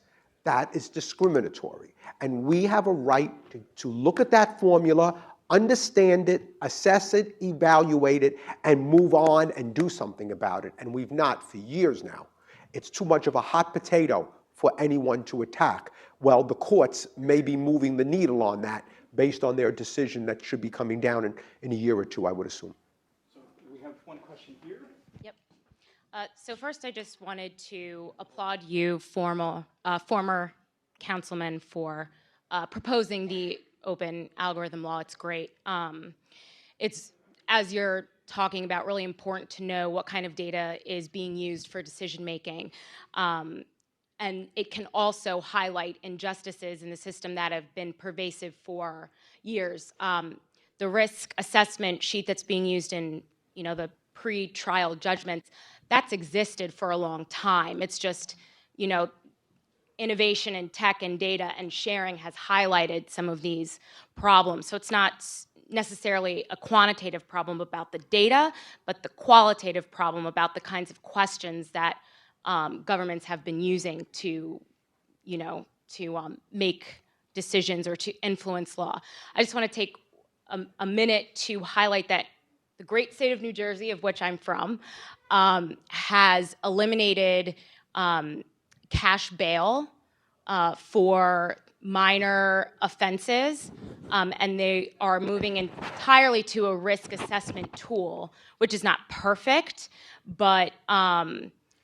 That is discriminatory. And we have a right to look at that formula, understand it, assess it, evaluate it, and move on and do something about it. And we've not for years now. It's too much of a hot potato for anyone to attack. Well, the courts may be moving the needle on that based on their decision that should be coming down in a year or two, I would assume. So we have one question here. Yep. So first, I just wanted to applaud you, former councilman, for proposing the open algorithm law. It's great. It's, as you're talking about, really important to know what kind of data is being used for decision making. And it can also highlight injustices in the system that have been pervasive for years. The risk assessment sheet that's being used in, the pre-trial judgments, that's existed for a long time. It's just, innovation in tech and data and sharing has highlighted some of these problems. So it's not necessarily a quantitative problem about the data, but the qualitative problem about the kinds of questions that governments have been using to, make decisions or to influence law. I just want to take a minute to highlight that the great state of New Jersey, of which I'm from, has eliminated cash bail for minor offenses, and they are moving entirely to a risk assessment tool, which is not perfect, but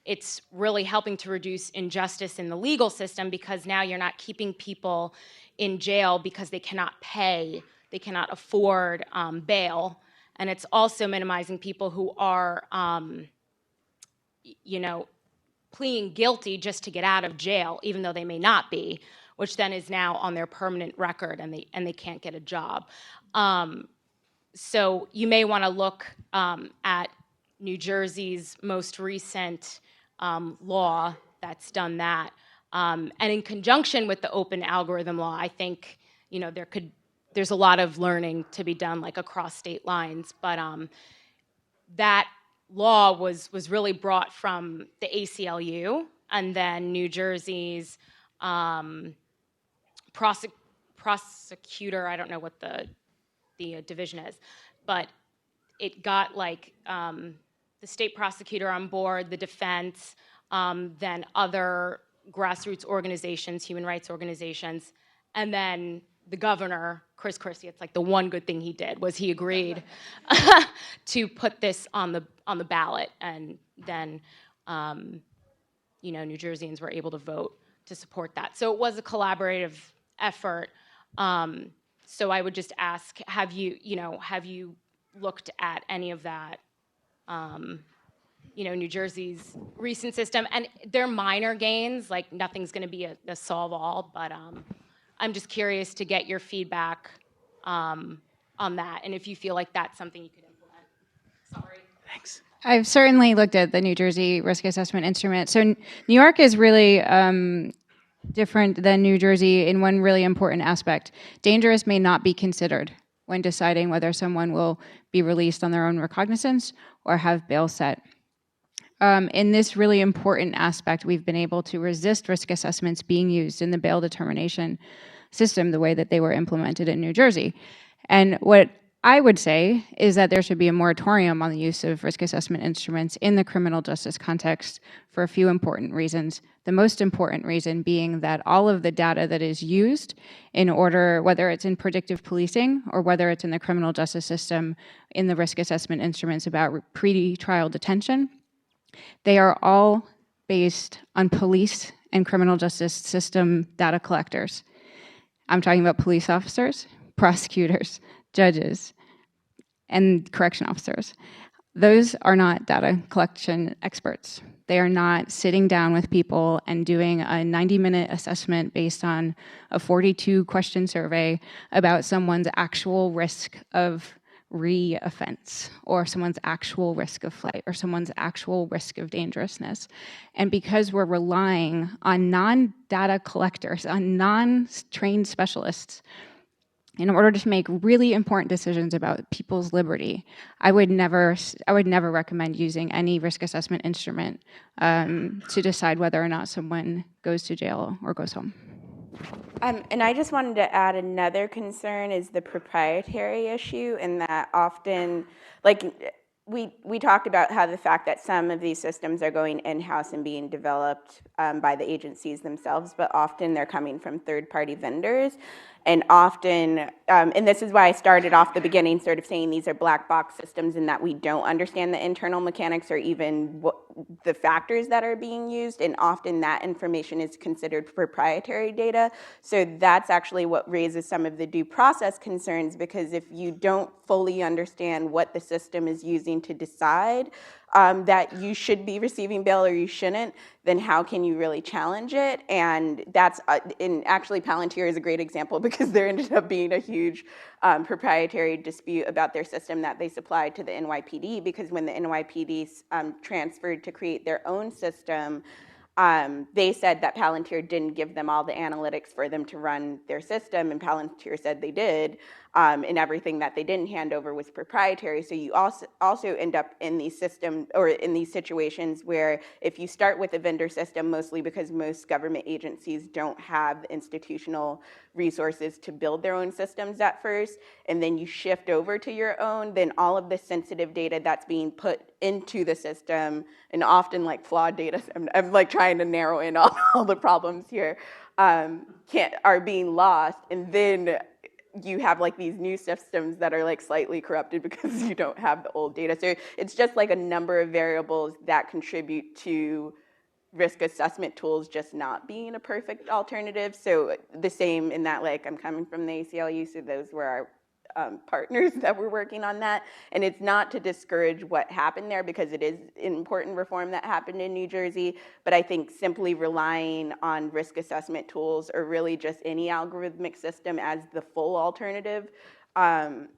it's really helping to reduce injustice in the legal system, because now you're not keeping people in jail because they cannot pay, they cannot afford bail, and it's also minimizing people who are, pleading guilty just to get out of jail, even though they may not be, which then is now on their permanent record, and they can't get a job. So you may want to look at New Jersey's most recent law that's done that. And in conjunction with the open algorithm law, I think there's a lot of learning to be done, like across state lines. But that law was really brought from the ACLU, and then New Jersey's prosecutor, I don't know what the division is, but it got the state prosecutor on board, the defense, then other grassroots organizations, human rights organizations, and then the governor, Chris Christie. It's like the one good thing he did was he agreed to put this on the ballot, and then New Jerseyans were able to vote to support that. So it was a collaborative effort. So I would just ask, have you looked at any of that? New Jersey's recent system, and they're minor gains. Like nothing's going to be a solve all, but I'm just curious to get your feedback on that, and if you feel like that's something you could implement. Sorry. Thanks. I've certainly looked at the New Jersey risk assessment instrument. So New York is really different than New Jersey in one really important aspect. Dangerous may not be considered when deciding whether someone will be released on their own recognizance or have bail set. In this really important aspect, we've been able to resist risk assessments being used in the bail determination system the way that they were implemented in New Jersey. And what I would say is that there should be a moratorium on the use of risk assessment instruments in the criminal justice context for a few important reasons. The most important reason being that all of the data that is used in order, whether it's in predictive policing or whether it's in the criminal justice system in the risk assessment instruments about pre-trial detention, they are all based on police and criminal justice system data collectors. I'm talking about police officers, prosecutors, judges, and correction officers. Those are not data collection experts. They are not sitting down with people and doing a 90-minute assessment based on a 42-question survey about someone's actual risk of re-offense, or someone's actual risk of flight, or someone's actual risk of dangerousness. And because we're relying on non-data collectors, on non-trained specialists, in order to make really important decisions about people's liberty, I would never recommend using any risk assessment instrument to decide whether or not someone goes to jail or goes home. And I just wanted to add another concern is the proprietary issue, and that often, like we talked about how the fact that some of these systems are going in-house and being developed by the agencies themselves, but often they're coming from third-party vendors. And often, and this is why I started off the beginning sort of saying these are black box systems and that we don't understand the internal mechanics or even what the factors that are being used, and often that information is considered proprietary data. So that's actually what raises some of the due process concerns, because if you don't fully understand what the system is using to decide that you should be receiving bail or you shouldn't, then how can you really challenge it? And that's, and actually Palantir is a great example because there ended up being a huge proprietary dispute about their system that they supplied to the NYPD, because when the NYPD transferred to create their own system, they said that Palantir didn't give them all the analytics for them to run their system, and Palantir said they did, and everything that they didn't hand over was proprietary. So you also end up in these systems or in these situations where if you start with a vendor system, mostly because most government agencies don't have institutional resources to build their own systems at first, and then you shift over to your own, then all of the sensitive data that's being put into the system, and often like flawed data, I'm like trying to narrow in all the problems here, are being lost, and then you have like these new systems that are like slightly corrupted because you don't have the old data. So it's just like a number of variables that contribute to risk assessment tools just not being a perfect alternative. So the same in that, like, I'm coming from the ACLU, so those were our partners that were working on that. And it's not to discourage what happened there, because it is an important reform that happened in New Jersey, but I think simply relying on risk assessment tools or really just any algorithmic system as the full alternative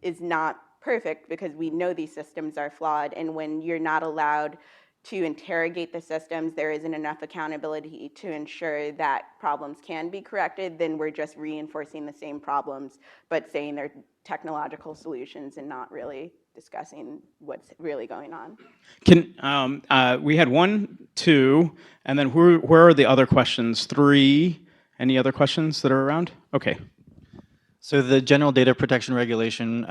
is not perfect, because we know these systems are flawed, and when you're not allowed to interrogate the systems, there isn't enough accountability to ensure that problems can be corrected, then we're just reinforcing the same problems, but saying they're technological solutions and not really discussing what's really going on. We had 1, 2, and then where are the other questions? 3, any other questions that are around? Okay. So the General Data Protection Regulation,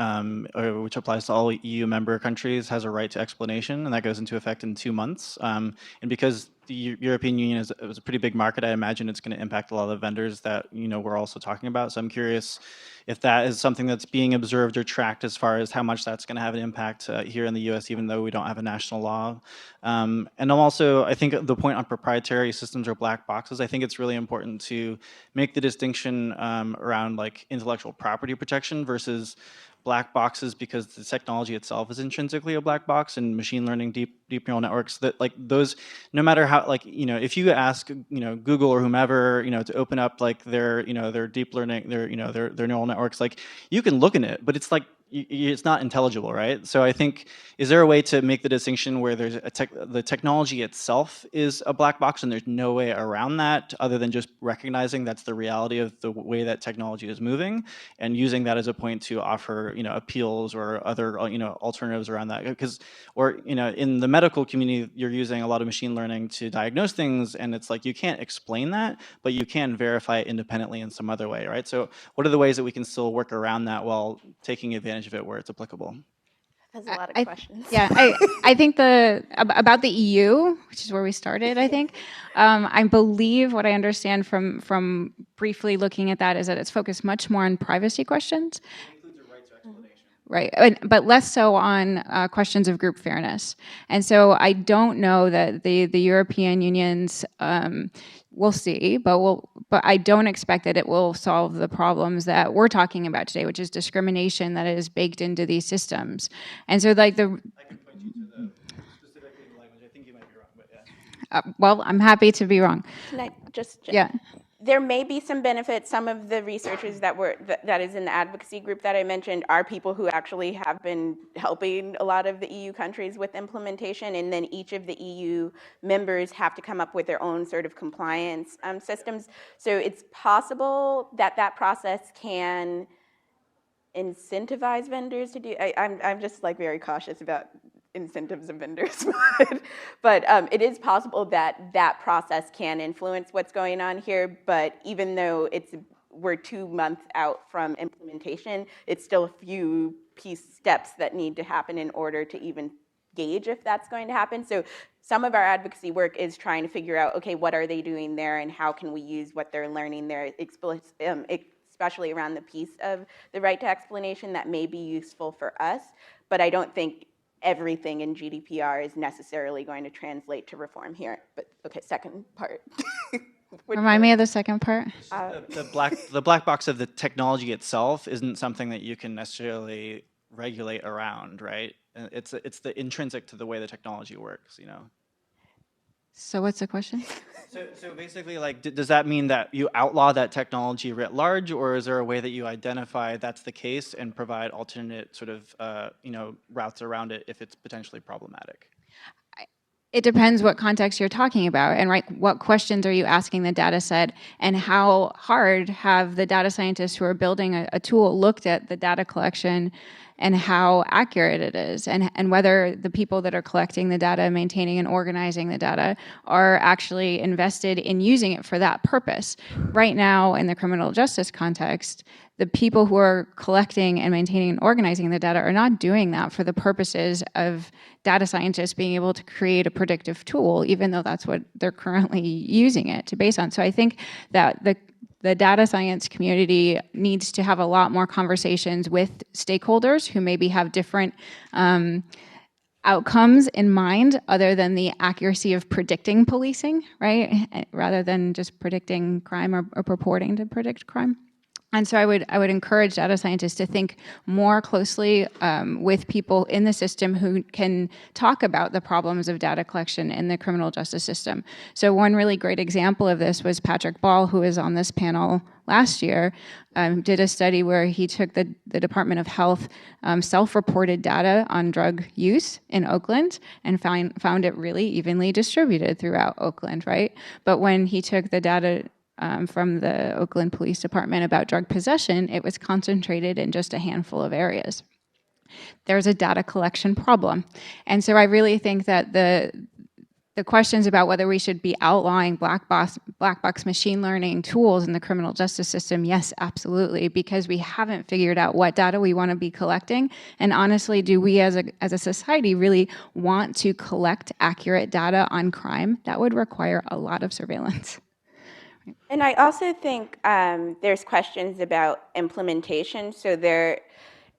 which applies to all EU member countries, has a right to explanation, and that goes into effect in 2 months. And because the European Union is a pretty big market, I imagine it's going to impact a lot of the vendors that we're also talking about. So I'm curious if that is something that's being observed or tracked as far as how much that's going to have an impact here in the US, even though we don't have a national law. And also, I think the point on proprietary systems or black boxes, I think it's really important to make the distinction around like intellectual property protection versus black boxes, because the technology itself is intrinsically a black box, and machine learning, deep neural networks, that like those, no matter how, like, you know, if you ask, you know, Google or whomever, you know, to open up like their, you know, their deep learning, their, you know, their neural networks, like you can look in it, but it's like, it's not intelligible, right? So I think, is there a way to make the distinction where there's the technology itself is a black box and there's no way around that other than just recognizing that's the reality of the way that technology is moving, and using that as a point to offer, you know, appeals or other, you know, alternatives around that? Because, or, you know, in the medical community, you're using a lot of machine learning to diagnose things, and it's like you can't explain that, but you can verify it independently in some other way, right? So what are the ways that we can still work around that while taking advantage of it where it's applicable? That's a lot of questions. Yeah, I think about the EU, which is where we started, I think, I believe what I understand from briefly looking at that is that it's focused much more on privacy questions. Right, but less so on questions of group fairness. And so I don't know that the European Union's, we'll see, but I don't expect that it will solve the problems that we're talking about today, which is discrimination that is baked into these systems. And so like the... well, I'm happy to be wrong. Can I just... Yeah. There may be some benefits. Some of the researchers that is in the advocacy group that I mentioned are people who actually have been helping a lot of the EU countries with implementation, and then each of the EU members have to come up with their own sort of compliance systems. So it's possible that that process can incentivize vendors to do. I'm just like very cautious about incentives of vendors, but it is possible that that process can influence what's going on here. But even though we're 2 months out from implementation, it's still a few steps that need to happen in order to even gauge if that's going to happen. So some of our advocacy work is trying to figure out, okay, what are they doing there, and how can we use what they're learning there, especially around the piece of the right to explanation that may be useful for us. But I don't think everything in GDPR is necessarily going to translate to reform here. But okay, second part. Remind me of the second part. The black box of the technology itself isn't something that you can necessarily regulate around, right? It's the intrinsic to the way the technology works, you know. So what's the question? So basically, like, does that mean that you outlaw that technology writ large, or is there a way that you identify that's the case and provide alternate sort of you know, routes around it if it's potentially problematic? It depends what context you're talking about, and right, what questions are you asking the data set, and how hard have the data scientists who are building a tool looked at the data collection and how accurate it is, and whether the people that are collecting the data, maintaining and organizing the data are actually invested in using it for that purpose. Right now, in the criminal justice context, the people who are collecting and maintaining and organizing the data are not doing that for the purposes of data scientists being able to create a predictive tool, even though that's what they're currently using it to base on. So I think that the data science community needs to have a lot more conversations with stakeholders who maybe have different outcomes in mind other than the accuracy of predicting policing, right? Rather than just predicting crime or purporting to predict crime. And so I would encourage data scientists to think more closely with people in the system who can talk about the problems of data collection in the criminal justice system. So one really great example of this was Patrick Ball, who was on this panel last year, did a study where he took the Department of Health self-reported data on drug use in Oakland and found it really evenly distributed throughout Oakland, right? But when he took the data from the Oakland Police Department about drug possession, it was concentrated in just a handful of areas. There's a data collection problem. And so I really think that the questions about whether we should be outlawing black box machine learning tools in the criminal justice system, yes, absolutely, because we haven't figured out what data we want to be collecting. And honestly, do we as a society really want to collect accurate data on crime? That would require a lot of surveillance. And I also think there's questions about implementation. So there,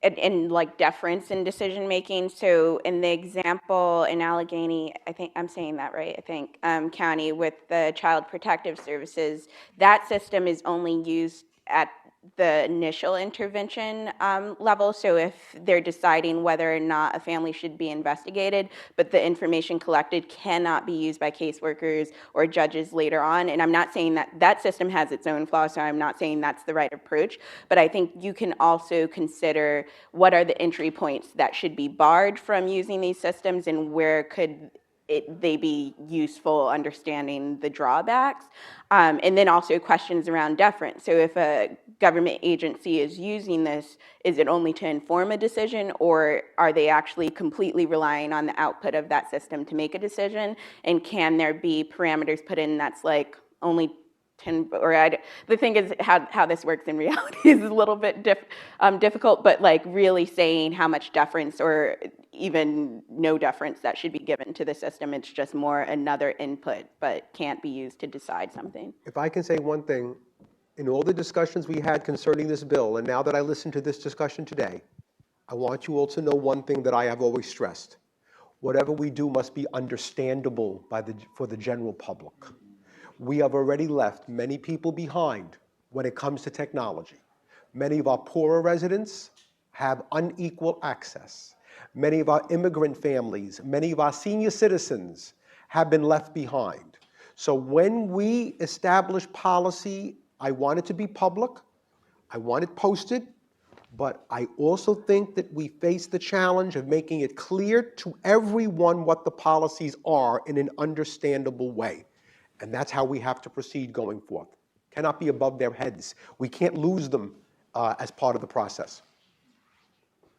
and like deference in decision making. So in the example in Allegheny, I think I'm saying that right. I think County with the Child Protective Services, that system is only used at the initial intervention level. So if they're deciding whether or not a family should be investigated, but the information collected cannot be used by caseworkers or judges later on. And I'm not saying that that system has its own flaws, so I'm not saying that's the right approach, but I think you can also consider what are the entry points that should be barred from using these systems and where could they be useful understanding the drawbacks. And then also questions around deference. So if a government agency is using this, is it only to inform a decision, or are they actually completely relying on the output of that system to make a decision? And can there be parameters put in that's like only 10, the thing is how this works in reality is a little bit difficult, but like really saying how much deference or even no deference that should be given to the system. It's just more another input, but can't be used to decide something. If I can say one thing, in all the discussions we had concerning this bill, and now that I listened to this discussion today, I want you all to know one thing that I have always stressed. Whatever we do must be understandable for the general public. We have already left many people behind when it comes to technology. Many of our poorer residents have unequal access. Many of our immigrant families, many of our senior citizens have been left behind. So when we establish policy, I want it to be public, I want it posted, but I also think that we face the challenge of making it clear to everyone what the policies are in an understandable way. And that's how we have to proceed going forth. Cannot be above their heads. We can't lose them as part of the process.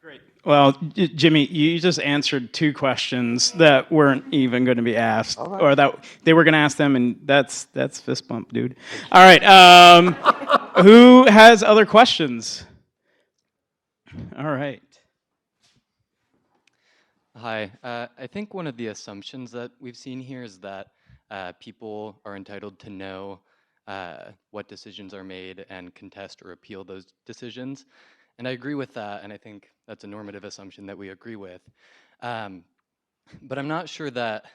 Great. Well, Jimmy, you just answered two questions that weren't even going to be asked, or that they were going to ask them, and that's fist bump, dude. All right. Who has other questions? All right. Hi. I think one of the assumptions that we've seen here is that people are entitled to know what decisions are made and contest or appeal those decisions. And I agree with that, and I think that's a normative assumption that we agree with. But I'm not sure that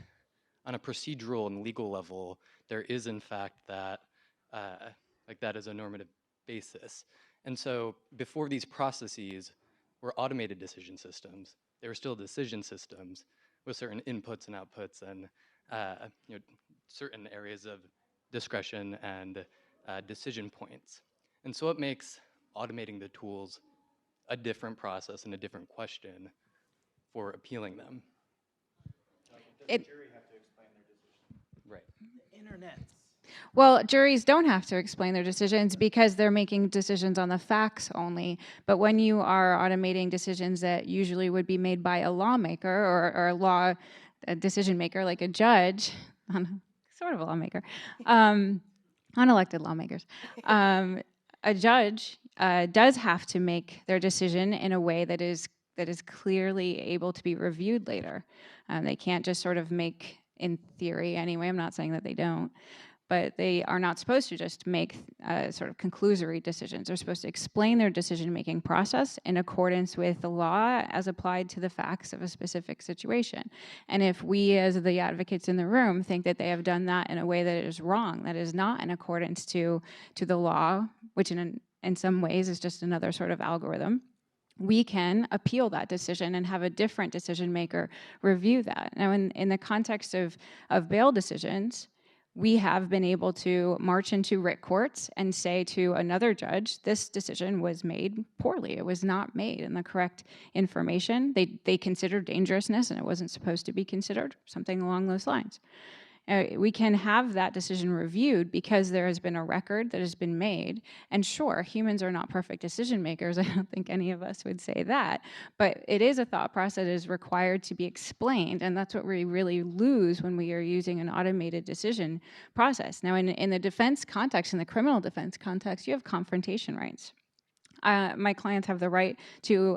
on a procedural and legal level, there is in fact that, that is a normative basis. And so before these processes were automated decision systems, they were still decision systems with certain inputs and outputs and certain areas of discretion and decision points. And so it makes automating the tools a different process and a different question for appealing them. Right. Internet. Well, juries don't have to explain their decisions because they're making decisions on the facts only. But when you are automating decisions that usually would be made by a lawmaker or a decision maker like a judge, sort of a lawmaker, unelected lawmakers, a judge does have to make their decision in a way that is clearly able to be reviewed later. They can't just sort of make, in theory anyway, I'm not saying that they don't, but they are not supposed to just make sort of conclusory decisions. They're supposed to explain their decision-making process in accordance with the law as applied to the facts of a specific situation. And if we, as the advocates in the room, think that they have done that in a way that is wrong, that is not in accordance to the law, which in some ways is just another sort of algorithm, we can appeal that decision and have a different decision maker review that. Now, in the context of bail decisions, we have been able to march into writ courts and say to another judge, this decision was made poorly. It was not made in the correct information. They considered dangerousness and it wasn't supposed to be considered, something along those lines. We can have that decision reviewed because there has been a record that has been made. And sure, humans are not perfect decision makers. I don't think any of us would say that. But it is a thought process that is required to be explained. And that's what we really lose when we are using an automated decision process. Now, in the defense context, in the criminal defense context, you have confrontation rights. My clients have the right to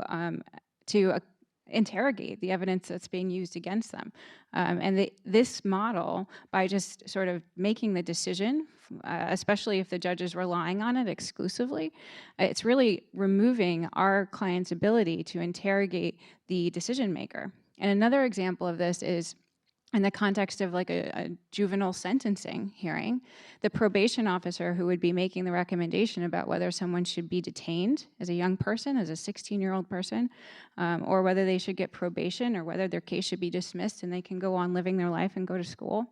interrogate the evidence that's being used against them. This model, by just sort of making the decision, especially if the judge is relying on it exclusively, it's really removing our client's ability to interrogate the decision maker. And another example of this is in the context of like a juvenile sentencing hearing, the probation officer who would be making the recommendation about whether someone should be detained as a young person, as a 16-year-old person, or whether they should get probation or whether their case should be dismissed and they can go on living their life and go to school,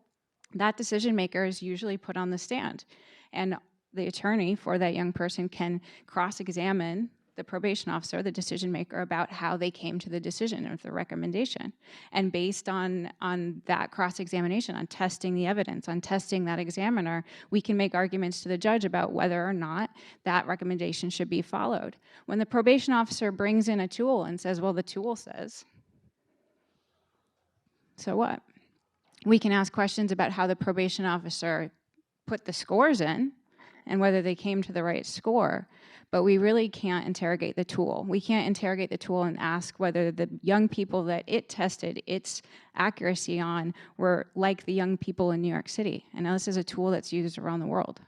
that decision maker is usually put on the stand. And the attorney for that young person can cross-examine the probation officer, the decision maker, about how they came to the decision or the recommendation. And based on that cross-examination, on testing the evidence, on testing that examiner, we can make arguments to the judge about whether or not that recommendation should be followed. When the probation officer brings in a tool and says, well, the tool says, so what? We can ask questions about how the probation officer put the scores in and whether they came to the right score. But we really can't interrogate the tool. We can't interrogate the tool and ask whether the young people that it tested its accuracy on were like the young people in New York City. And now this is a tool that's used around the world.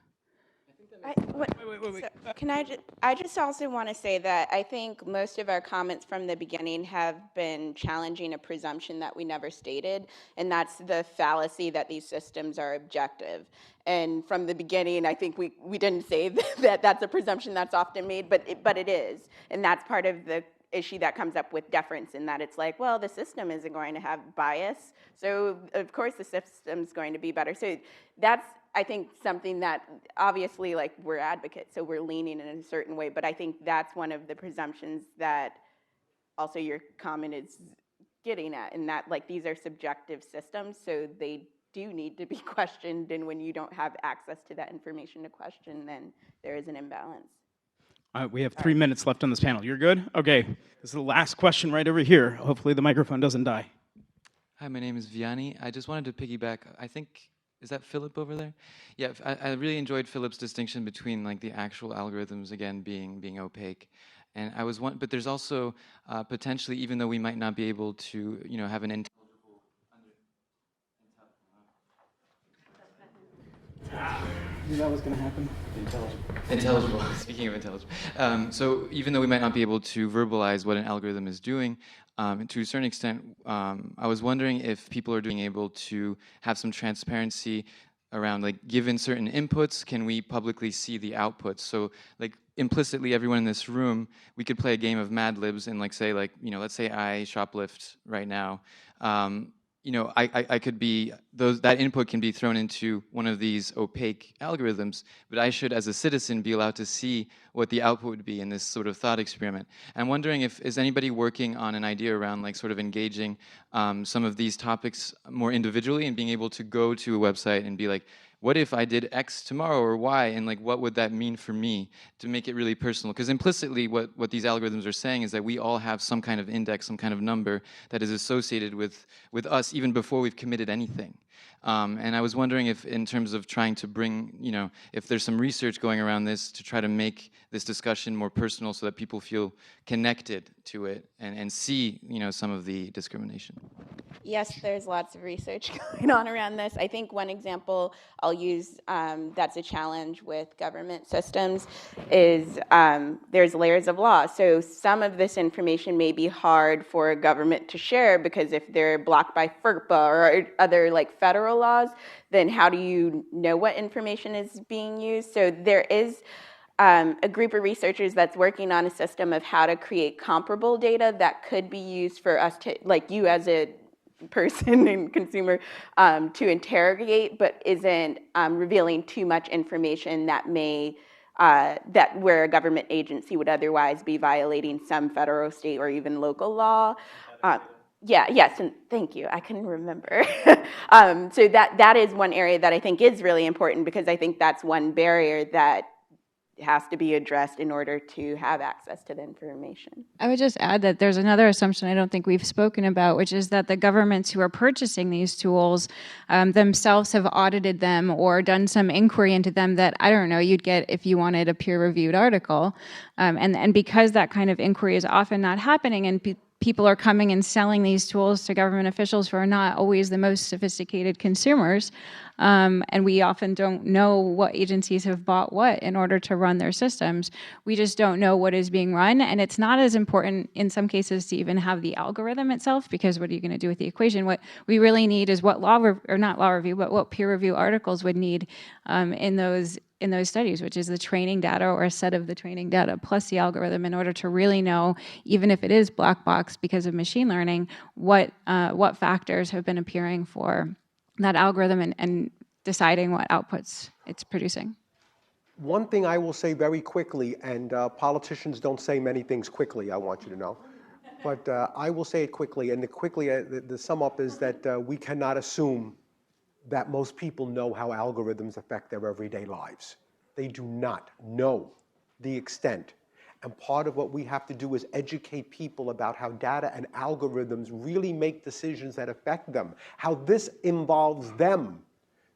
I just also want to say that I think most of our comments from the beginning have been challenging a presumption that we never stated, and that's the fallacy that these systems are objective. And from the beginning, I think we didn't say that that's a presumption that's often made, but it is. And that's part of the issue that comes up with deference, in that it's like, well, the system isn't going to have bias, so of course the system's going to be better. So that's, I think, something that obviously, like, we're advocates, so we're leaning in a certain way, but I think that's one of the presumptions that also your comment is getting at, in that, like, these are subjective systems, so they do need to be questioned, and when you don't have access to that information to question, then there is an imbalance. We have 3 minutes left on this panel. You're good? Okay. This is the last question right over here. Hopefully the microphone doesn't die. Hi, my name is Vianney. I just wanted to piggyback. I think, is that Philip over there? Yeah, I really enjoyed Philip's distinction between like the actual algorithms, again, being opaque. And I was but there's also potentially, even though we might not be able to, have an intelligible. Knew that was going to happen. Intelligible. Speaking of intelligible. So even though we might not be able to verbalize what an algorithm is doing, to a certain extent, I was wondering if people are being able to have some transparency around, like, given certain inputs, can we publicly see the outputs? So, like, implicitly, everyone in this room, we could play a game of Mad Libs and, like, say, like, let's say I shoplift right now. I could be, that input can be thrown into one of these opaque algorithms, but I should, as a citizen, be allowed to see what the output would be in this sort of thought experiment. I'm wondering is anybody working on an idea around, like, sort of engaging some of these topics more individually and being able to go to a website and be like, what if I did X tomorrow or Y, and like what would that mean for me, to make it really personal? Because implicitly what these algorithms are saying is that we all have some kind of index, some kind of number that is associated with us even before we've committed anything. And I was wondering if, in terms of trying to bring, if there's some research going around this to try to make this discussion more personal so that people feel connected to it and see, some of the discrimination. Yes, there's lots of research going on around this. I think one example I'll use that's a challenge with government systems is there's layers of law. So some of this information may be hard for a government to share because if they're blocked by FERPA or other like federal laws, then how do you know what information is being used? So there is a group of researchers that's working on a system of how to create comparable data that could be used for us to, like you as a person and consumer, to interrogate, but isn't revealing too much information that may, that where a government agency would otherwise be violating some federal, state, or even local law. Yes, and thank you. I couldn't remember. So that is one area that I think is really important, because I think that's one barrier that has to be addressed in order to have access to the information. I would just add that there's another assumption I don't think we've spoken about, which is that the governments who are purchasing these tools themselves have audited them or done some inquiry into them that, I don't know, you'd get if you wanted a peer-reviewed article. And because that kind of inquiry is often not happening, and people are coming and selling these tools to government officials who are not always the most sophisticated consumers. And we often don't know what agencies have bought what in order to run their systems. We just don't know what is being run. And it's not as important in some cases to even have the algorithm itself, because what are you going to do with the equation? What we really need is what not law review, but what peer review articles would need in those studies, which is the training data or a set of the training data plus the algorithm, in order to really know, even if it is black box because of machine learning, what factors have been appearing for that algorithm and deciding what outputs it's producing. One thing I will say very quickly, and politicians don't say many things quickly, I want you to know, but I will say it quickly, and the sum up is that we cannot assume that most people know how algorithms affect their everyday lives. They do not know the extent. And part of what we have to do is educate people about how data and algorithms really make decisions that affect them, how this involves them.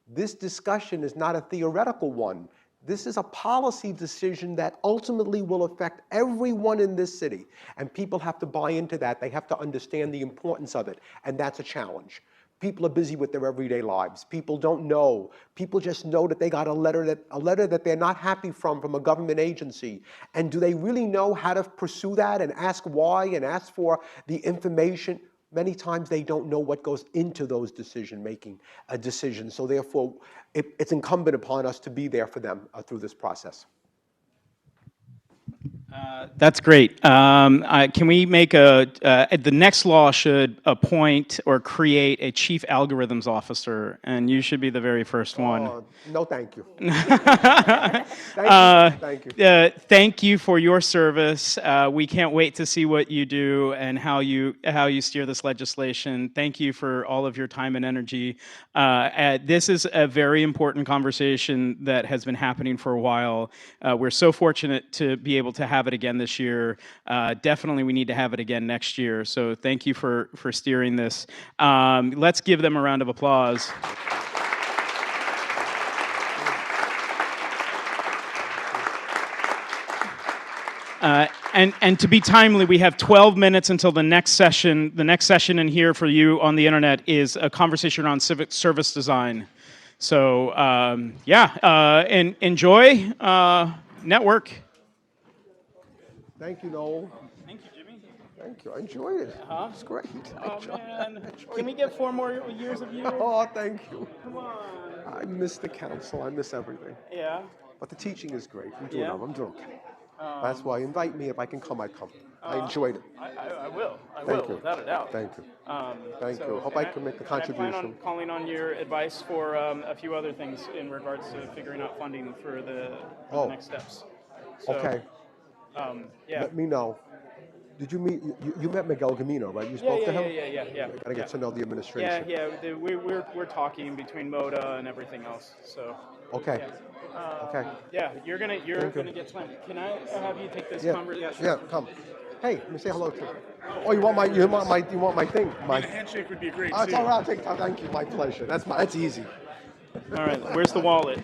This discussion is not a theoretical one. This is a policy decision that ultimately will affect everyone in this city. And people have to buy into that. They have to understand the importance of it. And that's a challenge. People are busy with their everyday lives. People don't know. People just know that they got a letter that they're not happy from a government agency. And do they really know how to pursue that and ask why and ask for the information? Many times they don't know what goes into those decisions. So therefore, it's incumbent upon us to be there for them through this process. That's great. Can we make the next law should appoint or create a chief algorithms officer, and you should be the very first one. No, thank you. Thank you. Thank you for your service. We can't wait to see what you do and how you steer this legislation. Thank you for all of your time and energy. This is a very important conversation that has been happening for a while. We're so fortunate to be able to have it again this year. Definitely we need to have it again next year. So thank you for steering this. Let's give them a round of applause. And to be timely, we have 12 minutes until the next session. The next session in here for you on the internet is a conversation on civic service design. So and enjoy, network. Thank you, Noel. Thank you, Jimmy. Thank you. I enjoyed it. It's great. Oh, man. Can we get 4 more years of you? Oh, thank you. Come on. I miss the council. I miss everything. Yeah. But the teaching is great. I'm doing okay. That's why invite me. If I can come, I come. I enjoyed it. I will. I Thank will, you. without a doubt. Thank you. Thank So you. Hope I can make a contribution. I plan on calling on your advice for a few other things in regards to figuring out funding for the next steps. So, Okay. Yeah. Let me know. Did you meet? You met Miguel Gamino, right? You spoke to him. Yeah. Gotta get to know the administration. Yeah. We're talking between MODA and everything else. So. Okay. Okay. Yeah, you're gonna get slammed. Can I have you take this conversation? Yeah. Come. Hey, let me say hello to you. Oh, you want my thing? A handshake would be great. It's all right. Thank you. My pleasure. That's easy. All right. Where's the wallet?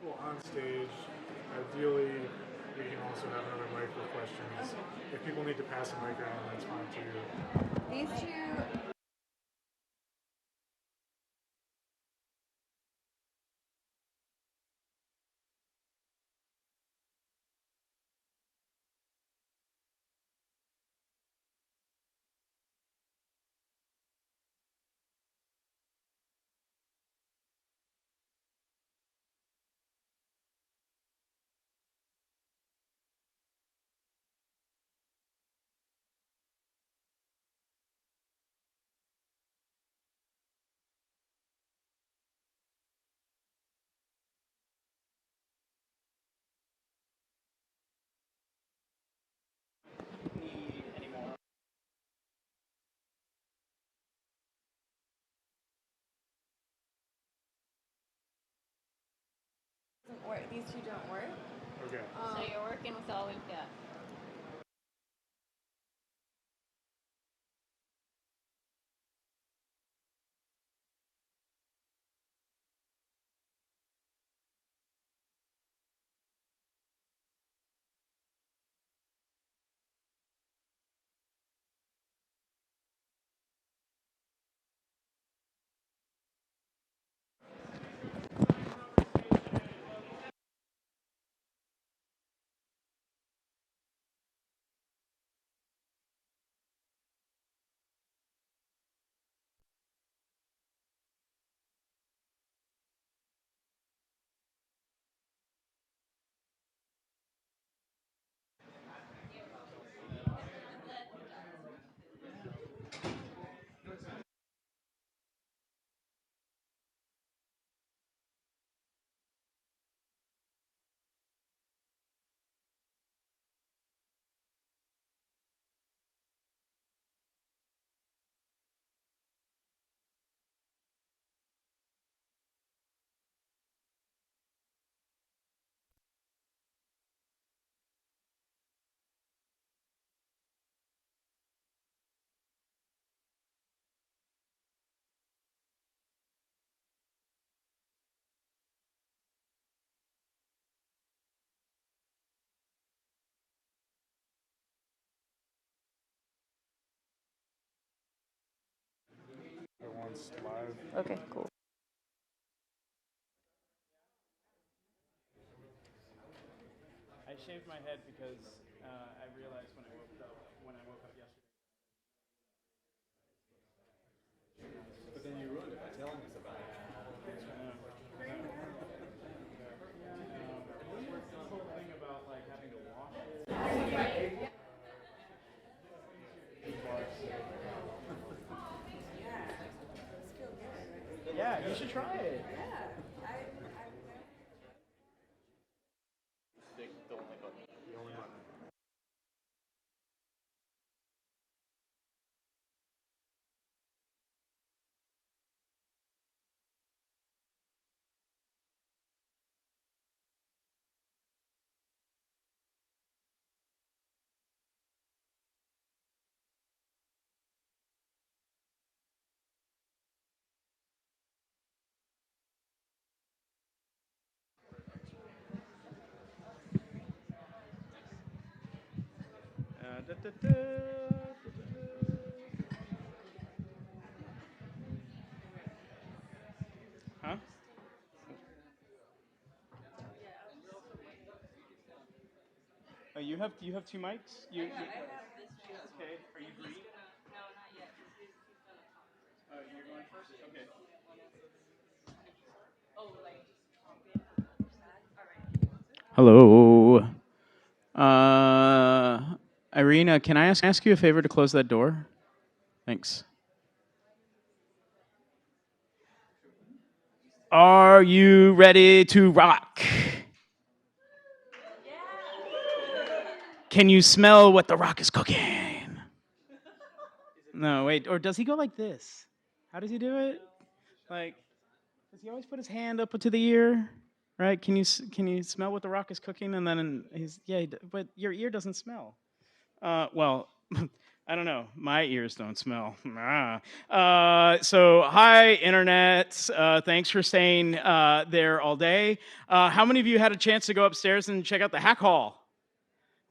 people on stage. Ideally, we can also have another mic for questions. If people need to pass a mic around, that's fine too. These two. These two don't work. Okay. So you're working with all we've got. Everyone's live. Okay, cool. I shaved my head because I realized when I woke up yesterday. But then you ruined it by telling us about it. This whole thing about like having to wash it. Yeah, you should try it. The only button. The only button. Huh? Oh, you have two mics? You, I have this. okay. Are you green? No, not yet. You're going first? Okay. Oh, like Hello. Irina, can I ask you a favor to close that door? Thanks. Are you ready to rock? Can you smell what the rock is cooking? No, wait. Or does he go like this? How does he do it? Like, does he always put his hand up to the ear? Right? Can you smell what the rock is cooking? And then but your ear doesn't smell. Well, I don't know. My ears don't smell. So hi, internet. Thanks for staying there all day. How many of you had a chance to go upstairs and check out the hack hall?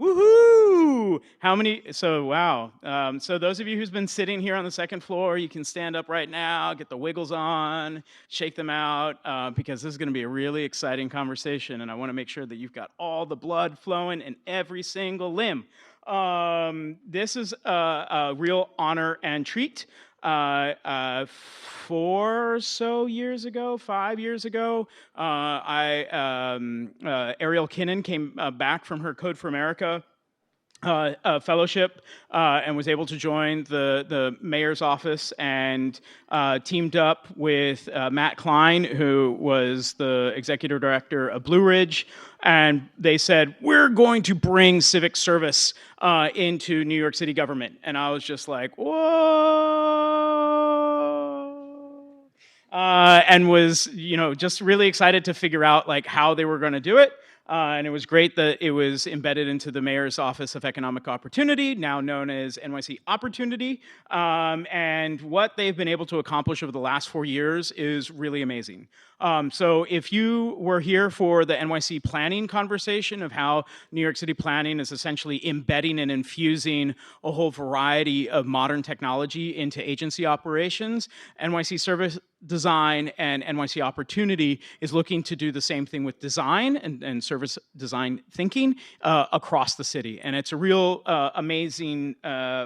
Woohoo! How many? So wow. So those of you who's been sitting here on the second floor, you can stand up right now, get the wiggles on, shake them out, because this is going to be a really exciting conversation, and I want to make sure that you've got all the blood flowing in every single limb. This is a real honor and treat. 4 or so years ago, 5 years ago, Ariel Kinnan came back from her Code for America fellowship and was able to join the mayor's office and teamed up with Matt Klein, who was the executive director of Blue Ridge. And they said, we're going to bring civic service into New York City government. And I was just like, whoa. And was, just really excited to figure out like how they were going to do it. And it was great that it was embedded into the Mayor's Office of Economic Opportunity, now known as NYC Opportunity. And what they've been able to accomplish over the last 4 years is really amazing. So if you were here for the NYC planning conversation of how New York City planning is essentially embedding and infusing a whole variety of modern technology into agency operations, NYC Service Design and NYC Opportunity is looking to do the same thing with design and service design thinking across the city. And it's a real amazing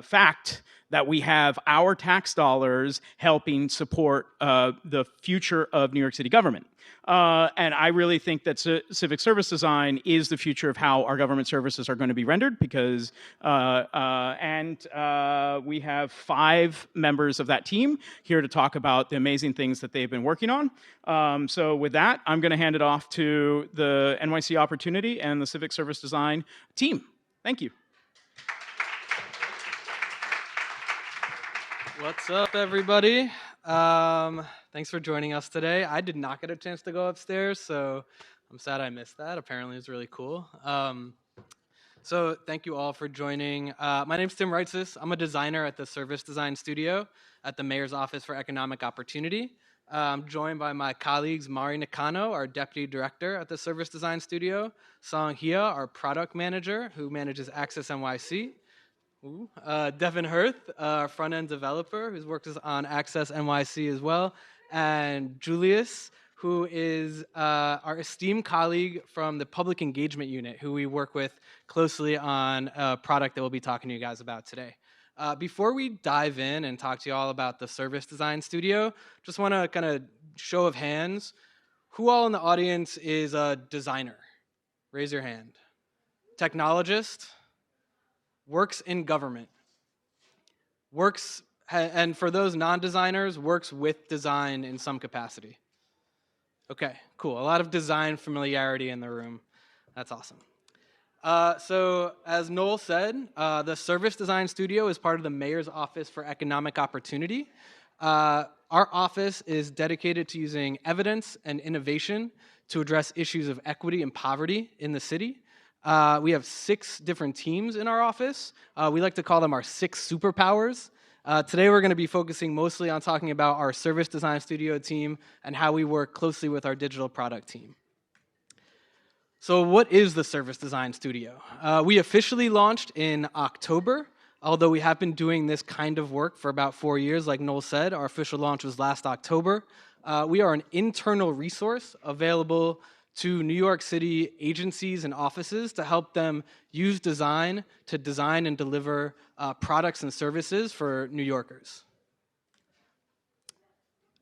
fact that we have our tax dollars helping support the future of New York City government. And I really think that civic service design is the future of how our government services are going to be rendered because, we have 5 members of that team here to talk about the amazing things that they've been working on. So with that, I'm going to hand it off to the NYC Opportunity and the Civic Service Design team. Thank you. What's up, everybody? Thanks for joining us today. I did not get a chance to go upstairs, so I'm sad I missed that. Apparently, it's really cool. So thank you all for joining. My name's Tim Reitzis. I'm a designer at the Service Design Studio at the Mayor's Office for Economic Opportunity. I'm joined by my colleagues Mari Nakano, our Deputy Director at the Service Design Studio, Song Hia, our Product Manager, who manages Access NYC, Devin Hirth, our front-end developer, who's worked on Access NYC as well, and Julius, who is our esteemed colleague from the Public Engagement Unit, who we work with closely on a product that we'll be talking to you guys about today. Before we dive in and talk to you all about the Service Design Studio, just want to kind of show of hands, who all in the audience is a designer? Raise your hand. Technologist? Works in government, and for those non-designers, works with design in some capacity. Okay, cool. A lot of design familiarity in the room. That's awesome. So as Noel said, the Service Design Studio is part of the Mayor's Office for Economic Opportunity. Our office is dedicated to using evidence and innovation to address issues of equity and poverty in the city. We have 6 different teams in our office. We like to call them our 6 superpowers. Today we're going to be focusing mostly on talking about our Service Design Studio team and how we work closely with our digital product team. So what is the Service Design Studio? We officially launched in October, although we have been doing this kind of work for about 4 years, like Noel said. Our official launch was last October. We are an internal resource available to New York City agencies and offices to help them use design to design and deliver products and services for New Yorkers.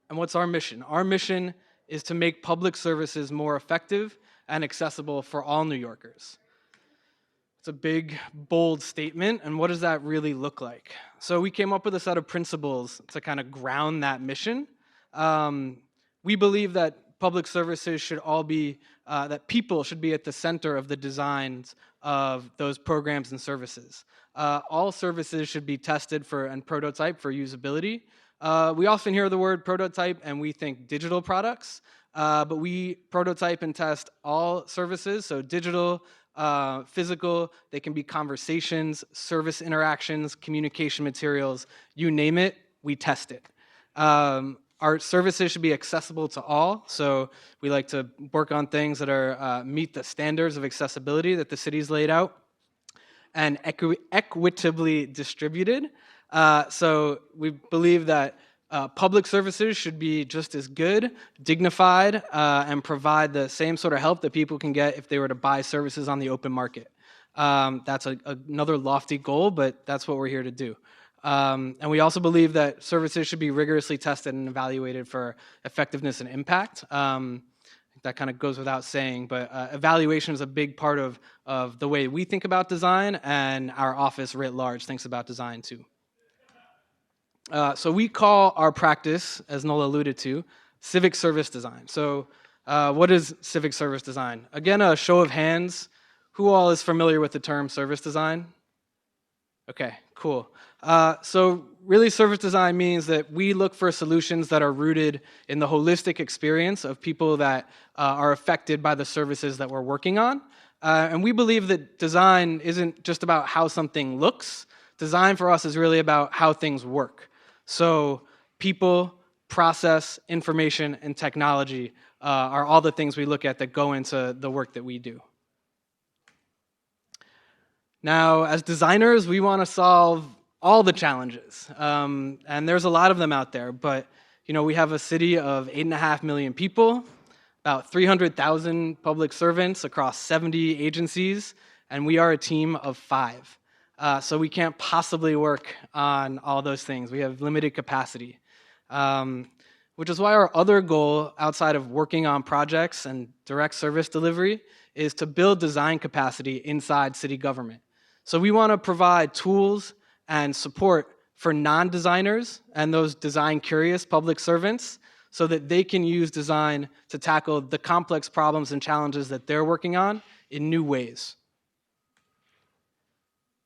And what's our mission? Our mission is to make public services more effective and accessible for all New Yorkers. It's a big, bold statement, and what does that really look like? So we came up with a set of principles to kind of ground that mission. We believe that public services should all be, that people should be at the center of the designs of those programs and services. All services should be tested for and prototyped for usability. We often hear the word prototype and we think digital products, but we prototype and test all services, so digital, physical, they can be conversations, service interactions, communication materials, you name it, we test it. Our services should be accessible to all, so we like to work on things that are meet the standards of accessibility that the city's laid out, and equitably distributed. So we believe that public services should be just as good, dignified, and provide the same sort of help that people can get if they were to buy services on the open market. That's another lofty goal, but that's what we're here to do. And we also believe that services should be rigorously tested and evaluated for effectiveness and impact. That kind of goes without saying, but evaluation is a big part of the way we think about design, and our office writ large thinks about design too. So we call our practice, as Nola alluded to, civic service design. So what is civic service design? Again, a show of hands. Who all is familiar with the term service design? Okay, cool. So really service design means that we look for solutions that are rooted in the holistic experience of people that are affected by the services that we're working on. And we believe that design isn't just about how something looks. Design for us is really about how things work. So people, process, information, and technology are all the things we look at that go into the work that we do. Now, as designers, we want to solve all the challenges, and there's a lot of them out there, but we have a city of 8.5 million people, about 300,000 public servants across 70 agencies, and we are a team of 5. So we can't possibly work on all those things. We have limited capacity, which is why our other goal outside of working on projects and direct service delivery is to build design capacity inside city government. So we want to provide tools and support for non-designers and those design-curious public servants so that they can use design to tackle the complex problems and challenges that they're working on in new ways.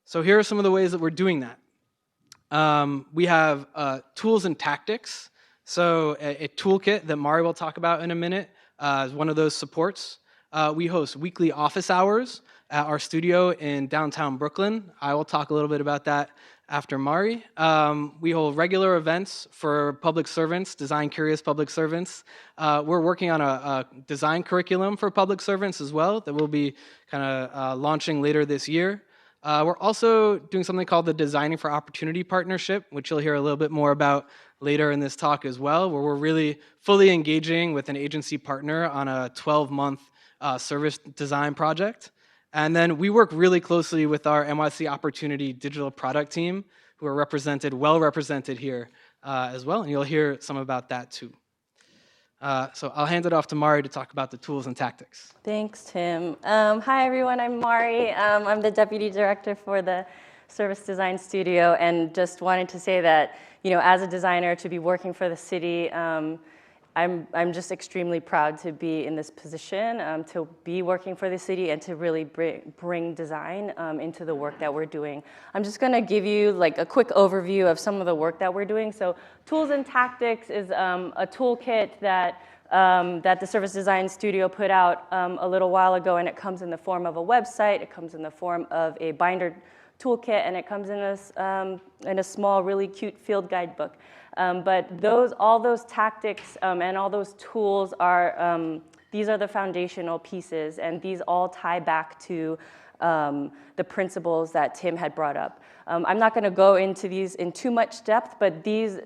So here are some of the ways that we're doing that. We have tools and tactics. So a toolkit that Mari will talk about in a minute is one of those supports. We host weekly office hours at our studio in downtown Brooklyn. I will talk a little bit about that after Mari. We hold regular events for public servants, design-curious public servants. We're working on a design curriculum for public servants as well that we'll be kind of launching later this year. We're also doing something called the Designing for Opportunity Partnership, which you'll hear a little bit more about later in this talk as well, where we're really fully engaging with an agency partner on a 12-month service design project. And then we work really closely with our NYC Opportunity digital product team, who are well represented here as well, and you'll hear some about that too. So I'll hand it off to Mari to talk about the tools and tactics. Thanks, Tim. Hi, everyone. I'm Mari. I'm the Deputy Director for the Service Design Studio, and just wanted to say that, as a designer, to be working for the city, I'm just extremely proud to be in this position, to be working for the city and to really bring design into the work that we're doing. I'm just going to give you a quick overview of some of the work that we're doing. So Tools and Tactics is a toolkit that the Service Design Studio put out a little while ago, and it comes in the form of a website, it comes in the form of a binder toolkit, and it comes in a small, really cute field guidebook. But all those tactics and all those tools these are the foundational pieces, and these all tie back to the principles that Tim had brought up. I'm not going to go into these in too much depth, but these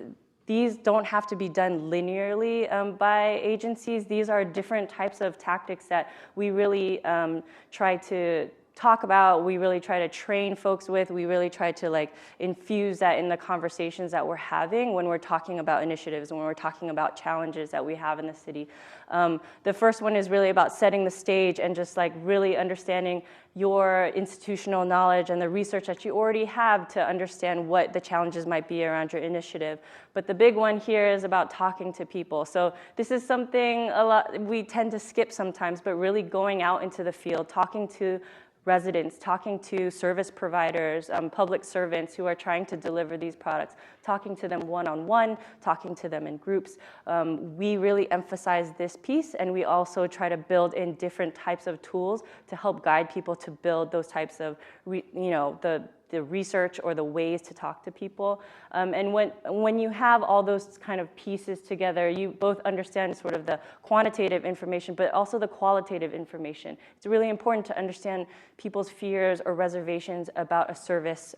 don't have to be done linearly by agencies. These are different types of tactics that we really try to talk about, we really try to train folks with, we really try to infuse that in the conversations that we're having when we're talking about initiatives and when we're talking about challenges that we have in the city. The first one is really about setting the stage and just really understanding your institutional knowledge and the research that you already have to understand what the challenges might be around your initiative. But the big one here is about talking to people. So this is something we tend to skip sometimes, but really going out into the field, talking to residents, talking to service providers, public servants who are trying to deliver these products, talking to them one-on-one, talking to them in groups. We really emphasize this piece, and we also try to build in different types of tools to help guide people to build those types of, the research or the ways to talk to people. And when you have all those kind of pieces together, you both understand sort of the quantitative information, but also the qualitative information. It's really important to understand people's fears or reservations about a service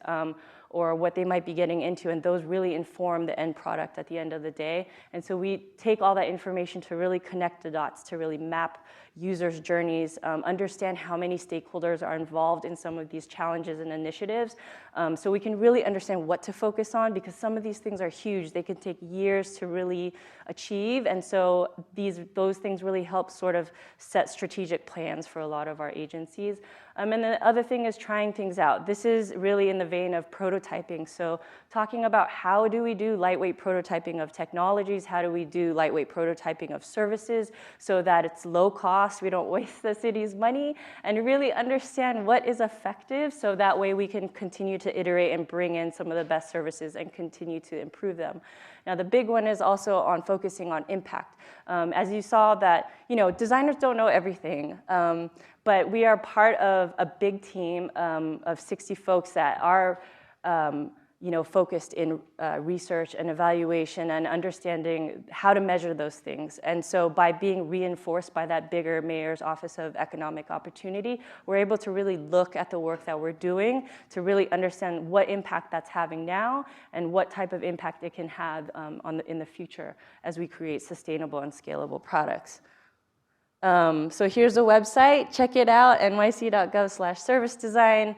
or what they might be getting into, and those really inform the end product at the end of the day. And so we take all that information to really connect the dots, to really map users' journeys, understand how many stakeholders are involved in some of these challenges and initiatives, so we can really understand what to focus on, because some of these things are huge. They can take years to really achieve, and so those things really help sort of set strategic plans for a lot of our agencies. And the other thing is trying things out. This is really in the vein of prototyping. So talking about how do we do lightweight prototyping of technologies, how do we do lightweight prototyping of services so that it's low cost, we don't waste the city's money, and really understand what is effective so that way we can continue to iterate and bring in some of the best services and continue to improve them. Now, the big one is also on focusing on impact. As you saw that, designers don't know everything, but we are part of a big team of 60 folks that are focused in research and evaluation and understanding how to measure those things. And so by being reinforced by that bigger Mayor's Office of Economic Opportunity, we're able to really look at the work that we're doing to really understand what impact that's having now and what type of impact it can have in the future as we create sustainable and scalable products. So here's a website. Check it out, nyc.gov/service design.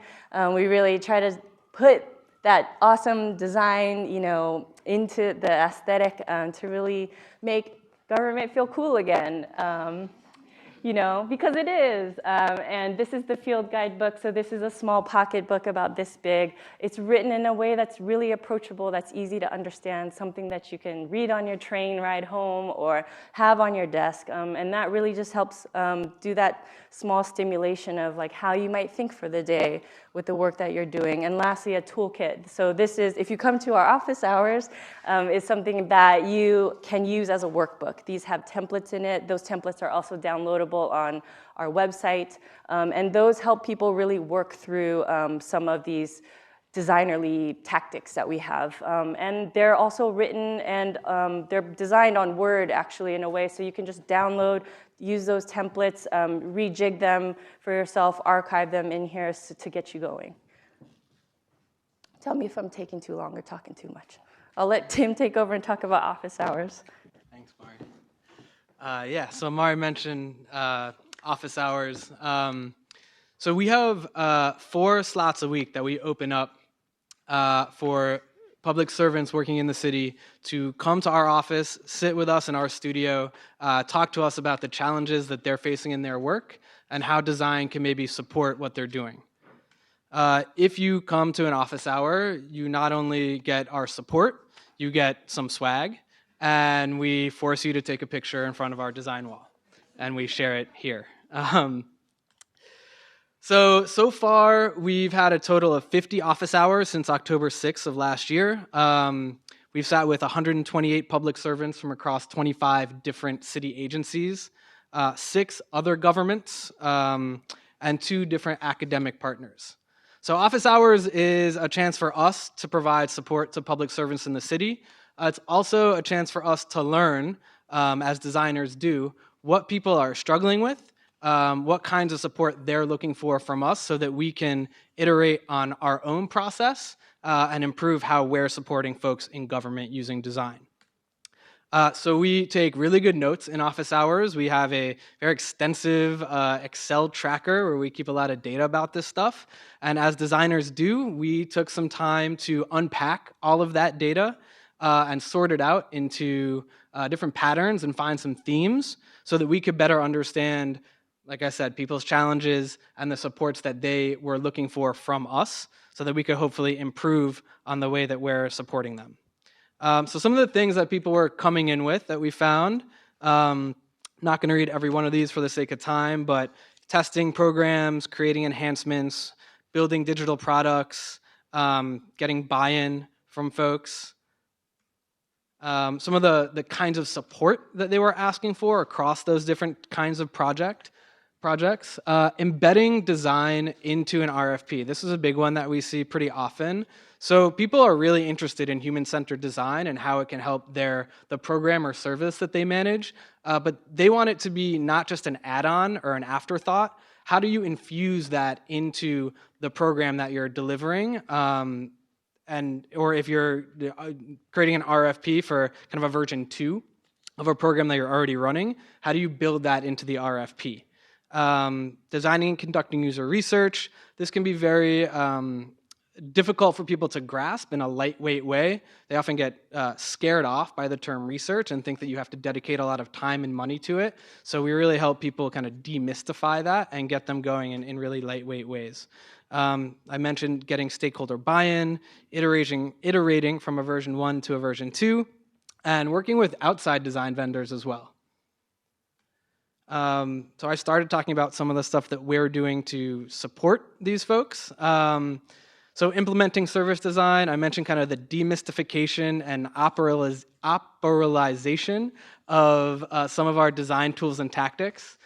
We really try to put that awesome design, into the aesthetic to really make government feel cool again. Because it is. And this is the field guidebook. So this is a small pocket book about this big. It's written in a way that's really approachable, that's easy to understand, something that you can read on your train ride home or have on your desk. And that really just helps do that small stimulation of like how you might think for the day with the work that you're doing. And lastly, a toolkit. So this is, if you come to our office hours, is something that you can use as a workbook. These have templates in it. Those templates are also downloadable on our website. And those help people really work through some of these designerly tactics that we have. And they're also written and they're designed on Word actually in a way so you can just download, use those templates, rejig them for yourself, archive them in here to get you going. Tell me if I'm taking too long or talking too much. I'll let Tim take over and talk about office hours. Thanks, Mari. Yeah, so Mari mentioned office hours. So we have 4 slots a week that we open up for public servants working in the city to come to our office, sit with us in our studio, talk to us about the challenges that they're facing in their work and how design can maybe support what they're doing. If you come to an office hour, you not only get our support, you get some swag, and we force you to take a picture in front of our design wall, and we share it here. So far, we've had a total of 50 office hours since October 6th of last year. We've sat with 128 public servants from across 25 different city agencies, 6 other governments, and 2 different academic partners. So office hours is a chance for us to provide support to public servants in the city. It's also a chance for us to learn, as designers do, what people are struggling with, what kinds of support they're looking for from us so that we can iterate on our own process and improve how we're supporting folks in government using design. So we take really good notes in office hours. We have a very extensive Excel tracker where we keep a lot of data about this stuff. And as designers do, we took some time to unpack all of that data and sort it out into different patterns and find some themes so that we could better understand, like I said, people's challenges and the supports that they were looking for from us so that we could hopefully improve on the way that we're supporting them. So some of the things that people were coming in with that we found, not going to read every one of these for the sake of time, but testing programs, creating enhancements, building digital products, getting buy-in from folks. Some of the kinds of support that they were asking for across those different kinds of projects. Embedding design into an RFP. This is a big one that we see pretty often. So people are really interested in human-centered design and how it can help the program or service that they manage, but they want it to be not just an add-on or an afterthought. How do you infuse that into the program that you're delivering? Or if you're creating an RFP for kind of a version 2 of a program that you're already running, how do you build that into the RFP? Designing and conducting user research. This can be very difficult for people to grasp in a lightweight way. They often get scared off by the term research and think that you have to dedicate a lot of time and money to it. So we really help people kind of demystify that and get them going in really lightweight ways. I mentioned getting stakeholder buy-in, iterating from a version 1 to a version 2, and working with outside design vendors as well. So I started talking about some of the stuff that we're doing to support these folks. So implementing service design, I mentioned kind of the demystification and operationalization of some of our design tools and tactics.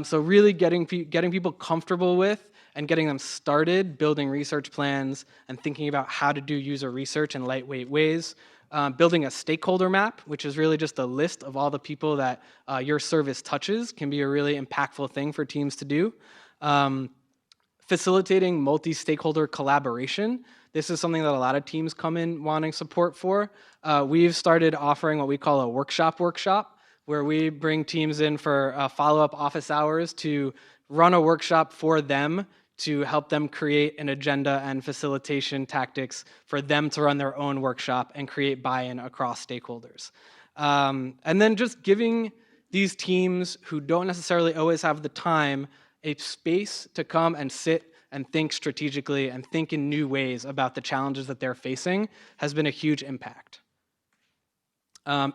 So really getting people comfortable with and getting them started building research plans and thinking about how to do user research in lightweight ways. Building a stakeholder map, which is really just a list of all the people that your service touches, can be a really impactful thing for teams to do. Facilitating multi-stakeholder collaboration. This is something that a lot of teams come in wanting support for. We've started offering what we call a workshop, where we bring teams in for follow-up office hours to run a workshop for them to help them create an agenda and facilitation tactics for them to run their own workshop and create buy-in across stakeholders. And then just giving these teams who don't necessarily always have the time a space to come and sit and think strategically and think in new ways about the challenges that they're facing has been a huge impact.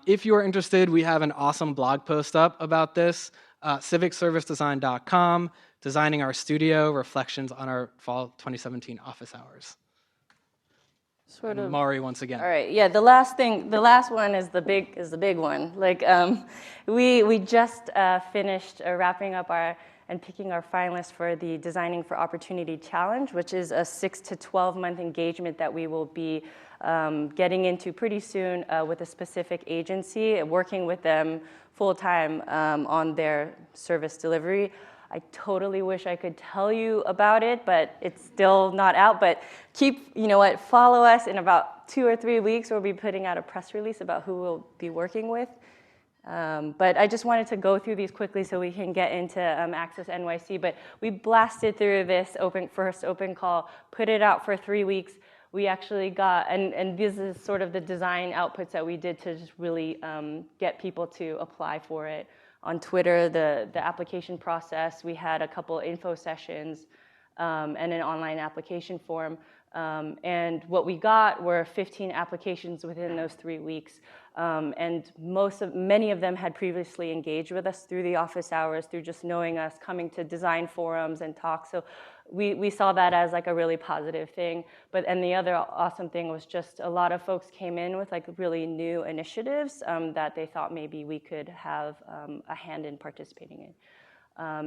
If you are interested, we have an awesome blog post up about this, civicservicedesign.com, Designing Our Studio, Reflections on Our Fall 2017 Office Hours. Sort and of. Mari once again. All right, yeah, the last one is the big one. Like, we just finished wrapping up and picking our finalists for the Designing for Opportunity Challenge, which is a 6 to 12 month engagement that we will be getting into pretty soon with a specific agency, working with them full time on their service delivery. I totally wish I could tell you about it, but it's still not out. But follow us. In about 2 or 3 weeks, we'll be putting out a press release about who we'll be working with. But I just wanted to go through these quickly so we can get into Access NYC. But we blasted through this first open call, put it out for 3 weeks. We actually got, and this is sort of the design outputs that we did to just really get people to apply for it. On Twitter, the application process, we had a couple info sessions and an online application form. And what we got were 15 applications within those 3 weeks. And many of them had previously engaged with us through the office hours, through just knowing us, coming to design forums and talks. So we saw that as like a really positive thing. And the other awesome thing was just a lot of folks came in with like really new initiatives that they thought maybe we could have a hand in participating in.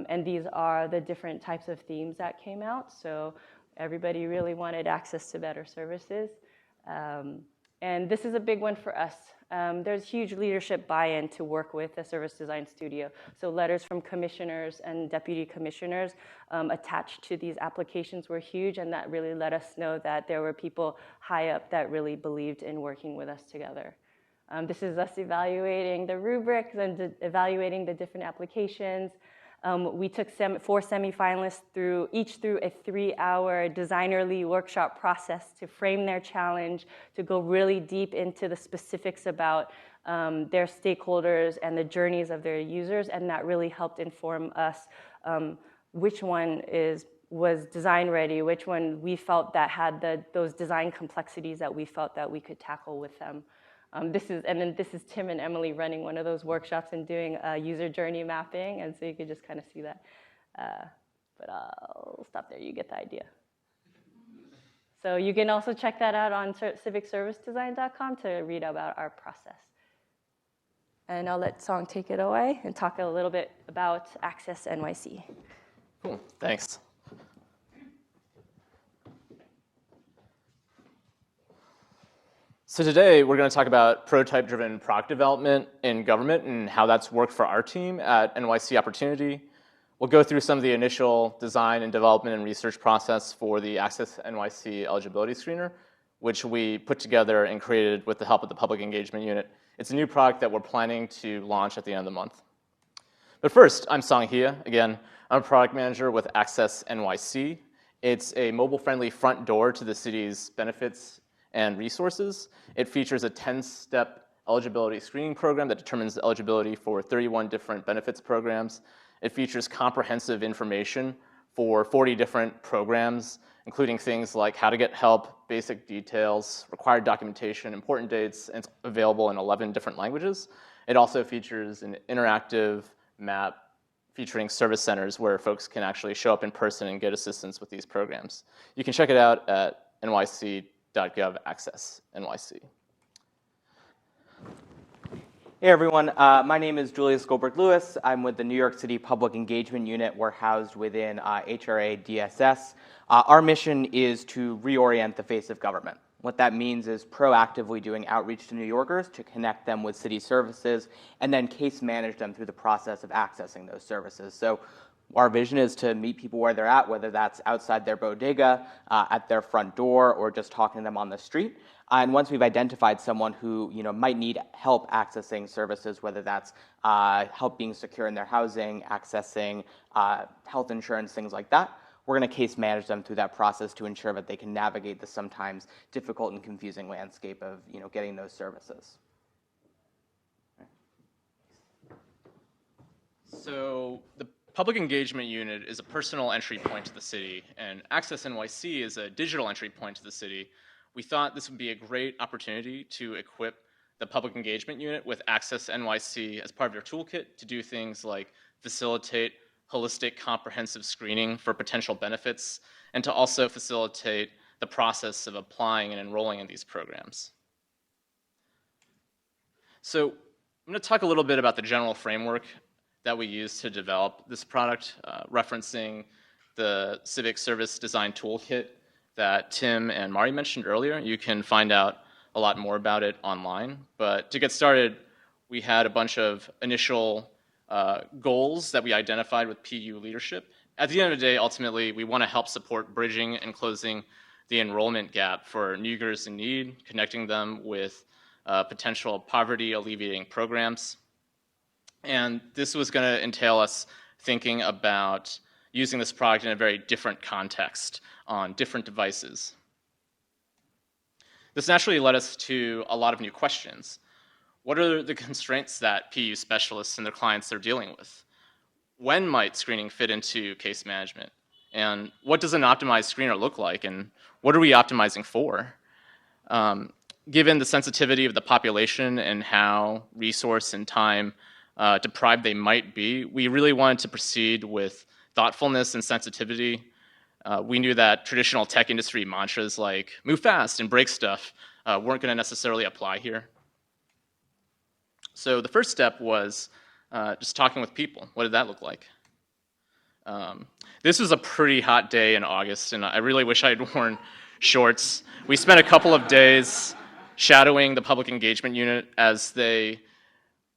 And these are the different types of themes that came out. So everybody really wanted access to better services. And this is a big one for us. There's huge leadership buy-in to work with a service design studio. So letters from commissioners and deputy commissioners attached to these applications were huge, and that really let us know that there were people high up that really believed in working with us together. This is us evaluating the rubrics and evaluating the different applications. We took 4 semifinalists each through a 3-hour designerly workshop process to frame their challenge, to go really deep into the specifics about their stakeholders and the journeys of their users, and that really helped inform us which one was design ready, which one we felt that had those design complexities that we felt that we could tackle with them. This is Tim and Emily running one of those workshops and doing user journey mapping, and so you could just kind of see that. But I'll stop there. You get the idea. So you can also check that out on civicservicedesign.com to read about our process. And I'll let Song take it away and talk a little bit about Access NYC. Cool, thanks. So today we're going to talk about prototype-driven product development in government and how that's worked for our team at NYC Opportunity. We'll go through some of the initial design and development and research process for the Access NYC eligibility screener, which we put together and created with the help of the public engagement unit. It's a new product that we're planning to launch at the end of the month. But first, I'm Song Hia. Again, I'm a product manager with Access NYC. It's a mobile-friendly front door to the city's benefits and resources. It features a 10-step eligibility screening program that determines the eligibility for 31 different benefits programs. It features comprehensive information for 40 different programs, including things like how to get help, basic details, required documentation, important dates, and it's available in 11 different languages. It also features an interactive map featuring service centers where folks can actually show up in person and get assistance with these programs. You can check it out at nyc.gov/access-NYC. Hey everyone, my name is Julius Goldberg-Lewis. I'm with the New York City Public Engagement Unit. We're housed within HRA DSS. Our mission is to reorient the face of government. What that means is proactively doing outreach to New Yorkers to connect them with city services and then case manage them through the process of accessing those services. So our vision is to meet people where they're at, whether that's outside their bodega, at their front door, or just talking to them on the street. And once we've identified someone who might need help accessing services, whether that's help being secure in their housing, accessing health insurance, things like that, we're going to case manage them through that process to ensure that they can navigate the sometimes difficult and confusing landscape of getting those services. So the Public Engagement Unit is a personal entry point to the city, and Access NYC is a digital entry point to the city. We thought this would be a great opportunity to equip the Public Engagement Unit with Access NYC as part of your toolkit to do things like facilitate holistic, comprehensive screening for potential benefits, and to also facilitate the process of applying and enrolling in these programs. So I'm going to talk a little bit about the general framework that we use to develop this product, referencing the Civic Service Design Toolkit that Tim and Mari mentioned earlier. You can find out a lot more about it online. But to get started, we had a bunch of initial goals that we identified with PU leadership. At the end of the day, ultimately, we want to help support bridging and closing the enrollment gap for New Yorkers in need, connecting them with potential poverty alleviating programs. And this was going to entail us thinking about using this product in a very different context on different devices. This naturally led us to a lot of new questions. What are the constraints that PU specialists and their clients are dealing with? When might screening fit into case management? And what does an optimized screener look like? And what are we optimizing for? Given the sensitivity of the population and how resource and time deprived they might be, we really wanted to proceed with thoughtfulness and sensitivity. We knew that traditional tech industry mantras like move fast and break stuff weren't going to necessarily apply here. So the first step was just talking with people. What did that look like? This was a pretty hot day in August, and I really wish I had worn shorts. We spent a couple of days shadowing the public engagement unit as they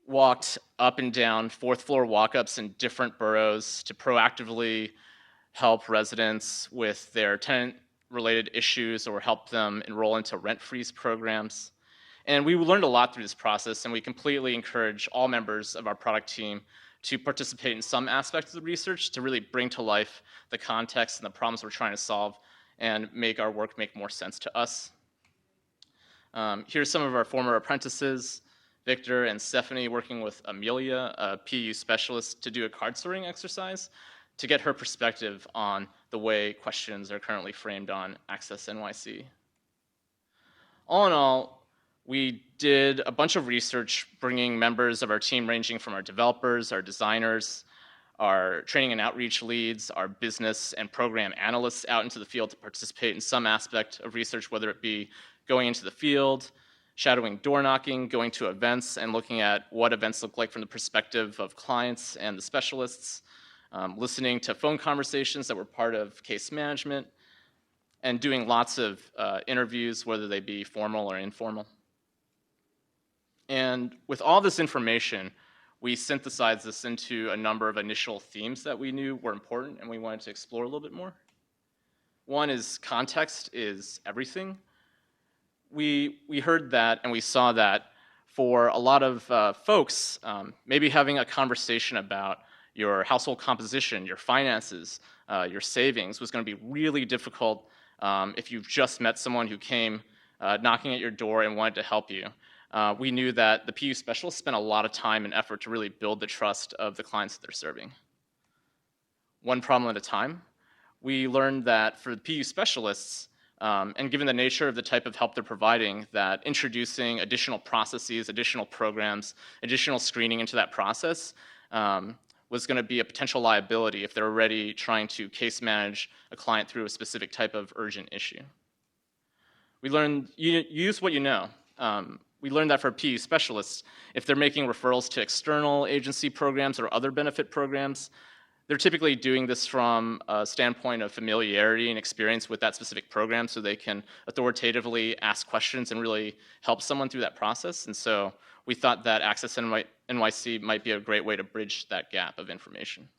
walked up and down fourth floor walk-ups in different boroughs to proactively help residents with their tenant-related issues or help them enroll into rent freeze programs. And we learned a lot through this process, and we completely encourage all members of our product team to participate in some aspects of the research to really bring to life the context and the problems we're trying to solve and make our work make more sense to us. Here's some of our former apprentices, Victor and Stephanie, working with Amelia, a PU specialist, to do a card sorting exercise to get her perspective on the way questions are currently framed on Access NYC. All in all, we did a bunch of research bringing members of our team ranging from our developers, our designers, our training and outreach leads, our business and program analysts out into the field to participate in some aspect of research, whether it be going into the field, shadowing door knocking, going to events, and looking at what events look like from the perspective of clients and the specialists, listening to phone conversations that were part of case management, and doing lots of interviews, whether they be formal or informal. And with all this information, we synthesized this into a number of initial themes that we knew were important and we wanted to explore a little bit more. One is context is everything. We heard that and we saw that for a lot of folks, maybe having a conversation about your household composition, your finances, your savings was going to be really difficult if you've just met someone who came knocking at your door and wanted to help you. We knew that the PU specialists spent a lot of time and effort to really build the trust of the clients that they're serving. One problem at a time. We learned that for the PU specialists, and given the nature of the type of help they're providing, that introducing additional processes, additional programs, additional screening into that process was going to be a potential liability if they're already trying to case manage a client through a specific type of urgent issue. We learned, you use what you know. We learned that for PU specialists, if they're making referrals to external agency programs or other benefit programs, they're typically doing this from a standpoint of familiarity and experience with that specific program so they can authoritatively ask questions and really help someone through that process. And so we thought that Access NYC might be a great way to bridge that gap of information.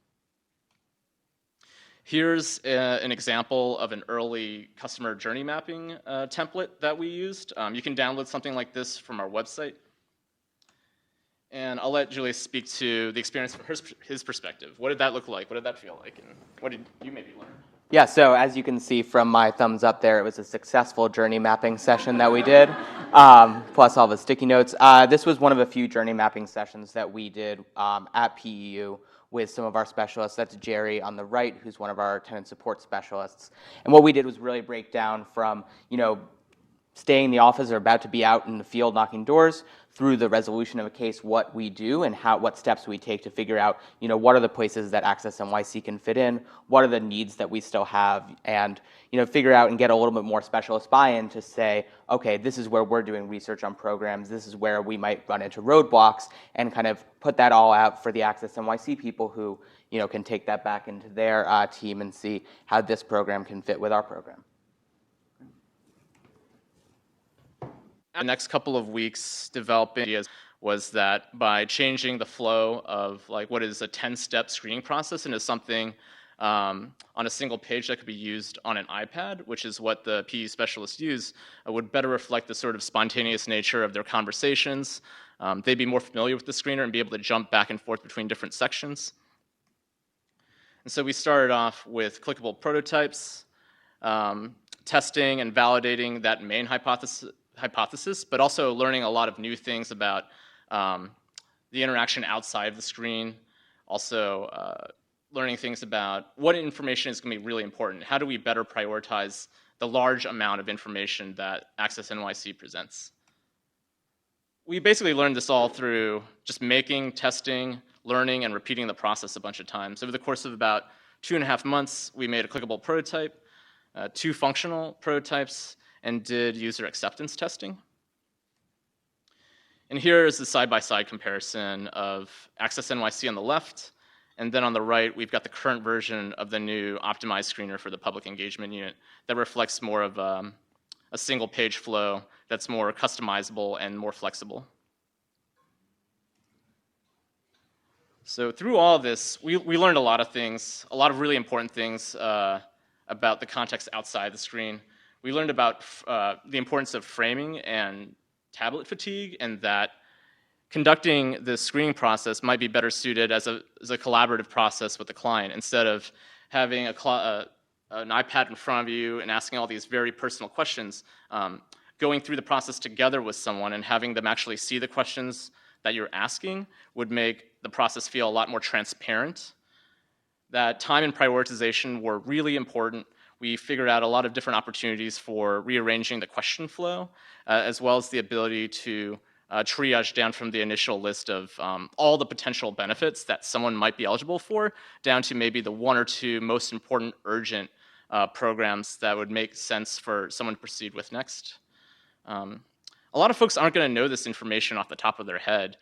Here's an example of an early customer journey mapping template that we used. You can download something like this from our website. And I'll let Julius speak to the experience from his perspective. What did that look like? What did that feel like? And what did you maybe learn? Yeah, so as you can see from my thumbs up there, it was a successful journey mapping session that we did, plus all the sticky notes. This was one of a few journey mapping sessions that we did at PEU with some of our specialists. That's Jerry on the right, who's one of our tenant support specialists. And what we did was really break down from, staying in the office or about to be out in the field knocking doors through the resolution of a case, what we do and what steps we take to figure out, what are the places that Access NYC can fit in, what are the needs that we still have, and, figure out and get a little bit more specialist buy-in to say, okay, this is where we're doing research on programs, this is where we might run into roadblocks, and kind of put that all out for the Access NYC people who, can take that back into their team and see how this program can fit with our program. The next couple of weeks developing ideas was that by changing the flow of what is a 10-step screening process into something on a single page that could be used on an iPad, which is what the PE specialists use, would better reflect the sort of spontaneous nature of their conversations. They'd be more familiar with the screener and be able to jump back and forth between different sections. And so we started off with clickable prototypes, testing and validating that main hypothesis, but also learning a lot of new things about the interaction outside of the screen, also learning things about what information is going to be really important. How do we better prioritize the large amount of information that Access NYC presents? We basically learned this all through just making, testing, learning, and repeating the process a bunch of times. Over the course of about 2.5 months, we made a clickable prototype, 2 functional prototypes, and did user acceptance testing. And here is the side-by-side comparison of Access NYC on the left, and then on the right, we've got the current version of the new optimized screener for the public engagement unit that reflects more of a single page flow that's more customizable and more flexible. So through all of this, we learned a lot of things, a lot of really important things about the context outside the screen. We learned about the importance of framing and tablet fatigue, and that conducting the screening process might be better suited as a collaborative process with the client instead of having an iPad in front of you and asking all these very personal questions. Going through the process together with someone and having them actually see the questions that you're asking would make the process feel a lot more transparent. That time and prioritization were really important. We figured out a lot of different opportunities for rearranging the question flow, as well as the ability to triage down from the initial list of all the potential benefits that someone might be eligible for, down to maybe the 1 or 2 most important urgent programs that would make sense for someone to proceed with next. A lot of folks aren't going to know this information off the top of their head,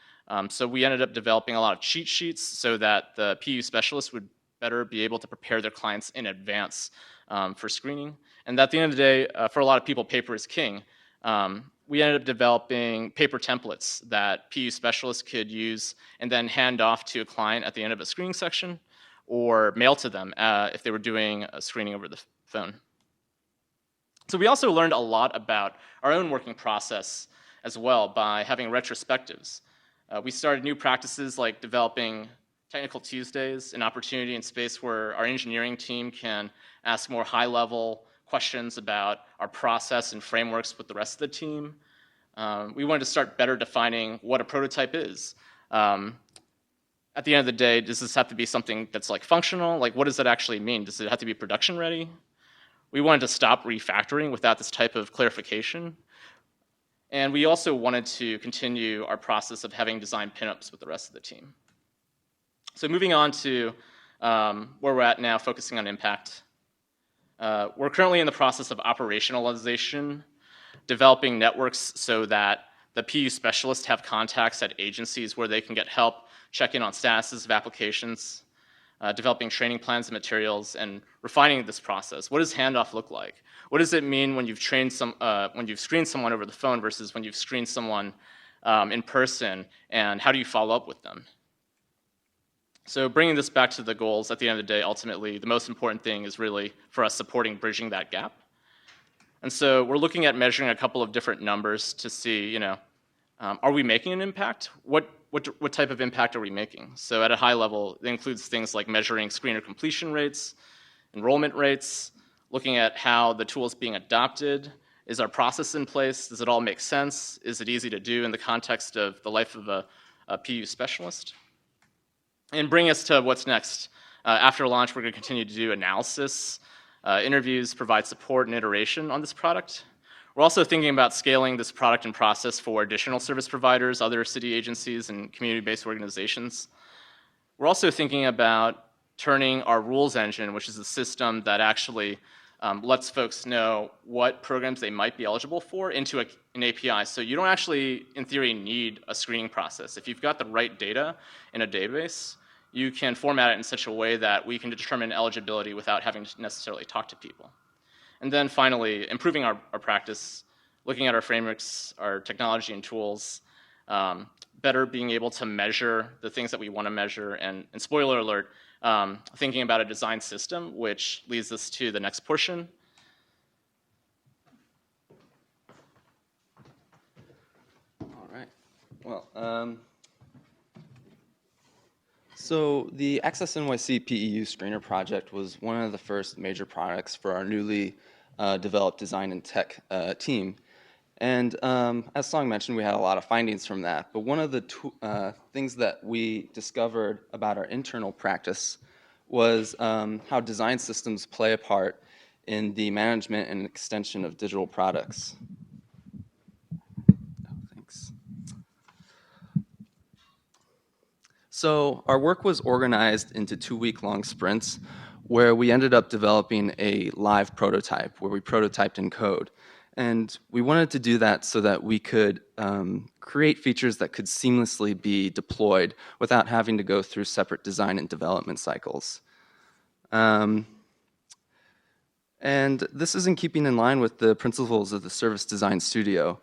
so we ended up developing a lot of cheat sheets so that the PU specialists would better be able to prepare their clients in advance for screening. And at the end of the day, for a lot of people, paper is king. We ended up developing paper templates that PU specialists could use and then hand off to a client at the end of a screening section or mail to them if they were doing a screening over the phone. So we also learned a lot about our own working process as well by having retrospectives. We started new practices like developing Technical Tuesdays, an opportunity and space where our engineering team can ask more high-level questions about our process and frameworks with the rest of the team. We wanted to start better defining what a prototype is. At the end of the day, does this have to be something that's like functional? Like, what does that actually mean? Does it have to be production ready? We wanted to stop refactoring without this type of clarification. And we also wanted to continue our process of having design pinups with the rest of the team. So moving on to where we're at now, focusing on impact. We're currently in the process of operationalization, developing networks so that the PU specialists have contacts at agencies where they can get help, check in on statuses of applications, developing training plans and materials, and refining this process. What does handoff look like? What does it mean when you've screened someone over the phone versus when you've screened someone in person, and how do you follow up with them? So bringing this back to the goals, at the end of the day, ultimately, the most important thing is really for us supporting bridging that gap. And so we're looking at measuring a couple of different numbers to see, are we making an impact? What type of impact are we making? So at a high level, it includes things like measuring screener completion rates, enrollment rates, looking at how the tool is being adopted. Is our process in place? Does it all make sense? Is it easy to do in the context of the life of a PU specialist? And bring us to what's next. After launch, we're going to continue to do analysis, interviews, provide support and iteration on this product. We're also thinking about scaling this product and process for additional service providers, other city agencies, and community-based organizations. We're also thinking about turning our rules engine, which is a system that actually lets folks know what programs they might be eligible for, into an API. So you don't actually, in theory, need a screening process. If you've got the right data in a database, you can format it in such a way that we can determine eligibility without having to necessarily talk to people. And then finally, improving our practice, looking at our frameworks, our technology and tools, better being able to measure the things that we want to measure, and spoiler alert, thinking about a design system, which leads us to the next portion. All right. Well, so the Access NYC PEU Screener project was one of the first major products for our newly developed design and tech team. And as Song mentioned, we had a lot of findings from that. But one of the things that we discovered about our internal practice was how design systems play a part in the management and extension of digital products. Thanks. So our work was organized into 2-week-long sprints where we ended up developing a live prototype where we prototyped in code. And we wanted to do that so that we could create features that could seamlessly be deployed without having to go through separate design and development cycles. And this is in keeping in line with the principles of the Service Design Studio.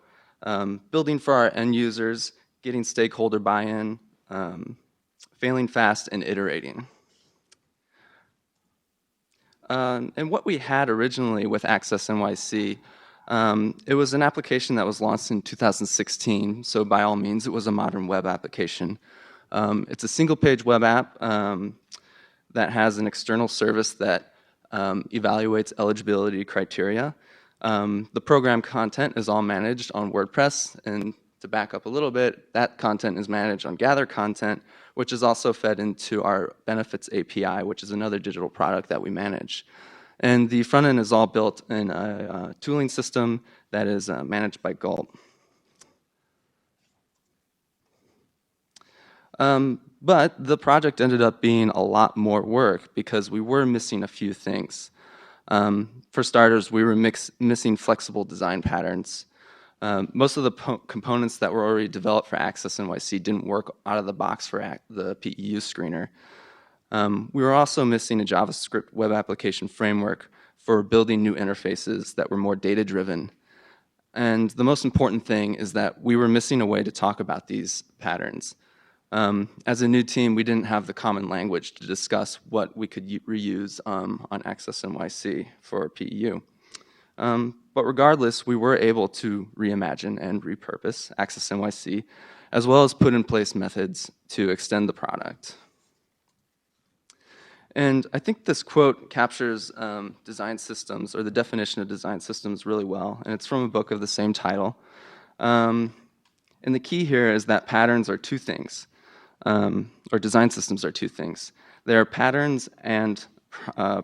Building for our end users, getting stakeholder buy-in, failing fast, and iterating. And what we had originally with Access NYC, it was an application that was launched in 2016, so by all means, it was a modern web application. It's a single-page web app that has an external service that evaluates eligibility criteria. The program content is all managed on WordPress, and to back up a little bit, that content is managed on Gather Content, which is also fed into our Benefits API, which is another digital product that we manage. And the front end is all built in a tooling system that is managed by Gulp. But the project ended up being a lot more work because we were missing a few things. For starters, we were missing flexible design patterns. Most of the components that were already developed for Access NYC didn't work out of the box for the PEU screener. We were also missing a JavaScript web application framework for building new interfaces that were more data-driven. And the most important thing is that we were missing a way to talk about these patterns. As a new team, we didn't have the common language to discuss what we could reuse on Access NYC for PEU. But regardless, we were able to reimagine and repurpose Access NYC, as well as put in place methods to extend the product. And I think this quote captures design systems, or the definition of design systems, really well, and it's from a book of the same title. And the key here is that patterns are two things, or design systems are two things. They are patterns and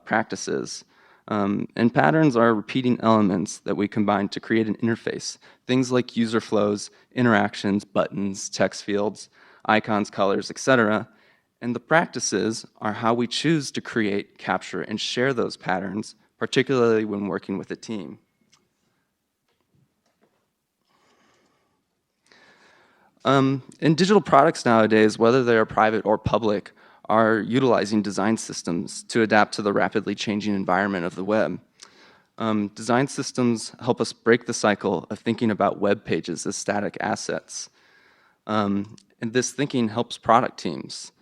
practices. And patterns are repeating elements that we combine to create an interface. Things like user flows, interactions, buttons, text fields, icons, colors, etc. And the practices are how we choose to create, capture, and share those patterns, particularly when working with a team. In digital products nowadays, whether they are private or public, are utilizing design systems to adapt to the rapidly changing environment of the web. Design systems help us break the cycle of thinking about web pages as static assets. And this thinking helps product teams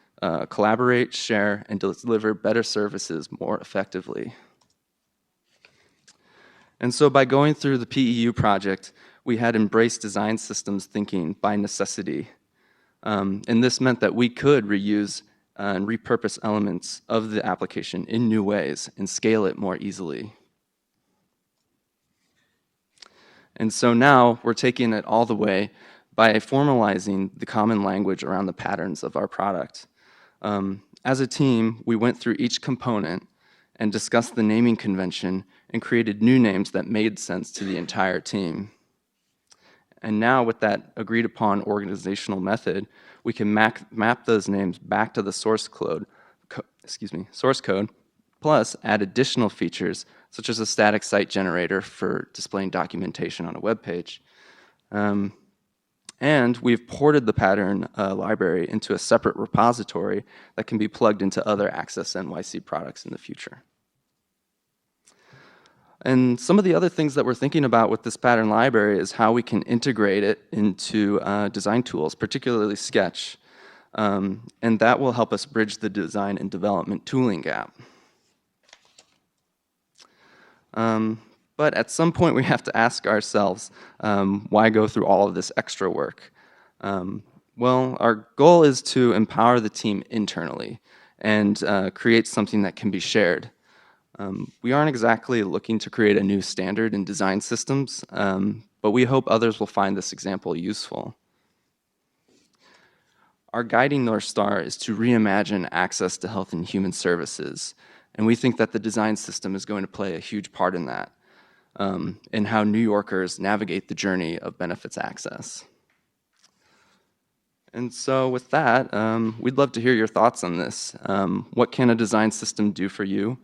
collaborate, share, and deliver better services more effectively. And so by going through the PEU project, we had embraced design systems thinking by necessity. And this meant that we could reuse and repurpose elements of the application in new ways and scale it more easily. And so now we're taking it all the way by formalizing the common language around the patterns of our product. As a team, we went through each component and discussed the naming convention and created new names that made sense to the entire team. And now with that agreed upon organizational method, we can map those names back to the source code, plus add additional features such as a static site generator for displaying documentation on a web page. And we've ported the pattern library into a separate repository that can be plugged into other Access NYC products in the future. And some of the other things that we're thinking about with this pattern library is how we can integrate it into design tools, particularly Sketch. And that will help us bridge the design and development tooling gap. But at some point we have to ask ourselves, why go through all of this extra work? Well, our goal is to empower the team internally and create something that can be shared. We aren't exactly looking to create a new standard in design systems, but we hope others will find this example useful. Our guiding North Star is to reimagine access to health and human services, and we think that the design system is going to play a huge part in that, in how New Yorkers navigate the journey of benefits access. And so with that, we'd love to hear your thoughts on this. What can a design system do for you?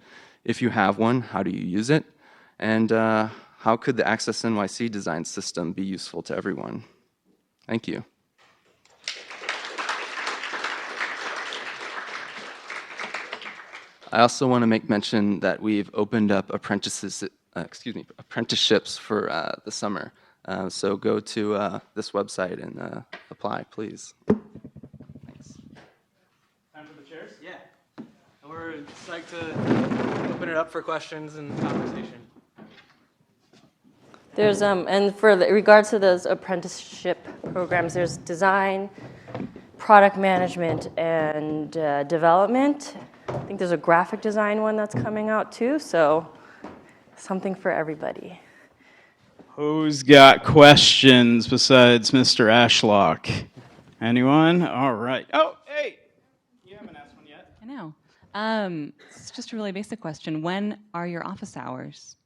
If you have one, how do you use it? And how could the Access NYC design system be useful to everyone? Thank you. I also want to make mention that we've opened up apprenticeships for the summer. So go to this website and apply, please. Thanks. Time for the chairs? Yeah. And we're psyched to open it up for questions and conversation. There's and for regards to those apprenticeship programs, there's design, product management, and development. I think there's a graphic design one that's coming out too, so something for everybody. Who's got questions besides Mr. Ashlock? Anyone? All right. Oh, hey! You haven't asked one yet. I know. It's just a really basic question. When are your office hours?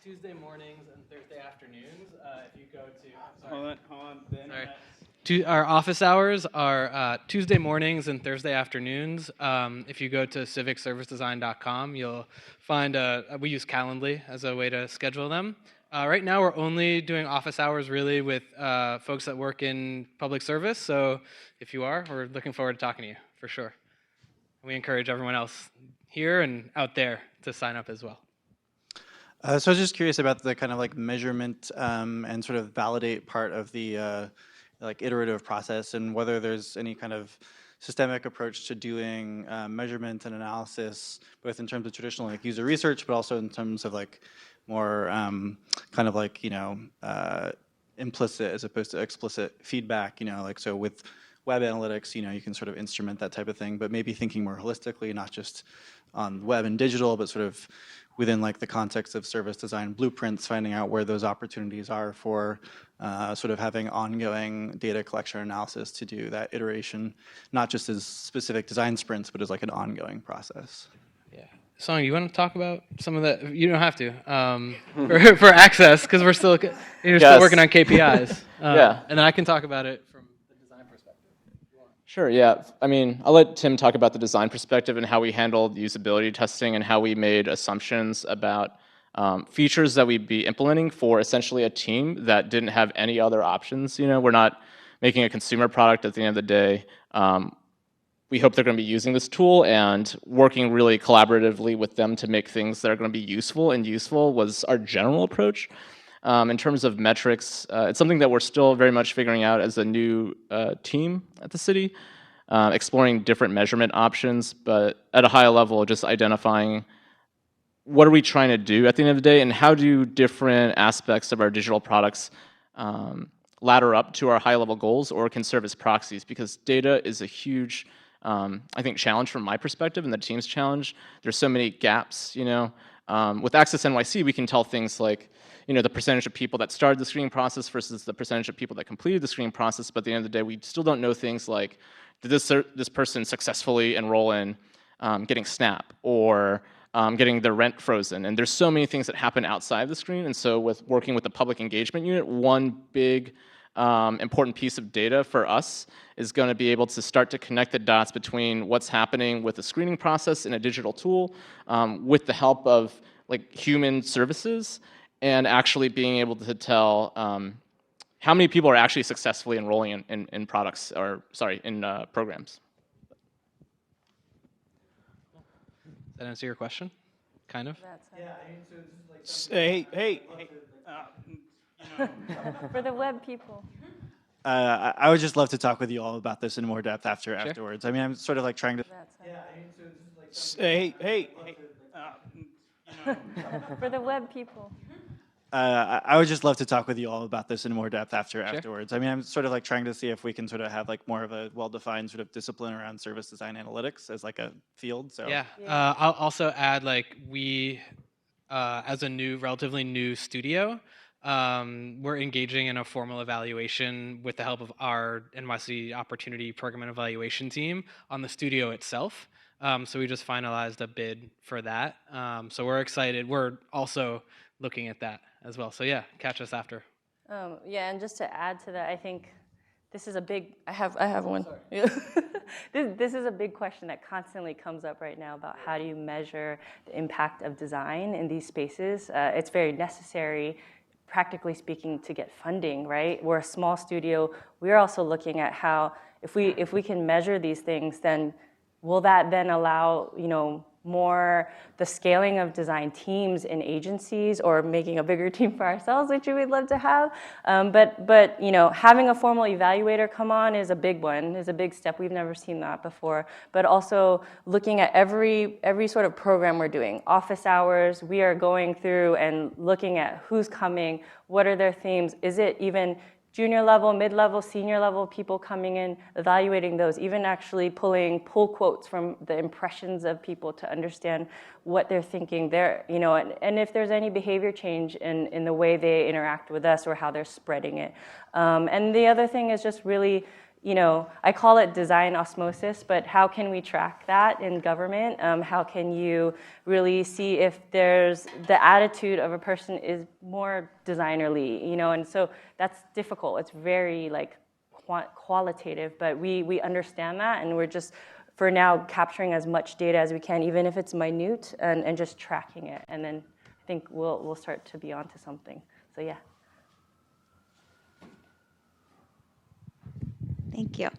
Tuesday mornings and Thursday afternoons. If you go to, Hold on. The internet. our office hours are Tuesday mornings and Thursday afternoons. If you go to civicservicedesign.com, you'll find we use Calendly as a way to schedule them. Right now, we're only doing office hours really with folks that work in public service. So if you are, we're looking forward to talking to you for sure. We encourage everyone else here and out there to sign up as well. So I was just curious about the kind of like measurement and sort of validate part of the like iterative process, and whether there's any kind of systemic approach to doing measurement and analysis, both in terms of traditional like user research, but also in terms of like more kind of like, implicit as opposed to explicit feedback, like so with web analytics, you can sort of instrument that type of thing, but maybe thinking more holistically, not just on web and digital, but sort of within like the context of service design blueprints, finding out where those opportunities are for sort of having ongoing data collection analysis to do that iteration, not just as specific design sprints, but as like an ongoing process. Yeah. Song, you want to talk about some of that? You don't have to for access, because you're still working on KPIs. Yeah. And then I can talk about it from the design perspective. Sure, yeah. I mean, I'll let Tim talk about the design perspective and how we handled usability testing and how we made assumptions about features that we'd be implementing for essentially a team that didn't have any other options. We're not making a consumer product at the end of the day. We hope they're going to be using this tool and working really collaboratively with them to make things that are going to be useful, and useful was our general approach. In terms of metrics, it's something that we're still very much figuring out as a new team at the city, exploring different measurement options, but at a high level, just identifying what are we trying to do at the end of the day, and how do different aspects of our digital products ladder up to our high-level goals or can serve as proxies, because data is a huge, I think, challenge from my perspective and the team's challenge. There's so many gaps, With Access NYC, we can tell things like, the percentage of people that started the screening process versus the percentage of people that completed the screening process, but at the end of the day, we still don't know things like, did this person successfully enroll in getting SNAP or getting their rent frozen? And there's so many things that happen outside of the screen, and so with working with the public engagement unit, one big important piece of data for us is going to be able to start to connect the dots between what's happening with the screening process in a digital tool with the help of like human services, and actually being able to tell how many people are actually successfully enrolling in products, or sorry, in programs. Does that answer your question? Kind of? Yeah, hey. For the web people. I would just love to talk with you all about this in more depth afterwards. I mean, I'm sort of like trying to. Hey. For the web people. I would just love to talk with you all about this in more depth afterwards. I mean, I'm sort of like trying to see if we can sort of have like more of a well-defined sort of discipline around service design analytics as like a field. So yeah. I'll also add, like, we as a relatively new studio, we're engaging in a formal evaluation with the help of our NYC Opportunity Program and Evaluation team on the studio itself. So we just finalized a bid for that. So we're excited. We're also looking at that as well. So yeah, catch us after. Yeah, and just to add to that, I think this is a big, I have one. This is a big question that constantly comes up right now about how do you measure the impact of design in these spaces. It's very necessary, practically speaking, to get funding, right? We're a small studio. We're also looking at how, if we can measure these things, then will that then allow, more the scaling of design teams in agencies, or making a bigger team for ourselves, which we would love to have. But having a formal evaluator come on is a big one, is a big step. We've never seen that before. But also looking at every sort of program we're doing. Office hours, we are going through and looking at who's coming, what are their themes, is it even junior level, mid-level, senior level people coming in, evaluating those, even actually pull quotes from the impressions of people to understand what they're thinking. And if there's any behavior change in the way they interact with us or how they're spreading it. And the other thing is just really, I call it design osmosis, but how can we track that in government? How can you really see if there's the attitude of a person is more designerly, and so that's difficult. It's very qualitative, but we understand that, and we're just, for now, capturing as much data as we can, even if it's minute, and just tracking it. And then I think we'll start to be onto something. So yeah. Thank you.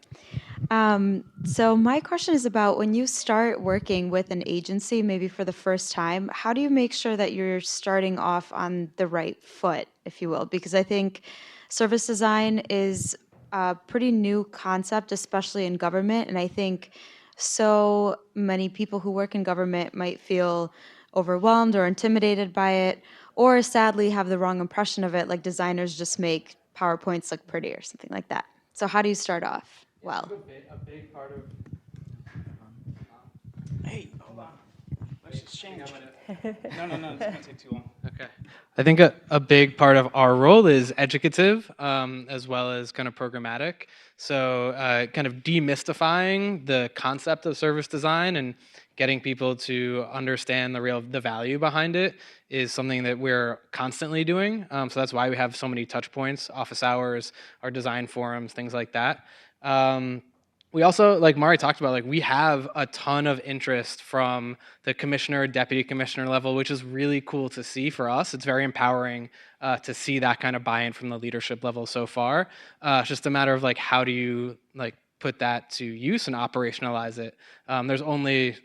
So my question is about when you start working with an agency, maybe for the first time, how do you make sure that you're starting off on the right foot, if you will? Because I think service design is a pretty new concept, especially in government. And I think so many people who work in government might feel overwhelmed or intimidated by it, or sadly have the wrong impression of it, like designers just make PowerPoints look pretty or something like that. So how do you start off well? A big part of... Hey, hold on. Let's just change. No, it's going to take too long. Okay. I think a big part of our role is educative, as well as kind of programmatic. So kind of demystifying the concept of service design and getting people to understand the value behind it is something that we're constantly doing. So that's why we have so many touch points, office hours, our design forums, things like that. We also, like Mari talked about, like we have a ton of interest from the commissioner, deputy commissioner level, which is really cool to see for us. It's very empowering to see that kind of buy-in from the leadership level so far. It's just a matter of like, how do you like put that to use and operationalize it? There's only,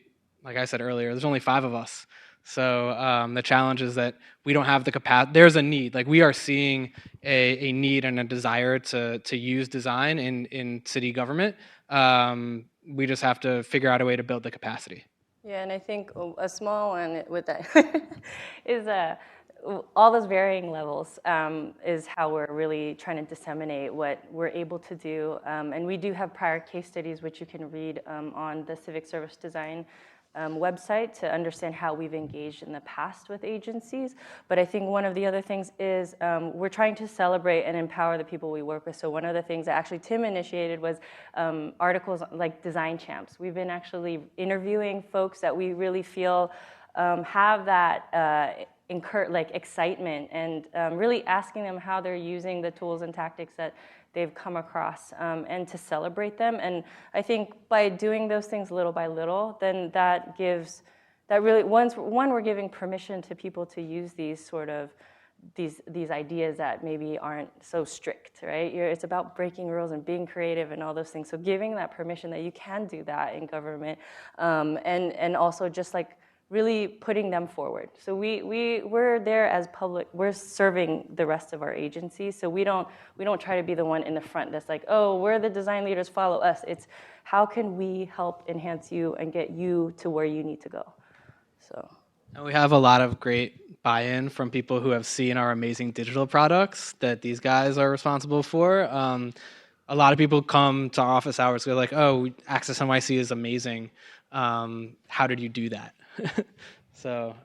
like I said earlier, there's only 5 of us. So the challenge is that we don't have the capacity. There's a need. Like we are seeing a need and a desire to use design in city government. We just have to figure out a way to build the capacity. Yeah, and I think a small one with that is all those varying levels is how we're really trying to disseminate what we're able to do. And we do have prior case studies, which you can read on the Civic Service Design website to understand how we've engaged in the past with agencies. But I think one of the other things is we're trying to celebrate and empower the people we work with. So one of the things that actually Tim initiated was articles like Design Champs. We've been actually interviewing folks that we really feel have that excitement, and really asking them how they're using the tools and tactics that they've come across, and to celebrate them. And I think by doing those things little by little, then that really, we're giving permission to people to use these sort of these ideas that maybe aren't so strict, right? It's about breaking rules and being creative and all those things. So giving that permission that you can do that in government, and also just like really putting them forward. So we're there as public, we're serving the rest of our agencies. So we don't try to be the one in the front that's like, oh, we're the design leaders, follow us. It's how can we help enhance you and get you to where you need to go. So. And we have a lot of great buy-in from people who have seen our amazing digital products that these guys are responsible for. A lot of people come to our office hours, they're like, oh, Access NYC is amazing. How did you do that? So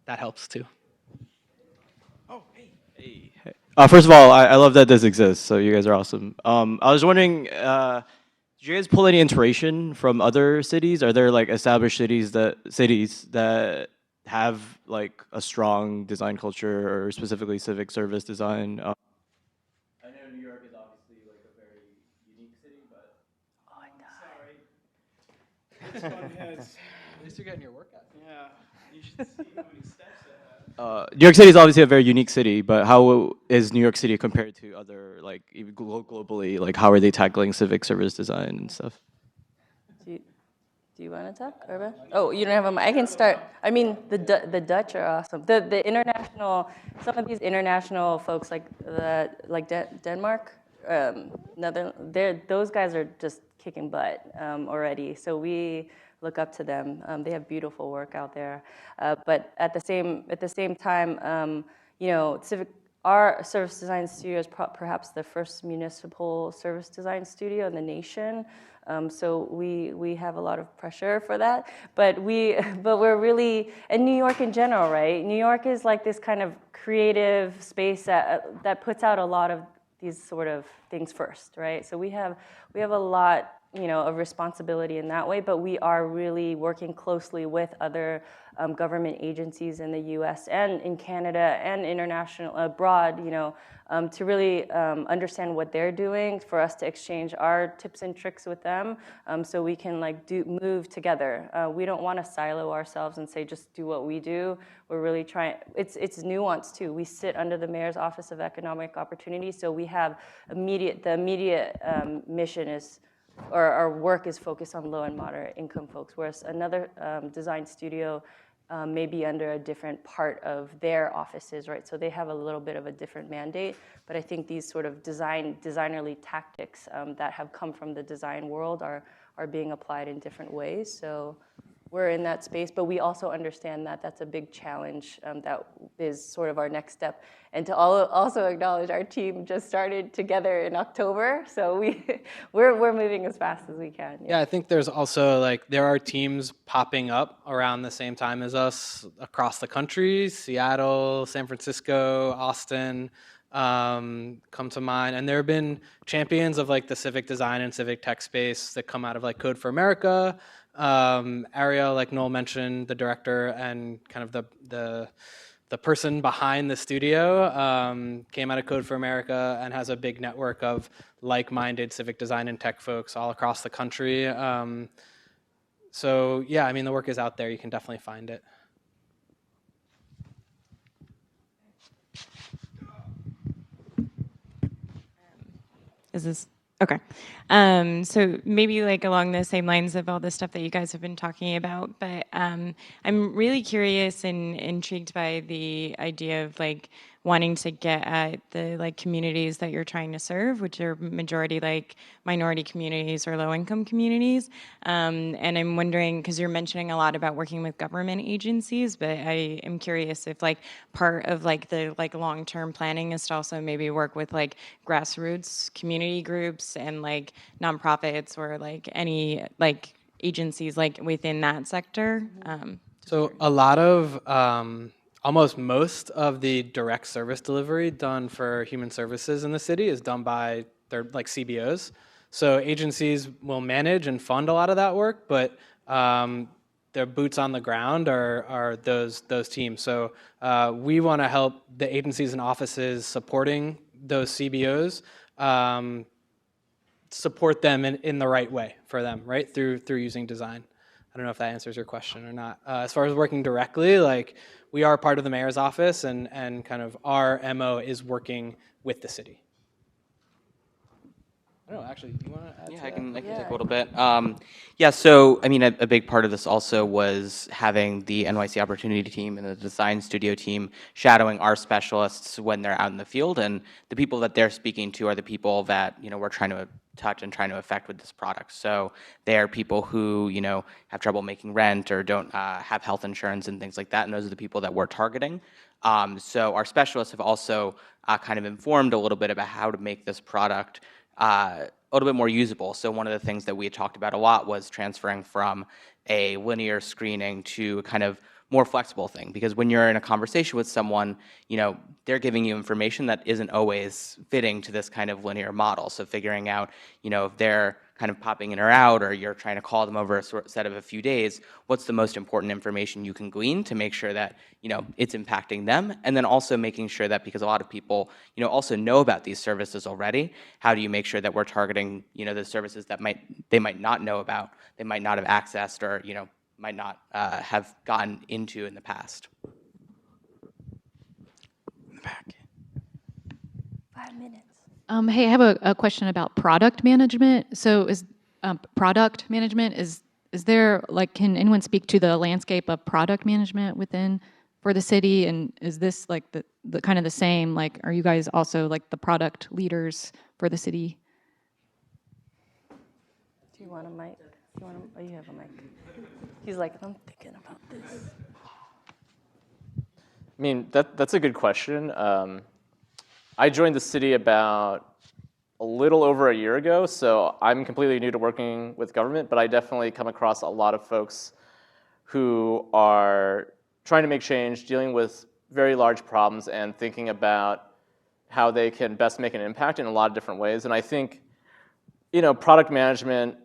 that helps too. Oh, hey. First of all, I love that this exists, so you guys are awesome. I was wondering, did you guys pull any inspiration from other cities? Are there like established cities that have like a strong design culture, or specifically civic service design? I know New York is obviously like a very unique city, but This one has. At least you're getting your workout. Yeah, you should see how many steps I have. New York City is obviously a very unique city, but how is New York City compared to other, like even globally? Like how are they tackling civic service design and stuff? Do you want to talk, Urban? Oh, you don't have a mic. I can start. I mean, the Dutch are awesome. The international, some of these international folks like Denmark, those guys are just kicking butt already. So we look up to them. They have beautiful work out there. But at the same time, our service design studio is perhaps the first municipal service design studio in the nation. So we have a lot of pressure for that. But we're really, and New York in general, right? New York is like this kind of creative space that puts out a lot of these sort of things first, right? So we have a lot, of responsibility in that way, but we are really working closely with other government agencies in the U.S. and in Canada and international abroad, to really understand what they're doing, for us to exchange our tips and tricks with them, so we can move together. We don't want to silo ourselves and say just do what we do. We're really trying. It's nuanced too. We sit under the Mayor's Office of Economic Opportunity, so we have the immediate mission is, or our work is focused on low and moderate income folks, whereas another design studio may be under a different part of their offices, right? So they have a little bit of a different mandate, but I think these sort of designerly tactics that have come from the design world are being applied in different ways. So we're in that space, but we also understand that that's a big challenge that is sort of our next step. And to also acknowledge our team just started together in October, so we're moving as fast as we can. Yeah, I think there's also there are teams popping up around the same time as us across the country. Seattle, San Francisco, Austin come to mind, and there have been champions of the civic design and civic tech space that come out of Code for America. Ariel, like Noel mentioned, the director and kind of the person behind the studio came out of Code for America and has a big network of like-minded civic design and tech folks all across the country. So yeah, I mean, the work is out there. You can definitely find it. Is this okay? So maybe along the same lines of all the stuff that you guys have been talking about, but I'm really curious and intrigued by the idea of wanting to get at the communities that you're trying to serve, which are majority minority communities or low-income communities. And I'm wondering, because you're mentioning a lot about working with government agencies, but I am curious if part of the long-term planning is to also maybe work with grassroots community groups and nonprofits or any agencies within that sector. So a lot of almost most of the direct service delivery done for human services in the city is done by their CBOs. So agencies will manage and fund a lot of that work, but their boots on the ground are those teams. So we want to help the agencies and offices supporting those CBOs support them in the right way for them, right? Through using design. I don't know if that answers your question or not. As far as working directly, we are part of the mayor's office, and kind of our MO is working with the city. I don't know, actually, do you want to add to that? I can take a little bit. Yeah, so I mean, a big part of this also was having the NYC Opportunity team and the design studio team shadowing our specialists when they're out in the field, and the people that they're speaking to are the people that we're trying to touch and trying to affect with this product. So they are people who have trouble making rent or don't have health insurance and things like that, and those are the people that we're targeting. So our specialists have also kind of informed a little bit about how to make this product a little bit more usable. So one of the things that we had talked about a lot was transferring from a linear screening to a kind of more flexible thing, because when you're in a conversation with someone, they're giving you information that isn't always fitting to this kind of linear model. So figuring out, if they're kind of popping in or out, or you're trying to call them over a set of a few days, what's the most important information you can glean to make sure that, it's impacting them? And then also making sure that, because a lot of people, also know about these services already, how do you make sure that we're targeting, the services that they might not know about, they might not have accessed, or, might not have gotten into in the past. In the back. 5 minutes. Hey, I have a question about product management. So is product management, is there, can anyone speak to the landscape of product management for the city? And is this the kind of the same, are you guys also the product leaders for the city? Do you want a mic? Oh, you have a mic. He's like, I'm thinking about this. I mean, that's a good question. I joined the city about a little over a year ago, so I'm completely new to working with government, but I definitely come across a lot of folks who are trying to make change, dealing with very large problems, and thinking about how they can best make an impact in a lot of different ways. And I think, product management,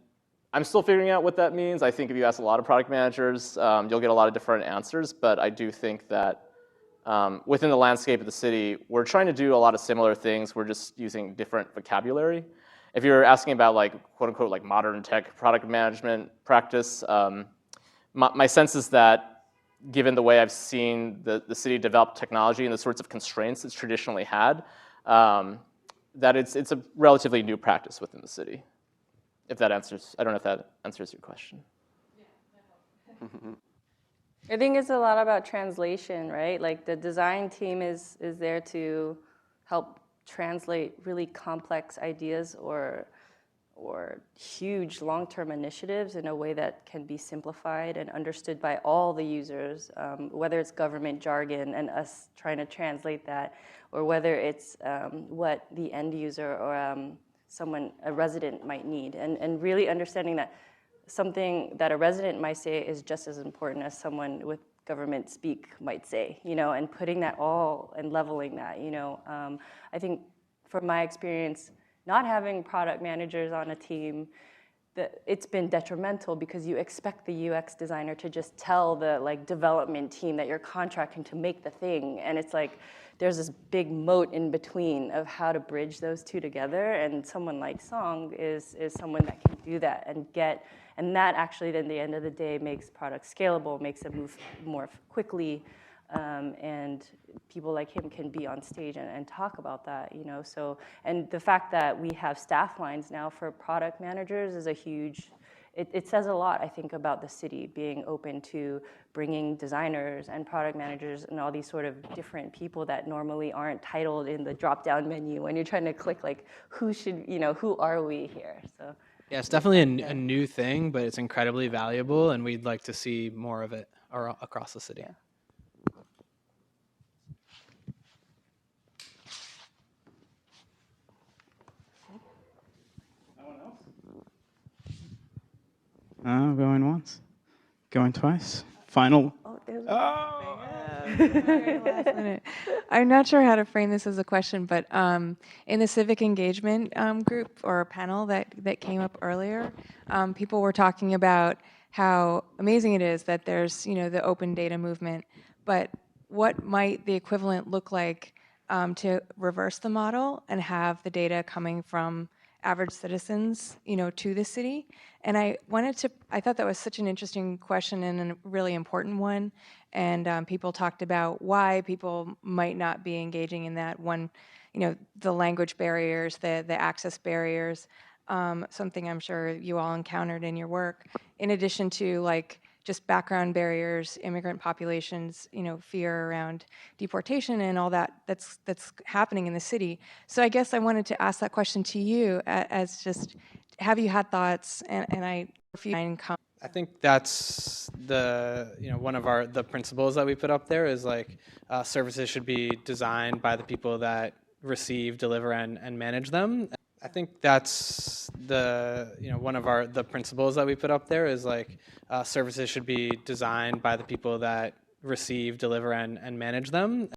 I'm still figuring out what that means. I think if you ask a lot of product managers, you'll get a lot of different answers, but I do think that within the landscape of the city, we're trying to do a lot of similar things. We're just using different vocabulary. If you're asking about like quote unquote like modern tech product management practice, my sense is that given the way I've seen the city develop technology and the sorts of constraints it's traditionally had, that it's a relatively new practice within the city. If that answers, I don't know if that answers your question. I think it's a lot about translation, right? Like the design team is there to help translate really complex ideas or huge long-term initiatives in a way that can be simplified and understood by all the users, whether it's government jargon and us trying to translate that, or whether it's what the end user or a resident might need, and really understanding that something that a resident might say is just as important as someone with government speak might say, and putting that all and leveling that, I think from my experience, not having product managers on a team, it's been detrimental because you expect the UX designer to just tell the development team that you're contracting to make the thing, and it's like there's this big moat in between of how to bridge those two together, and someone like Song is someone that can do that and that actually then at the end of the day makes products scalable, makes it move more quickly, and people like him can be on stage and talk about that, So, and the fact that we have staff lines now for product managers is a huge, it says a lot, I think, about the city being open to bringing designers and product managers and all these sort of different people that normally aren't titled in the drop-down menu when you're trying to click like, who are we here? So. Yeah, it's definitely a new thing, but it's incredibly valuable, and we'd like to see more of it across the city. Yeah. Going once, going twice. Final. Very last minute. I'm not sure how to frame this as a question, but in the civic engagement group or panel that came up earlier, people were talking about how amazing it is that there's the open data movement, but what might the equivalent look like to reverse the model and have the data coming from average citizens, to the city? And I thought that was such an interesting question and a really important one. And people talked about why people might not be engaging in that one, the language barriers, the access barriers, something I'm sure you all encountered in your work, in addition to just background barriers, immigrant populations, fear around deportation and all that's happening in the city. So I guess I wanted to ask that question to you as just, have you had thoughts? And I think that's one of the principles that we put up there is services should be designed by the people that receive, deliver, and manage them. I think that's one of the principles that we put up there is services should be designed by the people that receive, deliver, and manage them.